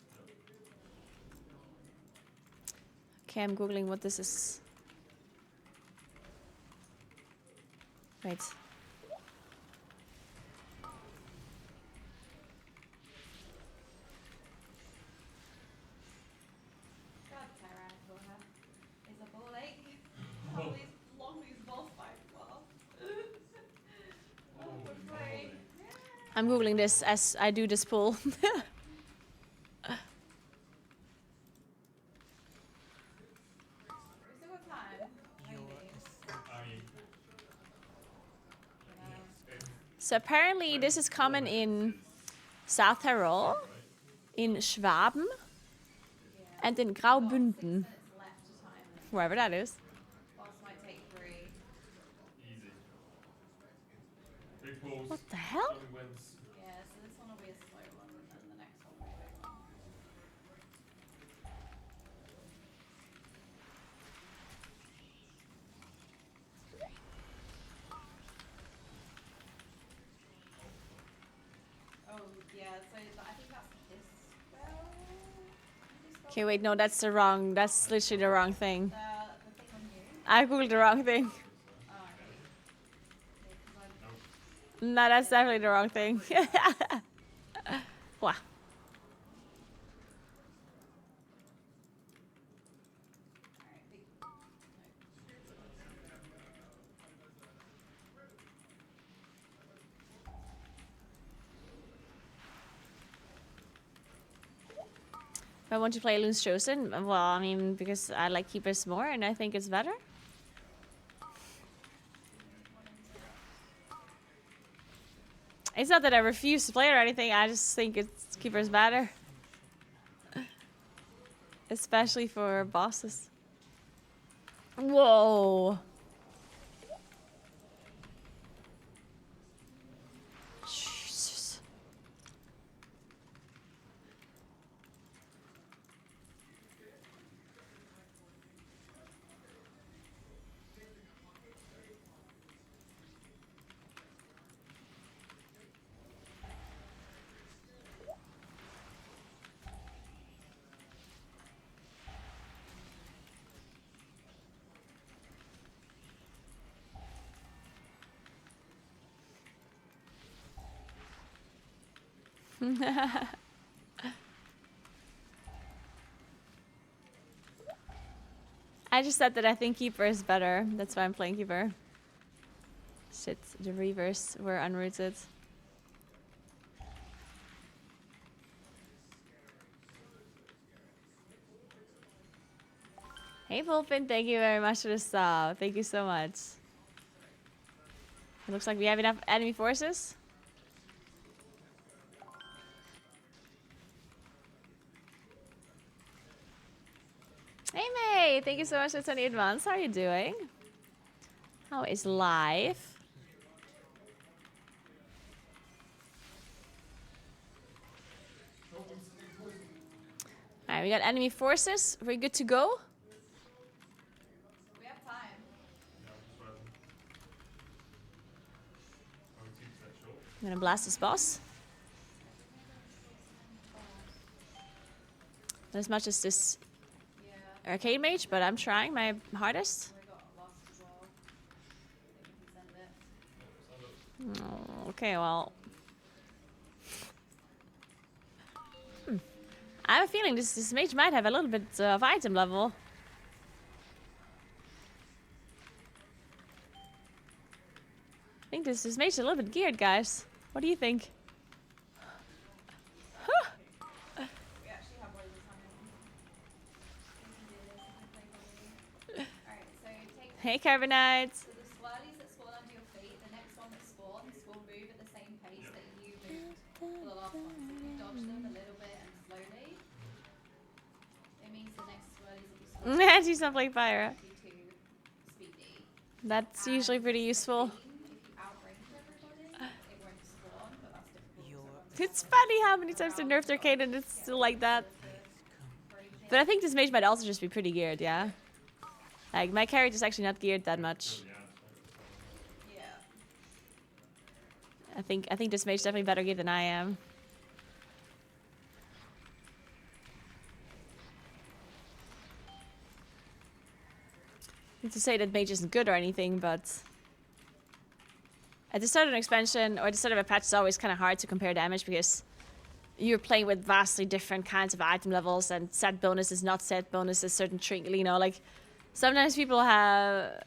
Okay, I'm googling what this is. Wait. God, I'm googling this as I do this poll. So apparently this is common in South Tyrol, in Schwaben, and in Graubünden, wherever that is. Boss might take 3. Easy. Big pulls. What the hell? Johnny wins. Yeah, so this one will be a slow one, and then the next one will be a big one. Oh, yeah, so I think that's this spell. Okay, wait, no, that's literally the wrong thing. The thing on you. I googled the wrong thing. Oh, okay. Yeah, 'cause No, that's definitely the wrong thing. Wow. Alright, big. If I want to play Loon's Chosen, well, I mean, because I like Keepers more and I think it's better. It's not that I refuse to play it or anything, I just think it's Keepers better. Especially for bosses. Whoa. Jesus. I just said that I think Keeper is better. That's why I'm playing Keeper. Shit, the reavers were unrooted. Hey Volpin, thank you very much for the sub. Thank you so much. It looks like we have enough enemy forces. Hey May, thank you so much for 20 advance. How are you doing? How is life? Alright, we got enemy forces. We're good to go. We have time. I'm gonna blast this boss. Not as much as this arcade mage, but I'm trying my hardest. We got lost as well. I think we can send it. Oh, okay, well. I have a feeling this mage might have a little bit of item level. I think this mage is a little bit geared, guys. What do you think? We actually have loads of time. We can do this if we play properly. Alright, so take. Hey, Carbonites. So the swirlies that spawn under your feet, the next one that spawns will move at the same pace that you moved for the last one. So if you dodge them a little bit and slowly, it means the next swirlies that you spawn She's not playing fire. too speedy. That's usually pretty useful. If you outrange everybody, it won't spawn, but that's difficult. It's funny how many times they nerfed arcade and it's still like that. But I think this mage might also just be pretty geared, yeah? Like, my character's actually not geared that much. Yeah. I think this mage's definitely better geared than I am. Not to say that mage isn't good or anything, but at the start of an expansion or at the start of a patch, it's always kind of hard to compare damage because you're playing with vastly different kinds of item levels and set bonuses, not set bonuses, certain trinket, you know, like sometimes people have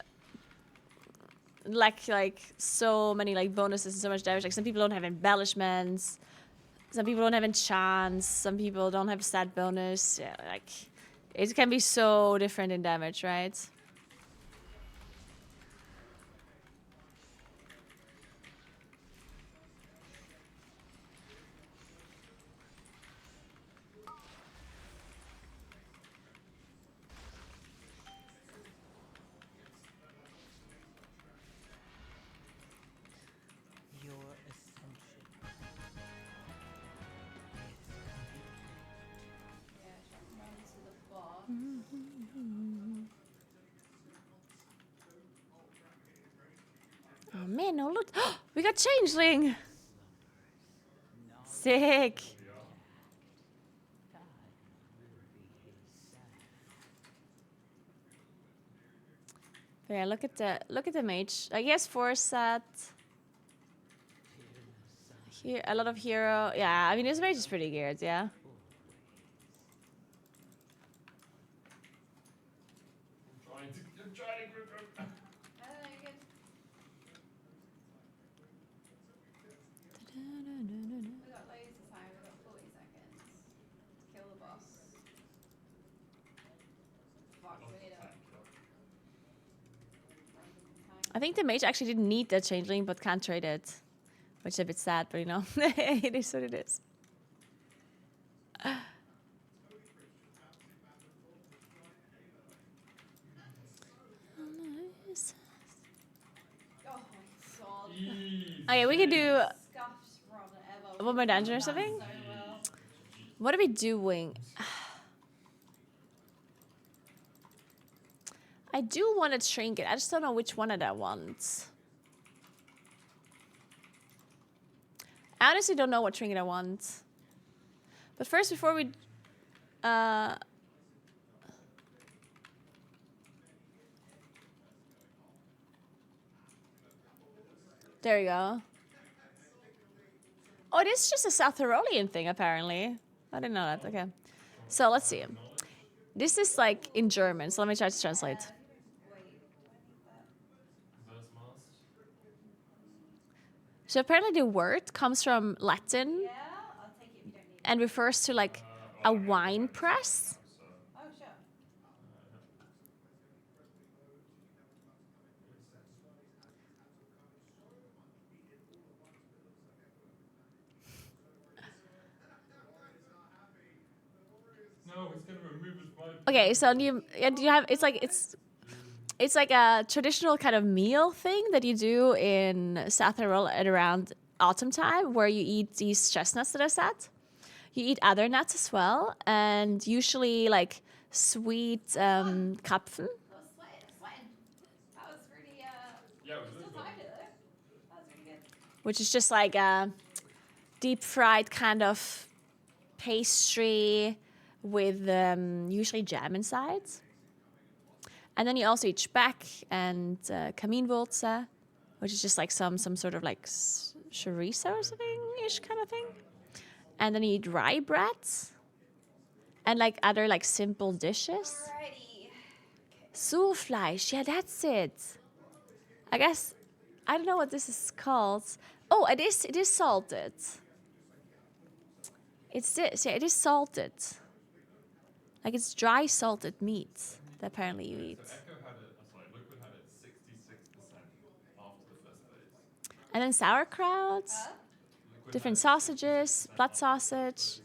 like so many like bonuses and so much damage. Like some people don't have embellishments, some people don't have enchants, some people don't have stat bonus. Yeah, like it can be so different in damage, right? Your ascension is Yeah, check one to the boss. Oh man, no loot. We got changeling. Sick. Yeah, look at the mage. I guess 4 set. Here, a lot of hero. Yeah, I mean this mage is pretty geared. Yeah. I'm trying to grip him. I don't know, you're good. We got loads of time. We got 40 seconds. Kill the boss. Fuck, we need a random tank. I think the mage actually didn't need that changeling, but can't trade it, which is a bit sad. But you know, it is what it is. Oh my god. Easy. Okay, we can do Scuffed run ever. one more dungeon or something. So well. What are we doing? I do want a trinket. I just don't know which one of that want. I honestly don't know what trinket I want. But first, before we... there you go. Oh, it is just a South Tyrolean thing, apparently. I didn't know that. Okay. So, let's see. This is, like, in German, so let me try to translate. So, apparently the word comes from Latin Yeah, I'll take it if you don't need it. and refers to, like, a wine press. Oh, sure. No, it's gonna remove his vibe. Okay, so do you have it's like a traditional kind of meal thing that you do in South Tyrol at around autumn time, where you eat these chestnuts that I said. You eat other nuts as well, and usually like sweet Kapfen, I was sweating. That was really, Yeah, it was still really timed good. it though. That was really good. which is just like a deep fried kind of pastry with usually jam inside. And then you also eat speck and kaminwurzel, which is just like some sort of like chorizo or something-ish kind of thing. And then you eat rye bread and like other like simple dishes. Alrighty. Soulfleisch, yeah, that's it. I guess, I don't know what this is called. Oh, it is salted. It's this, yeah, it is salted. Like it's dry salted meat that apparently you eat. So Echo had it, Liquid had it 66% after the first phase. And then sauerkraut, Liquid different had it sausages, 66% blood after the sausage, first phase.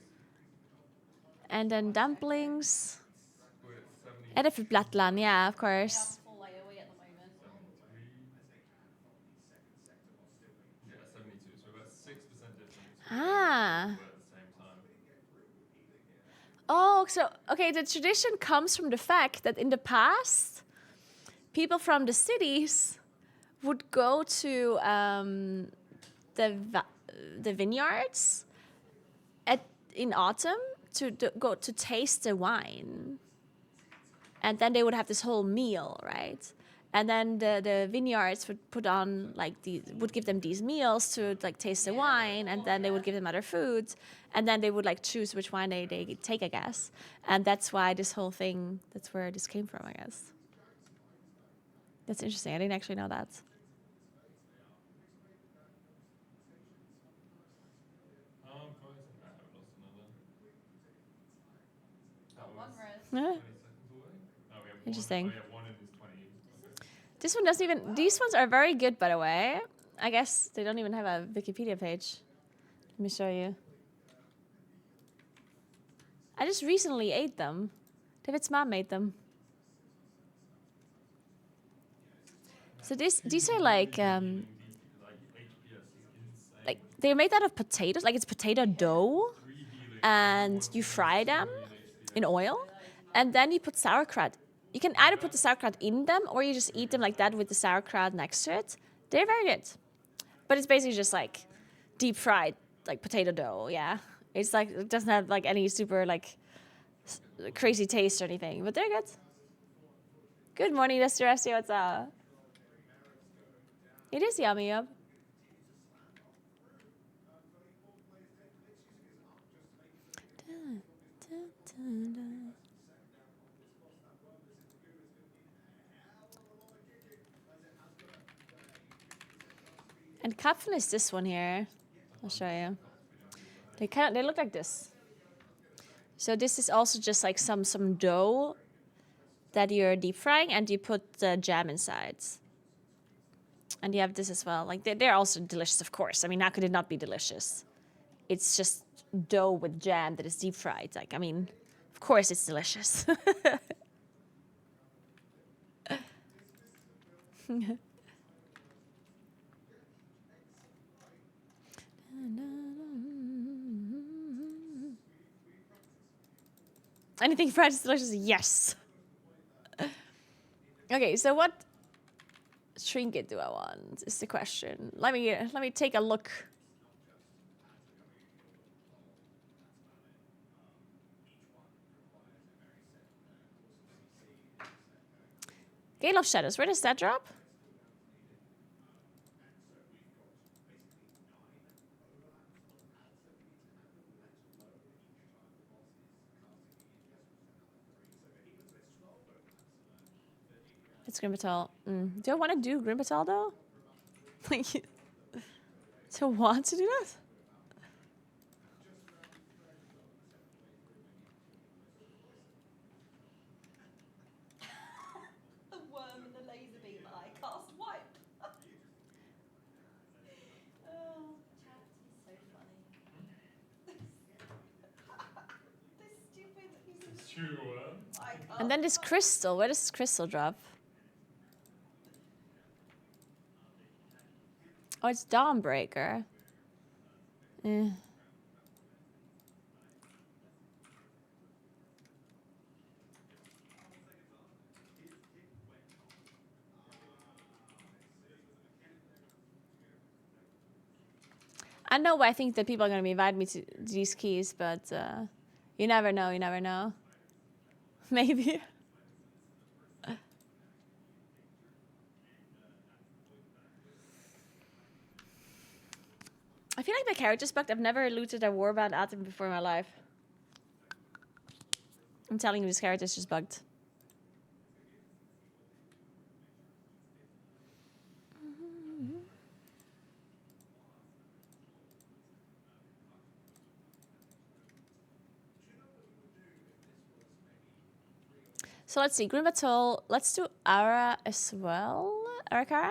and then dumplings. We're at 70, And if Blattland, yeah, of Yeah, course. I'm full AoE at the moment. 73. Yeah, 72. So about 6% difference. Ah. We're at the same time. Oh, so, okay, the tradition comes from the fact that in the past, people from the cities would go to the vineyards in autumn to go to taste the wine. And then they would have this whole meal, right? And then the vineyards would put on like would give them these meals to like taste the wine, and then they would give them other foods, and then they would like choose which wine they take, I guess. And that's why this whole thing, that's where this came from, I guess. That's interesting. I didn't actually know that. Res. Huh? 20 seconds away. Oh, we have Interesting. One, oh, yeah, one in his 20. This one doesn't even... These ones are very good, by the way. I guess they don't even have a Wikipedia page. Let me show you. I just recently ate them. David's mom made them. So these are like they're made out of potatoes. Like it's potato dough, and you fry them in oil, and then you put sauerkraut. You can either put the sauerkraut in them, or you just eat them like that with the sauerkraut next to it. They're very good, but it's basically just like deep fried like potato dough. Yeah, it's like it doesn't have like any super like crazy taste or anything, but they're good. Good morning, Mr. Rusty. What's up? It is yummy, yup. And kapfen is this one here. I'll show you. They look like this. So this is also just like some dough that you're deep frying, and you put jam inside. And you have this as well. Like they're also delicious, of course. I mean, how could it not be delicious? It's just dough with jam that is deep fried. Like, I mean, of course it's delicious. Anything fried is delicious? Yes. Okay, so what trinket do I want is the question. Let me take a look. Gale of Shadows, where does that drop? It's Grimbatal. Do I want to do Grimbatal though? Like, do I want to do that? The worm and the laser beam eye cast wipe. Oh, chat is so funny. This stupid piece of Sure. And then this crystal. Where does this crystal drop? Oh, it's Dawnbreaker. Eh. I know I think that people are going to be inviting me to these keys, but you never know, you never know. Maybe. I feel like my character's bugged. I've never looted a warband item before in my life. I'm telling you, this character's just bugged. So let's see, Grimbatol. Let's do Ara as well. Arakara?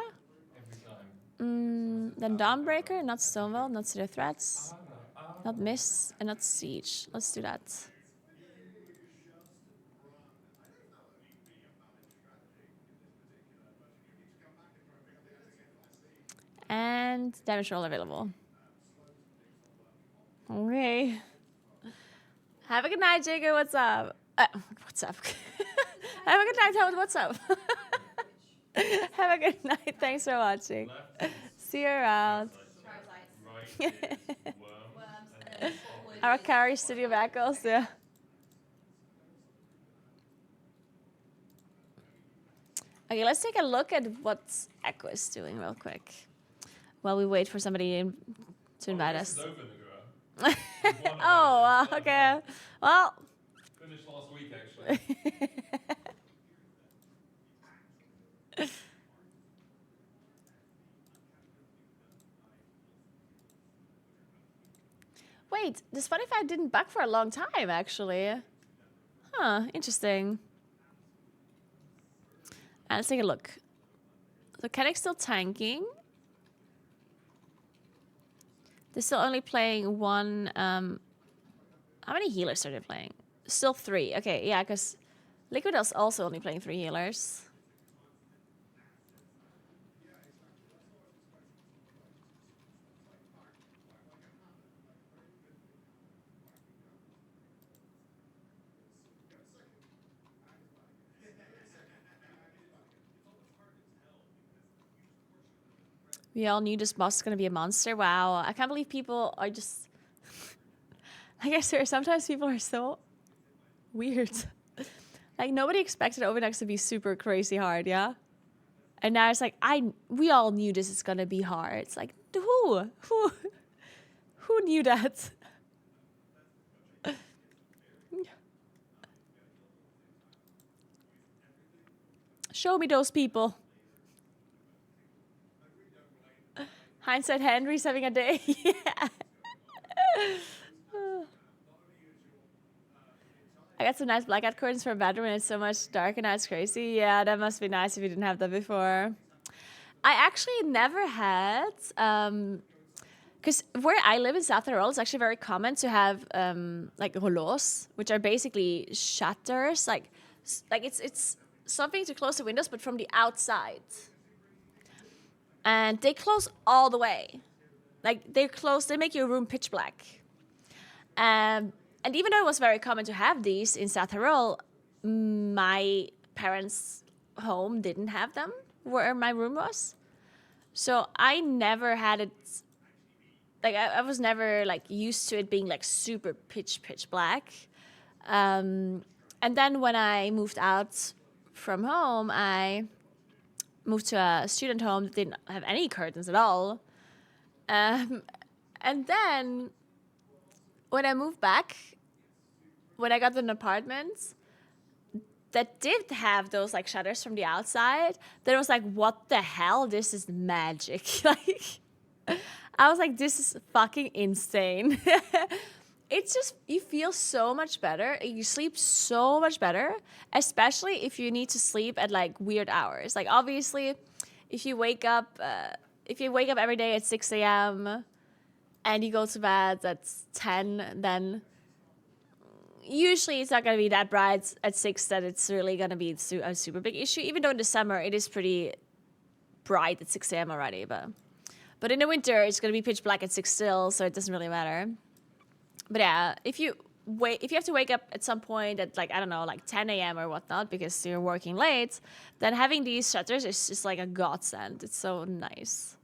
Then Dawnbreaker, not Stonewall, not Cedar Threats, not Miss, and not Siege. Let's do that. And damage roll available. Okay. Have a good night, Jacob. What's up? What's up? Have a good night, Howard. What's up? Have a good night. Thanks for watching. See you around. Our carry studio backles, yeah. Okay, let's take a look at what Echo is doing real quick while we wait for somebody to invite us. Oh, okay. Well. Finished last week, actually. Wait, the Spotify didn't bug for a long time, actually. Huh. Huh, interesting. Let's take a look. So Kennic's still tanking. They're still only playing one. How many healers are they playing? Still 3. Okay, yeah, because Liquid is also only playing 3 healers. We all knew this boss is gonna be a monster. Wow, I can't believe people are just. I guess sometimes people are so weird. Like nobody expected Overnex to be super crazy hard, yeah. And now it's like we all knew this is gonna be hard. It's like who knew that? Show me those people. Hindsight Henry's having a day. Yeah. I got some nice blackout curtains for a bedroom and it's so much darker now it's crazy. Yeah, that must be nice if you didn't have that before. I actually never had, because where I live in South Tyrol, it's actually very common to have like rouleaux, which are basically shutters, like it's something to close the windows, but from the outside. And they close all the way. Like they make your room pitch black. And even though it was very common to have these in South Tyrol, my parents' home didn't have them where my room was. So I never had it, like I was never like used to it being like super pitch black. And then when I moved out from home, I moved to a student home that didn't have any curtains at all. And then when I moved back, when I got an apartment that did have those like shutters from the outside, then I was like, what the hell? This is magic. Like, I was like, this is fucking insane. It's just, you feel so much better. You sleep so much better, especially if you need to sleep at like weird hours. Like obviously, if you wake up every day at 6 a.m. and you go to bed at 10, then usually it's not going to be that bright at 6 that it's really going to be a super big issue. Even though in the summer it is pretty bright at 6 a.m. already, but in the winter it's going to be pitch black at 6 still, so it doesn't really matter. But yeah, if you have to wake up at some point at like, I don't know, like 10 a.m. or whatnot because you're working late, then having these shutters is just like a godsend. It's so nice.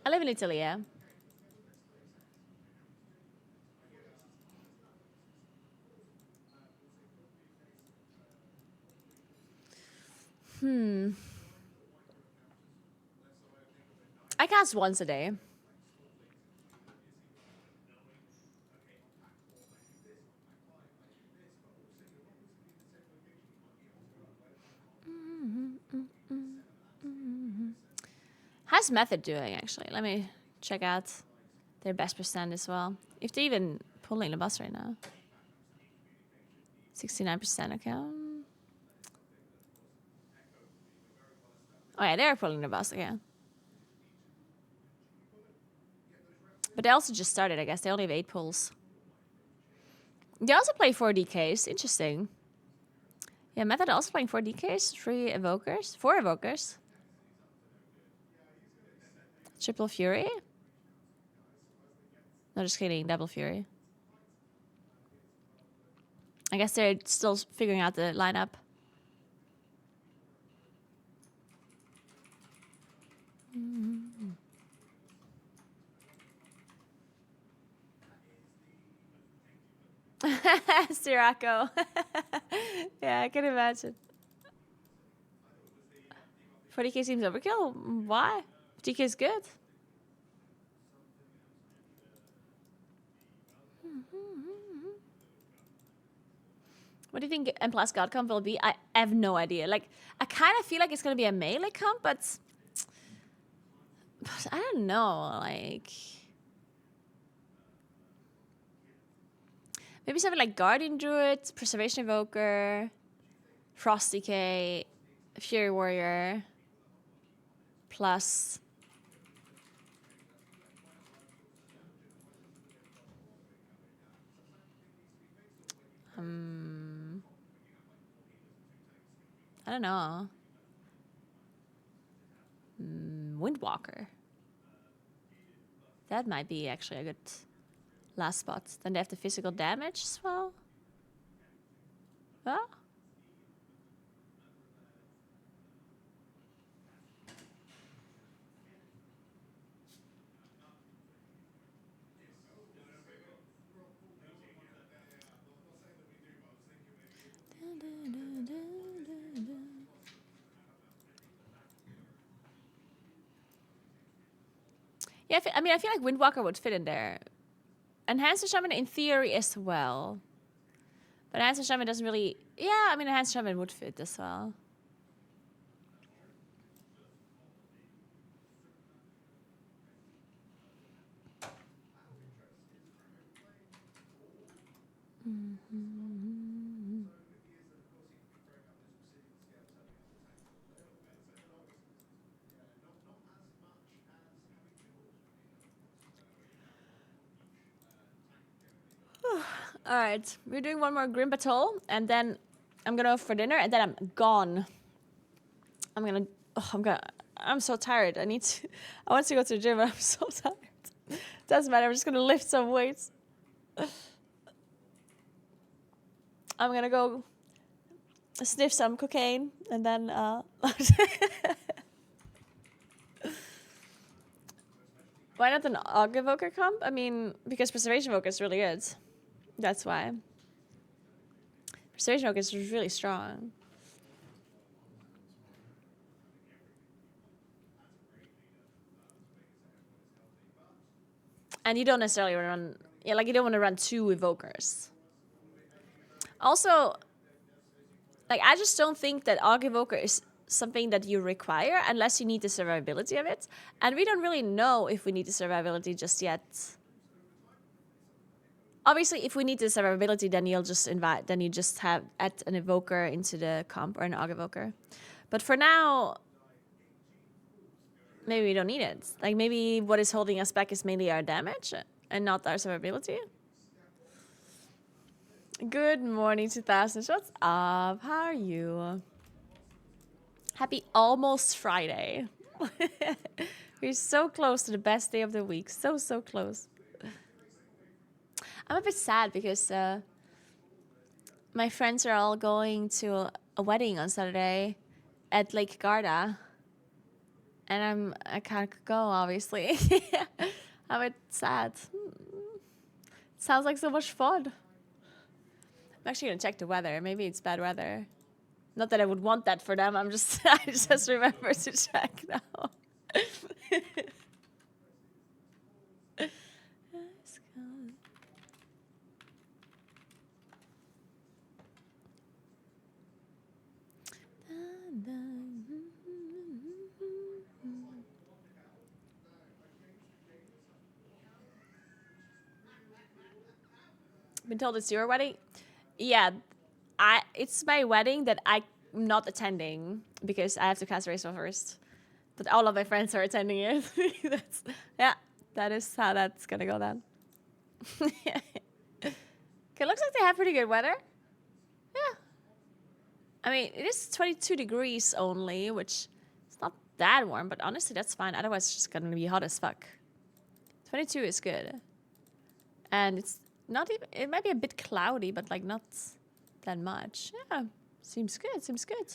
I live in Italy, yeah. I cast once a day. How's Method doing, actually? Let me check out their best percent as well. If they're even pulling the bus right now. 69%, okay. Oh yeah, they're pulling the bus, okay. But they also just started, I guess. They only have 8 pulls. They also play 4 DKs. Interesting. Yeah, Method also playing 4 DKs, 3 evokers, 4 evokers. Triple Fury? No, just kidding. Double Fury. I guess they're still figuring out the lineup. Sirocco. Yeah, I can imagine. 40k seems overkill. Why? 50k is good. What do you think M Plus God comp will be? I have no idea. Like, I kind of feel like it's gonna be a melee comp, but I don't know. Like, maybe something like Guardian Druid, Preservation Evoker, Frost Decay, Fury Warrior, plus. I don't know. Windwalker. That might be actually a good last spot. Then they have the physical damage as well. Well. Yeah, I mean, I feel like Windwalker would fit in there. Enhanced Shaman in theory as well. But Enhanced Shaman doesn't really... Yeah, I mean, Enhanced Shaman would fit as well. All right, we're doing one more Grim Battle, and then I'm gonna go for dinner, and then I'm gone. I'm so tired. I want to go to the gym, but I'm so tired. Doesn't matter, I'm just gonna lift some weights. I'm gonna go sniff some cocaine, and then, why not an Aug Evoker comp? I mean, because Preservation Evoker is really good. That's why. Preservation Evoker is really strong. And you don't necessarily run... Yeah, like, you don't want to run 2 Evokers. Also, like, I just don't think that Aug Evoker is something that you require unless you need the survivability of it. And we don't really know if we need the survivability just yet. Obviously, if we need the survivability, then you just add an Evoker into the comp, or an Aug Evoker. But for now, maybe we don't need it. Like, maybe what is holding us back is mainly our damage and not our survivability. Good morning, 2000. What's up? How are you? Happy almost Friday. We're so close to the best day of the week. So close. I'm a bit sad because my friends are all going to a wedding on Saturday at Lake Garda. And I can't go, obviously. I'm a bit sad. Sounds like so much fun. I'm actually gonna check the weather. Maybe it's bad weather. Not that I would want that for them. I just remember to check now. Been told it's your wedding? Yeah, it's my wedding that I'm not attending because I have to cast Race first. But all of my friends are attending it. That is how that's gonna go then. Okay, looks like they have pretty good weather. Yeah. I mean, it is 22 degrees only, which is not that warm, but honestly, that's fine. Otherwise, it's just gonna be hot as fuck. 22 is good. And it's not even, it might be a bit cloudy, but like not that much. Yeah, seems good, seems good.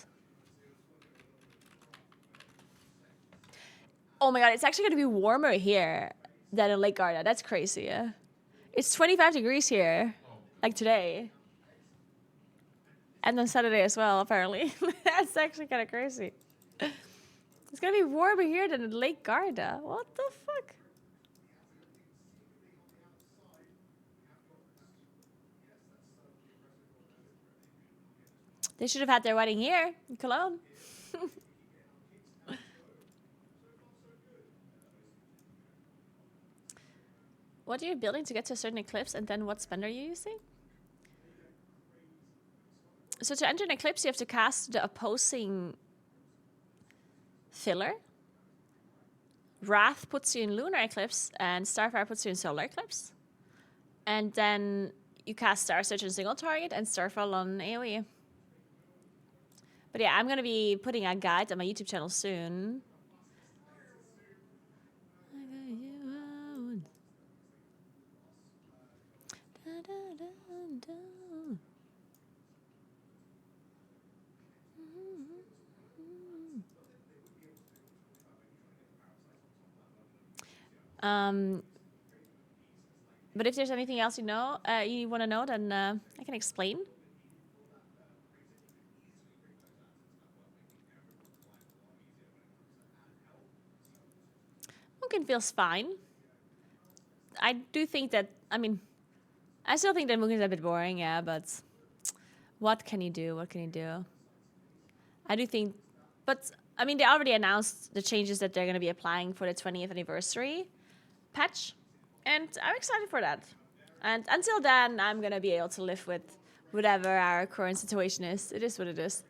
Oh my god, it's actually gonna be warmer here than in Lake Garda. That's crazy, yeah. It's 25 degrees here, like today. And on Saturday as well, apparently. That's actually kind of crazy. It's gonna be warmer here than in Lake Garda. What the fuck? They should have had their wedding here in Cologne. What are you building to get to a certain eclipse, and then what spell are you using? So to enter an eclipse, you have to cast the opposing filler. Wrath puts you in lunar eclipse, and Starfire puts you in solar eclipse. And then you cast Star Search on single target and Starfall on AoE. But yeah, I'm gonna be putting a guide on my YouTube channel soon. But if there's anything else you want to know, then I can explain. Munkin feels fine. I do think that, I still think that Munkin's a bit boring, yeah, but what can you do? What can you do? I do think, but they already announced the changes that they're going to be applying for the 20th anniversary patch, and I'm excited for that. And until then, I'm going to be able to live with whatever our current situation is. It is what it is.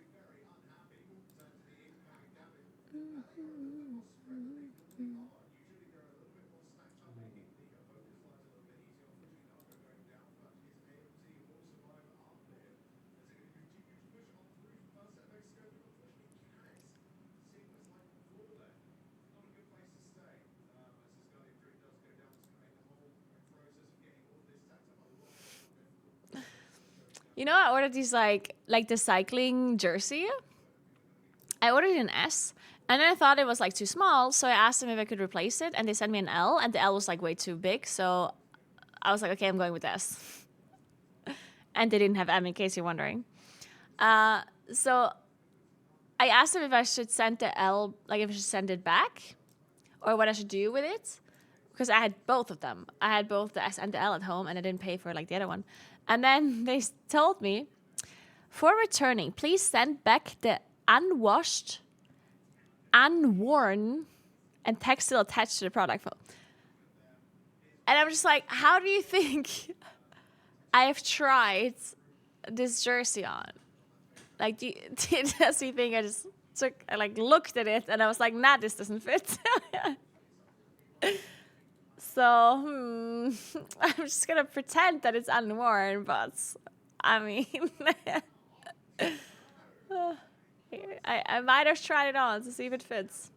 You know, I ordered these like the cycling jersey. I ordered an S, and then I thought it was like too small, so I asked them if I could replace it, and they sent me an L, and the L was like way too big, so I was like, okay, I'm going with S. And they didn't have M, in case you're wondering. So I asked them if I should send the L, like if I should send it back, or what I should do with it, because I had both of them. I had both the S and the L at home, and I didn't pay for like the other one. And then they told me, for returning, please send back the unwashed, unworn, and text still attached to the product phone. And I'm just like, how do you think I have tried this jersey on? Like, does he think I just looked at it and I was like, nah, this doesn't fit? So, I'm just gonna pretend that it's unworn, but I might have tried it on to see if it fits.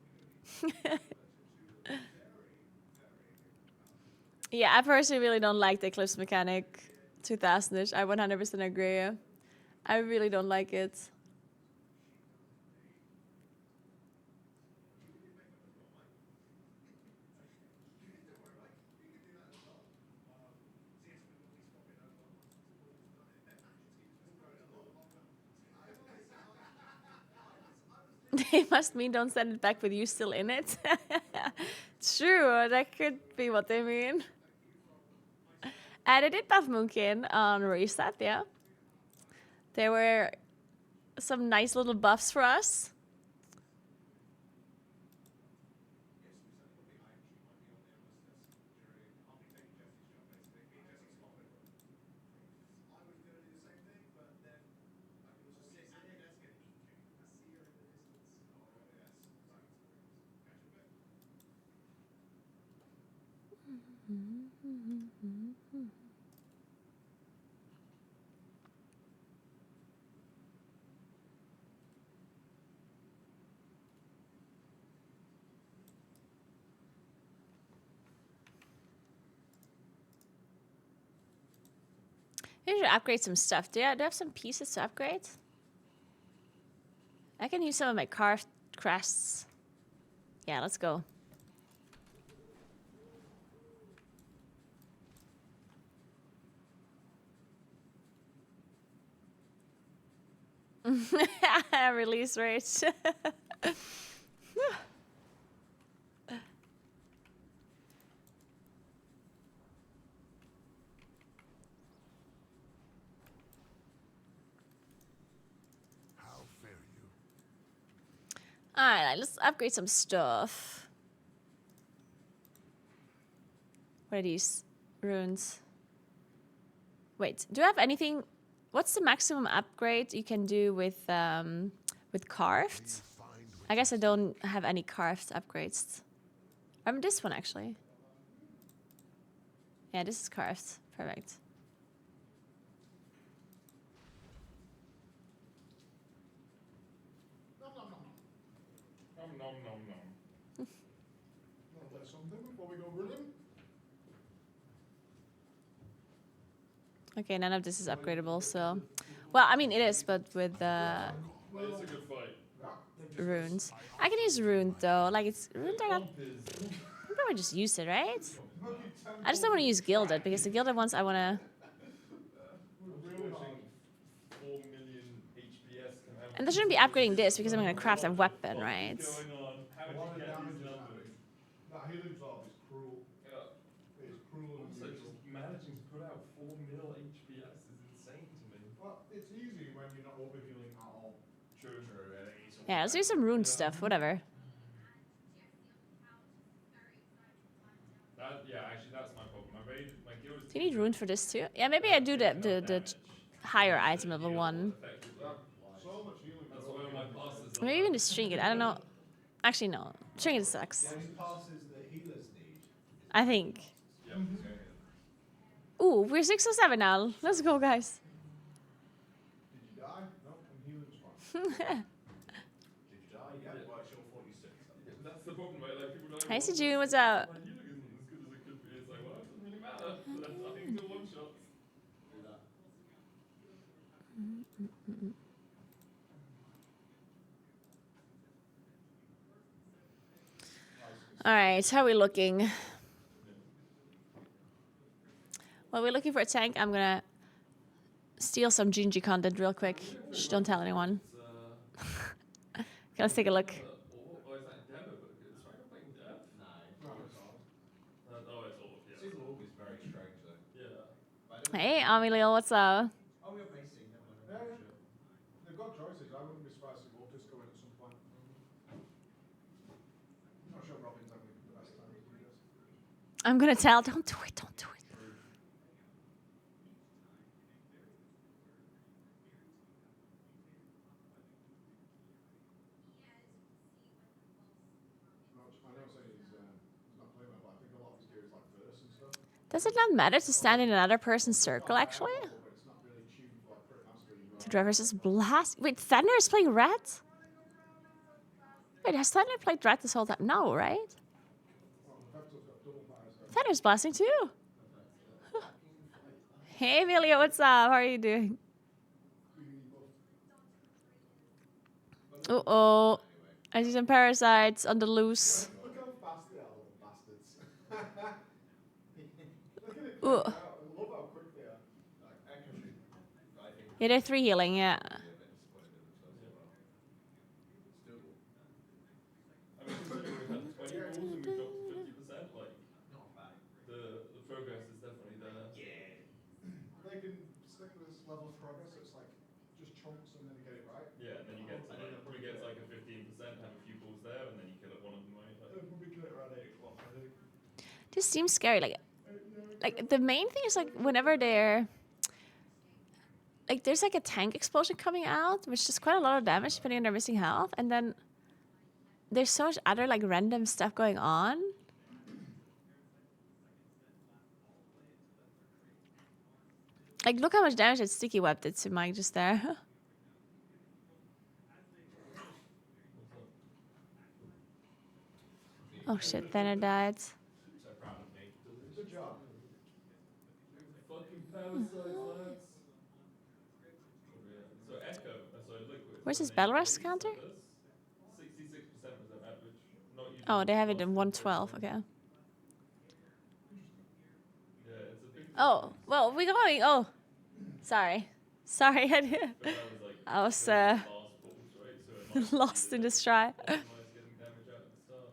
Yeah, I personally really don't like the Eclipse mechanic 2000-ish. I 100% agree. I really don't like it. They must mean don't send it back with you still in it. True, that could be what they mean. And I did buff Moonkin on Reset, yeah. There were some nice little buffs for us. Maybe I should upgrade some stuff. Do I have some pieces to upgrade? I can use some of my carved crests. Yeah, let's go. Release rate. How fare you? Alright, let's upgrade some stuff. What are these? Runes. Wait, do I have anything? What's the maximum upgrade you can do with carved? I guess I don't have any carved upgrades. This one actually. Yeah, this is carved. Perfect. Nom nom nom nom. Nom nom nom nom. Want to play something before we go running? Okay, none of this is upgradable, so... Well, I mean, it is, but with It's a good fight. runes. I can use rune, though. Like, it's... Runes are not... Comp is... I'll probably just use it, right? I just don't want to use gilded, because the gilded ones I want to... Approaching 4 million HPS can have... And I shouldn't be upgrading this, because I'm going to craft a weapon, right? What's going on? How A lot did of you get damage these is numbers? that healing orb is cruel. Yeah. It is cruel and Also, brutal. just managing to put out 4 mil HPS is insane to me. Well, it's easy when you're not overhealing at all. True. Yeah, let's do some rune stuff, whatever. Yeah, actually, that's my problem. My guild is... Do you need rune for this, too? Yeah, maybe I do the higher item level one. So much healing. That's why my passes Maybe even just trinket. I don't know. Actually, no. Trinket sucks. The only passes that healers need. I think. Yeah. Ooh, we're 6 or 7 now. Let's go, guys. Did you die? No, I'm healing fine. Did you die? Yeah, well, it's your 46. That's the problem, right? Like, people don't... Hi, Sejun, what's up? My healing isn't as good as it could be. It's like, well, it doesn't really matter. I think it's one shot. Do that. Alright, how are we looking? Well, we're looking for a tank. I'm gonna steal some Gingy content real quick. Shh, don't tell anyone. Okay, let's take a look. Or is that Dev? Is Ryan playing Dev? No, it's odd. Oh, it's all, yeah. Single orb is very strange though. Yeah. But I don't Hey, Amelie, what's up? Oh, we're basing, never mind. Yeah, Sure. they've got choices. I wouldn't be surprised if Walters go in at some point. Not sure Robin's having the best time with you guys. I'm gonna tell. Don't do it, don't do it. I know saying he's not playing well, but I think a lot of his gear is like verse and stuff. Does it not matter to stand in another person's circle, actually? But it's not really tuned for like crit mastery. To drive versus blast. Wait, Thunder is playing red? Wait, has Thunder played red this whole time? No, right? Well, Vector's got double fire, so Thunder's blasting too. Hey, Amelia, what's up? How are you doing? Uh-oh. I see some parasites on the loose. look how fast they are, little bastards. Look at it. Ooh. I love how quick they are. Like, Echo should, I think, Yeah, they're 3 healing, yeah. be a bit disappointed in themselves as well. It's doable. I mean, considering we've had 20 rules and we've dropped to 50%, like, Not bad. the progress is definitely there. Yeah. They can stick with this level of progress. It's like just chunks and then they get it right. Yeah, and then you get to like a 15%, have a few balls there, and then you kill it one of them, right? Like, We'll be clear around 8 o'clock, I think. This seems scary. Like the main thing is like whenever they're like there's like a tank explosion coming out, which does quite a lot of damage depending on their missing health, and then there's so much other like random stuff going on. Like look how much damage that sticky web did to Mike just there. Oh shit, Thaner died. so proud of me. Good job. Fucking parasites, lads. So Echo, so Liquid. Where's his battle rush counter? 66% was their average. Not using Oh, they have it in 112, okay. Yeah, it's a big Oh, well, we're going. Oh, sorry. Sorry, I did. But that was like I was fast pulls, right? So it might lost in this try. optimize getting damage out at the start.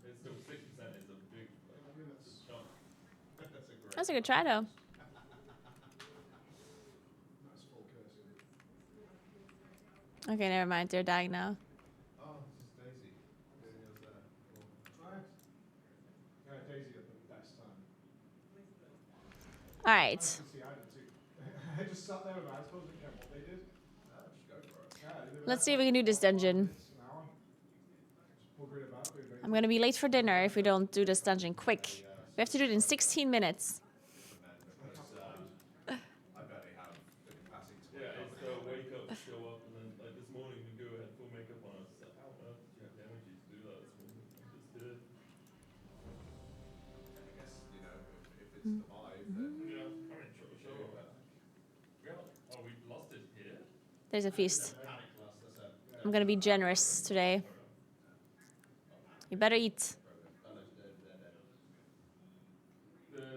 It's still 6% is a big, like, I mean, good chunk. that's a great. That's a good try though. Nice full cursor. Okay, never mind. They're dying now. Oh, this is Daisy. Doing us there. Cool. Try it. Yeah, Daisy at the best time. All I right. can see I did too. I just sat there with my eyes closed and didn't care what they did. No, just go for it. Yeah, they were Let's there see if we can do this for 5 dungeon. minutes, an hour. Just buggering about, doing I'm gonna be late for dinner if we don't do this dungeon quick. We have to do it in 16 minutes. For men, because I barely have the capacity to Yeah, wake it's up. wake up, show up, and then like this morning we go had full makeup on. I was like, how on earth did you have the energy to do that this morning? I just did. I guess, you know, if it's the vibe, then Yeah, I mean, sure. Oh, we lost it here? There's a feast. panic last, I said. I'm gonna be generous today. You better eat.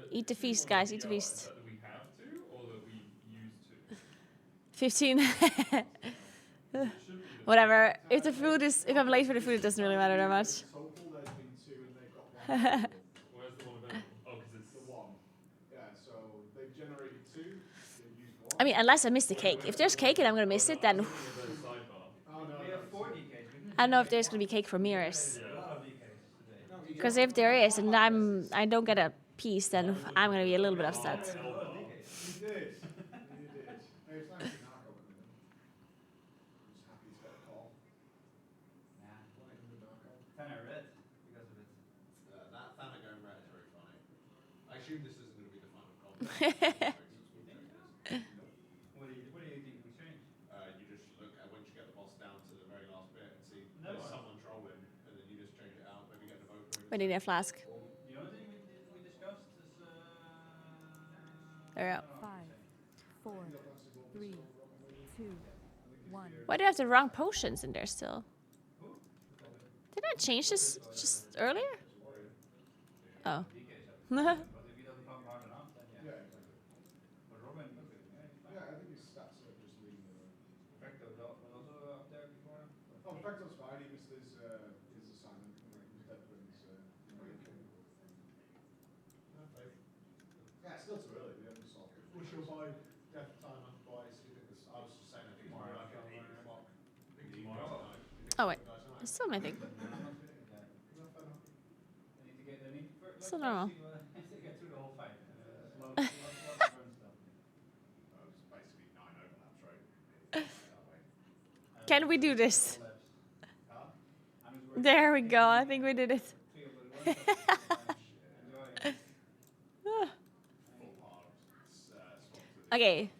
Eat the feast, guys. Eat the feast. Is that we have to, or that we used to? 15. It should be Whatever. If I'm late for the food, it doesn't really matter that much. total, there's been 2 and they've got 1 available. Where's the one available? Oh, because it's The 1. Yeah, so they've generated 2, they've used 1. I mean, unless I miss the cake. If there's cake and I'm gonna miss it, then Oh, no, We have 4 DKs. We can I don't know if there's gonna be cake for Miris. a lot of DKs today. Because if there is and I don't get a piece, then I'm gonna be a little bit upset. A lot of DKs. You did. You did. Hey, it's nice to knock over them. I'm just happy he's got a call. Nah. Like the knockout. Kind of red because of it. That Thana going red is very funny. I assume this isn't going to be the final combat. What do you think we change? You just look at once you get the boss down to the very last bit and see No. there's someone trolling, and then you just change it out. Maybe get the boat ring. We need a flask. The only thing we discussed is There we go. 5, 4, 3, 2, 1. Why do I have the wrong potions in there still? Didn't I change this just earlier? Oh. DKs up. But if he doesn't come hard enough, then yeah. Yeah, exactly. But Robin, yeah, he's fine. Yeah, I think his stats are just leading the way. Perfecto was also up there before. Oh, Perfecto's fine. He missed his assignment. He's dead when he's yeah, it's still too early. We haven't solved it. What's your buy death time and buys? Do you think this? I was just saying, I think it's more like at 8 o'clock. Oh wait, it's still my thing. I need to get. I need to first. Still normal. To get through the whole fight. Lots of burn stuff. It's basically 9 overlaps, right? Can we do this? I'm just worried. There we go. I think we did it. Feel, but it works out. Enjoy. Okay.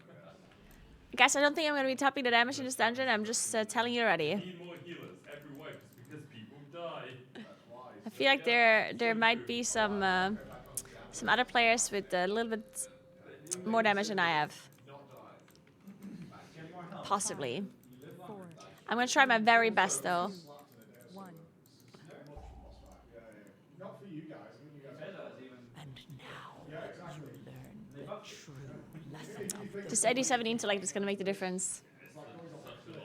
Guys, I don't think I'm gonna be topping the damage in this dungeon. I'm just telling you already. need more healers every wipe just because people die. I feel like there might be some other players with a little bit more damage than I have. Possibly. 4, I'm gonna try my very best though. 1. Not for you guys. I think you guys. And now you learn the true lesson of Just 87 intellect is gonna make the difference. It's like going off a cliff.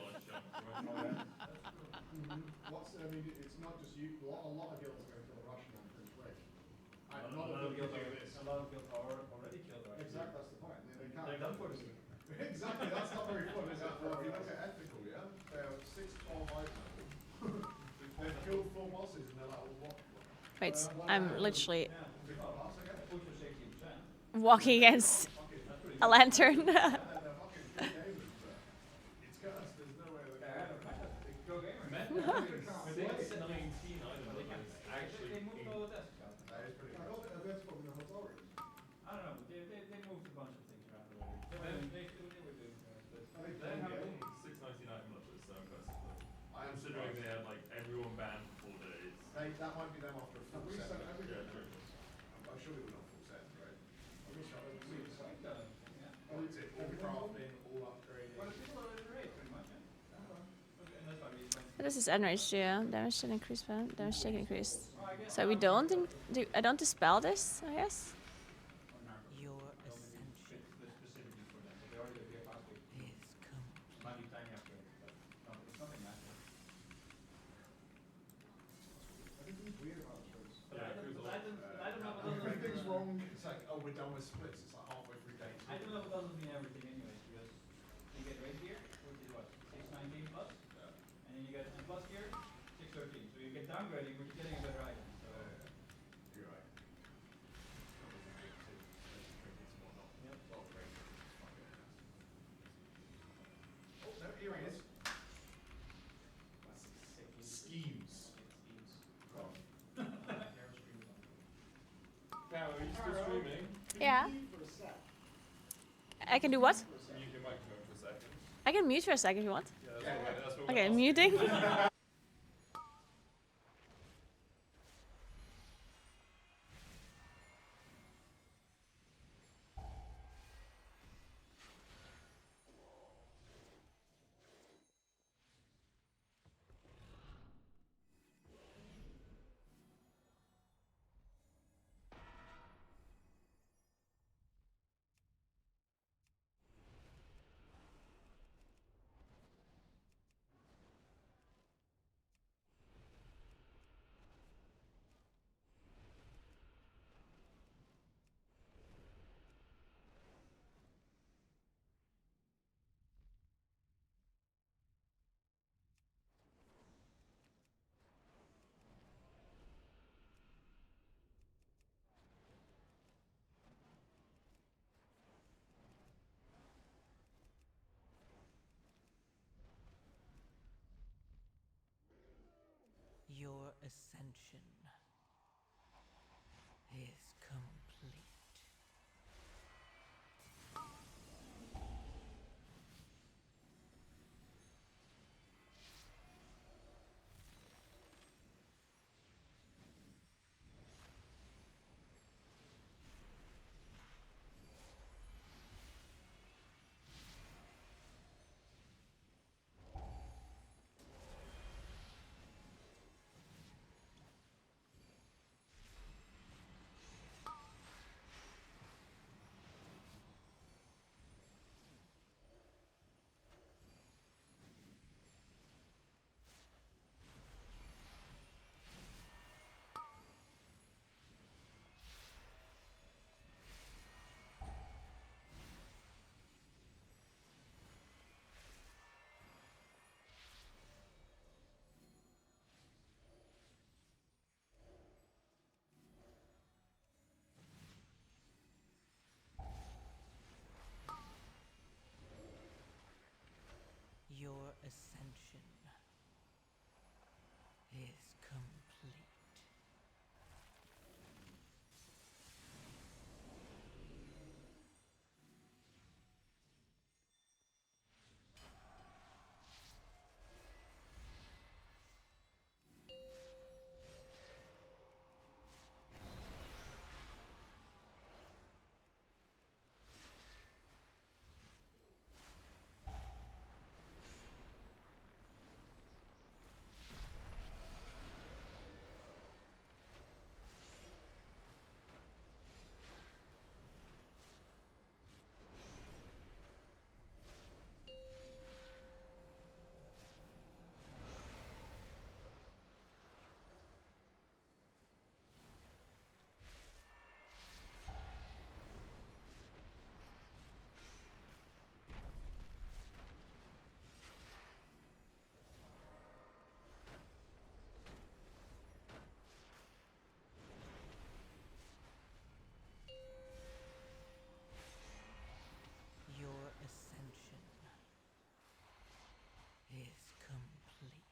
I mean, it's not just you. A lot of guilds are going to kill a Russian man pretty quick. A lot of guilds already killed her. Exactly, that's the point. They can't. They're done for this. Exactly, that's not very fun, is it? Well, if you look at ethical, yeah, they have 6, 12 items. They've killed 4 bosses and they're like, well, what? Wait, I'm literally Yeah. Push for 60%. walking against a lantern. They're fucking good gamers, but it's cursed. There's no way they're going to Go gamers. Six, 19 items. Actually, They moved all the desks out. That is pretty I good. don't think that's what in the hotel room. I don't know, but they moved a bunch of things around already. They were doing but I think they have 28. 619 item levels, so impressive. I am Considering surprised. they had like everyone banned for 4 days. That might be them after a full We set. said everything. Yeah, true. I'm sure we were not full sets, right? we've done it, yeah. All crafting, all upgrading. Well, people are in the raid pretty much, yeah. Okay, and that's why we went. What is this enrage do? Damage didn't increase, but damage taken increased. Well, I guess So we don't I don't dispel this, I guess. on Narcos. your Don't ascension fit specifically for them, but they already did here last week. is complete. Might be time we're done with splits. It's like halfway through day 2. I don't know if doesn't mean everything anyways, because you get race gear, which is what, 619 plus? Yeah. And then you get M plus gear, 613. So you get downgrading, but you're getting a better item. So You're right. Covers the day 2, special trinkets and whatnot. Yep. Well, great trinkets, fucking ass. Oh, no, here he is. that's sick. Schemes. Schemes. Gone. Hair streams on. Carol, are you still streaming? Yeah. For a sec. I can do what? Mute your microphone for a second. I can mute for a second if you want. Yeah, that's what we're Okay, asking. muting. Your ascension is complete. Your ascension is complete. Your ascension is complete.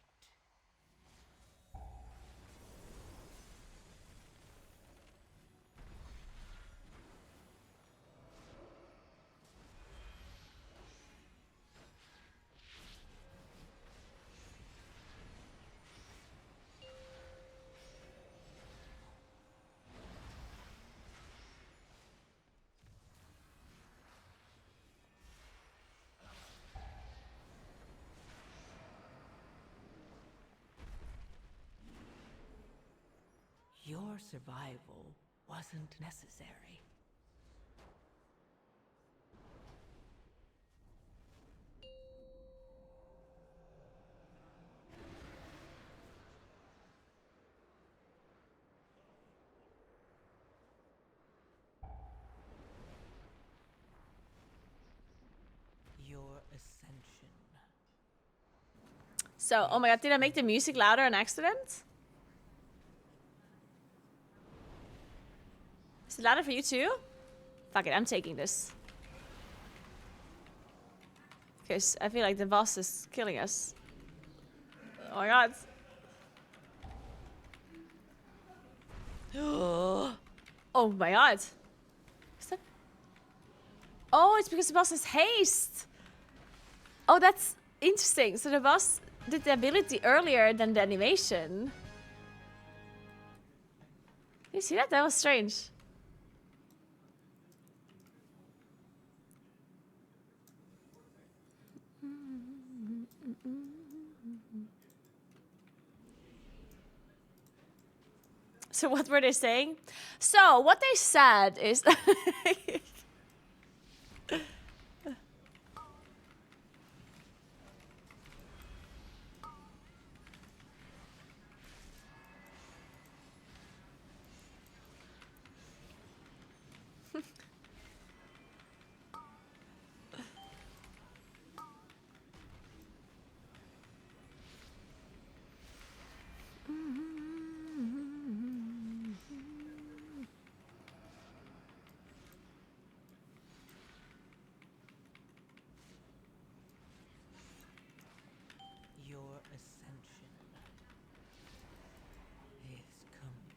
Your survival wasn't necessary. So, oh my god, did I make the music louder on accident? Is it louder for you too? Fuck it, I'm taking this. Because I feel like the boss is killing us. Oh my god. Oh my god. What's that? Oh, it's because the boss has haste. Oh, that's interesting. So the boss did the ability earlier than the animation. You see that? That was strange. So what were they saying? So what they said is Your ascension is complete.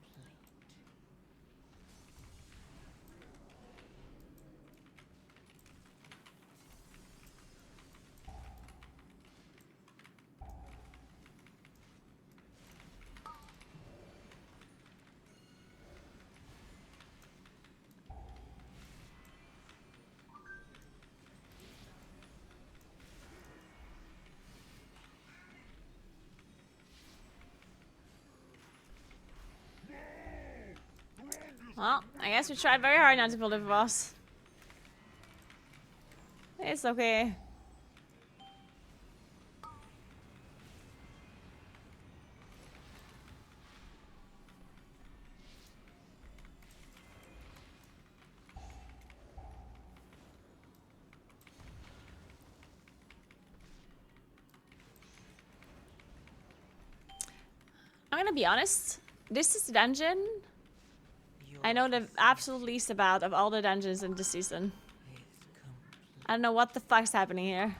well, I guess we tried very hard not to pull the boss. It's okay. I'm gonna be honest. This is the dungeon I know the absolute least about of all the dungeons in this season. I don't know what the fuck's happening here.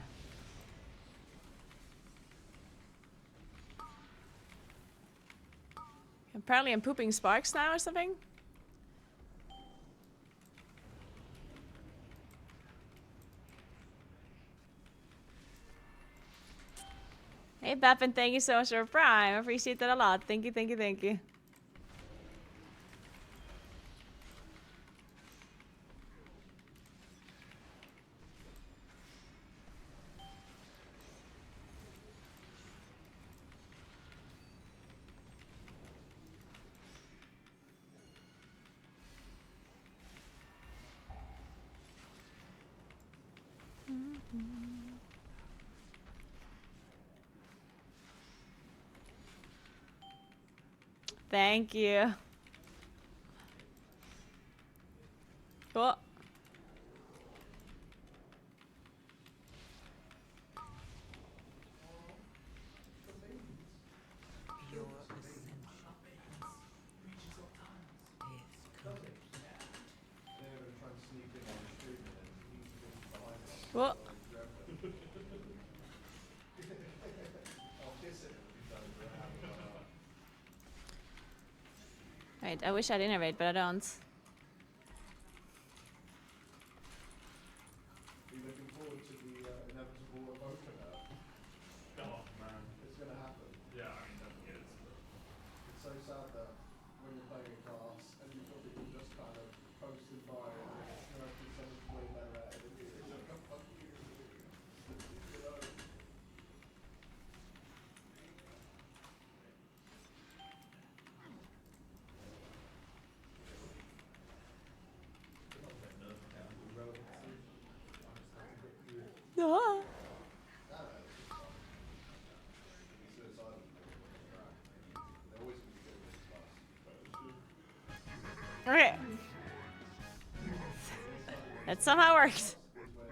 Apparently I'm pooping sparks now or something. Hey Beppin, thank you so much for Prime. I appreciate that a lot. Thank you, thank you, thank you. Thank you. Cool. Your ascension Reaches all times. is complete. They're going to try and sneak in on the street and then he's going to behind us. What? I'll kiss it if he does it. Wait, I wish I'd innovate, but I don't. Are you looking forward to the inevitable emotion now? Oh man. It's going to happen. Yeah, I mean nothing is. It's so sad that when you're playing a class and you've got people just kind of posting by and Snurking someone's way better at it than you. It's like, oh, fuck you. You know? No. Okay. That somehow worked. Is when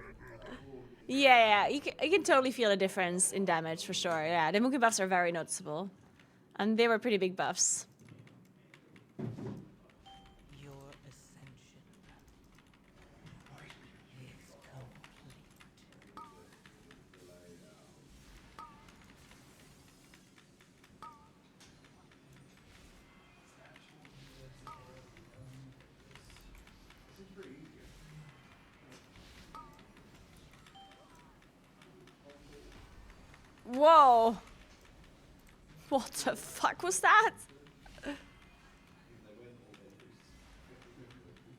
a warg Yeah, you can totally feel a difference in damage for sure. Yeah, the Mookie buffs are very noticeable. And they were pretty big buffs. Your ascension is complete. Seems pretty easy. Whoa! What the fuck was that? Either they win or they lose. 50-50.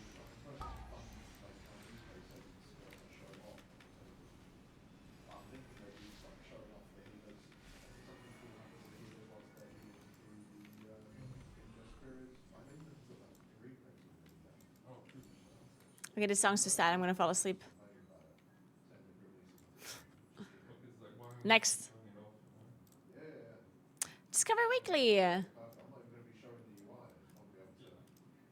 So I suppose it's fun, like how replay settings work to show off. I'm thinking maybe it's like showing off the healers. Something cool happens to the healers whilst they're healing through the injust period. I know you can put that in replays with them. Oh, true. Okay, this song's too sad. I'm gonna fall asleep. Complaining about it. Saying they've released them. Look, it's like, why am I Next. turning it off, you know? Yeah. Discover Weekly. Perfect. I'm not even going to be showing the UI. I'll be able to.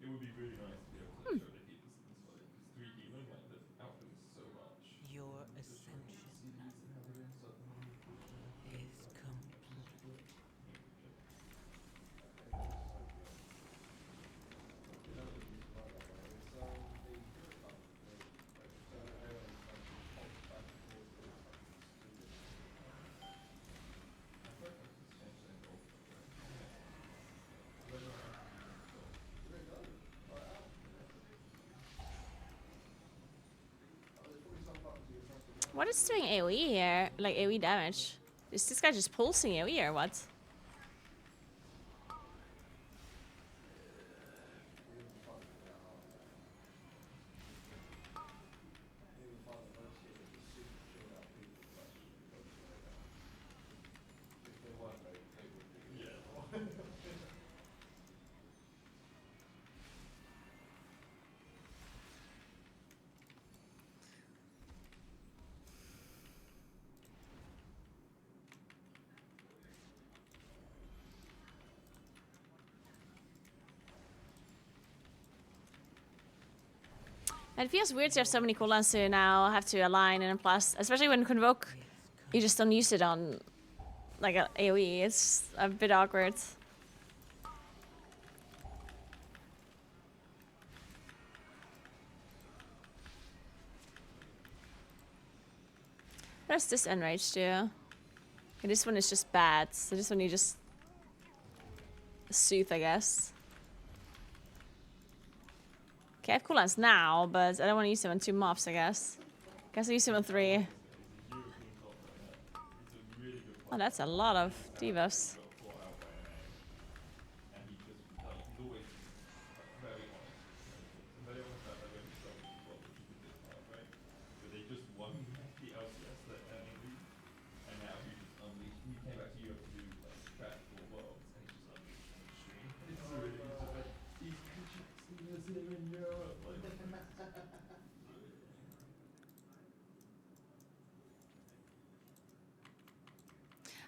It would be really nice to be able to show the healers in this way, because 3 healing, like, the output is so much. Your ascension is complete. What is doing AoE here? Like AoE damage? Is this guy just pulsing AoE or what? It feels weird to have so many cooldowns to now have to align and plus, especially when Convoke, you just don't use it on like a AoE. It's a bit awkward. What does this enrage do? Okay, this one is just bad, so this one you just soothe, I guess. Okay, I have cooldowns now, but I don't want to use them on 2 mobs, I guess. Guess I use them on 3. Oh, that's a lot of debuffs.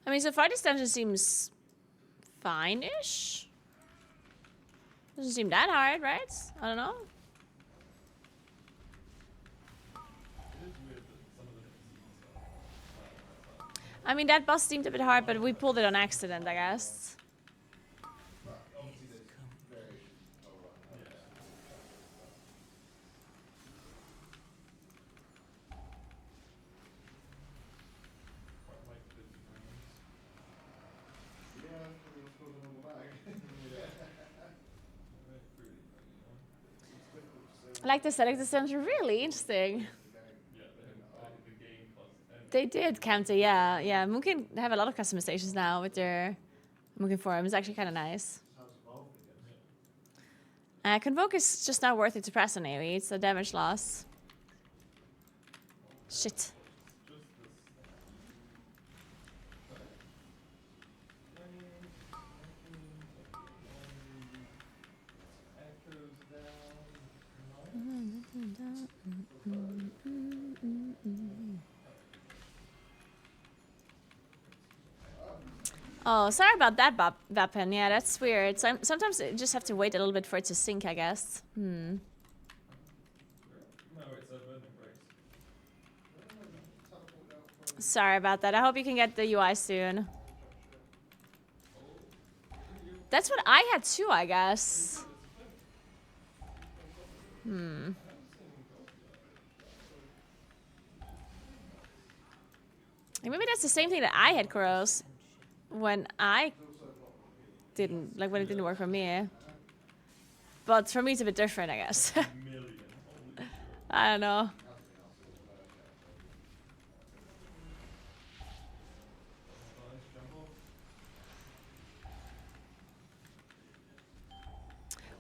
I mean, so far this dungeon seems fine-ish. Doesn't seem that hard, right? I don't know. I mean, that boss seemed a bit hard, but we pulled it on accident, I guess. I like the select systems, really interesting. They did counter, yeah. Yeah, Moon can have a lot of customizations now with their Mookin forum. It's actually kind of nice. Convoke is just not worth it to press on AoE. It's a damage loss. Shit. Oh, sorry about that, Vapen. Yeah, that's weird. Sometimes you just have to wait a little bit for it to sync, I guess. No, it's a burning grace. Sorry about that. I hope you can get the UI soon. That's what I had too, I guess. Maybe that's the same thing that I had, Kuros. When I didn't, like when it didn't work for me. But for me it's a bit different, I guess. I don't know.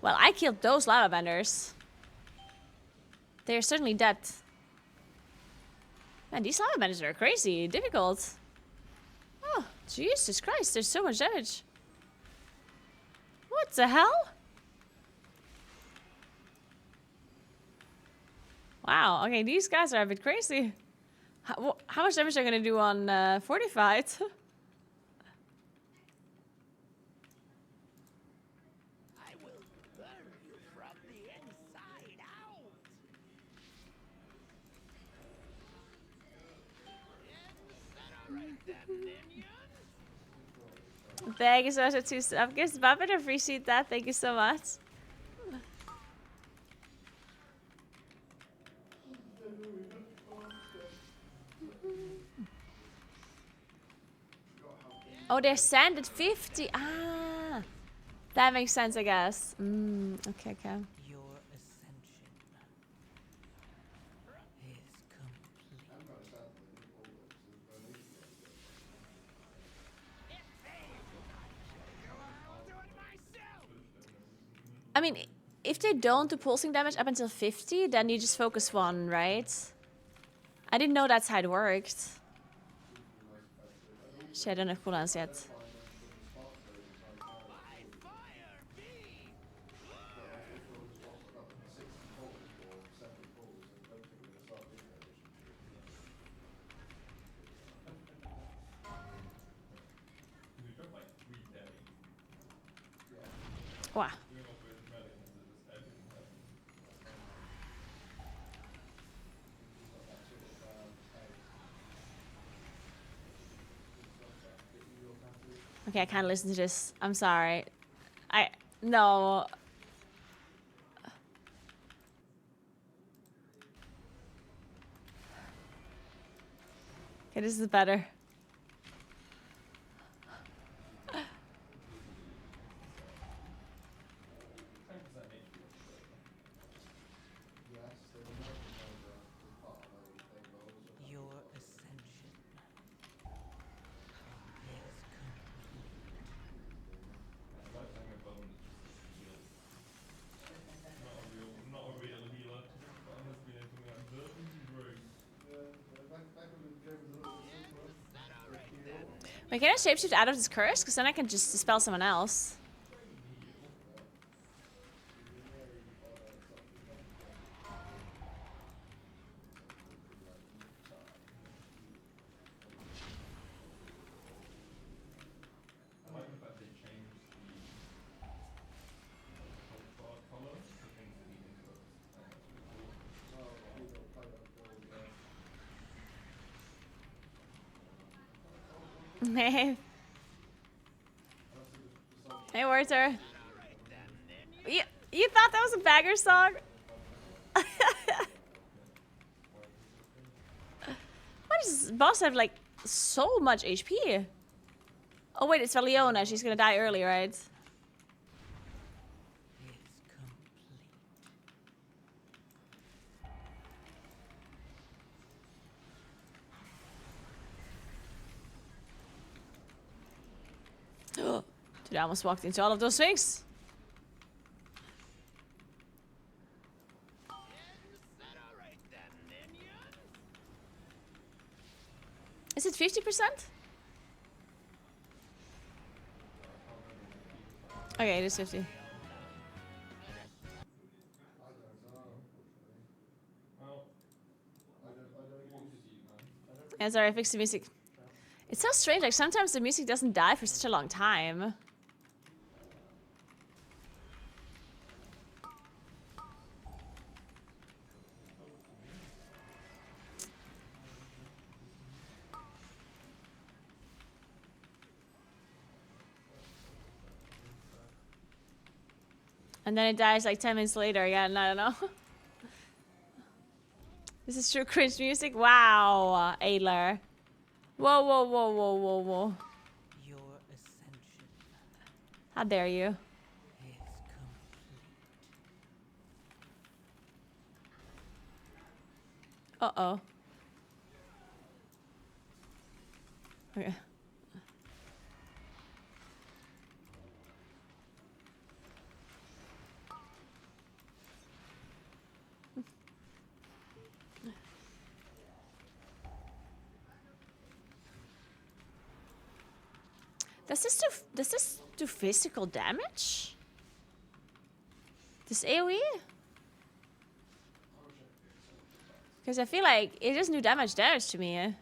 Well, I killed those lava benders. They're certainly dead. Man, these lava benders are crazy difficult. Oh, Jesus Christ, there's so much damage. What the hell? Wow, okay, these guys are a bit crazy. How much damage are they gonna do on Fortified? I will burn you from the inside out. Incinerate them, minions. Thank you so much for 2 subgifts. Muppet, appreciate that. Thank you so much. Oh, they're sand at 50. Ah, that makes sense, I guess. Okay, okay. Your ascension is complete. I mean, if they don't do pulsing damage up until 50, then you just focus 1, right? I didn't know that's how it worked. Shit, I don't have cooldowns yet. Wow. Okay, I can't listen to this. I'm sorry. No. Okay, this is better. Your ascension is Not a real healer. That has been anything like burning grace. Wait, can I shapeshift out of this curse? Because then I can just dispel someone else. I like the fact they changed the health bar colour to things that need interrupts. Hey. Hey, Warter. You thought that was a bagger song? Why does this boss have, like, so much HP? Oh, wait, it's for Leona. She's gonna die early, right? Dude, I almost walked into all of those things. Is it 50%? Okay, it is 50. Yeah, sorry, I fixed the music. It's so strange, like sometimes the music doesn't die for such a long time. And then it dies like 10 minutes later again, I don't know. This is true cringe music? Wow, Adler. Whoa, whoa, whoa, whoa, whoa, whoa. Your ascension How dare you? is complete. Uh-oh. Okay. Does this do physical damage? This AoE? Because I feel like it doesn't do damage to me.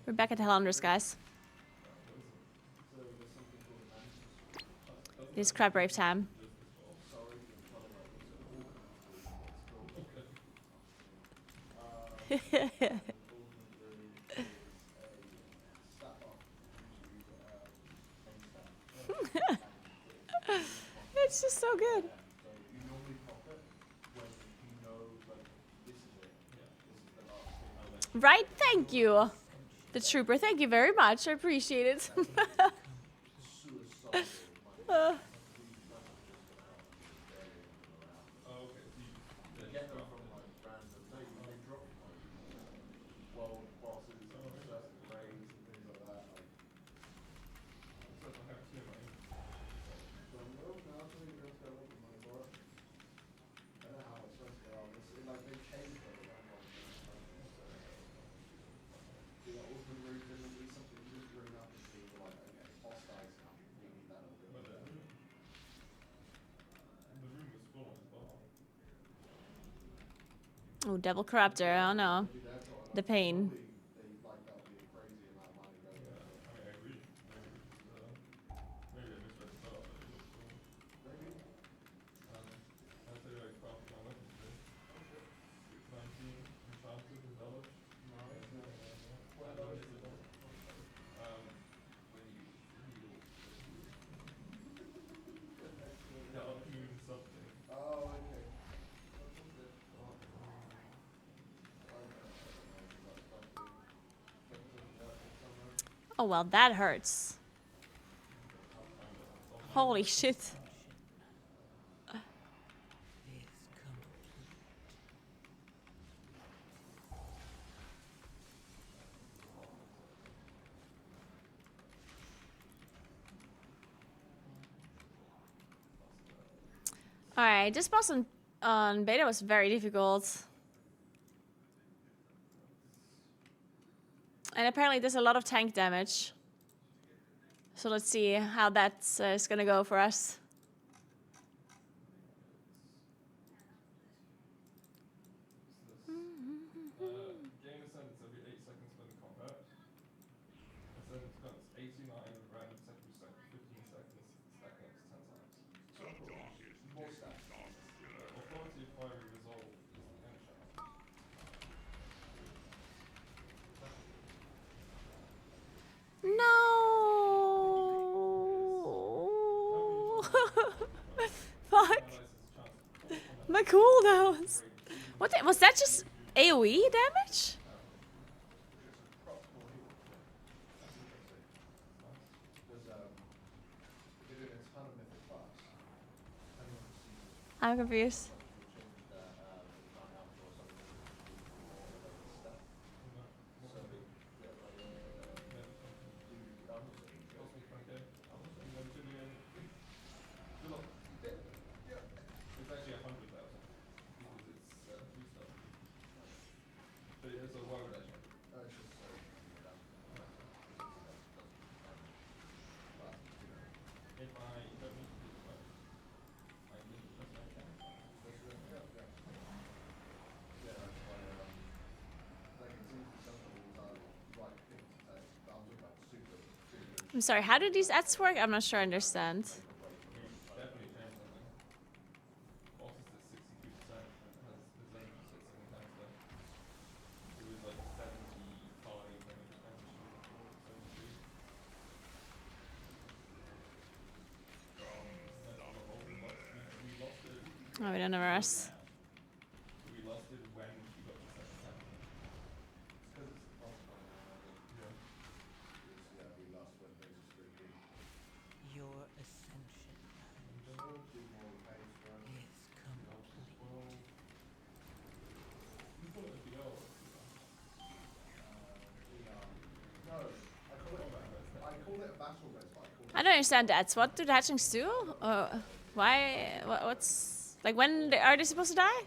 We're back at Hellanders, guys. It's crab rape time. It's just so good. So you normally pop it when you know, like, this is it. Yeah. This is the last thing. Right, thank you. The trooper, thank you very much. I appreciate it. Suicidal. Oh, okay. So you Get them from like random. They drop like world bosses and certain raids and things like that. Like, so I have two of my don't know. Now I think you're going to open money for it. I don't know how expensive they are. Like they changed it around one thing. The ultimate route didn't be something you just bring up and see like, okay, boss guys come. We need that over. But the room was full on as well. Oh, double corruptor. Oh no. The pain. They like that would be a crazy amount of money going into it. I mean, I agree. Maybe I misread the start, but it looks cool. Maybe. I'll tell you like crafted my weapon today. Oh shit. 619, enchanted, embellished. Nice. What And else then is it? when you heal Excellent. Dark Moon something. Oh, okay. What was it? I don't know. Oh well, that hurts. Holy shit. Is complete. Alright, this boss on beta was very difficult. And apparently there's a lot of tank damage. So let's see how that's is gonna go for us. Gain ascendance every 8 seconds when in combat. Ascendance grants 89 random secondary strength for 15 seconds, stacking up to 10 times. More stats. Authority of Fiery Resolve is the enchant. No. Fuck. My cooldowns. What was that? Just AoE damage? I'm confused. It's actually 100,000 because it's 3 star. But yeah, so why would I change it? It's just so I'm sorry, how do these ads work? I'm not sure I understand. Definitely changed something. Bosses at 62% has percentage at 7 times left. It was like 75 when it was published the week before, 73. That's the revolving boss. We lost it. Oh, we don't know Right us. now. But we lost it when we got to 710. It's because it's the crossbow now, I think. Yeah. It's, yeah, we lost when things were streaky. Your ascension So, do more pace run. is complete. You call it a VR or a VR? VR. No, I call it a battle res, but I call it. I don't understand ads. What do the hatchlings do? Why? What's like are they supposed to die? It's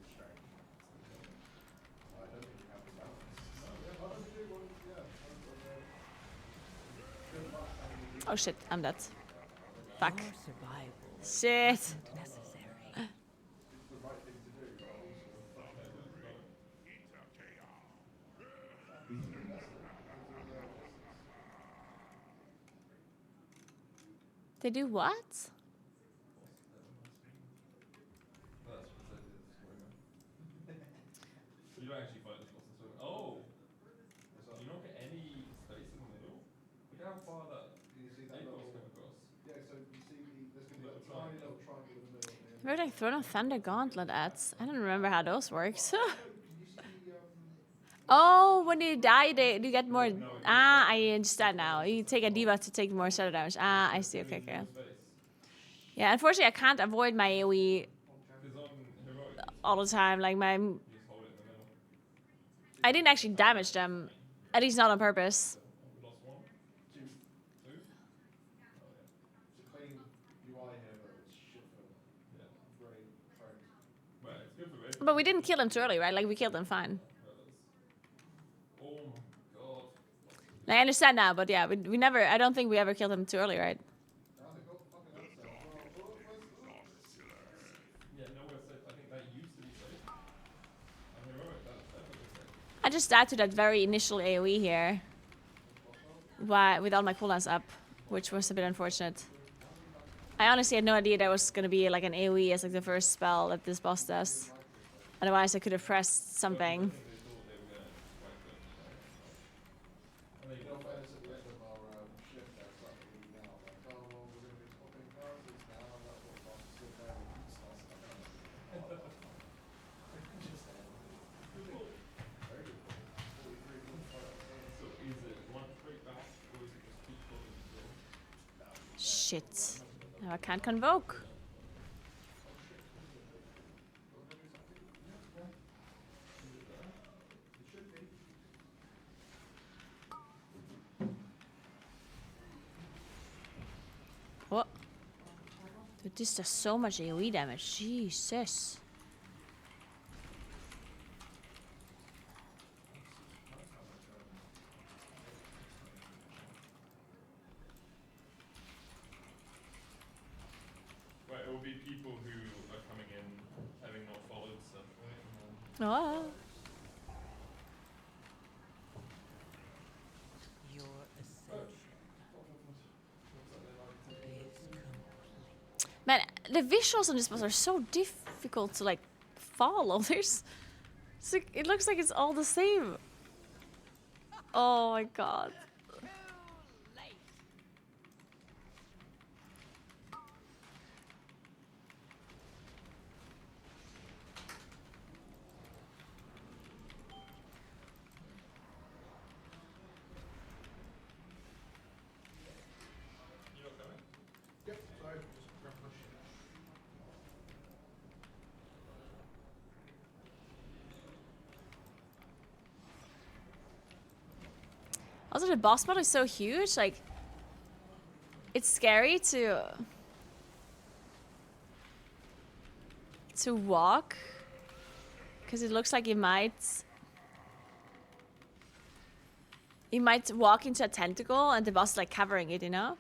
strange. I don't think we have the balance. No, yeah, I don't do one. Yeah, good luck finding the Oh shit, I'm dead. Your Fuck. survival Shit. isn't necessary. It's the right thing to do, but also They do what? No, that's what it says in the story mode. You don't actually fight this boss in story mode. Oh! Do you not get any space in the middle? Look how far that you see that Apos little, come across. yeah, so you see there's going to be a Little tiny triangle. little triangle in the middle. Very like Throne of Thunder Gauntlet ads. I don't remember how those worked. Can you see the Oh, when you die, you get more. I understand now. You take a debuff to take more shadow damage. I see. Okay, okay. Yeah, unfortunately, I can't avoid my AoE Because on Heroic, it's all the time. Like you just hold it in the middle. I didn't actually damage them, at least not on purpose. We lost one. two? Two? Oh, yeah. It's a clean UI here, but it's shit for Yeah. brain frames. Well, it's good for red. But we didn't kill them too early, right? Like we killed them fine. Oh my god. I understand now, but yeah, we never. I don't think we ever killed them too early, right? Now they got fucking answer. Yeah, nowhere safe. I think that used to be safe. On Heroic, that's definitely safe. I just died to that very initial AoE here. With all my cooldowns up, which was a bit unfortunate. I honestly had no idea that was gonna be like an AoE as like the first spell that this boss does. Otherwise, I could have pressed something. I think they thought they were going to wipe them, right? And they In got all fairness, at the end of our shift, they're starting to be now like, oh, well, we're going to be swapping classes now, and that's what boss is still there. It's not stuff like that. Just very good. 43 good fight. So is it one straight back, or is it just keep pulling the drill? Shit. Now I can't convoke. What? Dude, this does so much AoE damage. Jesus. Right, it will be people who are coming in having not followed stuff, right? Oh. Your ascension is complete. Man, the visuals on this boss are so difficult to like follow. It looks like it's all the same. Oh my god. You not coming? Yep, sorry, just grab my shit. Also, the boss battle is so huge. Like, it's scary to walk because it looks like you might walk into a tentacle and the boss is like covering it, you know?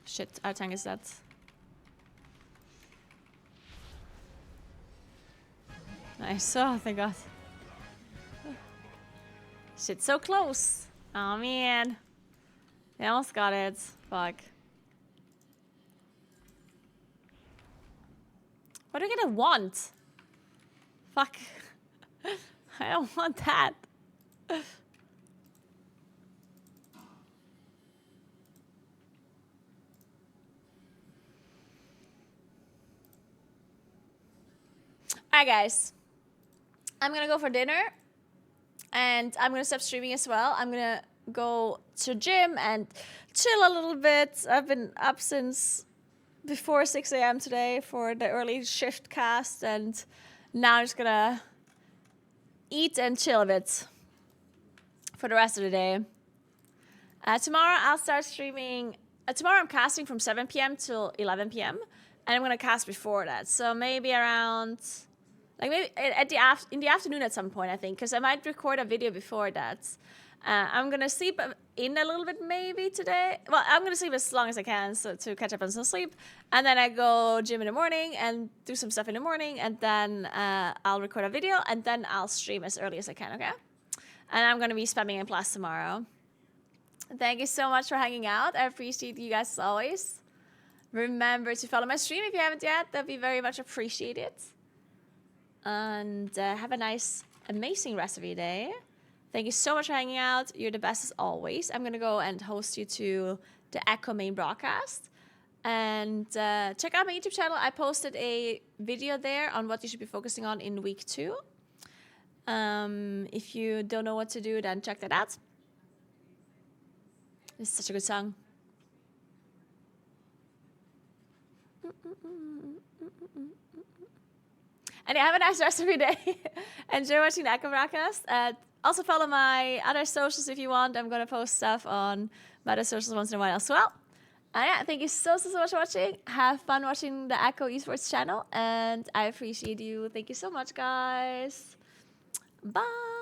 Shit, our tank is dead. Nice. Oh, thank God. Shit, so close. Oh, man. They almost got it. Fuck. What are we gonna want? Fuck. I don't want that. Alright, guys. I'm gonna go for dinner. And I'm gonna stop streaming as well. I'm gonna go to gym and chill a little bit. I've been up since before 6 a.m. today for the early shift cast. And now I'm just gonna eat and chill a bit for the rest of the day. Tomorrow I'll start streaming. Tomorrow I'm casting from 7 p.m. till 11 p.m. And I'm gonna cast before that. So maybe around, like maybe in the afternoon at some point, I think, because I might record a video before that. I'm gonna sleep in a little bit maybe today. Well, I'm gonna sleep as long as I can so to catch up on some sleep. And then I go gym in the morning and do some stuff in the morning. And then I'll record a video and then I'll stream as early as I can, okay? And I'm gonna be spamming in plus tomorrow. Thank you so much for hanging out. I appreciate you guys as always. Remember to follow my stream if you haven't yet. That'd be very much appreciated. And have a nice, amazing rest of your day. Thank you so much for hanging out. You're the best as always. I'm going to go and host you to the Echo main broadcast. And check out my YouTube channel. I posted a video there on what you should be focusing on in week 2. If you don't know what to do, then check that out. It's such a good song. And yeah, have a nice rest of your day. Enjoy watching the Echo broadcast. Also follow my other socials if you want. I'm going to post stuff on my other socials once in a while as well. And yeah, thank you so much for watching. Have fun watching the Echo Esports channel. And I appreciate you. Thank you so much, guys. Bye.